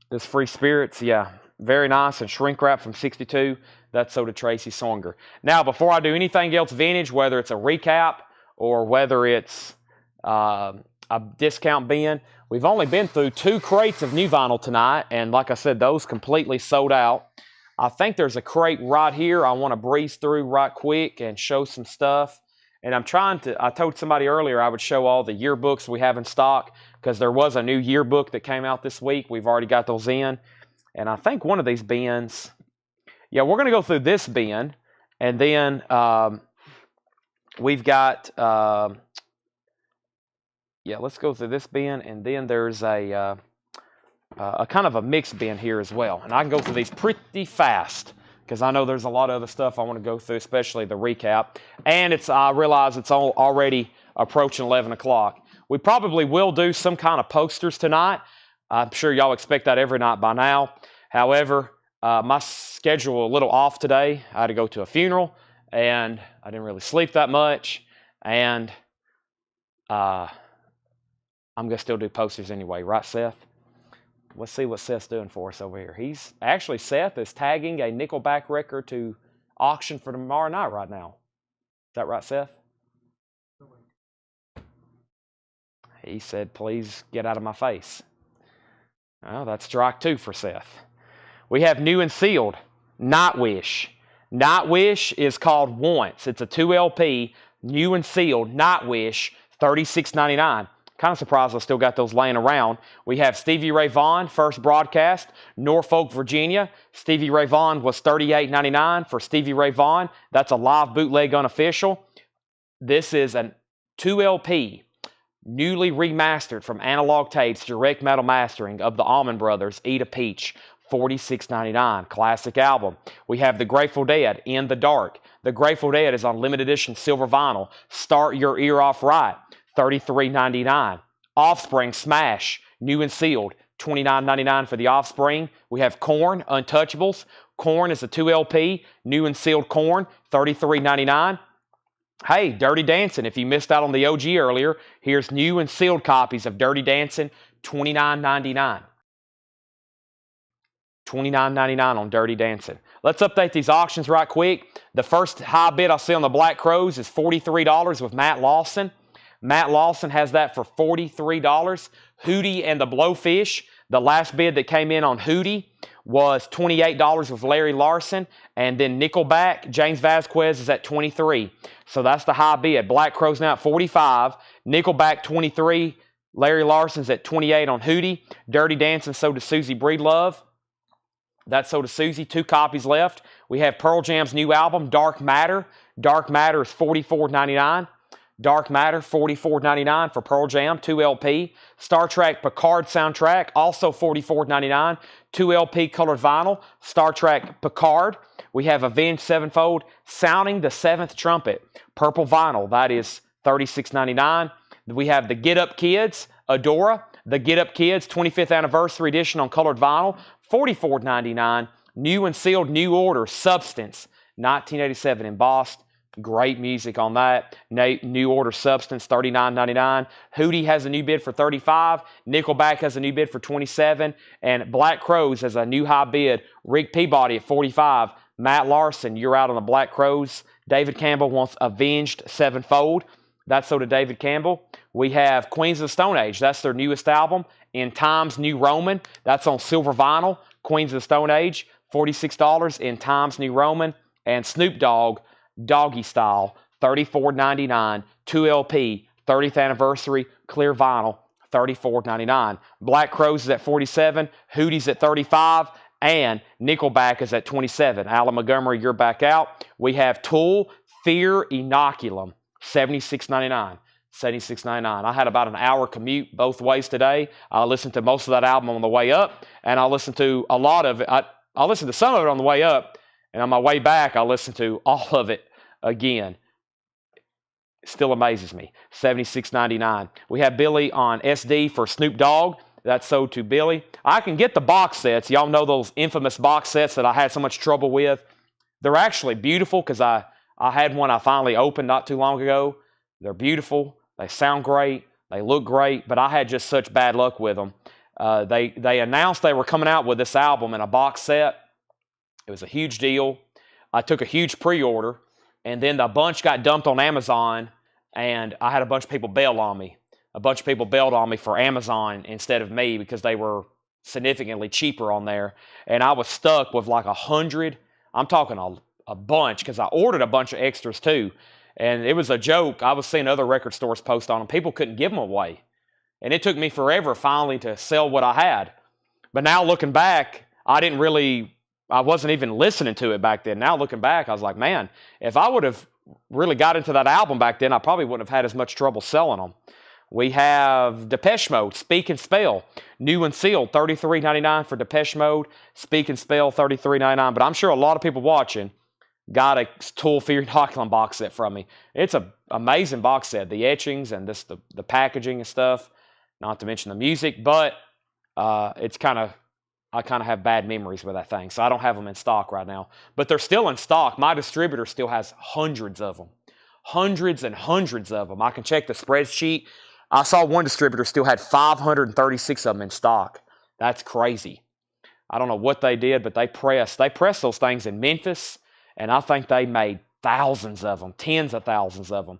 This Free Spirits, yeah, very nice, and shrink wrap from 62. That's sold to Tracy Songer. Now, before I do anything else vintage, whether it's a recap or whether it's a discount bin, we've only been through 2 crates of new vinyl tonight, and like I said, those completely sold out. I think there's a crate right here I want to breeze through right quick and show some stuff. And I'm trying to, I told somebody earlier I would show all the yearbooks we have in stock because there was a new yearbook that came out this week. We've already got those in. And I think one of these bins, yeah, we're going to go through this bin. And then we've got, yeah, let's go through this bin. And then there's a kind of a mixed bin here as well. And I can go through these pretty fast, because I know there's a lot of other stuff I want to go through, especially the recap. And I realize it's already approaching 11 o'clock. We probably will do some kind of posters tonight. I'm sure y'all expect that every night by now. However, my schedule a little off today. I had to go to a funeral, and I didn't really sleep that much. And I'm going to still do posters anyway, right, Seth? Let's see what Seth's doing for us over here. He's actually, Seth is tagging a Nickelback record to auction for tomorrow night right now. Is that right, Seth? He said, please get out of my face. Oh, that's strike 2 for Seth. We have new and sealed, Nightwish. Nightwish is called Once. It's a 2 LP, new and sealed, Nightwish, $36.99. Kind of surprised I still got those laying around. We have Stevie Ray Vaughan, first broadcast, Norfolk, Virginia. Stevie Ray Vaughan was $38.99 for Stevie Ray Vaughan. That's a live bootleg unofficial. This is a 2 LP, newly remastered from Analog Tapes, direct metal mastering of the Allman Brothers, Eat a Peach, $46.99, classic album. We have The Grateful Dead, In the Dark. The Grateful Dead is on limited edition silver vinyl. Start Your Ear Off Right, $33.99. Offspring, Smash, new and sealed, $29.99 for the Offspring. We have Korn, Untouchables. Korn is a 2 LP, new and sealed Korn, $33.99. Hey, Dirty Dancing, if you missed out on the OG earlier, here's new and sealed copies of Dirty Dancing, $29.99. $29.99 on Dirty Dancing. Let's update these auctions right quick. The first high bid I see on the Black Crows is $43 with Matt Lawson. Matt Lawson has that for $43. Hootie and the Blowfish, the last bid that came in on Hootie was $28 with Larry Larson. And then Nickelback, James Vasquez is at $23. So that's the high bid. Black Crow's now at $45. Nickelback $23. Larry Larson's at $28 on Hootie. Dirty Dancing sold to Susie Breedlove. That's sold to Susie. 2 copies left. We have Pearl Jam's new album, Dark Matter. Dark Matter is $44.99. Dark Matter, $44.99 for Pearl Jam, 2 LP. Star Trek Picard soundtrack, also $44.99. 2 LP colored vinyl, Star Trek Picard. We have Avenged Sevenfold, Sounding the Seventh Trumpet, purple vinyl. That is $36.99. We have the Get Up Kids, Adora. The Get Up Kids 25th Anniversary Edition on colored vinyl, $44.99. New and sealed, New Order, Substance, 1987 embossed. Great music on that. New Order Substance, $39.99. Hootie has a new bid for $35. Nickelback has a new bid for $27. And Black Crows has a new high bid. Rick Peabody at $45. Matt Larson, you're out on the Black Crows. David Campbell wants Avenged Sevenfold. That's so to David Campbell. We have Queens of the Stone Age. That's their newest album. In Times New Roman. That's on silver vinyl. Queens of the Stone Age, $46 in Times New Roman. And Snoop Dogg, Doggy Style, $34.99. 2 LP, 30th Anniversary, clear vinyl, $34.99. Black Crows is at $47. Hootie's at $35. And Nickelback is at $27. Alan Montgomery, you're back out. We have Tool, Fear Inoculum, $76.99. $76.99. I had about an hour commute both ways today. I listened to most of that album on the way up, and I listened to a lot of it. I listened to some of it on the way up, and on my way back, I listened to all of it again. It still amazes me. $76.99. We have Billy on SD for Snoop Dogg. That's sold to Billy. I can get the box sets. Y'all know those infamous box sets that I had so much trouble with. They're actually beautiful because I had one I finally opened not too long ago. They're beautiful. They sound great. They look great. But I had just such bad luck with them. They announced they were coming out with this album in a box set. It was a huge deal. I took a huge pre-order. And then the bunch got dumped on Amazon. And I had a bunch of people bail on me. A bunch of people bailed on me for Amazon instead of me because they were significantly cheaper on there. And I was stuck with like 100. I'm talking a bunch because I ordered a bunch of extras too. And it was a joke. I was seeing other record stores post on them. People couldn't give them away. And it took me forever finally to sell what I had. But now looking back, I wasn't even listening to it back then. Now looking back, I was like, man, if I would have really got into that album back then, I probably wouldn't have had as much trouble selling them. We have Depeche Mode, Speak and Spell, new and sealed, $33.99 for Depeche Mode. Speak and Spell, $33.99. But I'm sure a lot of people watching got a Tool Fear Inoculum box set from me. It's an amazing box set. The etchings and the packaging and stuff, not to mention the music. But I kind of have bad memories with that thing, so I don't have them in stock right now. But they're still in stock. My distributor still has hundreds of them. Hundreds and hundreds of them. I can check the spreadsheet. I saw one distributor still had 536 of them in stock. That's crazy. I don't know what they did, but they pressed those things in Memphis, and I think they made thousands of them, tens of thousands of them.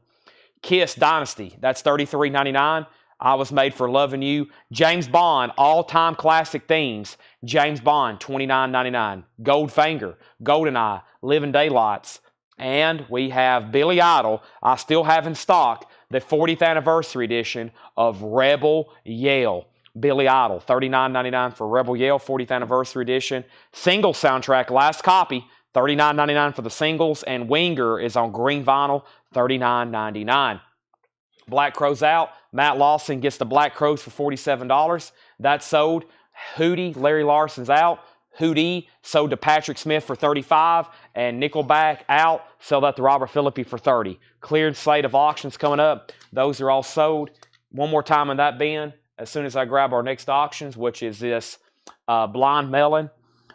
Kiss Dynasty, that's $33.99. I Was Made for Loving You. James Bond, all-time classic themes. James Bond, $29.99. Goldfinger, GoldenEye, Living Daylights. And we have Billy Idol. I still have in stock the 40th anniversary edition of Rebel Yell. Billy Idol, $39.99 for Rebel Yell, 40th anniversary edition. Single soundtrack, last copy, $39.99 for the singles. And Winger is on green vinyl, $39.99. Black Crowes out. Matt Lawson gets the Black Crowes for $47. That's sold. Hootie, Larry Larson's out. Hootie sold to Patrick Smith for $35. And Nickelback out. Sell that to Robert Philippi for $30. Cleared slate of auctions coming up. Those are all sold. One more time in that bin as soon as I grab our next auctions, which is this Blind Melon.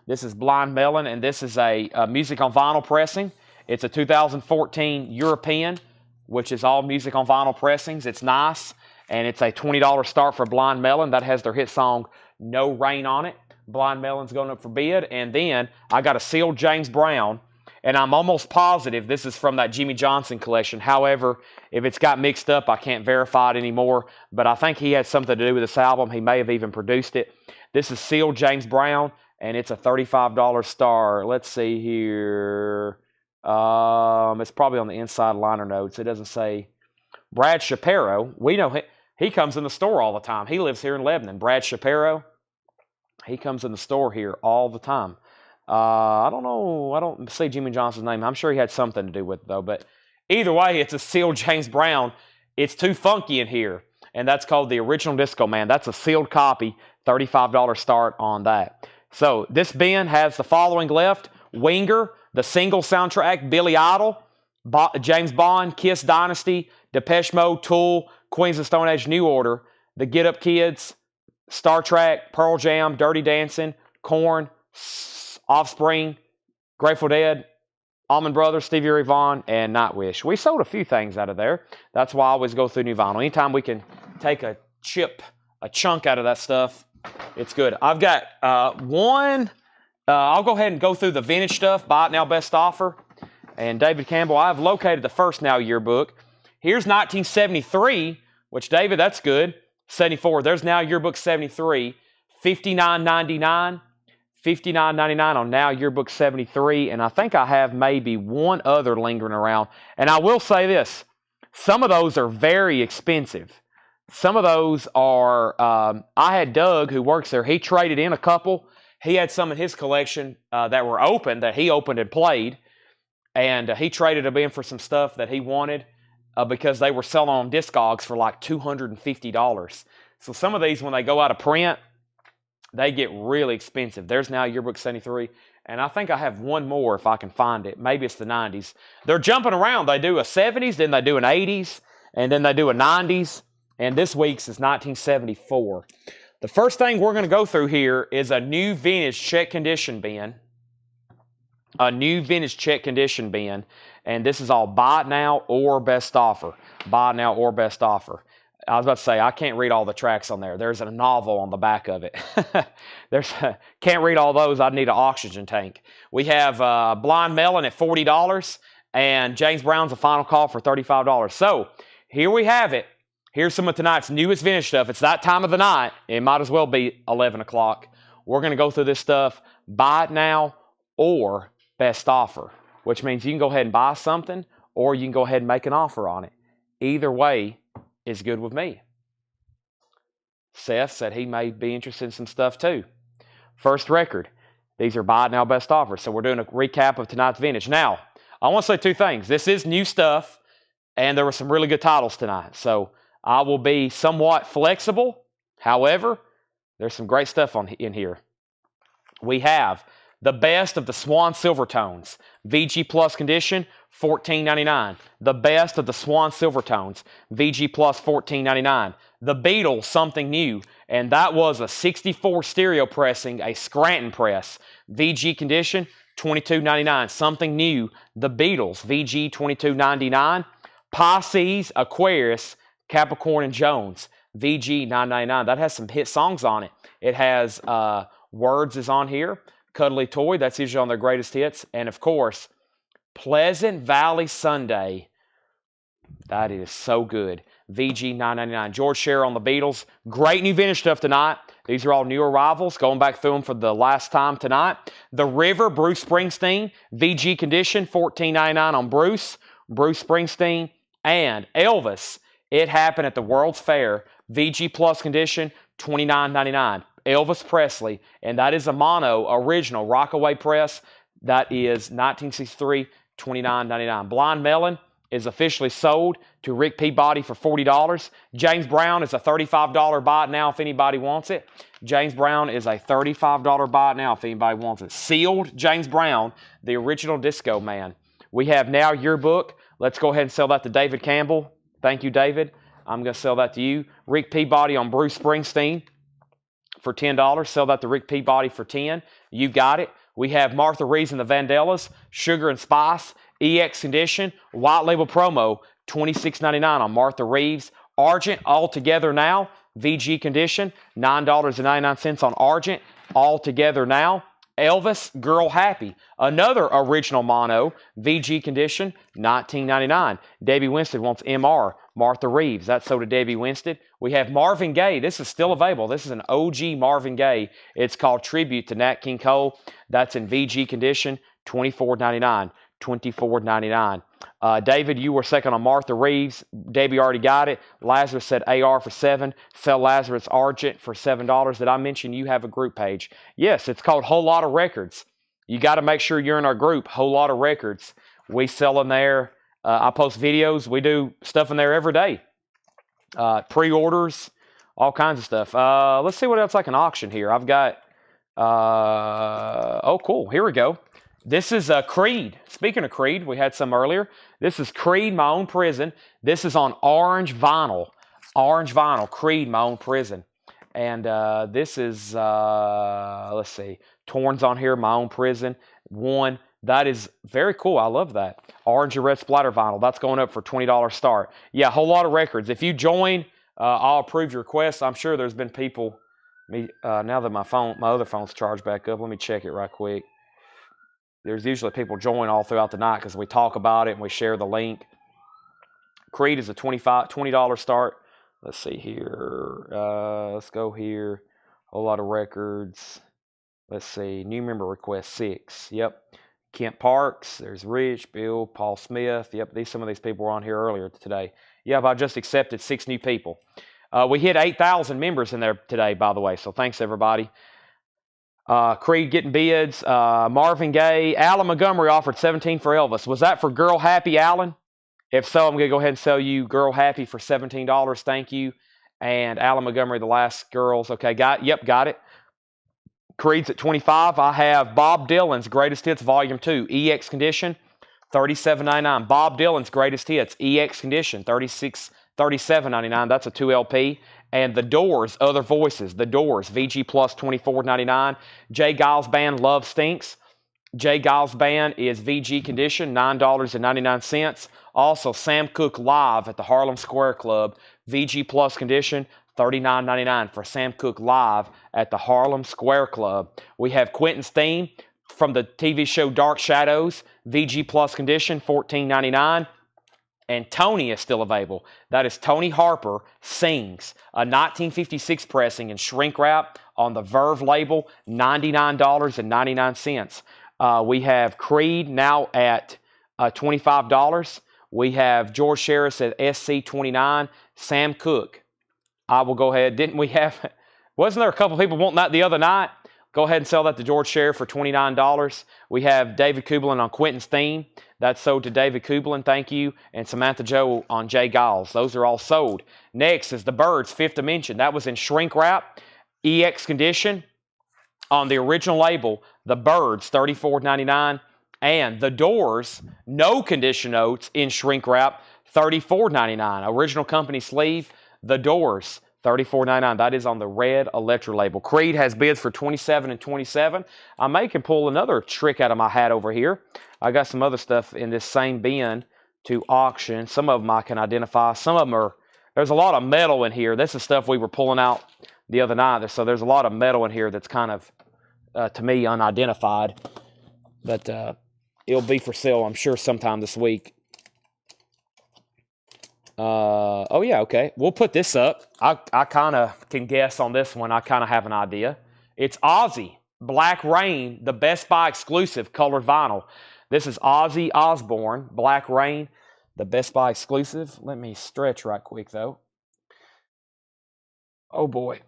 This is Blind Melon, and this is a music on vinyl pressing. It's a 2014 European, which is all music on vinyl pressings. It's nice, and it's a $20 start for Blind Melon. That has their hit song, No Rain on it. Blind Melon's going up for bid. And then I got a sealed James Brown, and I'm almost positive this is from that Jimmy Johnson collection. However, if it's got mixed up, I can't verify it anymore, but I think he had something to do with this album. He may have even produced it. This is sealed James Brown, and it's a $35 star. Let's see here. It's probably on the inside liner notes. It doesn't say. Brad Shapiro, we know he comes in the store all the time. He lives here in Lebanon. Brad Shapiro, he comes in the store here all the time. I don't know. I don't see Jimmy Johnson's name. I'm sure he had something to do with it, though. But either way, it's a sealed James Brown. It's too funky in here, and that's called the Original Disco Man. That's a sealed copy, $35 start on that. So this bin has the following left. Winger, the single soundtrack, Billy Idol, James Bond, Kiss Dynasty, Depeche Mode, Tool, Queens of Stone Age, New Order, The Get Up Kids, Star Trek, Pearl Jam, Dirty Dancing, Korn, Offspring, Grateful Dead, Allman Brothers, Stevie Ray Vaughan, and Nightwish. We sold a few things out of there. That's why I always go through new vinyl. Anytime we can take a chunk out of that stuff, it's good. I've got one. I'll go ahead and go through the vintage stuff. Buy it now, best offer. And David Campbell, I've located the first now yearbook. Here's 1973, which, David, that's good. 74. There's now yearbook 73. $59.99. $59.99 on now yearbook 73. And I think I have maybe one other lingering around. And I will say this. Some of those are very expensive. Some of those are, I had Doug, who works there. He traded in a couple. He had some in his collection that were open, that he opened and played. And he traded them in for some stuff that he wanted because they were selling on Discogs for like $250. So some of these, when they go out of print, they get really expensive. There's now yearbook 73. And I think I have one more if I can find it. Maybe it's the 90s. They're jumping around. They do a 70s, then they do an 80s, and then they do a 90s. And this week's is 1974. The first thing we're going to go through here is a new vintage check condition bin. A new vintage check condition bin. And this is all buy it now or best offer. Buy it now or best offer. I was about to say, I can't read all the tracks on there. There's a novel on the back of it. Can't read all those. I'd need an oxygen tank. We have Blind Melon at $40. And James Brown's a final call for $35. So here we have it. Here's some of tonight's newest vintage stuff. It's that time of the night. It might as well be 11 o'clock. We're going to go through this stuff. Buy it now or best offer, which means you can go ahead and buy something or you can go ahead and make an offer on it. Either way is good with me. Seth said he may be interested in some stuff too. First record. These are buy it now, best offer. So we're doing a recap of tonight's vintage. Now, I want to say two things. This is new stuff, and there were some really good titles tonight. So I will be somewhat flexible. However, there's some great stuff in here. We have the best of the Swan Silver Tones. VG Plus condition, $14.99. The best of the Swan Silver Tones. VG Plus, $14.99. The Beatles, something new. And that was a 64 stereo pressing, a Scranton press. VG condition, $22.99. Something new. The Beatles, VG, $22.99. Pisces, Aquarius, Capricorn and Jones. VG $9.99. That has some hit songs on it. It has Words is on here. Cuddly Toy, that's usually on their greatest hits. And of course, Pleasant Valley Sunday. That is so good. VG $9.99. George Scher on the Beatles. Great new vintage stuff tonight. These are all new arrivals. Going back through them for the last time tonight. The River, Bruce Springsteen. VG condition, $14.99 on Bruce. Bruce Springsteen. And Elvis. It happened at the World's Fair. VG Plus condition, $29.99. Elvis Presley. And that is a mono original Rockaway press. That is 1963, $29.99. Blind Melon is officially sold to Rick Peabody for $40. James Brown is a $35 buy it now if anybody wants it. James Brown is a $35 buy it now if anybody wants it. Sealed James Brown, the original Disco Man. We have Now Your Book. Let's go ahead and sell that to David Campbell. Thank you, David. I'm going to sell that to you. Rick Peabody on Bruce Springsteen for $10. Sell that to Rick Peabody for $10. You got it. We have Martha Reeves and the Vandellas, Sugar and Spice, EX Condition, White Label Promo, $26.99 on Martha Reeves. Argent, all together now, VG Condition, $9.99 on Argent, all together now. Elvis, Girl Happy, another original mono, VG Condition, $19.99. Debbie Winstead wants MR, Martha Reeves. That's sold to Debbie Winstead. We have Marvin Gaye. This is still available. This is an OG Marvin Gaye. It's called Tribute to Nat King Cole. That's in VG Condition, $24.99. $24.99. David, you were second on Martha Reeves. Debbie already got it. Lazarus said AR for $7. Sell Lazarus Argent for $7. Did I mention you have a group page? Yes, it's called Whole Lot of Records. You got to make sure you're in our group, Whole Lot of Records. We sell in there. I post videos. We do stuff in there every day. Pre-orders, all kinds of stuff. Let's see what else I can auction here. I've got, oh, cool. Here we go. This is Creed. Speaking of Creed, we had some earlier. This is Creed, My Own Prison. This is on orange vinyl. Orange vinyl, Creed, My Own Prison. And this is, let's see, Torn's on here, My Own Prison. One, that is very cool. I love that. Orange and red splatter vinyl. That's going up for $20 start. Yeah, Whole Lot of Records. If you join, I'll approve your request. I'm sure there's been people, now that my other phone's charged back up, let me check it right quick. There's usually people join all throughout the night because we talk about it and we share the link. Creed is a $20 start. Let's see here. Let's go here. Whole Lot of Records. Let's see. New member request 6. Yep. Kent Parks. There's Rich, Bill, Paul Smith. Yep. Some of these people were on here earlier today. Yep. I just accepted 6 new people. We hit 8,000 members in there today, by the way. So thanks, everybody. Creed getting bids. Marvin Gaye. Alan Montgomery offered $17 for Elvis. Was that for Girl Happy, Alan? If so, I'm going to go ahead and sell you Girl Happy for $17. Thank you. And Alan Montgomery, The Last Girls. Okay, got it. Creed's at $25. I have Bob Dylan's Greatest Hits Volume 2, EX Condition, $37.99. Bob Dylan's Greatest Hits, EX Condition, $37.99. That's a 2 LP. And The Doors, Other Voices. The Doors, VG Plus, $24.99. Jay Giles Band, Love Stinks. Jay Giles Band is VG Condition, $9.99. Also, Sam Cooke Live at the Harlem Square Club, VG Plus Condition, $39.99 for Sam Cooke Live at the Harlem Square Club. We have Quentin's theme from the TV show Dark Shadows, VG Plus Condition, $14.99. And Tony is still available. That is Tony Harper Sings, a 1956 pressing in shrink wrap on the Verve label, $99.99. We have Creed now at $25. We have George Sherris at SC29. Sam Cooke. I will go ahead. Wasn't there a couple people wanting that the other night? Go ahead and sell that to George Sherriff for $29. We have David Kublin on Quentin's theme. That's sold to David Kublin, thank you. And Samantha Joe on Jay Giles. Those are all sold. Next is the Byrds, Fifth Dimension. That was in shrink wrap, EX Condition. On the original label, the Byrds, $34.99. And the Doors, no condition notes in shrink wrap, $34.99. Original company sleeve, the Doors, $34.99. That is on the red Electra label. Creed has bids for $27 and $27. I can pull another trick out of my hat over here. I got some other stuff in this same bin to auction. Some of them I can identify. Some of them are There's a lot of metal in here. This is stuff we were pulling out the other night. So there's a lot of metal in here that's kind of, to me, unidentified. But it'll be for sale, I'm sure, sometime this week. Oh, yeah, okay. We'll put this up. I kind of can guess on this one. I kind of have an idea. It's Ozzy, Black Rain, the Best Buy exclusive colored vinyl. This is Ozzy Osbourne, Black Rain, the Best Buy exclusive. Let me stretch right quick, though. Oh, boy.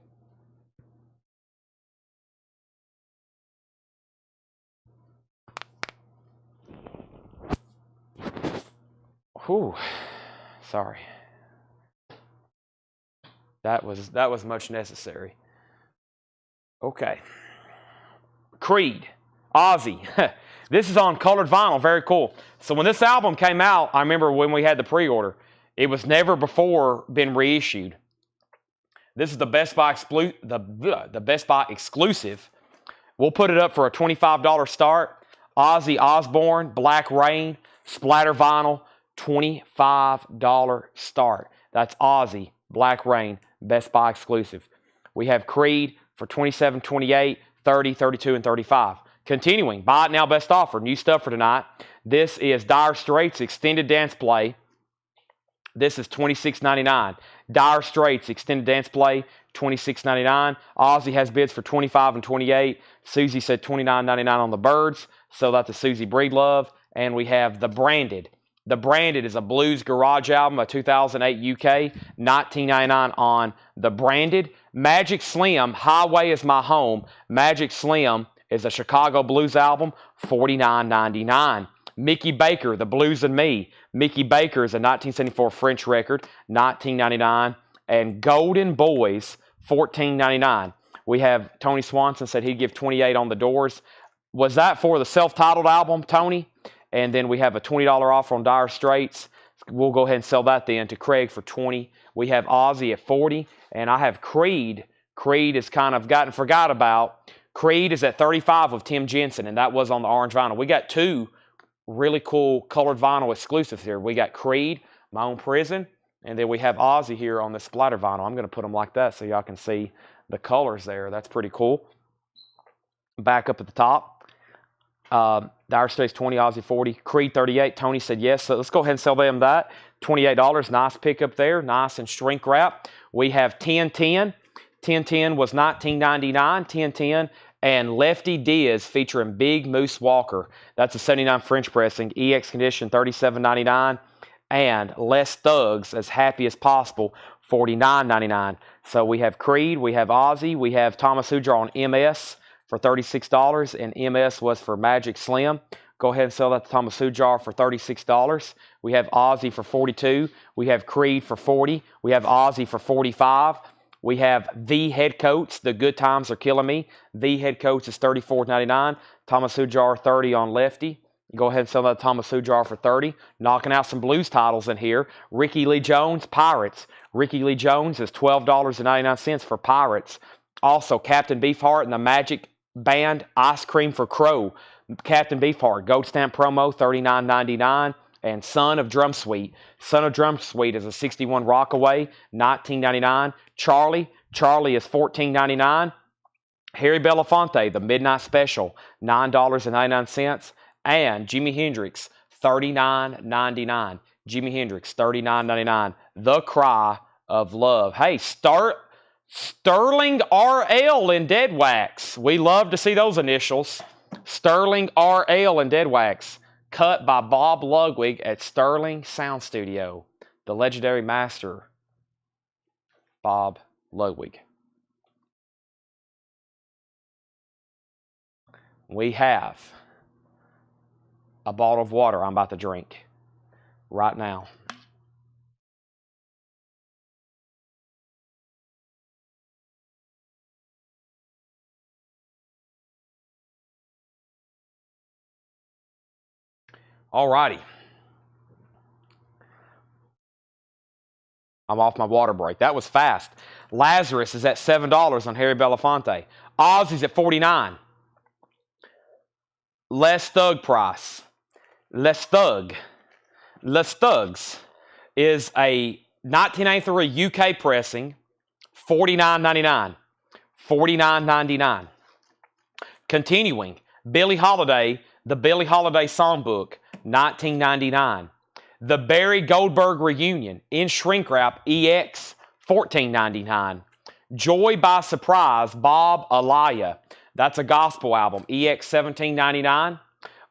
Whew. Sorry. That was much necessary. Okay. Creed, Ozzy. This is on colored vinyl. Very cool. So when this album came out, I remember when we had the pre-order, it was never before been reissued. This is the Best Buy the Best Buy exclusive. We'll put it up for a $25 start. Ozzy Osbourne, Black Rain, splatter vinyl, $25 start. That's Ozzy, Black Rain, Best Buy exclusive. We have Creed for $27, $28, $30, $32, and $35. Continuing, buy it now, best offer. New stuff for tonight. This is Dire Straits Extended Dance Play. This is $26.99. Dire Straits Extended Dance Play, $26.99. Ozzy has bids for $25 and $28. Susie said $29.99 on the Birds. So that's a Susie Breedlove. And we have The Branded. The Branded is a blues garage album, a 2008 UK, $19.99 on The Branded. Magic Slim, Highway is My Home. Magic Slim is a Chicago blues album, $49.99. Mickey Baker, The Blues and Me. Mickey Baker is a 1974 French record, $19.99. And Golden Boys, $14.99. We have Tony Swanson said he'd give $28 on The Doors. Was that for the self-titled album, Tony? And then we have a $20 offer on Dire Straits. We'll go ahead and sell that then to Craig for $20. We have Ozzy at $40. And I have Creed. Creed is kind of gotten forgot about. Creed is at $35 with Tim Jensen, and that was on the orange vinyl. We got two really cool colored vinyl exclusives here. We got Creed, My Own Prison, and then we have Ozzy here on the splatter vinyl. I'm going to put them like that so y'all can see the colors there. That's pretty cool. Back up at the top. Dire Straits 20, Ozzy 40, Creed 38. Tony said yes, so let's go ahead and sell them that. $28, nice pickup there, nice and shrink wrap. We have 1010. 1010 was $19.99, 1010. And Lefty Diaz featuring Big Moose Walker. That's a 79 French pressing, EX condition, $37.99. And Les Thugs, As Happy as Possible, $49.99. So we have Creed, we have Ozzy, we have Thomas Hujar on MS for $36, and MS was for Magic Slim. Go ahead and sell that to Thomas Hujar for $36. We have Ozzy for $42. We have Creed for $40. We have Ozzy for $45. We have The Head Coach, The Good Times Are Killing Me. The Head Coach is $34.99. Thomas Hujar, $30 on Lefty. Go ahead and sell that to Thomas Hujar for $30. Knocking out some blues titles in here. Ricky Lee Jones, Pirates. Ricky Lee Jones is $12.99 for Pirates. Also, Captain Beefheart and the Magic Band, Ice Cream for Crow. Captain Beefheart, Gold Stamp promo, $39.99. And Son of Drum Suite. Son of Drum Suite is a 61 Rockaway, $19.99. Charlie is $14.99. Harry Belafonte, The Midnight Special, $9.99. And Jimi Hendrix, $39.99. Jimi Hendrix, $39.99. The Cry of Love. Hey, Sterling RL in Dead Wax. We love to see those initials. Sterling RL in Dead Wax. Cut by Bob Ludwig at Sterling Sound Studio. The legendary master, Bob Ludwig. We have a bottle of water I'm about to drink right now. Alrighty. I'm off my water break. That was fast. Lazarus is at $7 on Harry Belafonte. Ozzy's at $49. Les Thug price. Les Thugs is a 1993 UK pressing, $49.99. $49.99. Continuing, Billie Holiday, the Billie Holiday Songbook, $19.99. The Barry Goldberg Reunion in shrink wrap EX, $14.99. Joy by Surprise, Bob Alaya. That's a gospel album, EX, $17.99.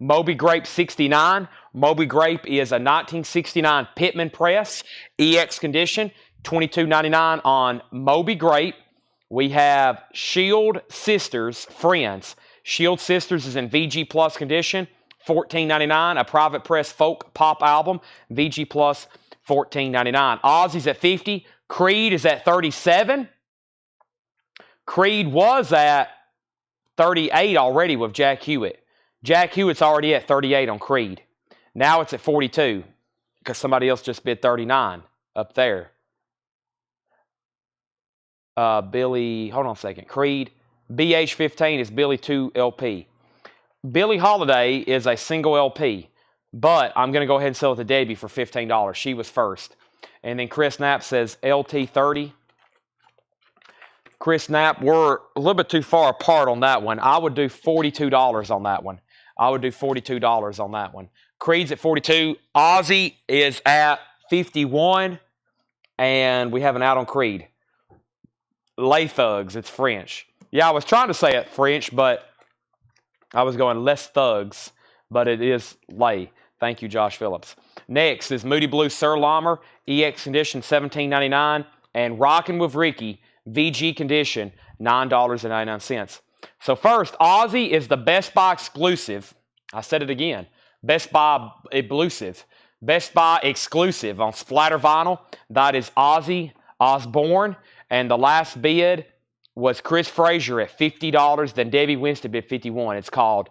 Moby Grape 69. Moby Grape is a 1969 Pittman press, EX condition, $22.99 on Moby Grape. We have Shield Sisters Friends. Shield Sisters is in VG Plus condition, $14.99. A private press folk pop album, VG Plus, $14.99. Ozzy's at $50. Creed is at $37. Creed was at $38 already with Jack Hewitt. Jack Hewitt's already at $38 on Creed. Now it's at $42 because somebody else just bid $39 up there. Billy, hold on a second. Creed, BH15 is Billy 2 LP. Billie Holiday is a single LP, but I'm going to go ahead and sell it to Debbie for $15. She was first. And then Chris Knapp says LT30. Chris Knapp, we're a little bit too far apart on that one. I would do $42 on that one. I would do $42 on that one. Creed's at $42. Ozzy is at $51. And we have an out on Creed. Lay Thugs, it's French. Yeah, I was trying to say it French, but I was going less thugs, but it is lay. Thank you, Josh Phillips. Next is Moody Blue Sir Lammer, EX condition, $17.99. And Rockin' with Ricky, VG condition, $9.99. So first, Ozzy is the Best Buy exclusive. I said it again. Best Buy exclusive. Best Buy exclusive on splatter vinyl. That is Ozzy Osbourne. And the last bid was Chris Frazier at $50. Then Debbie Winston bid $51. It's called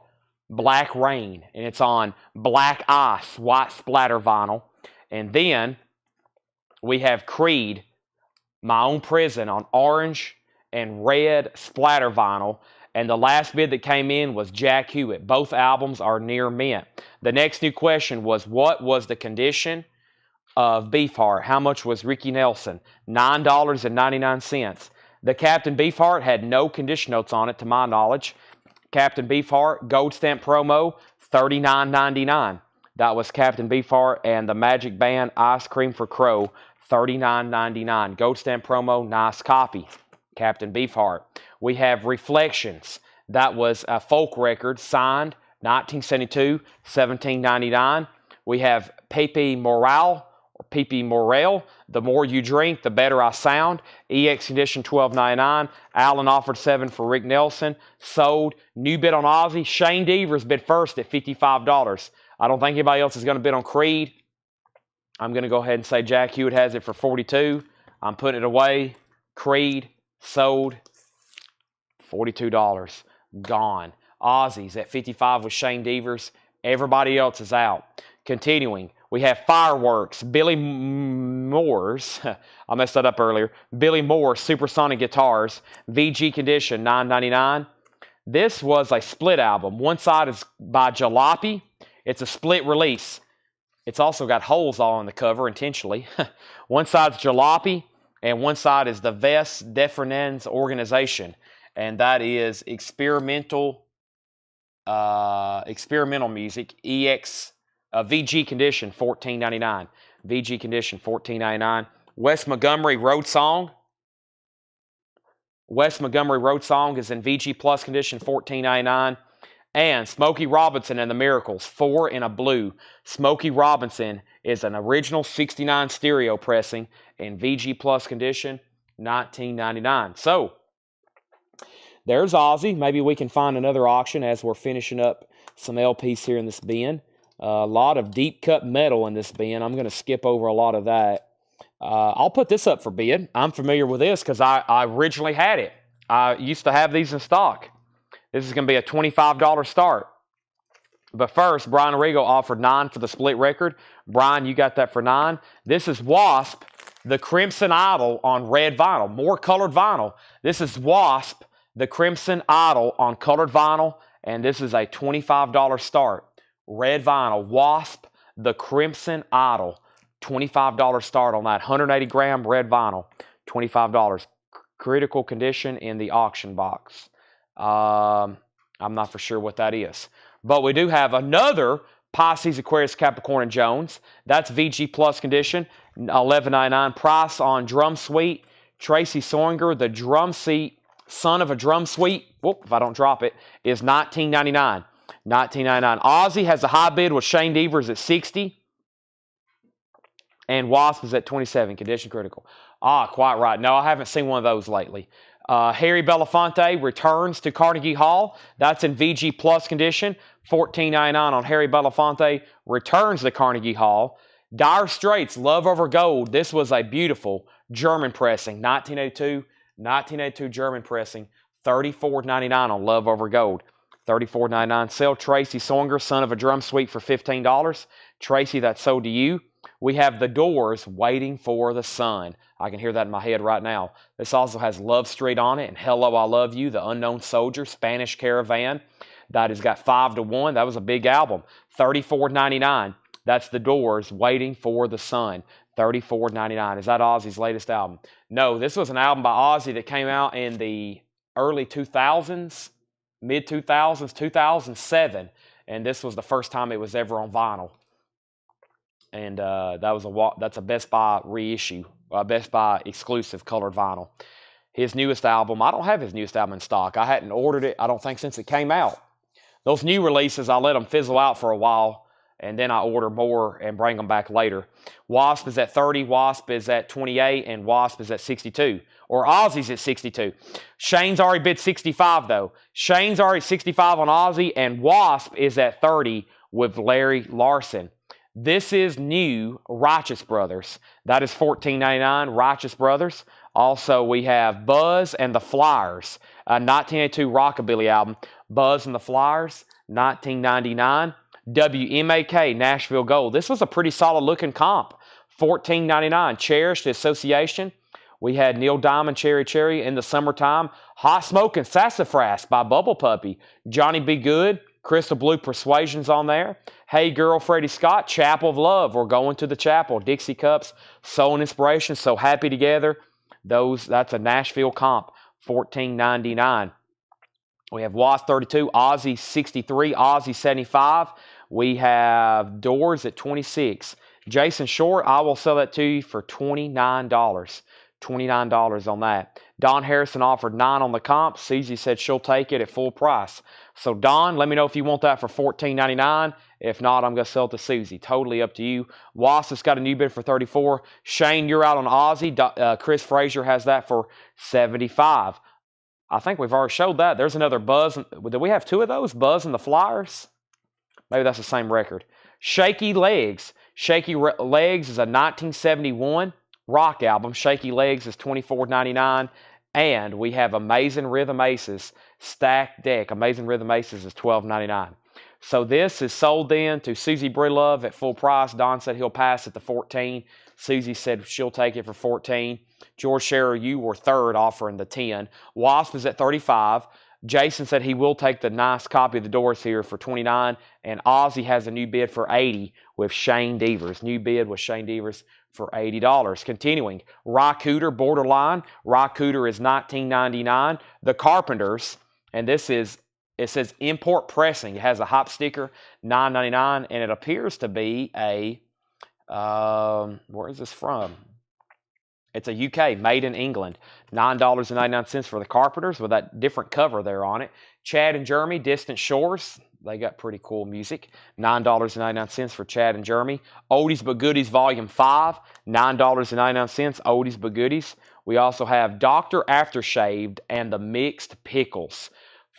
Black Rain. And it's on black ice, white splatter vinyl. And then we have Creed, My Own Prison, on orange and red splatter vinyl. And the last bid that came in was Jack Hewitt. Both albums are near mint. The next new question was, what was the condition of Beefheart? How much was Ricky Nelson? $9.99. The Captain Beefheart had no condition notes on it, to my knowledge. Captain Beefheart, gold stamp promo, $39.99. That was Captain Beefheart and the Magic Band Ice Cream for Crow, $39.99. Gold stamp promo, nice copy. Captain Beefheart. We have Reflections. That was a folk record, signed 1972, $17.99. We have Pepe Morale, The More You Drink, The Better I Sound, EX condition, $12.99. Allen offered $7 for Rick Nelson. Sold. New bid on Ozzy. Shane Devers bid first at $55. I don't think anybody else is going to bid on Creed. I'm going to go ahead and say Jack Hewitt has it for $42. I'm putting it away. Creed, sold, $42. Gone. Ozzy's at $55 with Shane Devers. Everybody else is out. Continuing, we have Fireworks, Billy Moore's, I messed that up earlier, Billy Moore Supersonic Guitars, VG condition, $9.99. This was a split album. One side is by Jalopy. It's a split release. It's also got holes all on the cover intentionally. One side's Jalopy, and one side is the Ves Defrenens organization, and that is experimental music, EX, VG condition, $14.99. VG condition, $14.99. Wes Montgomery Road Song. Wes Montgomery Road Song is in VG Plus condition, $14.99. And Smokey Robinson and the Miracles, 4 in a Blue. Smokey Robinson is an original 69 stereo pressing in VG Plus condition, $19.99. So, there's Ozzy. Maybe we can find another auction as we're finishing up some LPs here in this bin. A lot of deep cut metal in this bin. I'm going to skip over a lot of that. I'll put this up for bid. I'm familiar with this because I originally had it. I used to have these in stock. This is going to be a $25 start. But first, Brian Arrigo offered $9 for the split record. Brian, you got that for $9. This is Wasp, the Crimson Idol on red vinyl. More colored vinyl. This is Wasp, the Crimson Idol on colored vinyl. And this is a $25 start. Red vinyl. Wasp, the Crimson Idol. $25 start on that. 180-gram red vinyl, $25. Critical condition in the auction box. I'm not for sure what that is. But we do have another Pisces, Aquarius, Capricorn, and Jones. That's VG Plus condition, $11.99. Price on drum suite, Tracy Soinger, the drum seat, son of a drum suite, whoop, if I don't drop it, is $19.99. $19.99. Ozzy has a high bid with Shane Devers at $60. And Wasp is at $27. Condition critical. Quite right. No, I haven't seen one of those lately. Harry Belafonte returns to Carnegie Hall. That's in VG Plus condition. $14.99 on Harry Belafonte. Returns to Carnegie Hall. Dire Straits, Love Over Gold. This was a beautiful German pressing. 1982 German pressing. $34.99 on Love Over Gold. $34.99. Sell Tracy Soinger, son of a drum suite, for $15. Tracy, that's sold to you. We have The Doors, Waiting for the Sun. I can hear that in my head right now. This also has Love Street on it and Hello, I Love You, The Unknown Soldier, Spanish Caravan. That has got 5-1. That was a big album. $34.99. That's The Doors, Waiting for the Sun. $34.99. Is that Ozzy's latest album? No, this was an album by Ozzy that came out in the early 2000s, mid-2000s, 2007. And this was the first time it was ever on vinyl. And that's a Best Buy reissue, Best Buy exclusive colored vinyl. His newest album, I don't have his newest album in stock. I hadn't ordered it, I don't think, since it came out. Those new releases, I let them fizzle out for a while, and then I order more and bring them back later. Wasp is at 30, Wasp is at 28, and Wasp is at 62. Or Ozzy's at 62. Shane's already bid 65, though. Shane's already 65 on Ozzy, and Wasp is at 30 with Larry Larson. This is new Righteous Brothers. That is $14.99, Righteous Brothers. Also, we have Buzz and the Flyers, a 1982 rockabilly album. Buzz and the Flyers, $19.99. WMAK, Nashville Gold. This was a pretty solid looking comp. $14.99. Cherished Association. We had Neil Diamond, Cherry in the Summertime. Hot Smokin' Sassafras by Bubble Puppy. Johnny B. Good. Crystal Blue Persuasion's on there. Hey Girl, Freddie Scott, Chapel of Love. We're going to the chapel. Dixie Cups, Soul and Inspiration, So Happy Together. That's a Nashville comp, $14.99. We have Wasp 32, Ozzy 63, Ozzy 75. We have Doors at 26. Jason Short, I will sell that to you for $29. $29 on that. Don Harrison offered 9 on the comp. Susie said she'll take it at full price. So Don, let me know if you want that for $14.99. If not, I'm going to sell it to Susie. Totally up to you. Wasp has got a new bid for $34. Shane, you're out on Ozzy. Chris Frazier has that for $75. I think we've already showed that. There's another Buzz. Do we have 2 of those? Buzz and the Flyers? Maybe that's the same record. Shaky Legs. Shaky Legs is a 1971 rock album. Shaky Legs is $24.99. And we have Amazing Rhythm Aces Stacked Deck. Amazing Rhythm Aces is $12.99. So this is sold then to Susie Breedlove at full price. Don said he'll pass at the $14. Susie said she'll take it for $14. George Scherer, you were third, offering the $10. Wasp is at $35. Jason said he will take the nice copy of The Doors here for $29. And Ozzy has a new bid for $80 with Shane Devers. New bid with Shane Devers for $80. Continuing, Rycooter Borderline. Rycooter is $19.99. The Carpenters, and it says import pressing. It has a hop sticker, $9.99, and it appears to be a, where is this from? It's a UK, made in England. $9.99 for the Carpenters with that different cover there on it. Chad and Jeremy, Distant Shores. They got pretty cool music. $9.99 for Chad and Jeremy. Oldies But Goodies Volume 5. $9.99. Oldies But Goodies. We also have Dr. Aftershaved and the Mixed Pickles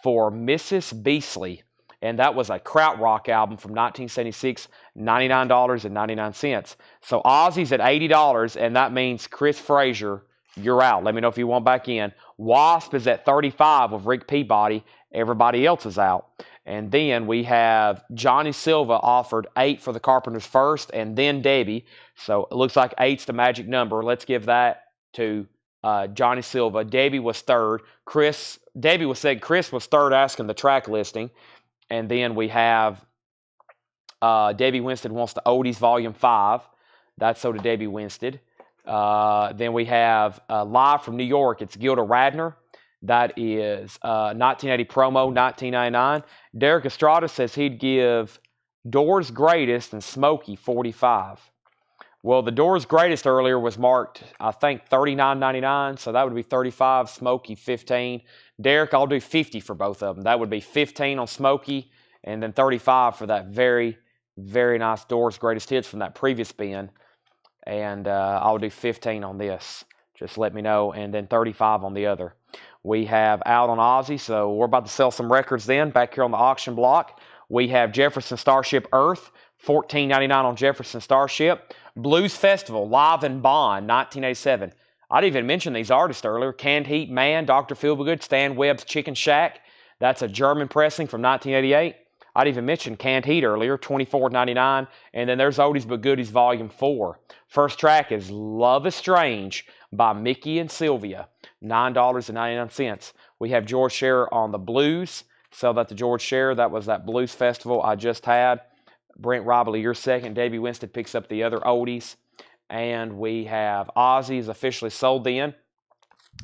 for Mrs. Beasley. And that was a krautrock album from 1976, $99.99. So Ozzy's at $80, and that means Chris Frazier, you're out. Let me know if you want back in. Wasp is at $35 with Rick Peabody. Everybody else is out. And then we have Johnny Silva offered 8 for the Carpenters first, and then Debbie. So it looks like 8's the magic number. Let's give that to Johnny Silva. Debbie was third. Debbie was said Chris was third asking the track listing. And then we have Debbie Winston wants the Oldies Volume 5. That's sold to Debbie Winstead. Then we have live from New York. It's Gilda Radner. That is 1980 promo, $19.99. Derek Estrada says he'd give Doors Greatest and Smokey $45. Well, the Doors Greatest earlier was marked, I think, $39.99, so that would be $35. Smokey $15. Derek, I'll do $50 for both of them. That would be $15 on Smokey, and then $35 for that very, very nice Doors Greatest Hits from that previous bin. And I'll do $15 on this. Just let me know, and then $35 on the other. We have out on Ozzy, so we're about to sell some records then. Back here on the auction block, we have Jefferson Starship Earth, $14.99 on Jefferson Starship. Blues Festival, Live and Bond, 1987. I didn't even mention these artists earlier. Canned Heat Man, Dr. Feelgood, Stan Webb's Chicken Shack. That's a German pressing from 1988. I didn't even mention Canned Heat earlier, $24.99. And then there's Oldies But Goodies Volume 4. First track is Love is Strange by Mickey and Sylvia, $9.99. We have George Scherer on the blues. Sell that to George Scherer. That was that blues festival I just had. Brent Robley, you're second. Davey Winstead picks up the other oldies. And we have Ozzy is officially sold then.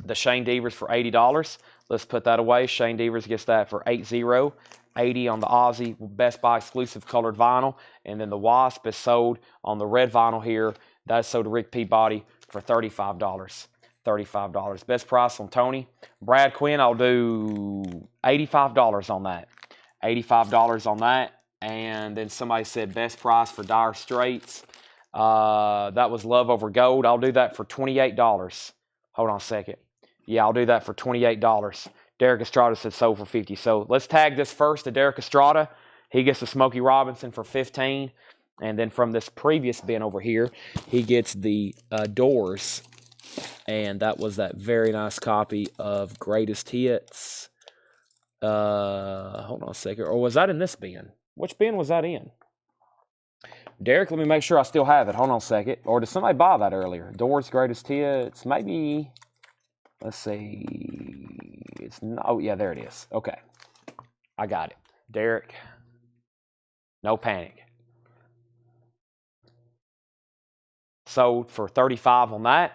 The Shane Devers for $80. Let's put that away. Shane Devers gets that for $80. $80 on the Ozzy Best Buy exclusive colored vinyl. And then the Wasp is sold on the red vinyl here. That's sold to Rick Peabody for $35. $35. Best price on Tony. Brad Quinn, I'll do $85 on that. $85 on that. And then somebody said best price for Dire Straits. That was Love Over Gold. I'll do that for $28. Hold on a second. Yeah, I'll do that for $28. Derek Estrada said sold for $50. So let's tag this first to Derek Estrada. He gets the Smokey Robinson for $15. And then from this previous bin over here, he gets the Doors. And that was that very nice copy of Greatest Hits. Hold on a second. Or was that in this bin? Which bin was that in? Derek, let me make sure I still have it. Hold on a second. Or did somebody buy that earlier? Doors Greatest Hits. Maybe. Let's see. It's not, oh, yeah, there it is. Okay. I got it. Derek. No panic. Sold for $35 on that.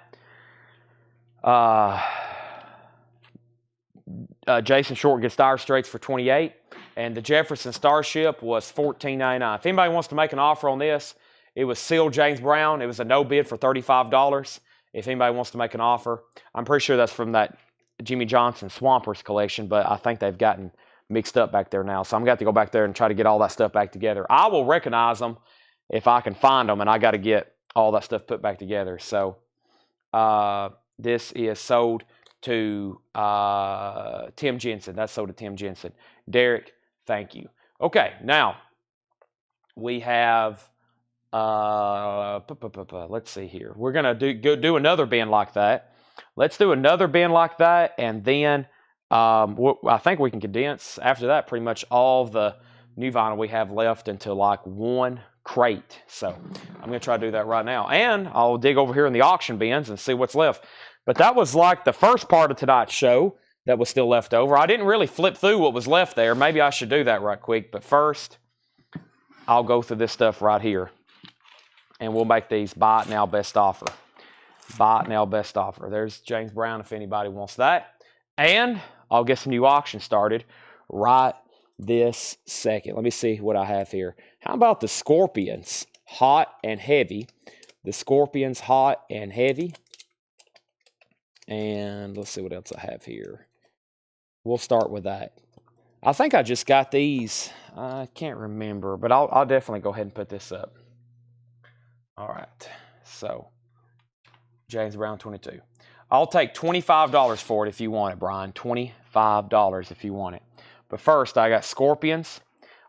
Jason Short gets Dire Straits for $28. And the Jefferson Starship was $14.99. If anybody wants to make an offer on this, it was sealed James Brown. It was a no bid for $35. If anybody wants to make an offer, I'm pretty sure that's from that Jimmy Johnson Swampers collection, but I think they've gotten mixed up back there now. So I'm going to have to go back there and try to get all that stuff back together. I will recognize them if I can find them, and I got to get all that stuff put back together. So this is sold to Tim Jensen. That's sold to Tim Jensen. Derek, thank you. Okay, now we have, let's see here. We're going to do another bin like that. Let's do another bin like that, and then I think we can condense after that pretty much all the new vinyl we have left into like one crate. So I'm going to try to do that right now. And I'll dig over here in the auction bins and see what's left. But that was like the first part of tonight's show that was still left over. I didn't really flip through what was left there. Maybe I should do that right quick. But first, I'll go through this stuff right here. And we'll make these buy it now best offer. Buy it now best offer. There's James Brown if anybody wants that. And I'll get some new auctions started right this second. Let me see what I have here. How about the Scorpions? Hot and heavy. The Scorpions hot and heavy. And let's see what else I have here. We'll start with that. I think I just got these. I can't remember, but I'll definitely go ahead and put this up. All right. So, James Brown 22. I'll take $25 for it if you want it, Brian. $25 if you want it. But first, I got Scorpions.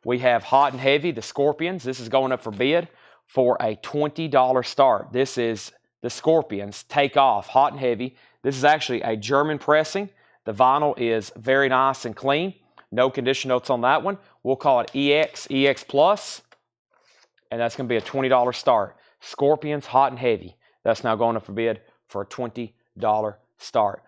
We have Hot and Heavy, the Scorpions. This is going up for bid for a $20 start. This is the Scorpions Take Off, Hot and Heavy. This is actually a German pressing. The vinyl is very nice and clean. No condition notes on that one. We'll call it EX Plus. And that's going to be a $20 start. Scorpions Hot and Heavy. That's now going up for bid for a $20 start.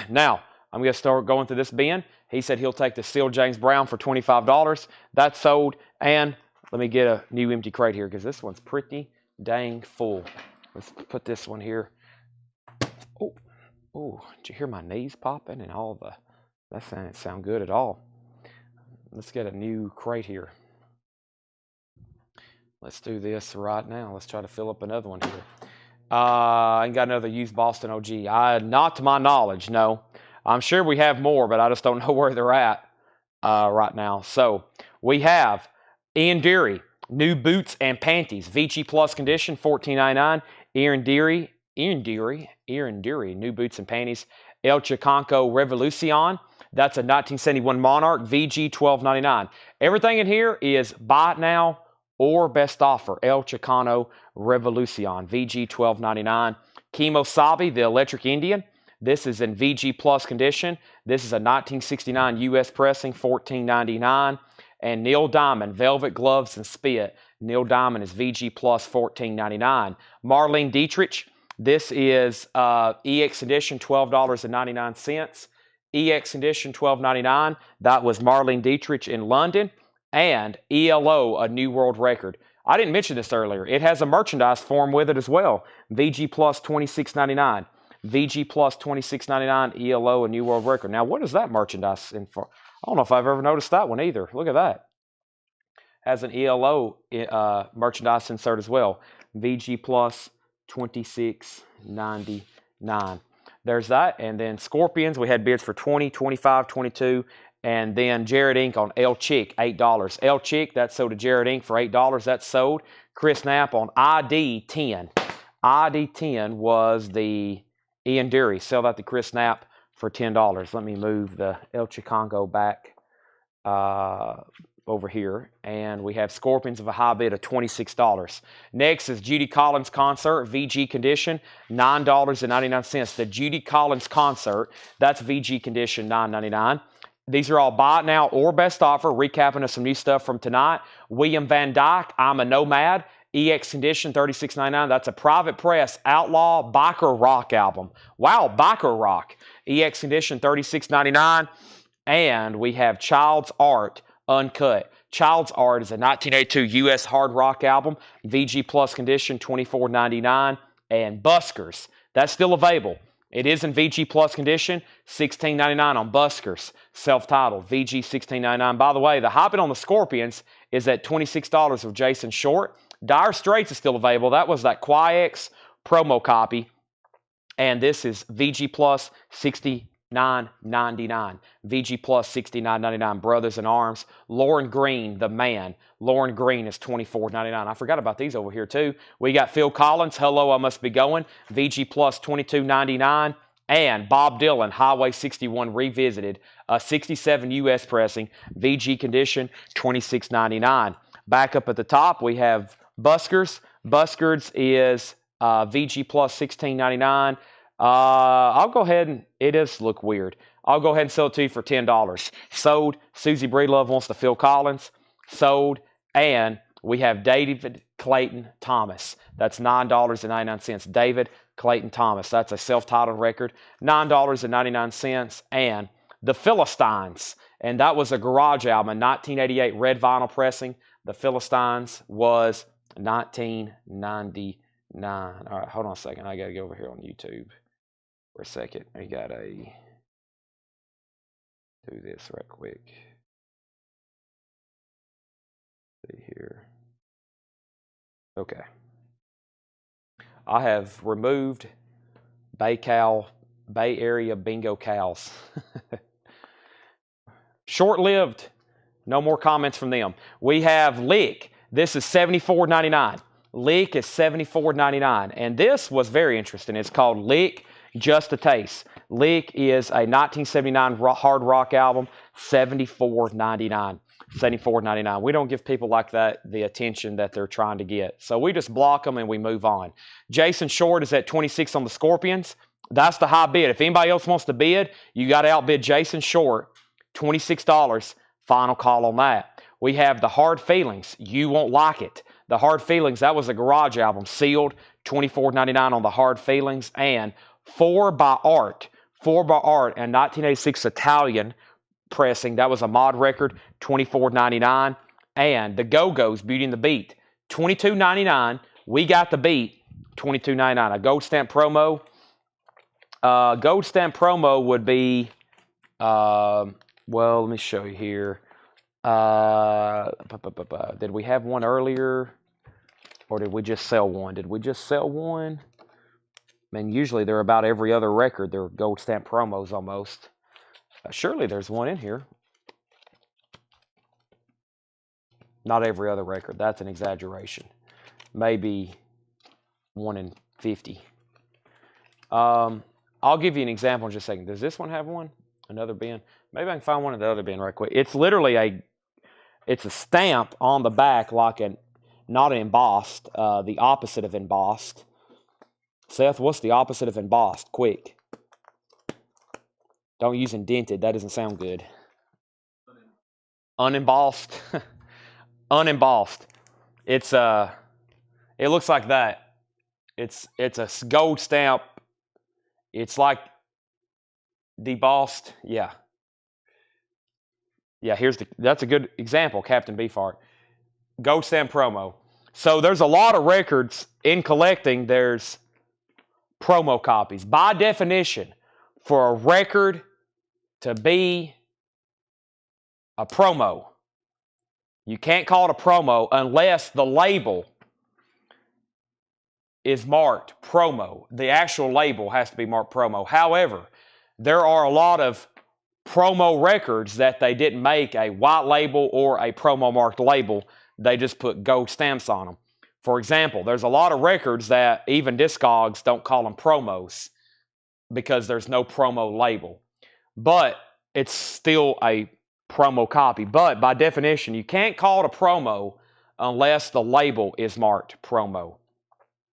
Now, I'm going to start going through this bin. He said he'll take the sealed James Brown for $25. That's sold. And let me get a new empty crate here because this one's pretty dang full. Let's put this one here. Oh, oh, did you hear my knees popping and all the, that didn't sound good at all. Let's get a new crate here. Let's do this right now. Let's try to fill up another one here. I ain't got another used Boston OG. Not to my knowledge, no. I'm sure we have more, but I just don't know where they're at right now. So we have Ian Deary, new boots and panties, VG Plus condition, $14.99. Ian Deary, new boots and panties. El Chicanco Revolucion, that's a 1971 Monarch, VG $12.99. Everything in here is buy it now or best offer. El Chicano Revolucion, VG $12.99. Kimosabi, the Electric Indian. This is in VG Plus condition. This is a 1969 U.S. pressing, $14.99. And Neil Diamond, Velvet Gloves and Spit. Neil Diamond is VG Plus, $14.99. Marlene Dietrich, this is EX edition, $12.99. EX edition, $12.99. That was Marlene Dietrich in London. And ELO, a new world record. I didn't mention this earlier. It has a merchandise form with it as well. VG Plus, $26.99. VG Plus, $26.99. ELO, a new world record. Now, what is that merchandise in for? I don't know if I've ever noticed that one either. Look at that. Has an ELO merchandise insert as well. VG Plus, $26.99. There's that. And then Scorpions, we had bids for $20, $25, $22. And then Jared Inc. on El Chick, $8. El Chick, that's sold to Jared Inc. for $8. That's sold. Chris Knapp on ID 10. ID 10 was the Ian Deary. Sell that to Chris Knapp for $10. Let me move the El Chicango back over here. And we have Scorpions of a high bid of $26. Next is Judy Collins Concert, VG condition, $9.99. The Judy Collins Concert, that's VG condition, $9.99. These are all buy it now or best offer. Recapping of some new stuff from tonight. William Van Dyke, I'm a Nomad. EX condition, $36.99. That's a private press outlaw biker rock album. Wow, biker rock. EX condition, $36.99. And we have Child's Art uncut. Child's Art is a 1982 U.S. hard rock album. VG Plus condition, $24.99. And Buskers, that's still available. It is in VG Plus condition, $16.99 on Buskers, self-titled, VG $16.99. By the way, the high bid on the Scorpions is at $26 with Jason Short. Dire Straits is still available. That was that Quiex promo copy. And this is VG Plus $69.99. VG Plus $69.99. Brothers in Arms. Lauren Green, the man. Lauren Green is $24.99. I forgot about these over here too. We got Phil Collins, Hello, I Must Be Going. VG Plus $22.99. And Bob Dylan, Highway 61 Revisited. 67 U.S. pressing. VG condition, $26.99. Back up at the top, we have Buskers. Buskers is VG Plus $16.99. I'll go ahead and, it does look weird. I'll go ahead and sell it to you for $10. Sold. Susie Breedlove wants the Phil Collins. Sold. And we have David Clayton Thomas. That's $9.99. David Clayton Thomas. That's a self-titled record. $9.99. And The Philistines. And that was a garage album, 1988 red vinyl pressing. The Philistines was 1999. All right, hold on a second. I got to go over here on YouTube for a second. I got to do this right quick. See here. Okay. I have removed Bay Area Bingo Cows. Short-lived. No more comments from them. We have Lick. This is $74.99. Lick is $74.99. And this was very interesting. It's called Lick Just a Taste. Lick is a 1979 hard rock album, $74.99. $74.99. We don't give people like that the attention that they're trying to get. So we just block them and we move on. Jason Short is at $26 on the Scorpions. That's the high bid. If anybody else wants to bid, you got to outbid Jason Short. $26. Final call on that. We have The Hard Feelings. You Won't Like It. The Hard Feelings, that was a garage album. Sealed, $24.99 on The Hard Feelings. And 4 by Art. 4 by Art, and 1986 Italian pressing. That was a mod record, $24.99. And The Go-Go's, Beauty and the Beat, $22.99 We got the beat, $22.99. A gold stamp promo. Gold stamp promo would be, well, let me show you here. Did we have one earlier, or did we just sell one? Did we just sell one? I mean, usually they're about every other record. They're gold stamp promos almost. Surely there's one in here. Not every other record. That's an exaggeration. Maybe 1 in 50. I'll give you an example in just a second. Does this one have one? Another bin? Maybe I can find one in the other bin right quick. It's literally it's a stamp on the back, like not an embossed, the opposite of embossed. Seth, what's the opposite of embossed? Quick. Don't use indented. That doesn't sound good. Unembossed. Unembossed. It looks like that. It's a gold stamp. It's like debossed. Yeah. Yeah, that's a good example, Captain Beefheart. Gold stamp promo. So there's a lot of records in collecting. There's promo copies. By definition, for a record to be a promo, you can't call it a promo unless the label is marked promo. The actual label has to be marked promo. However, there are a lot of promo records that they didn't make a white label or a promo marked label. They just put gold stamps on them. For example, there's a lot of records that even Discogs don't call them promos because there's no promo label. But it's still a promo copy. But by definition, you can't call it a promo unless the label is marked promo.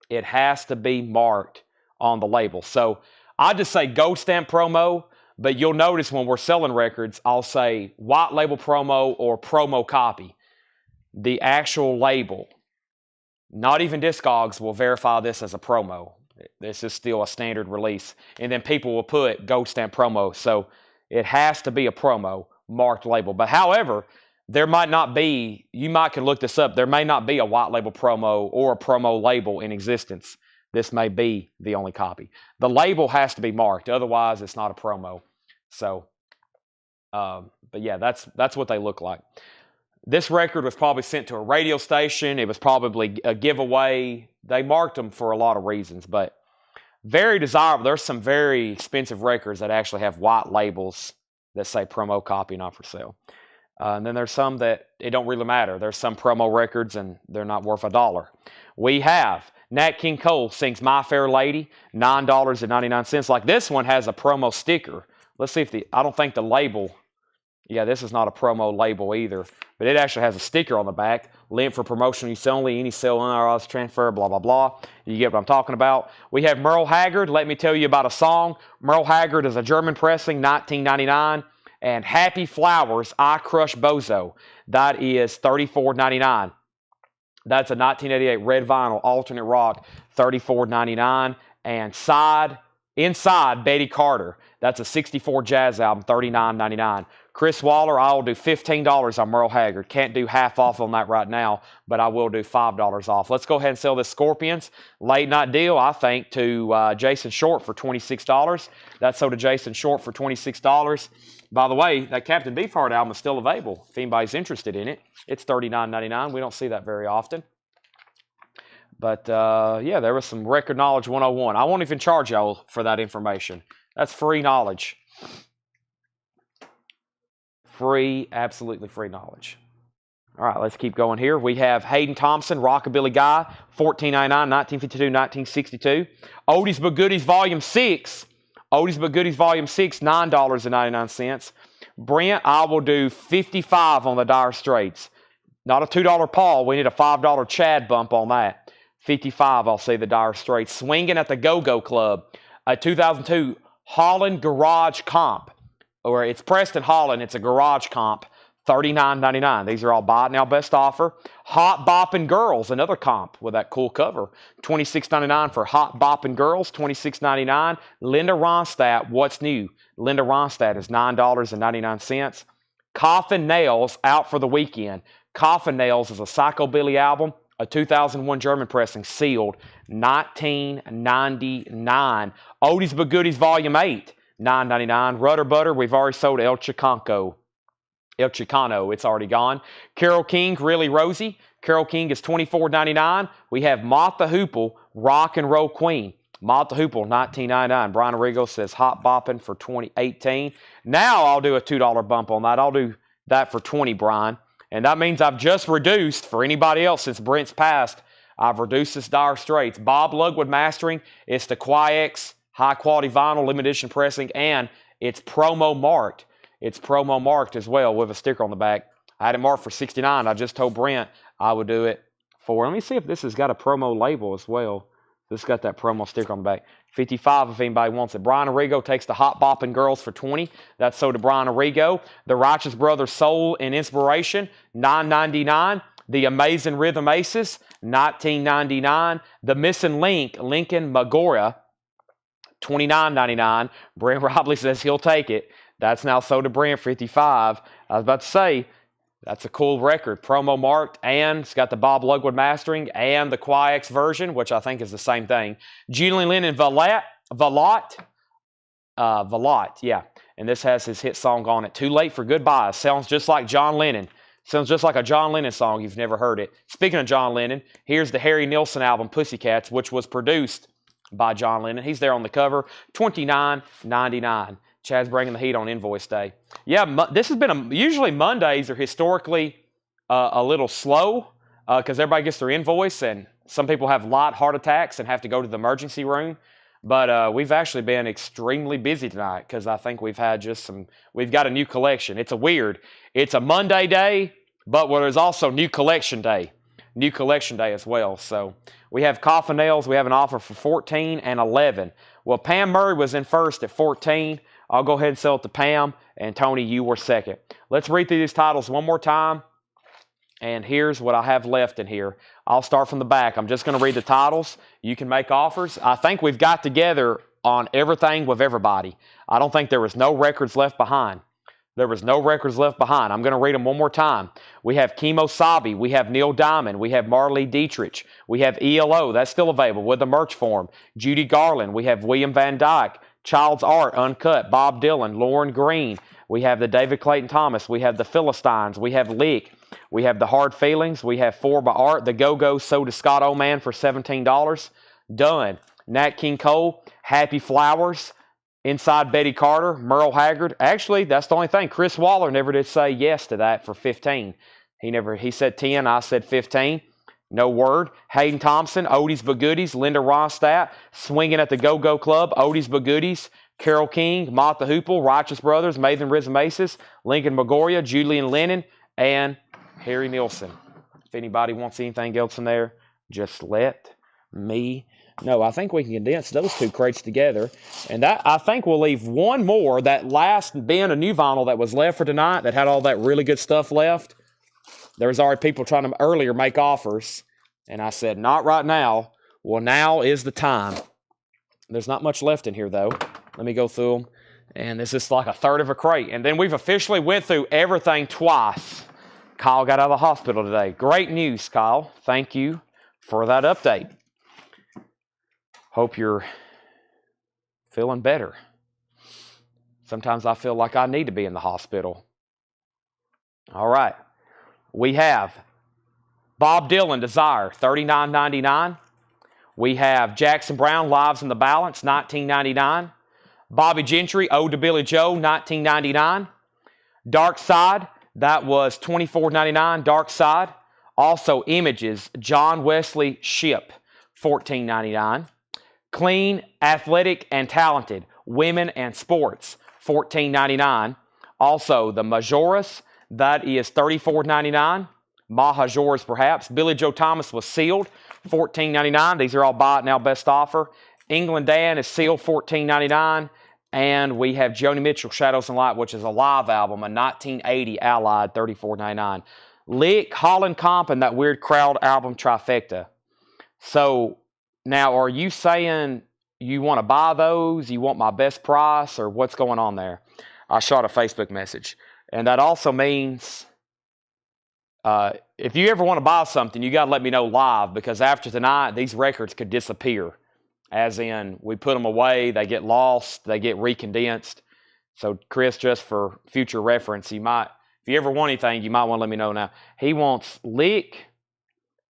It has to be marked on the label. So I just say gold stamp promo, but you'll notice when we're selling records, I'll say white label promo or promo copy. The actual label, not even Discogs will verify this as a promo. This is still a standard release. And then people will put gold stamp promo. So it has to be a promo marked label. But however, there might not be, you might can look this up, there may not be a white label promo or a promo label in existence. This may be the only copy. The label has to be marked, otherwise it's not a promo. So, but yeah, that's what they look like. This record was probably sent to a radio station. It was probably a giveaway. They marked them for a lot of reasons, but very desirable. There's some very expensive records that actually have white labels that say promo copy, not for sale. And then there's some that it don't really matter. There's some promo records and they're not worth $1. We have Nat King Cole sings My Fair Lady, $9.99. Like this one has a promo sticker. Let's see if I don't think the label, yeah, this is not a promo label either, but it actually has a sticker on the back. Link for promotional use only, any sale, unauthorized transfer, blah, blah, blah. You get what I'm talking about. We have Merle Haggard. Let me tell you about a song. Merle Haggard is a German pressing, 1999. And Happy Flowers, I Crush Bozo. That is $34.99. That's a 1988 red vinyl, alternate rock, $34.99. And Inside Betty Carter. That's a 64 jazz album, $39.99. Chris Waller, I will do $15 on Merle Haggard. Can't do half off on that right now, but I will do $5 off. Let's go ahead and sell this Scorpions late night deal, I think, to Jason Short for $26. That's sold to Jason Short for $26. By the way, that Captain Beefheart album is still available if anybody's interested in it. It's $39.99. We don't see that very often. But, yeah, there was some Record Knowledge 101. I won't even charge y'all for that information. That's free knowledge. Free, absolutely free knowledge. All right, let's keep going here. We have Hayden Thompson, Rockabilly Guy, $14.99, 1952, 1962. Oldies But Goodies Volume 6. Oldies But Goodies Volume 6, $9.99. Brent, I will do $55 on the Dire Straits. Not a $2 Paul. We need a $5 Chad bump on that. $55, I'll see the Dire Straits. Swinging at the Go-Go Club. A 2002 Holland Garage Comp. Or it's Preston Holland. It's a garage comp. $39.99. These are all buy it now best offer. Hot Boppin' Girls, another comp with that cool cover. $26.99 for Hot Boppin' Girls. $26.99. Linda Ronstadt, what's new? Linda Ronstadt is $9.99. Coffin Nails, out for the weekend. Coffin Nails is a psychobilly album. a 2001 German pressing, sealed, 1999. Oldies but Goodies Volume 8, $9.99. Rudder Butter, we've already sold El Chicano, it's already gone. Carole King, Really Rosie. Carole King is $24.99. We have Martha Hoople, Rock and Roll Queen. Martha Hoople, $19.99. Brian Arrigo says Hot Boppin' for $20.18. Now I'll do a $2 bump on that. I'll do that for $20, Brian. And that means I've just reduced, for anybody else since Brent's passed, I've reduced this Dire Straits. Bob Lugwood Mastering. It's the Qui-X high-quality vinyl, limited edition pressing, and it's promo marked. It's promo marked as well with a sticker on the back. I had it marked for $69. I just told Brent I would do it for, let me see if this has got a promo label as well. This got that promo sticker on the back. $55 if anybody wants it. Brian Arrigo takes the Hot Boppin' Girls for $20. That's sold to Brian Arrigo. The Righteous Brothers Soul and Inspiration, $9.99. The Amazing Rhythm Aces, $19.99. The Missing Link, Lincoln Magora, $29.99. Brent Robley says he'll take it. That's now sold to Brent, $55. I was about to say, that's a cool record. Promo marked, and it's got the Bob Lugwood mastering and the Qui-X version, which I think is the same thing. Julian Lennon Valot, yeah. And this has his hit song on it, Too Late for Goodbye. Sounds just like John Lennon. Sounds just like a John Lennon song. You've never heard it. Speaking of John Lennon, here's the Harry Nilsson album, Pussycats, which was produced by John Lennon. He's there on the cover, $29.99. Chad's bringing the heat on Invoice Day. Yeah, this has been usually Mondays are historically a little slow because everybody gets their invoice, and some people have light heart attacks and have to go to the emergency room. But we've actually been extremely busy tonight because I think we've had we've got a new collection. It's a Monday day, but there's also new collection day as well. So we have coffin nails. We have an offer for $14 and $11. Well, Pam Murray was in first at $14. I'll go ahead and sell it to Pam, and Tony, you were second. Let's read through these titles one more time, and here's what I have left in here. I'll start from the back. I'm just going to read the titles. You can make offers. I think we've got together on everything with everybody. I don't think there was no records left behind. I'm going to read them one more time. We have Kimo Sabe. We have Neil Diamond. We have Marley Dietrich. We have ELO. That's still available with the merch form. Judy Garland. We have William Van Dyke. Child's Art, Uncut, Bob Dylan, Lauren Green. We have the David Clayton Thomas. We have the Philistines. We have Lick. We have the Hard Feelings. We have 4 by Art. The Go-Go sold to Scott Oman for $17. Done. Nat King Cole, Happy Flowers, Inside Betty Carter, Merle Haggard. Actually, that's the only thing. Chris Waller never did say yes to that for $15. He said 10, I said 15. No word. Hayden Thompson, Oldies but Goodies, Linda Ronstadt, Swinging at the Go-Go Club, Oldies but Goodies, Carole King, Martha Hoople, Righteous Brothers, Mathan Rhythm Aces, Lincoln Magoria, Julian Lennon, and Harry Nilsson. If anybody wants anything else in there, just let me know. I think we can condense those 2 crates together. And that, I think we'll leave one more, that last bin of new vinyl that was left for tonight that had all that really good stuff left. There was already people trying to earlier make offers, and I said, not right now. Well, now is the time. There's not much left in here, though. Let me go through them. And this is like a third of a crate. And then we've officially went through everything twice. Kyle got out of the hospital today. Great news, Kyle. Thank you for that update. Hope you're feeling better. Sometimes I feel like I need to be in the hospital. All right. We have Bob Dylan, Desire, $39.99. We have Jackson Browne, Lives in the Balance, $19.99. Bobby Gentry, Ode to Billy Joe, $19.99. Dark Side, that was $24.99, Dark Side. Also Images, John Wesley Shipp, $14.99. Clean, Athletic, and Talented, Women and Sports, $14.99. Also the Majoras, that is $34.99. Mahajoras perhaps. Billy Joe Thomas was sealed, $14.99. These are all buy it now best offer. England Dan is sealed, $14.99. And we have Joni Mitchell, Shadows and Light, which is a live album, a 1980 Allied, $34.99. Lick, Holland Comp, and that Weird Crowd album trifecta. So now, are you saying you want to buy those? You want my best price, or what's going on there? I shot a Facebook message. And that also means If you ever want to buy something, you got to let me know live, because after tonight, these records could disappear. As in, we put them away, they get lost, they get recondensed. So, Chris, just for future reference, if you ever want anything, you might want to let me know now. He wants Lick,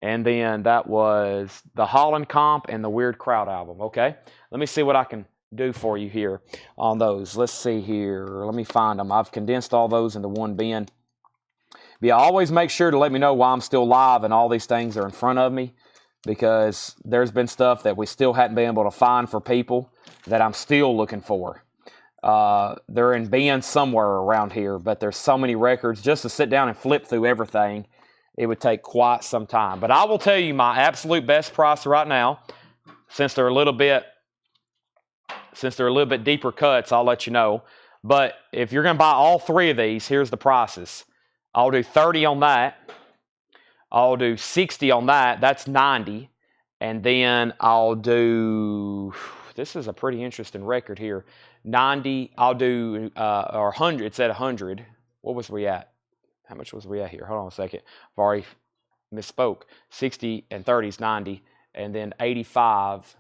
and then that was the Holland Comp and the Weird Crowd album. Okay, let me see what I can do for you here on those. Let's see here. Let me find them. I've condensed all those into one bin. But yeah, always make sure to let me know while I'm still live and all these things are in front of me, because there's been stuff that we still hadn't been able to find for people that I'm still looking for. They're in bins somewhere around here, but there's so many records. Just to sit down and flip through everything, it would take quite some time. But I will tell you my absolute best price right now, since they're a little bit deeper cuts, I'll let you know. But if you're going to buy all three of these, here's the prices. I'll do 30 on that. I'll do 60 on that. That's 90. And then I'll do, this is a pretty interesting record here. 90, I'll do, or 100, it's at 100. What was we at? How much was we at here? Hold on a second. I've already misspoke. 60 and 30 is 90. And then 85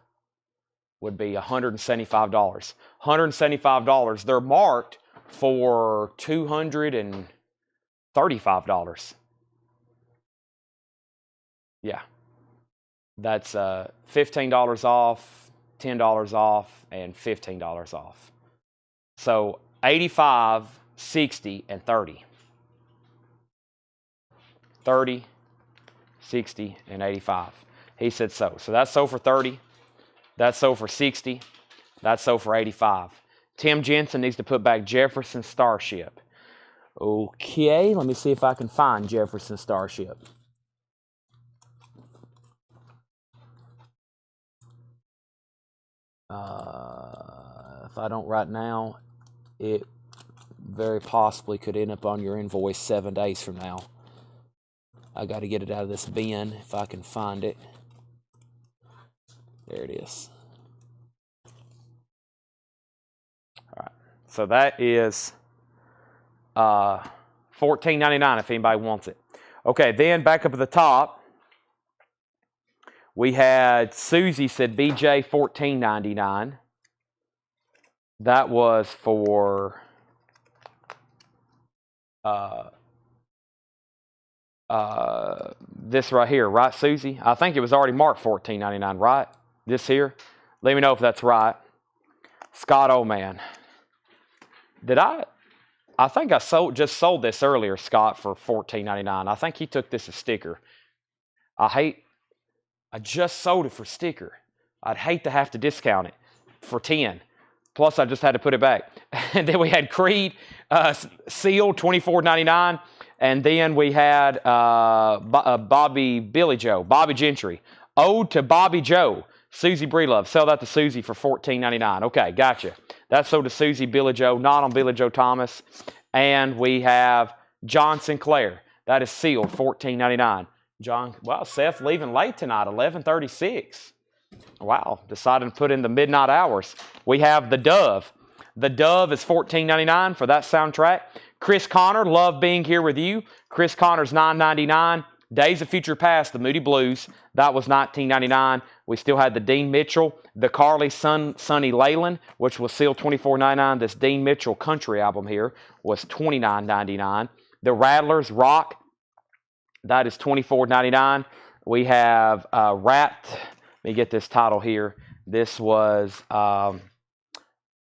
would be $175. $175. They're marked for $235. Yeah. That's $15 off, $10 off, and $15 off. So 85, 60, and 30. 30, 60, and 85. He said so. So that's so for 30. That's so for 60. That's so for 85. Tim Jensen needs to put back Jefferson Starship. Okay, let me see if I can find Jefferson Starship. If I don't right now, it very possibly could end up on your invoice 7 days from now. I got to get it out of this bin if I can find it. There it is. All right, so that is $14.99 if anybody wants it. Okay, then back up at the top, we had Susie said BJ $14.99. That was for this right here, right, Susie? I think it was already marked $14.99, right? This here. Let me know if that's right. Scott, oh man, I think I just sold this earlier, Scott, for $14.99. I think he took this as sticker. I just sold it for sticker. I'd hate to have to discount it for 10. Plus, I just had to put it back. And then we had Creed sealed, $24.99. And then we had Bobby Gentry. Ode to Bobby Joe. Susie Breelove. Sell that to Susie for $14.99. Okay, gotcha. That's sold to Susie, Billy Joe, not on Billy Joe Thomas. And we have John Sinclair. That is sealed, $14.99. John, well, Seth leaving late tonight, 11:36. Wow, decided to put in the midnight hours. We have The Dove. The Dove is $14.99 for that soundtrack. Chris Connor, love being here with you. Chris Connor's $9.99. Days of Future Past, the Moody Blues, that was $19.99. We still had the Dean Mitchell, the Carly Sonny Leyland, which was sealed $24.99. This Dean Mitchell country album here was $29.99. The Rattlers, Rock, that is $24.99. We have Rat. Let me get this title here. This was a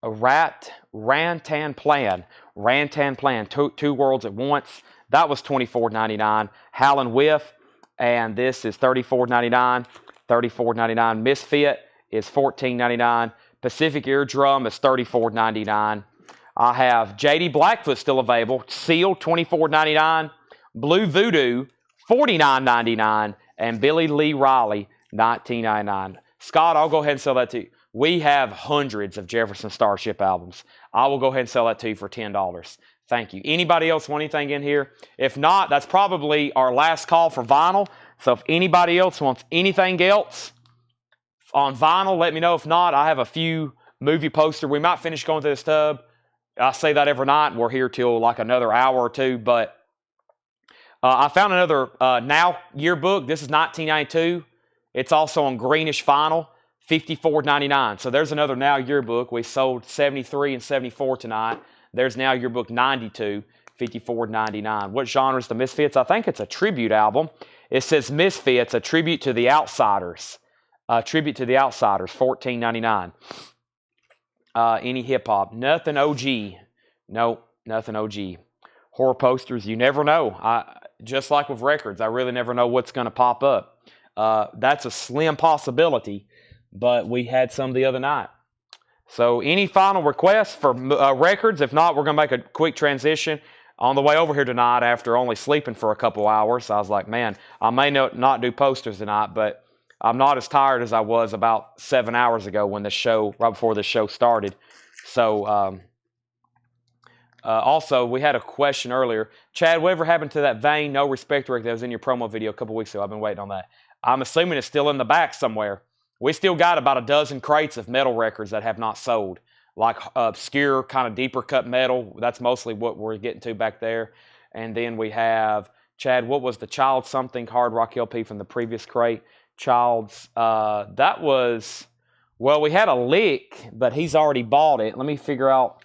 Rantan Plan. Rantan Plan, two worlds at once. That was $24.99. Howlin' Whiff, and this is $34.99. $34.99. Misfit is $14.99. Pacific Eardrum is $34.99. I have JD Blackfoot still available, sealed $24.99. Blue Voodoo $49.99, and Billy Lee Riley $19.99. Scott, I'll go ahead and sell that to you. We have hundreds of Jefferson Starship albums. I will go ahead and sell that to you for $10. Thank you. Anybody else want anything in here? If not, that's probably our last call for vinyl. So if anybody else wants anything else on vinyl, let me know. If not, I have a few movie posters. We might finish going through this tub. I say that every night. We're here till like another hour or two, but I found another Now yearbook. This is 1992. It's also on greenish vinyl, $54.99. So there's another Now yearbook. We sold 73 and 74 tonight. There's Now yearbook 92, $54.99. What genre is the Misfits? I think it's a tribute album. It says Misfits, a tribute to the Outsiders. Tribute to the Outsiders, $14.99. Any hip hop? Nothing OG. Nope, nothing OG. Horror posters, you never know. Just like with records, I really never know what's going to pop up. That's a slim possibility, but we had some the other night. So any final requests for records? If not, we're going to make a quick transition. On the way over here tonight, after only sleeping for a couple hours, I was like, man, I may not do posters tonight, but I'm not as tired as I was about 7 hours ago when right before the show started. So also, we had a question earlier. Chad, whatever happened to that Vain No Respect record that was in your promo video a couple weeks ago? I've been waiting on that. I'm assuming it's still in the back somewhere. We still got about a dozen crates of metal records that have not sold, like obscure, kind of deeper cut metal. That's mostly what we're getting to back there. And then we have, Chad, what was the Child Something hard rock LP from the previous crate? Child's, that was, well, we had a lick, but he's already bought it. Let me figure out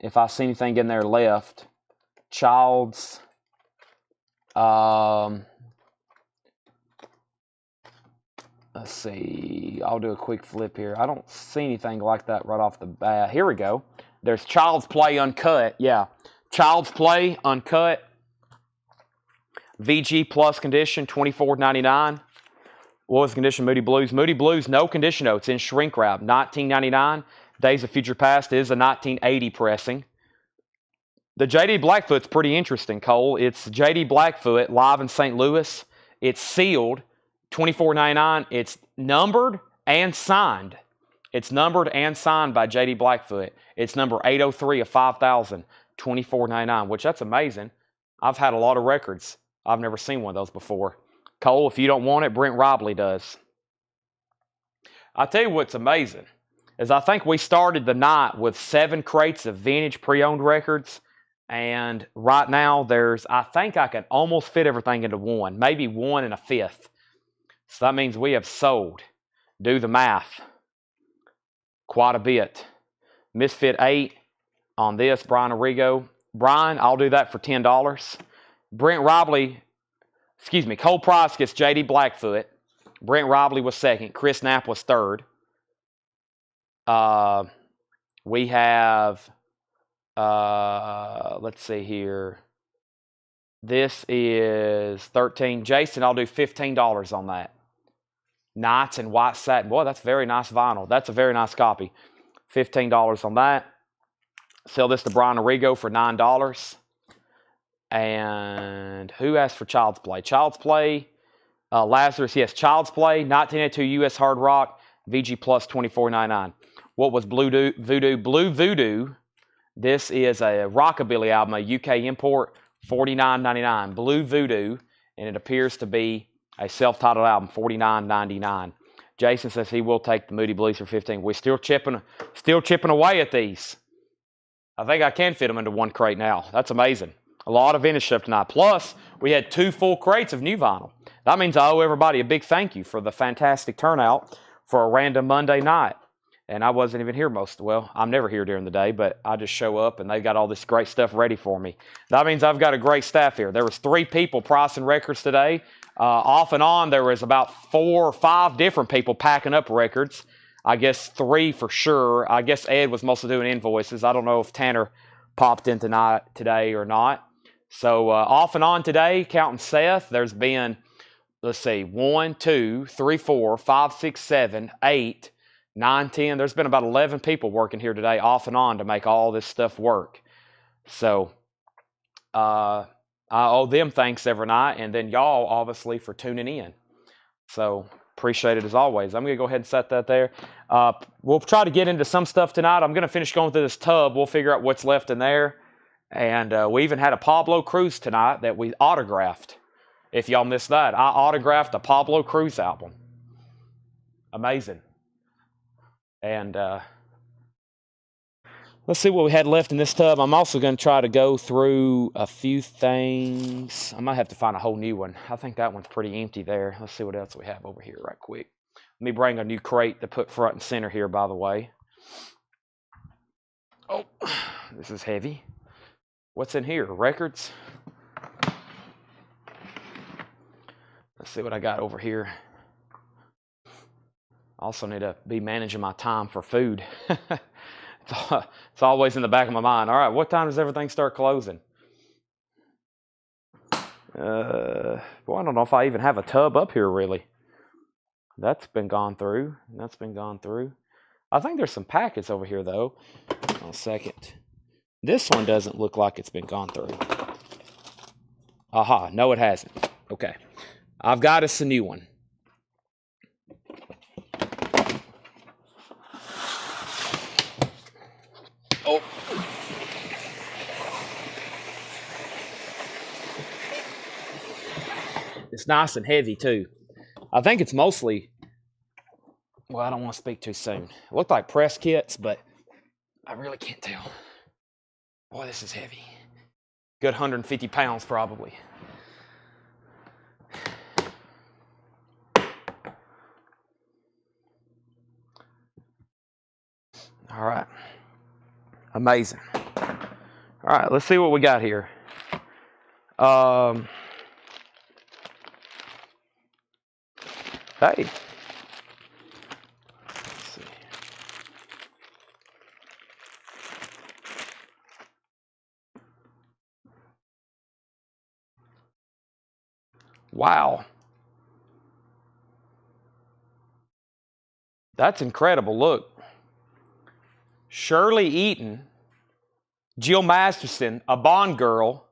if I see anything in there left. Child's, let's see. I'll do a quick flip here. I don't see anything like that right off the bat. Here we go. There's Child's Play Uncut. Yeah. Child's Play Uncut. VG Plus condition, $24.99. What was the condition? Moody Blues. Moody Blues, no condition notes in shrink wrap, $19.99. Days of Future Past is a 1980 pressing. The J.D. Blackfoot's pretty interesting, Cole. It's J.D. Blackfoot live in St. Louis. It's sealed, $24.99. It's numbered and signed. It's numbered and signed by J.D. Blackfoot. It's number 803 of 5,000, $24.99, which that's amazing. I've had a lot of records. I've never seen one of those before. Cole, if you don't want it, Brent Robley does. I'll tell you what's amazing is I think we started the night with 7 crates of vintage pre-owned records, and right now I think I can almost fit everything into one, maybe 1 and a fifth. So that means we have sold, do the math, quite a bit. Misfit 8 on this, Brian Arrigo. Brian, I'll do that for $10. Brent Robley, Cole Price gets J.D. Blackfoot. Brent Robley was second. Chris Knapp was third. We have, let's see here. This is 13. Jason, I'll do $15 on that. Knights and white satin. Boy, that's very nice vinyl. That's a very nice copy. $15 on that. Sell this to Brian Arrigo for $9. And who asked for Child's Play? Child's Play, Lazarus, yes, Child's Play, 1982 U.S. Hard Rock, VG Plus, $24.99. What was Blue Voodoo? Blue Voodoo, this is a rockabilly album, a UK import, $49.99. Blue Voodoo, and it appears to be a self-titled album, $49.99. Jason says he will take the Moody Blues for $15. We're still chipping away at these. I think I can fit them into one crate now. That's amazing. A lot of vintage stuff tonight. Plus, we had 2 full crates of new vinyl. That means I owe everybody a big thank you for the fantastic turnout for a random Monday night. And I wasn't even here I'm never here during the day, but I just show up and they've got all this great stuff ready for me. That means I've got a great staff here. There was 3 people pricing records today. Off and on, there was about 4 or 5 different people packing up records. I guess 3 for sure. I guess Ed was mostly doing invoices. I don't know if Tanner popped in today or not. So off and on today, counting Seth, there's been, let's see, 1, 2, 3, 4, 5, 6, 7, 8, 9, 10. There's been about 11 people working here today off and on to make all this stuff work. So I owe them thanks every night, and then y'all, obviously, for tuning in. So appreciate it as always. I'm going to go ahead and set that there. We'll try to get into some stuff tonight. I'm going to finish going through this tub. We'll figure out what's left in there. And we even had a Pablo Cruz tonight that we autographed. If y'all missed that, I autographed the Pablo Cruz album. Amazing. And Let's see what we had left in this tub. I'm also going to try to go through a few things. I might have to find a whole new one. I think that one's pretty empty there. Let's see what else we have over here right quick. Let me bring a new crate to put front and center here, by the way. Oh, this is heavy. What's in here? Records? Let's see what I got over here. I also need to be managing my time for food. It's always in the back of my mind. All right, what time does everything start closing? Boy, I don't know if I even have a tub up here, really. That's been gone through. That's been gone through. I think there's some packets over here, though. Hold on a second. This one doesn't look like it's been gone through. Aha, no it hasn't. Okay. I've got us a new one. Oh. It's nice and heavy, too. I think it's mostly, well, I don't want to speak too soon. It looked like press kits, but I really can't tell. Boy, this is heavy. Good 150 pounds, probably. All right. Amazing. All right, let's see what we got here. Hey. Let's see. Wow. That's incredible. Look. Shirley Eaton, Jill Masterson, a Bond girl,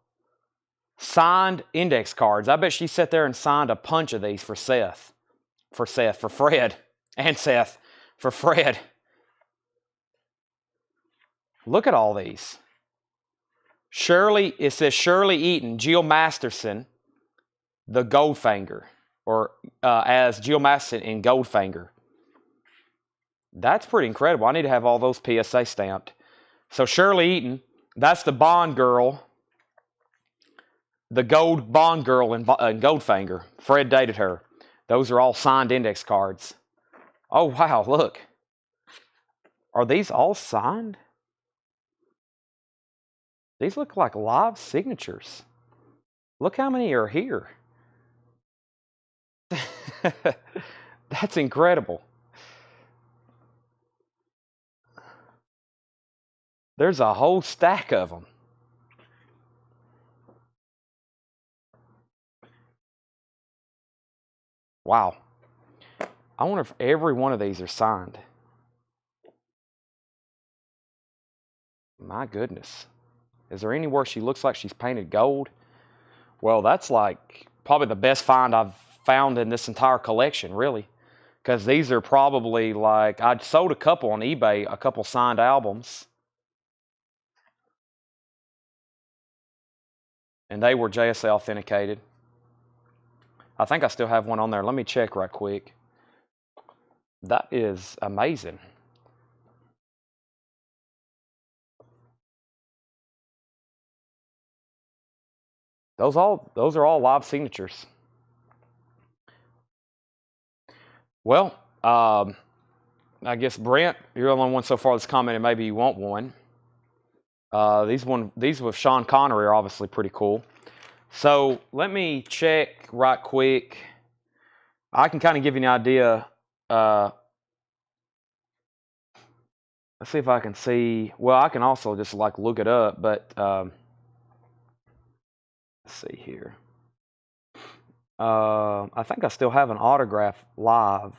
signed index cards. I bet she sat there and signed a bunch of these for Seth. For Fred. And Seth. For Fred. Look at all these. It says Shirley Eaton, Jill Masterson, the Goldfinger. Or as Jill Masterson in Goldfinger. That's pretty incredible. I need to have all those PSA stamped. So Shirley Eaton, that's the Bond girl. The gold Bond girl in Goldfinger. Fred dated her. Those are all signed index cards. Oh, wow, look. Are these all signed? These look like live signatures. Look how many are here. That's incredible. There's a whole stack of them. Wow. I wonder if every one of these are signed. My goodness. Is there anywhere she looks like she's painted gold? Well, that's like probably the best find I've found in this entire collection, really. Because these are probably like, I'd sold a couple on eBay, a couple signed albums. And they were JSA authenticated. I think I still have one on there. Let me check right quick. That is amazing. Those are all live signatures. Well, I guess Brent, you're the only one so far that's commented maybe you want one. These with Sean Connery are obviously pretty cool. So let me check right quick. I can kind of give you an idea. Let's see if I can see. Well, I can also just like look it up, but let's see here. I think I still have an autograph live.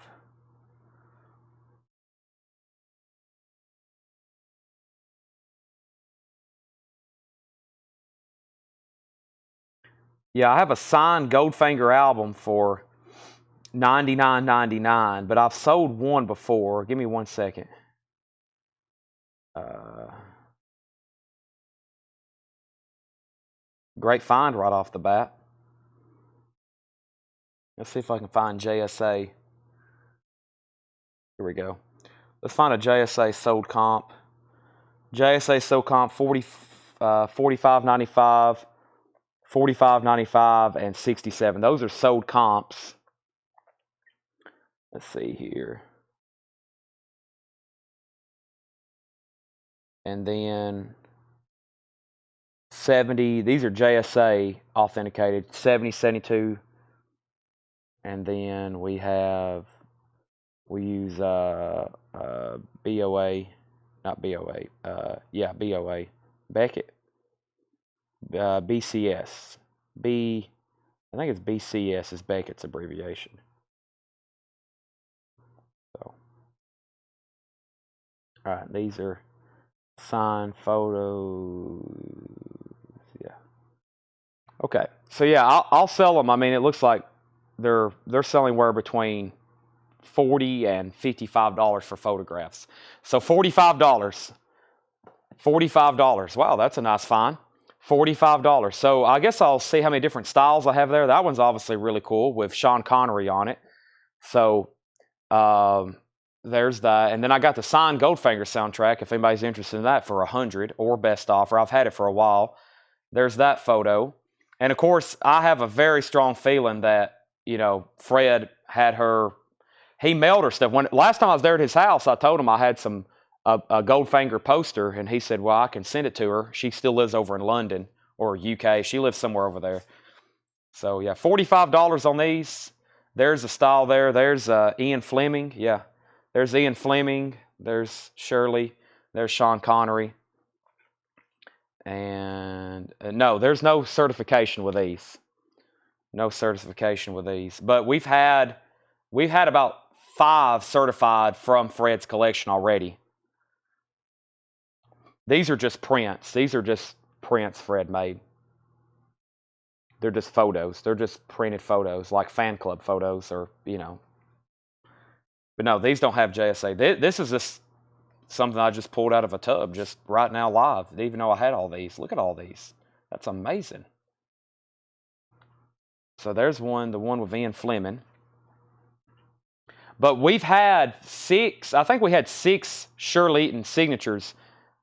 Yeah, I have a signed Goldfinger album for $99.99, but I've sold one before. Give me 1 second. Great find right off the bat. Let's see if I can find JSA. Here we go. Let's find a JSA sold comp. JSA SoComp 45.95, 45.95, and 67. Those are sold comps. Let's see here. And then 70, these are JSA authenticated, 70, 72. And then we use BOA, not BOA, BOA, Beckett, BCS, I think it's BCS is Beckett's abbreviation. So, all right, these are signed photos. Yeah. Okay. So yeah, I'll sell them. I mean, it looks like they're selling where between $40 and $55 for photographs. So $45. $45. Wow, that's a nice find. $45. So I guess I'll see how many different styles I have there. That one's obviously really cool with Sean Connery on it. So there's that. And then I got the signed Goldfinger soundtrack if anybody's interested in that for $100 or best offer. I've had it for a while. There's that photo. And of course, I have a very strong feeling that, Fred had her, he mailed her stuff. Last time I was there at his house, I told him I had a Goldfinger poster, and he said, well, I can send it to her. She still lives over in London or UK. She lives somewhere over there. So, yeah, $45 on these. There's a style there. There's Ian Fleming. Yeah, there's Ian Fleming. There's Shirley. There's Sean Connery. And no, there's no certification with these. No certification with these. But we've had about 5 certified from Fred's collection already. These are just prints. These are just prints Fred made. They're just photos. They're just printed photos, like fan club photos or, But no, these don't have JSA. This is just something I just pulled out of a tub just right now live, even though I had all these. Look at all these. That's amazing. So there's one, the one with Ian Fleming. But we've had 6, I think we had 6 Shirley Eaton signatures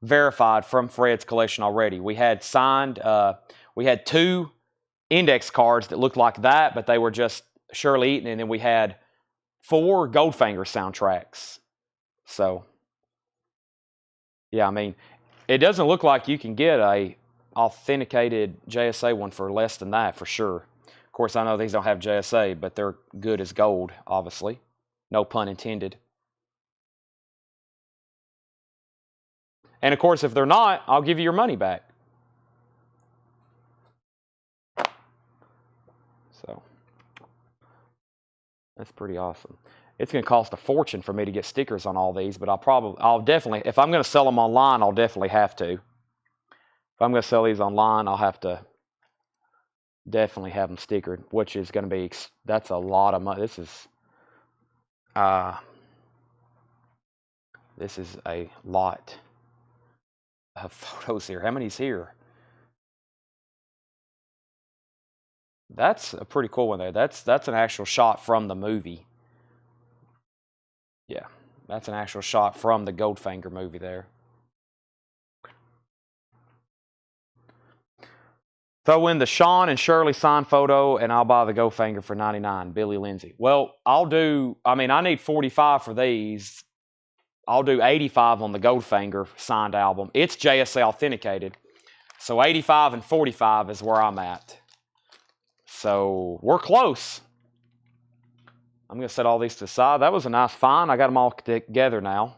verified from Fred's collection already. We had signed, we had 2 index cards that looked like that, but they were just Shirley Eaton, and then we had 4 Goldfinger soundtracks. So, yeah, I mean, it doesn't look like you can get a authenticated JSA one for less than that, for sure. Of course, I know these don't have JSA, but they're good as gold, obviously. No pun intended. And of course, if they're not, I'll give you your money back. So, that's pretty awesome. It's going to cost a fortune for me to get stickers on all these, but I'll definitely, if I'm going to sell them online, I'll definitely have to. If I'm going to sell these online, I'll have to definitely have them stickered, which is going to be, that's a lot of money. This is a lot of photos here. How many's here? That's a pretty cool one there. That's an actual shot from the movie. Yeah, that's an actual shot from the Goldfinger movie there. Throw in the Sean and Shirley signed photo, and I'll buy the Goldfinger for $99. Billy Lindsay. Well, I need 45 for these. I'll do 85 on the Goldfinger signed album. It's JSA authenticated. So 85 and 45 is where I'm at. So we're close. I'm going to set all these to the side. That was a nice find. I got them all together now.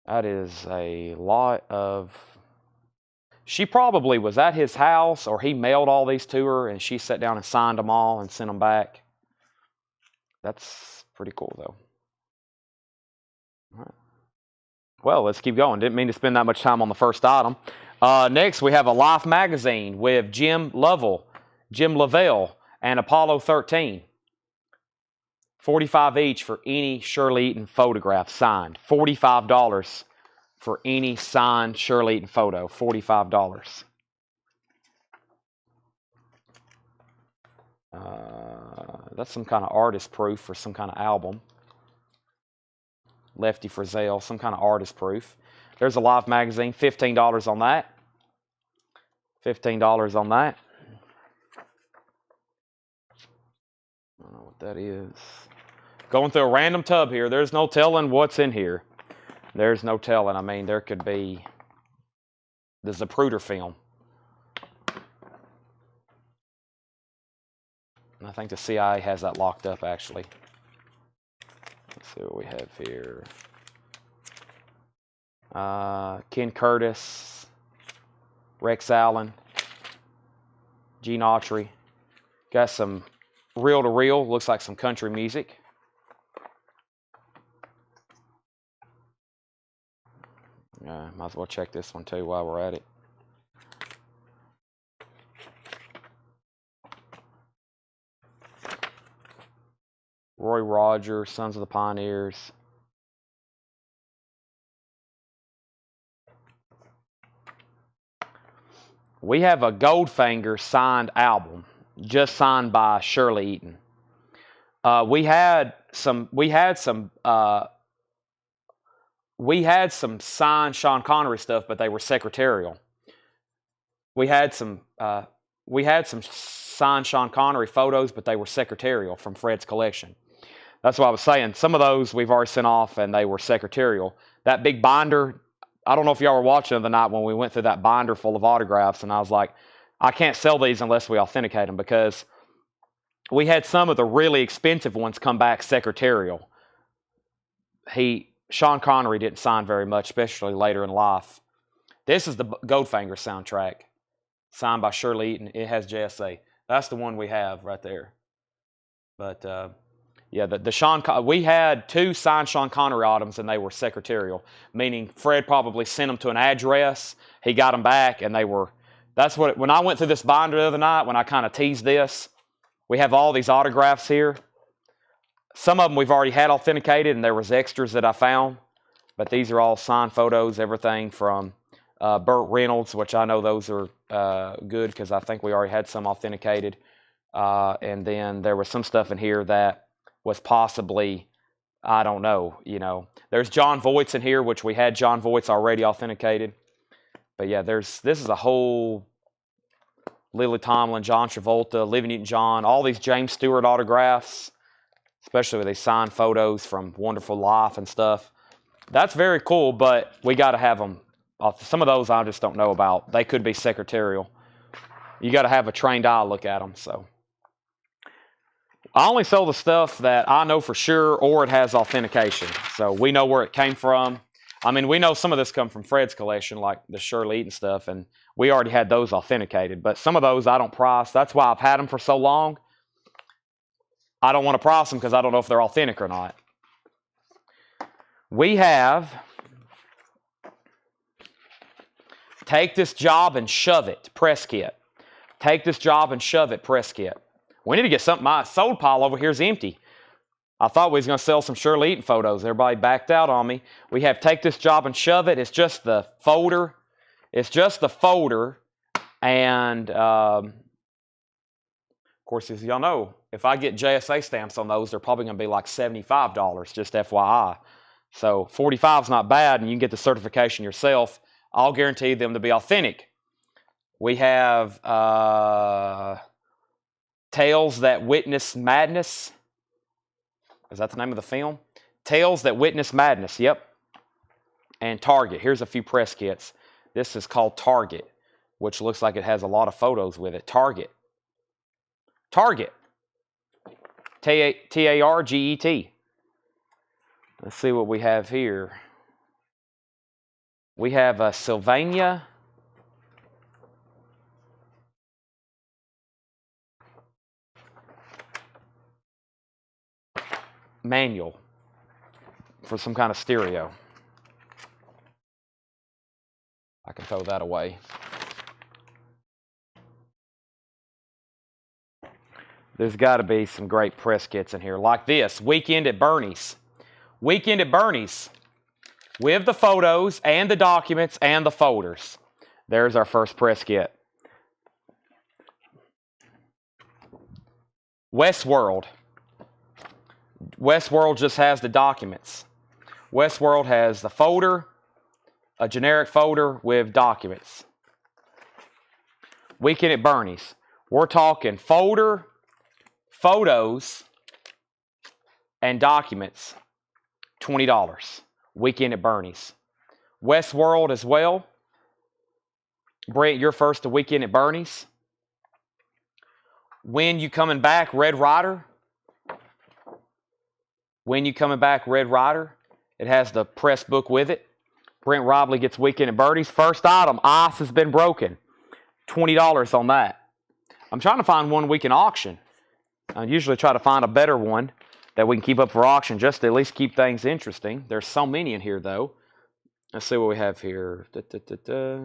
That is a lot of... She probably was at his house, or he mailed all these to her, and she sat down and signed them all and sent them back. That's pretty cool, though. All right. Well, let's keep going. Didn't mean to spend that much time on the first item. Next, we have a Life magazine with Jim Lovell, Jim Lavelle, and Apollo 13. 45 each for any Shirley Eaton photograph signed. $45 for any signed Shirley Eaton photo. $45. That's some kind of artist proof for some kind of album. Lefty Frizzell, some kind of artist proof. There's a Life magazine, $15 on that. $15 on that. I don't know what that is. Going through a random tub here. There's no telling what's in here. There's no telling. I mean, there could be the Zapruder film. And I think the CIA has that locked up, actually. Let's see what we have here. Ken Curtis, Rex Allen, Gene Autry. Got some reel-to-reel, looks like some country music. Might as well check this one too while we're at it. Roy Rogers, Sons of the Pioneers. We have a Goldfinger signed album, just signed by Shirley Eaton. We had some signed Sean Connery stuff, but they were secretarial. We had some signed Sean Connery photos, but they were secretarial from Fred's collection. That's what I was saying. Some of those we've already sent off, and they were secretarial. That big binder, I don't know if y'all were watching the other night when we went through that binder full of autographs, and I was like, I can't sell these unless we authenticate them, because we had some of the really expensive ones come back secretarial. Sean Connery didn't sign very much, especially later in life. This is the Goldfinger soundtrack, signed by Shirley Eaton. It has JSA. That's the one we have right there. But yeah, we had 2 signed Sean Connery items, and they were secretarial, meaning Fred probably sent them to an address. He got them back, and they were. When I went through this binder the other night, when I kind of teased this, we have all these autographs here. Some of them we've already had authenticated, and there was extras that I found. But these are all signed photos, everything from Burt Reynolds, which I know those are good because I think we already had some authenticated. And then there was some stuff in here that was possibly, I don't know, There's John Voight's in here, which we had John Voight's already authenticated. But yeah, this is a whole Lily Tomlin, John Travolta, Olivia Newton-John, all these James Stewart autographs, especially with these signed photos from Wonderful Life and stuff. That's very cool, but we got to have them. Some of those I just don't know about. They could be secretarial. You got to have a trained eye look at them. So I only sell the stuff that I know for sure or it has authentication. So we know where it came from. I mean, we know some of this come from Fred's collection, like the Shirley Eaton stuff, and we already had those authenticated. But some of those I don't price. That's why I've had them for so long. I don't want to price them because I don't know if they're authentic or not. We have Take This Job and Shove It press kit. Take This Job and Shove It press kit. We need to get something. My sold pile over here is empty. I thought we was going to sell some Shirley Eaton photos. Everybody backed out on me. We have Take This Job and Shove It. It's just the folder. It's just the folder. And, of course, as y'all know, if I get JSA stamps on those, they're probably going to be like $75, just FYI. So $45 is not bad, and you can get the certification yourself. I'll guarantee them to be authentic. We have Tales That Witness Madness. Is that the name of the film? Tales That Witness Madness, yep. And Target. Here's a few press kits. This is called Target, which looks like it has a lot of photos with it. Target. Target. Target. Let's see what we have here. We have Sylvania. Manual for some kind of stereo. I can throw that away. There's got to be some great press kits in here, like this, Weekend at Bernie's. Weekend at Bernie's, with the photos and the documents and the folders. There's our first press kit. Westworld. Westworld just has the documents. Westworld has the folder, a generic folder with documents. Weekend at Bernie's. We're talking folder, photos, and documents. $20. Weekend at Bernie's. Westworld as well. Brent, you're first to Weekend at Bernie's. When You Coming Back, Red Ryder. When You Coming Back, Red Ryder. It has the press book with it. Brent Robley gets Weekend at Bernie's. First item, ice has been broken. $20 on that. I'm trying to find one we can auction. I usually try to find a better one that we can keep up for auction just to at least keep things interesting. There's so many in here, though. Let's see what we have here.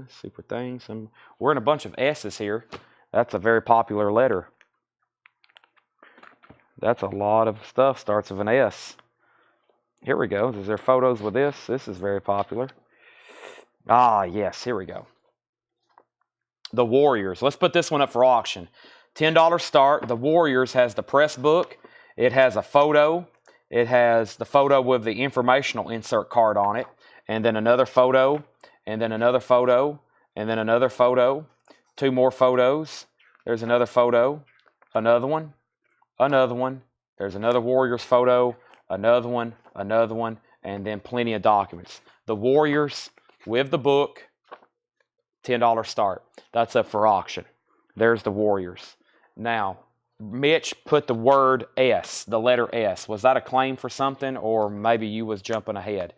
Super things. We're in a bunch of S's here. That's a very popular letter. That's a lot of stuff starts with an S. Here we go. Is there photos with this? This is very popular. Ah, yes. Here we go. The Warriors. Let's put this one up for auction. $10 start. The Warriors has the press book. It has a photo. It has the photo with the informational insert card on it. And then another photo. And then another photo. And then another photo. 2 more photos. There's another photo. Another one. Another one. There's another Warriors photo. Another one. Another one. And then plenty of documents. The Warriors with the book. $10 start. That's up for auction. There's the Warriors. Now, Mitch put the word S, the letter S. Was that a claim for something, or maybe you was jumping ahead?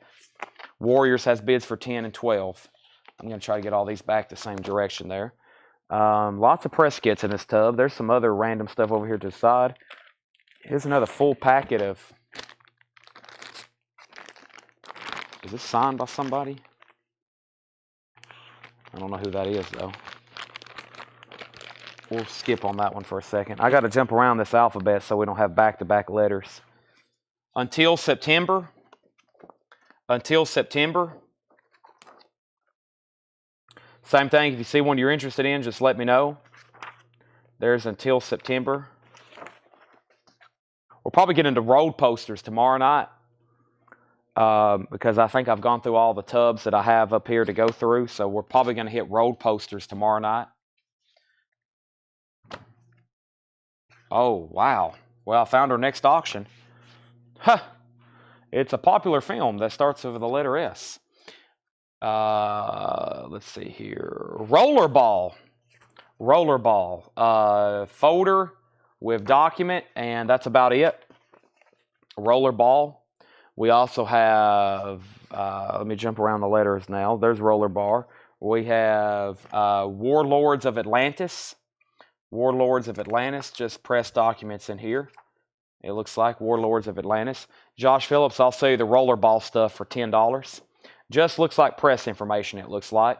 Warriors has bids for 10 and 12. I'm going to try to get all these back the same direction there. Lots of press kits in this tub. There's some other random stuff over here to the side. Here's another full packet of... Is this signed by somebody? I don't know who that is, though. We'll skip on that one for a second. I got to jump around this alphabet so we don't have back-to-back letters. Until September. Until September. Same thing. If you see one you're interested in, just let me know. There's Until September. We'll probably get into road posters tomorrow night. Because I think I've gone through all the tubs that I have up here to go through. So we're probably going to hit road posters tomorrow night. Oh, wow. Well, I found our next auction. Huh. It's a popular film that starts with the letter S. Let's see here. Rollerball. Rollerball. Folder with document, and that's about it. Rollerball. We also have, let me jump around the letters now. There's Rollerball. We have Warlords of Atlantis. Warlords of Atlantis, just press documents in here. It looks like Warlords of Atlantis. Josh Phillips, I'll sell you the rollerball stuff for $10. Just looks like press information, it looks like.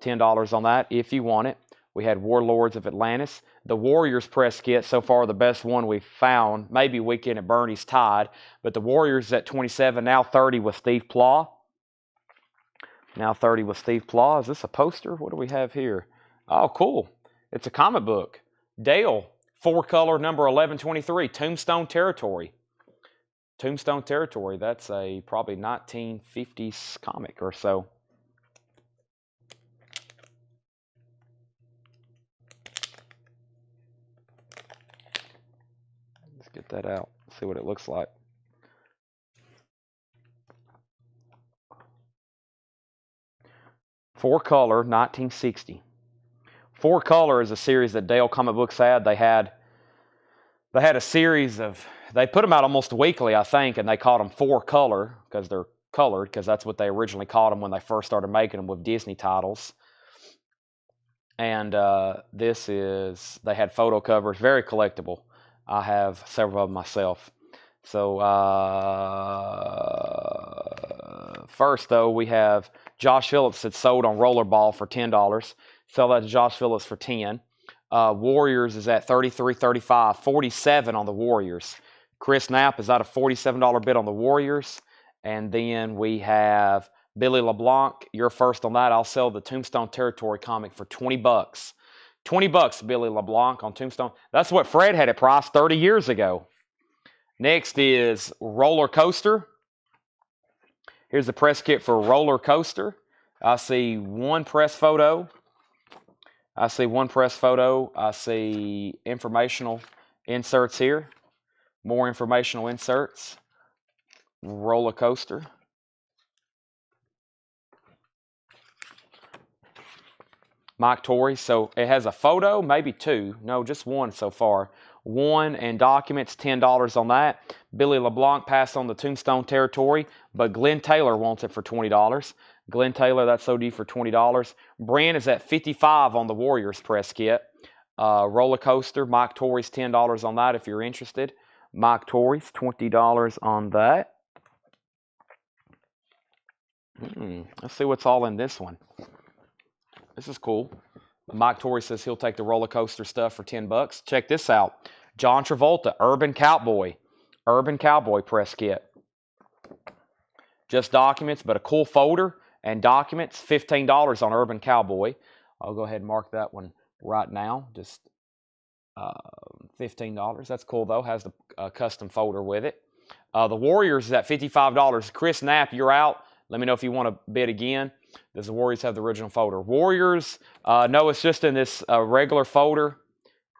$10 on that if you want it. We had Warlords of Atlantis. The Warriors press kit, so far the best one we've found. Maybe Weekend at Bernie's tied. But the Warriors at 27, now 30 with Steve Plaw. Now 30 with Steve Plaw. Is this a poster? What do we have here? Oh, cool. It's a comic book. Dale, 4-color, number 1123, Tombstone Territory. Tombstone Territory, that's a probably 1950s comic or so. Let's get that out, see what it looks like. Four-color, 1960. 4-color is a series that Dale Comic Books had. They had a series of, they put them out almost weekly, I think, and they called them 4-color because they're colored, because that's what they originally called them when they first started making them with Disney titles. And this is, they had photo covers, very collectible. I have several of them myself. So first, though, we have Josh Phillips that sold on Rollerball for $10. Sell that to Josh Phillips for $10. Warriors is at $33.35, $47 on the Warriors. Chris Knapp is at a $47 bid on the Warriors. And then we have Billy LeBlanc. You're first on that. I'll sell the Tombstone Territory comic for $20. $20, Billy LeBlanc on Tombstone. That's what Fred had it priced 30 years ago. Next is Roller Coaster. Here's the press kit for Roller Coaster. I see one press photo. I see one press photo. I see informational inserts here. More informational inserts. Roller coaster. Mike Torrey. So it has a photo, maybe two. No, just one so far. One and documents, $10 on that. Billy LeBlanc passed on the Tombstone territory, but Glenn Taylor wants it for $20. Glenn Taylor, that's OD for $20. Brand is at $55 on the Warriors press kit. Roller coaster, Mike Torrey's $10 on that if you're interested. Mike Torrey's $20 on that. Let's see what's all in this one. This is cool. Mike Torrey says he'll take the roller coaster stuff for $10. Check this out. John Travolta, Urban Cowboy press kit. Just documents, but a cool folder and documents, $15 on Urban Cowboy. I'll go ahead and mark that one right now. Just $15. That's cool though. Has the custom folder with it. The Warriors is at $55. Chris Knapp, you're out. Let me know if you want to bid again. Does the Warriors have the original folder? Warriors, no, it's just in this regular folder.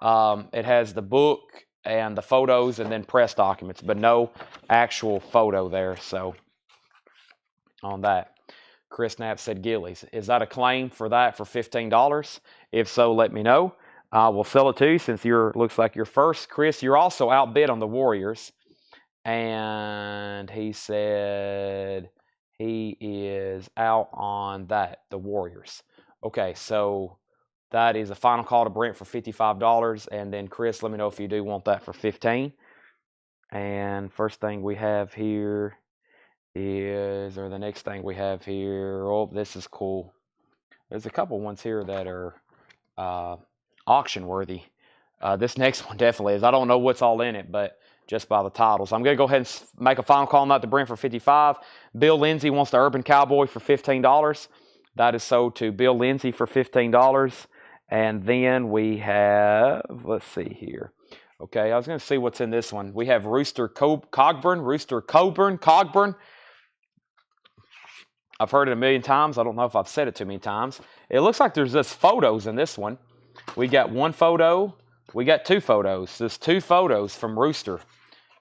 It has the book and the photos and then press documents, but no actual photo there. So on that, Chris Knapp said Gillies. Is that a claim for that for $15? If so, let me know. We'll sell it to you since looks like you're first. Chris, you're also outbid on the Warriors. And he said he is out on that, the Warriors. Okay, so that is a final call to Brent for $55. And then Chris, let me know if you do want that for $15. And first thing we have here is, or the next thing we have here, oh, this is cool. There's a couple ones here that are auction worthy. This next one definitely is. I don't know what's all in it, but just by the titles. I'm going to go ahead and make a final call on that to Brent for $55. Bill Lindsay wants the Urban Cowboy for $15. That is sold to Bill Lindsay for $15. And then we have, let's see here. Okay, I was going to see what's in this one. We have Rooster Cogburn. I've heard it a million times. I don't know if I've said it too many times. It looks like there's just photos in this one. We got one photo. We got two photos. There's two photos from Rooster.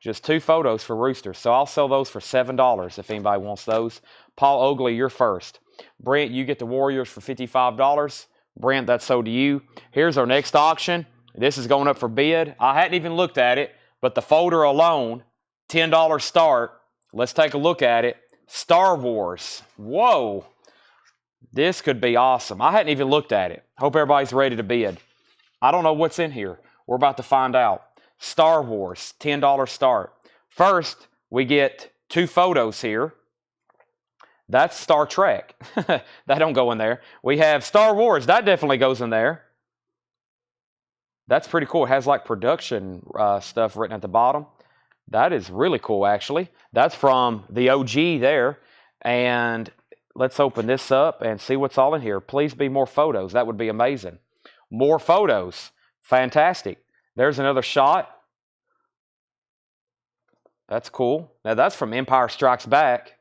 Just two photos for Rooster. So I'll sell those for $7 if anybody wants those. Paul Oakley, you're first. Brent, you get the Warriors for $55. Brent, that's sold to you. Here's our next auction. This is going up for bid. I hadn't even looked at it, but the folder alone, $10 start. Let's take a look at it. Star Wars. Whoa. This could be awesome. I hadn't even looked at it. Hope everybody's ready to bid. I don't know what's in here. We're about to find out. Star Wars, $10 start. First, we get two photos here. That's Star Trek. That don't go in there. We have Star Wars. That definitely goes in there. That's pretty cool. It has like production stuff written at the bottom. That is really cool, actually. That's from the OG there. And let's open this up and see what's all in here. Please be more photos. That would be amazing. More photos. Fantastic. There's another shot. That's cool. Now, that's from Empire Strikes Back.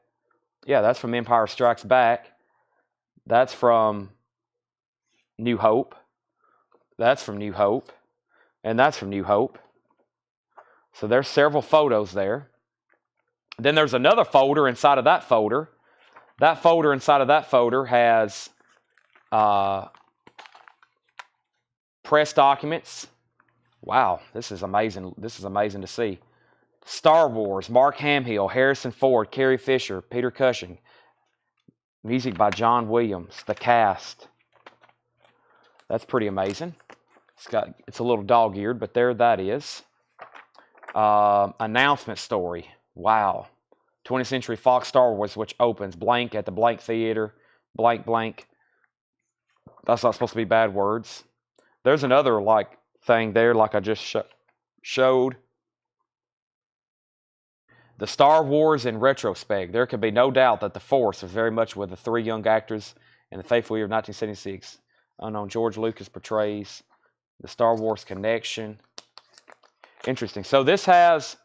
Yeah, that's from Empire Strikes Back. That's from New Hope. That's from New Hope. And that's from New Hope. So there's several photos there. Then there's another folder inside of that folder. That folder inside of that folder has press documents. Wow, this is amazing. This is amazing to see. Star Wars, Mark Hamill, Harrison Ford, Carrie Fisher, Peter Cushing. Music by John Williams. The cast. That's pretty amazing. It's a little dog-eared, but there that is. Announcement story. Wow. 20th Century Fox Star Wars, which opens blank at the blank theater. Blank, blank. That's not supposed to be bad words. There's another thing there like I just showed. The Star Wars in retrospect. There can be no doubt that the Force was very much with the three young actors in the fateful year of 1976. Unknown George Lucas portrays the Star Wars connection. Interesting. So this has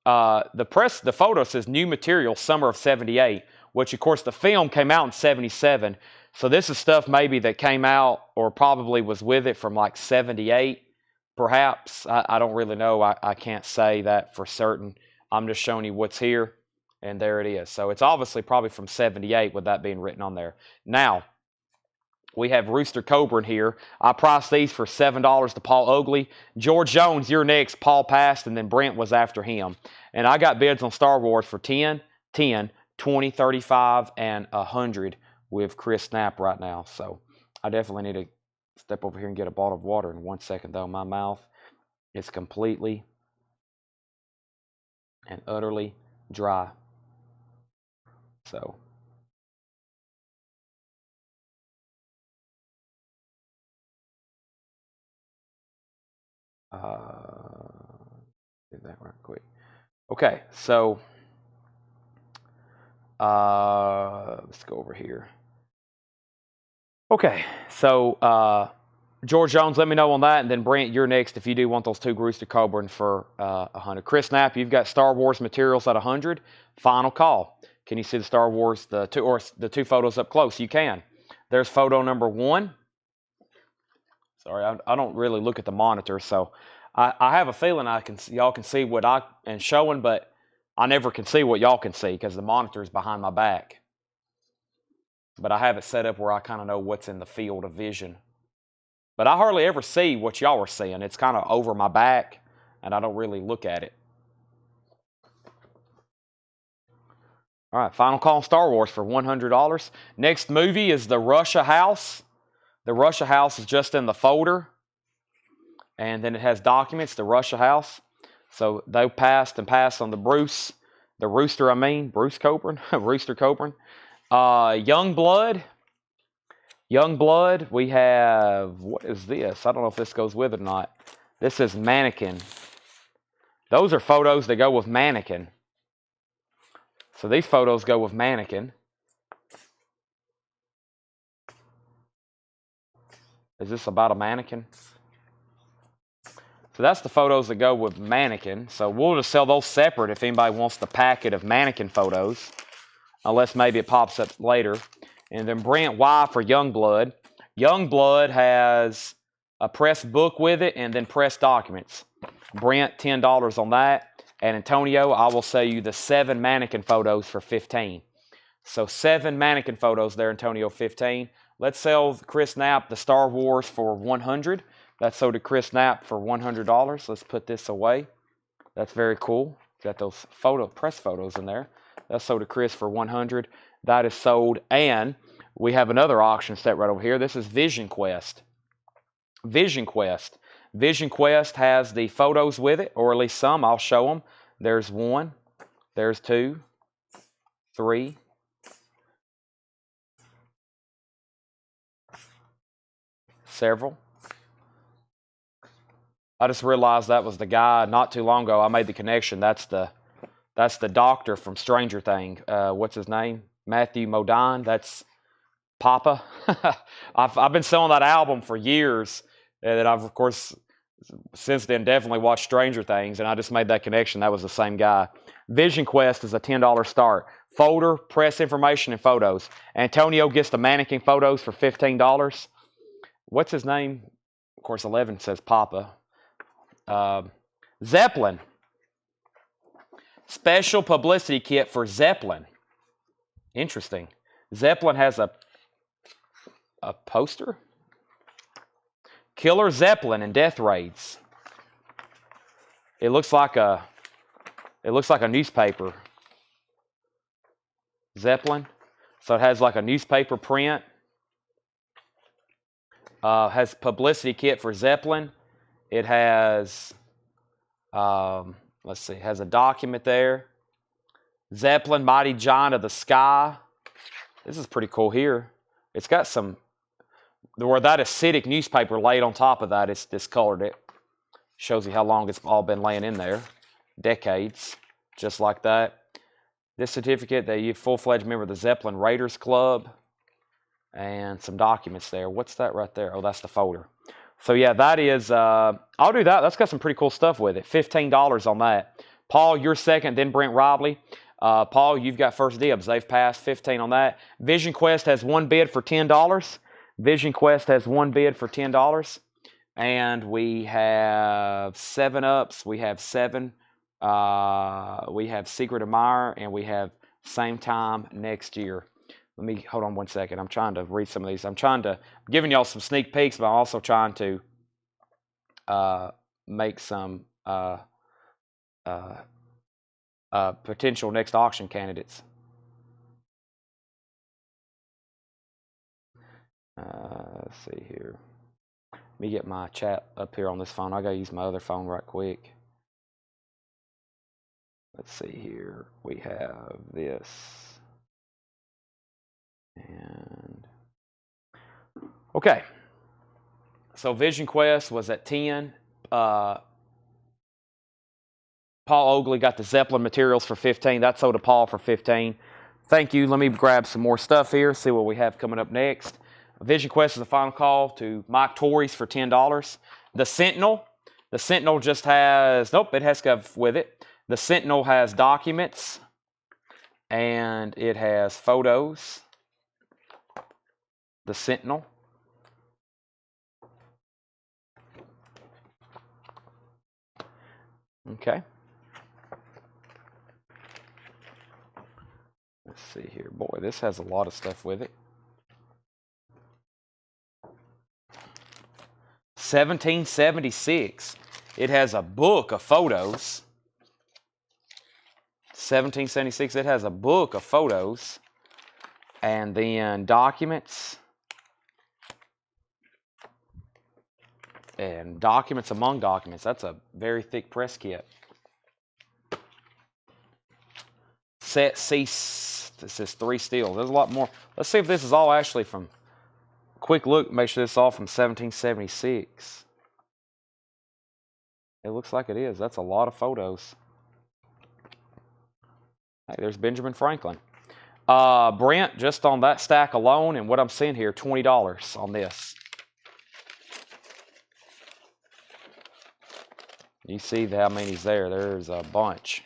the photo says new material summer of '78. which, of course, the film came out in 77. So this is stuff maybe that came out or probably was with it from like 78, perhaps. I don't really know. I can't say that for certain. I'm just showing you what's here, and there it is. So it's obviously probably from 78 with that being written on there. Now, we have Rooster Coburn here. I priced these for $7 to Paul Oakley. George Jones, you're next. Paul passed, and then Brent was after him. And I got bids on Star Wars for 10, 10, 20, 35, and 100 with Chris Knapp right now. So I definitely need to step over here and get a bottle of water in 1 second, though. My mouth is completely and utterly dry. So... do that right quick. Okay, so let's go over here. Okay, so George Jones, let me know on that, and then Brent, you're next if you do want those two Rooster Coburn for 100. Chris Knapp, you've got Star Wars materials at 100. Final call. Can you see the Star Wars, the two photos up close? You can. There's photo number 1. Sorry, I don't really look at the monitor, so I have a feeling y'all can see what I am showing, but I never can see what y'all can see because the monitor is behind my back. But I have it set up where I kind of know what's in the field of vision. But I hardly ever see what y'all are seeing. It's kind of over my back, and I don't really look at it. All right, final call on Star Wars for $100. Next movie is The Russia House. The Russia House is just in the folder. And then it has documents, the Russia House. So they passed on the Bruce Coburn, Rooster Coburn. Young Blood, we have, what is this? I don't know if this goes with it or not. This is Mannequin. Those are photos that go with Mannequin. So these photos go with Mannequin. Is this about a mannequin? So that's the photos that go with Mannequin. So we'll just sell those separate if anybody wants the packet of Mannequin photos. Unless maybe it pops up later. And then Brent Y for Youngblood. Youngblood has a pressed book with it and then pressed documents. Brent, $10 on that. And Antonio, I will sell you the 7 mannequin photos for $15. So 7 mannequin photos there, Antonio, $15. Let's sell Chris Knapp the Star Wars for $100. That's sold to Chris Knapp for $100. Let's put this away. That's very cool. Got those press photos in there. That's sold to Chris for $100. That is sold. And we have another auction set right over here. This is Vision Quest. Vision Quest. Vision Quest has the photos with it, or at least some. I'll show them. There's 1. There's 2. 3. Several. I just realized that was the guy not too long ago. I made the connection. That's the doctor from Stranger Things. What's his name? Matthew Modine. That's Papa. I've been selling that album for years, and I've of course since then definitely watched Stranger Things, and I just made that connection. That was the same guy. Vision Quest is a $10 start. Folder, press information, and photos. Antonio gets the mannequin photos for $15. What's his name? Of course, 11 says Papa. Zeppelin. Special publicity kit for Zeppelin. Interesting. Zeppelin has a poster. Killer Zeppelin and Death Raids. It looks like a newspaper. Zeppelin. So it has like a newspaper print. Has publicity kit for Zeppelin. It has, let's see, has a document there. Zeppelin, Mighty Giant of the Sky. This is pretty cool here. It's got some, where that acidic newspaper laid on top of that, it's discolored it. Shows you how long it's all been laying in there. Decades, just like that. This certificate that you're a full-fledged member of the Zeppelin Raiders Club. And some documents there. What's that right there? Oh, that's the folder. So yeah, that is, I'll do that. That's got some pretty cool stuff with it. $15 on that. Paul, you're second, then Brent Robley. Paul, you've got first dibs. They've passed 15 on that. Vision Quest has one bid for $10. Vision Quest has one bid for $10. And we have 7-Ups. We have 7. We have Secret Admirer, and we have Same Time Next Year. Let me hold on one second. I'm trying to read some of these. I'm giving y'all some sneak peeks, but I'm also trying to make some potential next auction candidates. Let's see here. Let me get my chat up here on this phone. I gotta use my other phone right quick. Let's see here. We have this. And okay. So Vision Quest was at 10. Paul Oakley got the Zeppelin materials for 15. That sold to Paul for 15. Thank you. Let me grab some more stuff here, see what we have coming up next. Vision Quest is the final call to Mike Torres for $10. The Sentinel just has, nope, it has stuff with it. The Sentinel has documents, and it has photos. The Sentinel. Okay. Let's see here. Boy, this has a lot of stuff with it. 1776. It has a book of photos. 1776. It has a book of photos. And then documents. And documents among documents. That's a very thick press kit. Set C. This is 3 steel. There's a lot more. Let's see if this is all actually from. Quick look. Make sure this is all from 1776. It looks like it is. That's a lot of photos. Hey, there's Benjamin Franklin. Brent, just on that stack alone, and what I'm seeing here, $20 on this. You see how many's there. There's a bunch.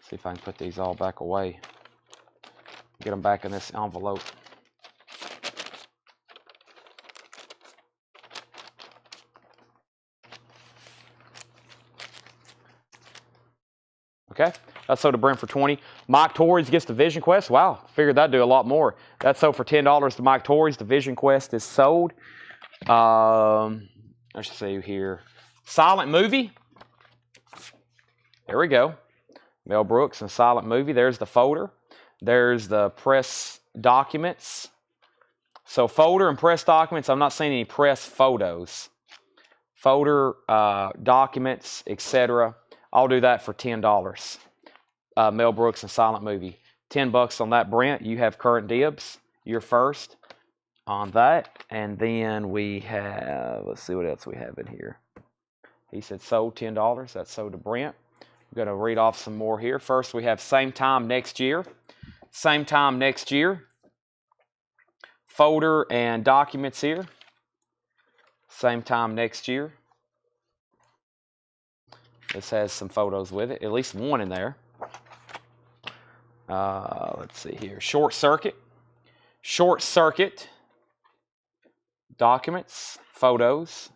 See if I can put these all back away. Get them back in this envelope. Okay, that's sold to Brent for 20. Mike Torres gets the Vision Quest. Wow, figured that'd do a lot more. That's sold for $10 to Mike Torres. The Vision Quest is sold. Let's see here. Silent Movie. There we go. Mel Brooks and Silent Movie. There's the folder. There's the press documents. So folder and press documents. I'm not seeing any press photos. Folder, documents, etc. I'll do that for $10. Mel Brooks and Silent Movie. $10 on that, Brent. You have current dibs. You're first on that. And then we have, let's see what else we have in here. He said sold $10. That's sold to Brent. I'm going to read off some more here. First, we have Same Time Next Year. Same Time Next Year. Folder and documents here. Same Time Next Year. This has some photos with it, at least one in there. Let's see here. Short Circuit. Short Circuit. Documents. Photos.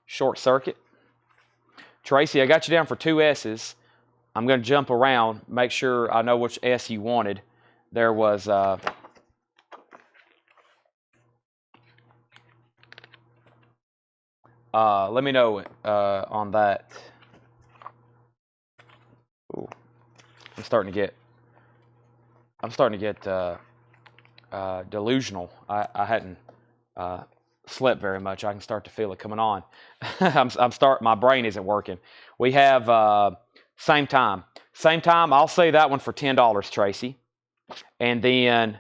Short Circuit. Tracy, I got you down for 2 S's. I'm going to jump around, make sure I know which S you wanted. There was... let me know on that. Ooh, I'm starting to get delusional. I hadn't slept very much. I can start to feel it coming on. My brain isn't working. We have Same Time. Same Time, I'll say that one for $10, Tracy. And then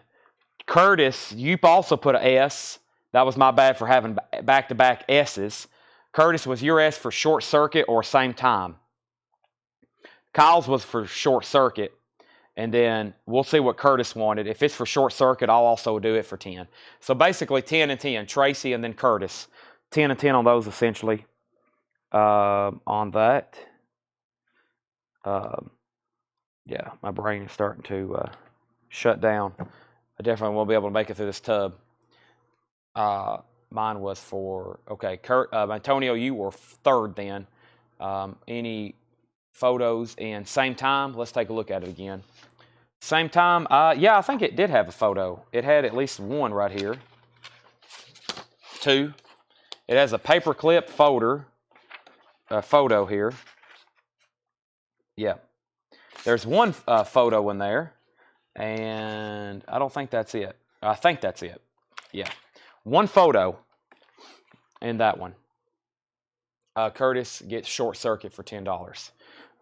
Curtis, you also put an S. That was my bad for having back-to-back S's. Curtis, was your S for Short Circuit or Same Time? Kyle's was for Short Circuit. And then we'll see what Curtis wanted. If it's for Short Circuit, I'll also do it for 10. So basically 10 and 10. Tracy and then Curtis. 10 and 10 on those essentially. on that. Yeah, my brain is starting to shut down. I definitely won't be able to make it through this tub. Mine was for, okay, Kurt, Antonio, you were third then. Any photos in same time? Let's take a look at it again. Same time, yeah, I think it did have a photo. It had at least one right here. Two. It has a paperclip photo here. Yeah. There's one photo in there, and I don't think that's it. I think that's it. Yeah. One photo in that one. Curtis gets short circuit for $10.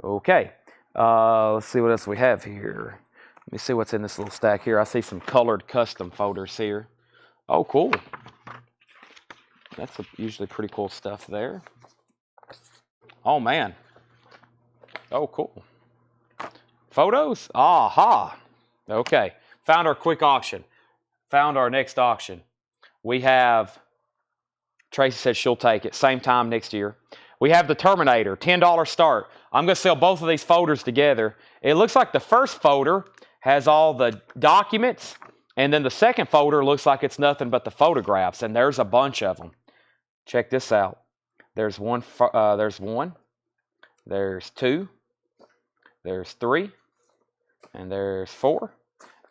Okay. Let's see what else we have here. Let me see what's in this little stack here. I see some colored custom folders here. Oh, cool. That's usually pretty cool stuff there. Oh, man. Oh, cool. Photos? Aha. Okay. Found our quick auction. Found our next auction. We have, Tracy said she'll take it. Same time next year. We have the Terminator, $10 start. I'm going to sell both of these folders together. It looks like the first folder has all the documents, and then the second folder looks like it's nothing but the photographs, and there's a bunch of them. Check this out. There's one, there's two, there's three, and there's four,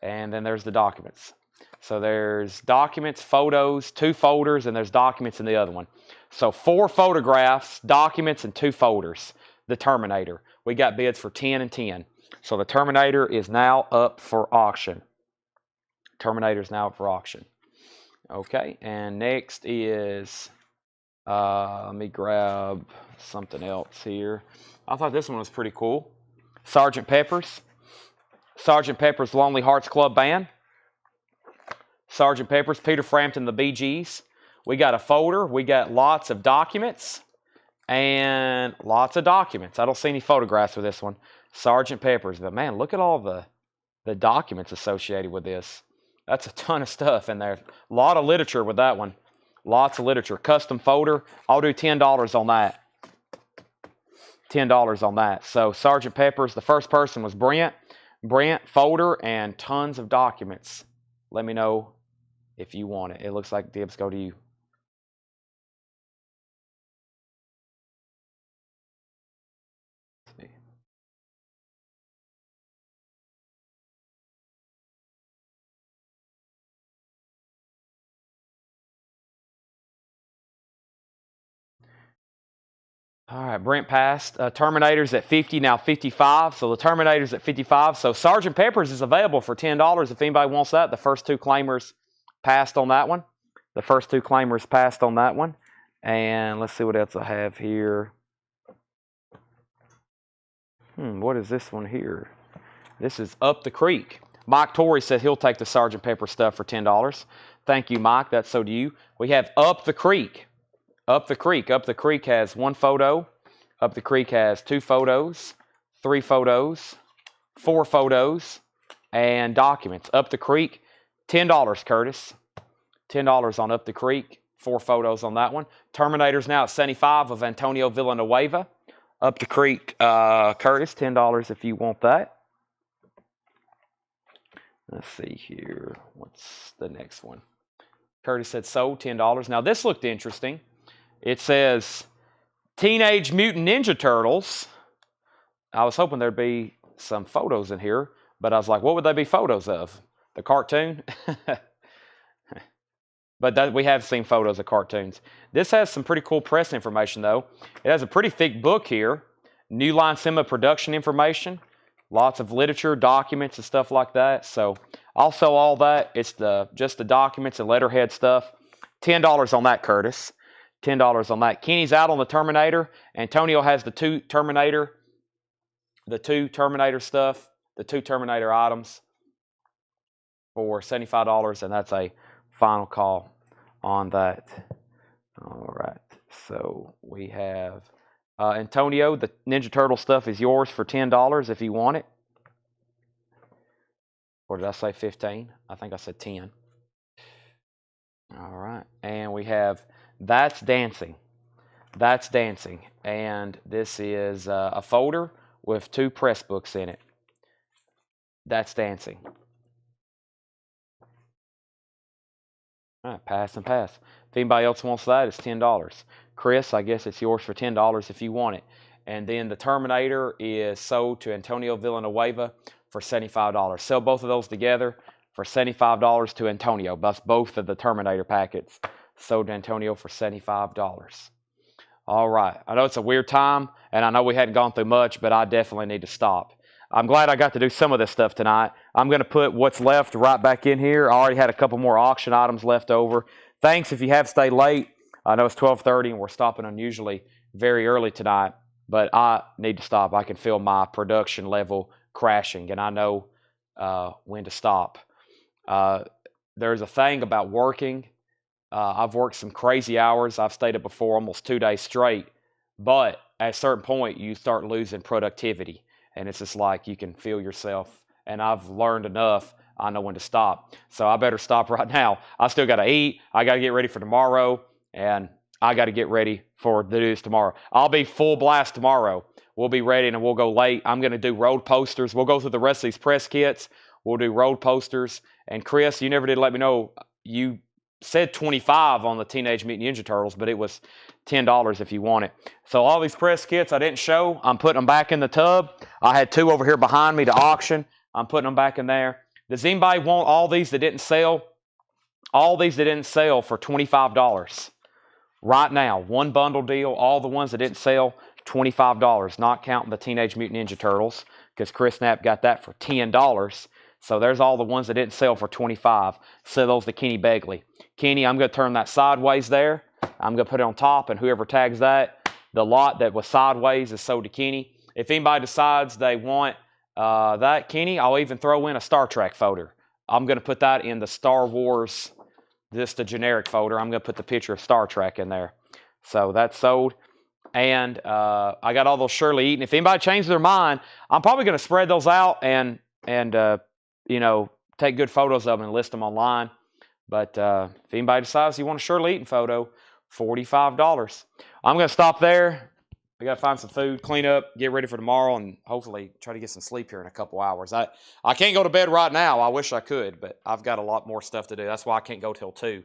and then there's the documents. So there's documents, photos, two folders, and there's documents in the other one. So 4 photographs, documents, and 2 folders. The Terminator. We got bids for 10 and 10. So the Terminator is now up for auction. Terminator is now up for auction. Okay, and next is, let me grab something else here. I thought this one was pretty cool. Sgt. Pepper's. Sgt. Pepper's Lonely Hearts Club Band. Sgt. Pepper's, Peter Frampton, the Bee Gees. We got a folder. We got lots of documents. And lots of documents. I don't see any photographs with this one. Sgt. Pepper's. But man, look at all the documents associated with this. That's a ton of stuff in there. A lot of literature with that one. Lots of literature. Custom folder. I'll do $10 on that. $10 on that. So Sgt. Pepper's, the first person was Brent. Brent, folder, and tons of documents. Let me know if you want it. It looks like dibs go to you. All right, Brent passed. Terminator's at 50, now 55. So the Terminator's at 55. So Sgt. Pepper's is available for $10 if anybody wants that. The first 2 claimers passed on that one. The first 2 claimers passed on that one. And let's see what else I have here. What is this one here? This is Up the Creek. Mike Torrey said he'll take the Sgt. Pepper stuff for $10. Thank you, Mike. That's so do you. We have Up the Creek. Up the Creek. Up the Creek has 1 photo. Up the Creek has 2 photos, 3 photos, 4 photos, and documents. Up the Creek, $10, Curtis. $10 on Up the Creek. 4 photos on that one. Terminator's now at 75 of Antonio Villanueva. Up the Creek, Curtis, $10 if you want that. Let's see here. What's the next one? Curtis said sold, $10. Now this looked interesting. It says Teenage Mutant Ninja Turtles. I was hoping there'd be some photos in here, but I was like, what would they be photos of? The cartoon? But we have seen photos of cartoons. This has some pretty cool press information, though. It has a pretty thick book here. New Line Cinema production information. Lots of literature, documents, and stuff like that. So I'll sell all that. It's just the documents and letterhead stuff. $10 on that, Curtis. $10 on that. Kenny's out on the Terminator. Antonio has the 2 Terminator stuff, the 2 Terminator items for $75, and that's a final call on that. All right. So we have Antonio, the Ninja Turtle stuff is yours for $10 if you want it. Or did I say 15? I think I said 10. All right. And we have That's Dancing. That's Dancing. And this is a folder with 2 press books in it. That's dancing. All right, pass and pass. If anybody else wants that, it's $10. Chris, I guess it's yours for $10 if you want it. And then the Terminator is sold to Antonio Villanueva for $75. Sell both of those together for $75 to Antonio. That's both of the Terminator packets sold to Antonio for $75. All right. I know it's a weird time, and I know we hadn't gone through much, but I definitely need to stop. I'm glad I got to do some of this stuff tonight. I'm going to put what's left right back in here. I already had a couple more auction items left over. Thanks if you have stayed late. I know it's 12:30 and we're stopping unusually very early tonight, but I need to stop. I can feel my production level crashing, and I know when to stop. There's a thing about working. I've worked some crazy hours. I've stayed up before almost 2 days straight, but at a certain point, you start losing productivity. And it's just like you can feel yourself. And I've learned enough. I know when to stop. So I better stop right now. I still got to eat. I got to get ready for tomorrow. And I got to get ready for the news tomorrow. I'll be full blast tomorrow. We'll be ready and we'll go late. I'm going to do road posters. We'll go through the rest of these press kits. We'll do road posters. And Chris, you never did let me know. You said $25 on the Teenage Mutant Ninja Turtles, but it was $10 if you want it. So all these press kits I didn't show, I'm putting them back in the tub. I had 2 over here behind me to auction. I'm putting them back in there. Does anybody want all these that didn't sell? All these that didn't sell for $25 right now. One bundle deal. All the ones that didn't sell, $25, not counting the Teenage Mutant Ninja Turtles, because Chris Knapp got that for $10. So there's all the ones that didn't sell for $25. Sell those to Kenny Begley. Kenny, I'm going to turn that sideways there. I'm going to put it on top, and whoever tags that, the lot that was sideways is sold to Kenny. If anybody decides they want that, Kenny, I'll even throw in a Star Trek folder. I'm going to put that in the Star Wars, just a generic folder. I'm going to put the picture of Star Trek in there. So that's sold. And I got all those Shirley Eaton. If anybody changes their mind, I'm probably going to spread those out and you know, take good photos of them and list them online. But if anybody decides you want a Shirley Eaton photo, $45. I'm going to stop there. I got to find some food, clean up, get ready for tomorrow, and hopefully try to get some sleep here in a couple hours. I can't go to bed right now. I wish I could, but I've got a lot more stuff to do. That's why I can't go till 2.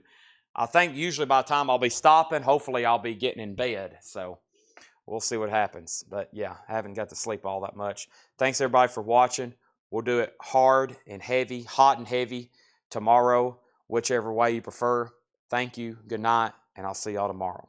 I think usually by the time I'll be stopping, hopefully I'll be getting in bed. So we'll see what happens. But yeah, I haven't got to sleep all that much. Thanks everybody for watching. We'll do it hard and heavy, hot and heavy tomorrow, whichever way you prefer. Thank you, good night, and I'll see y'all tomorrow.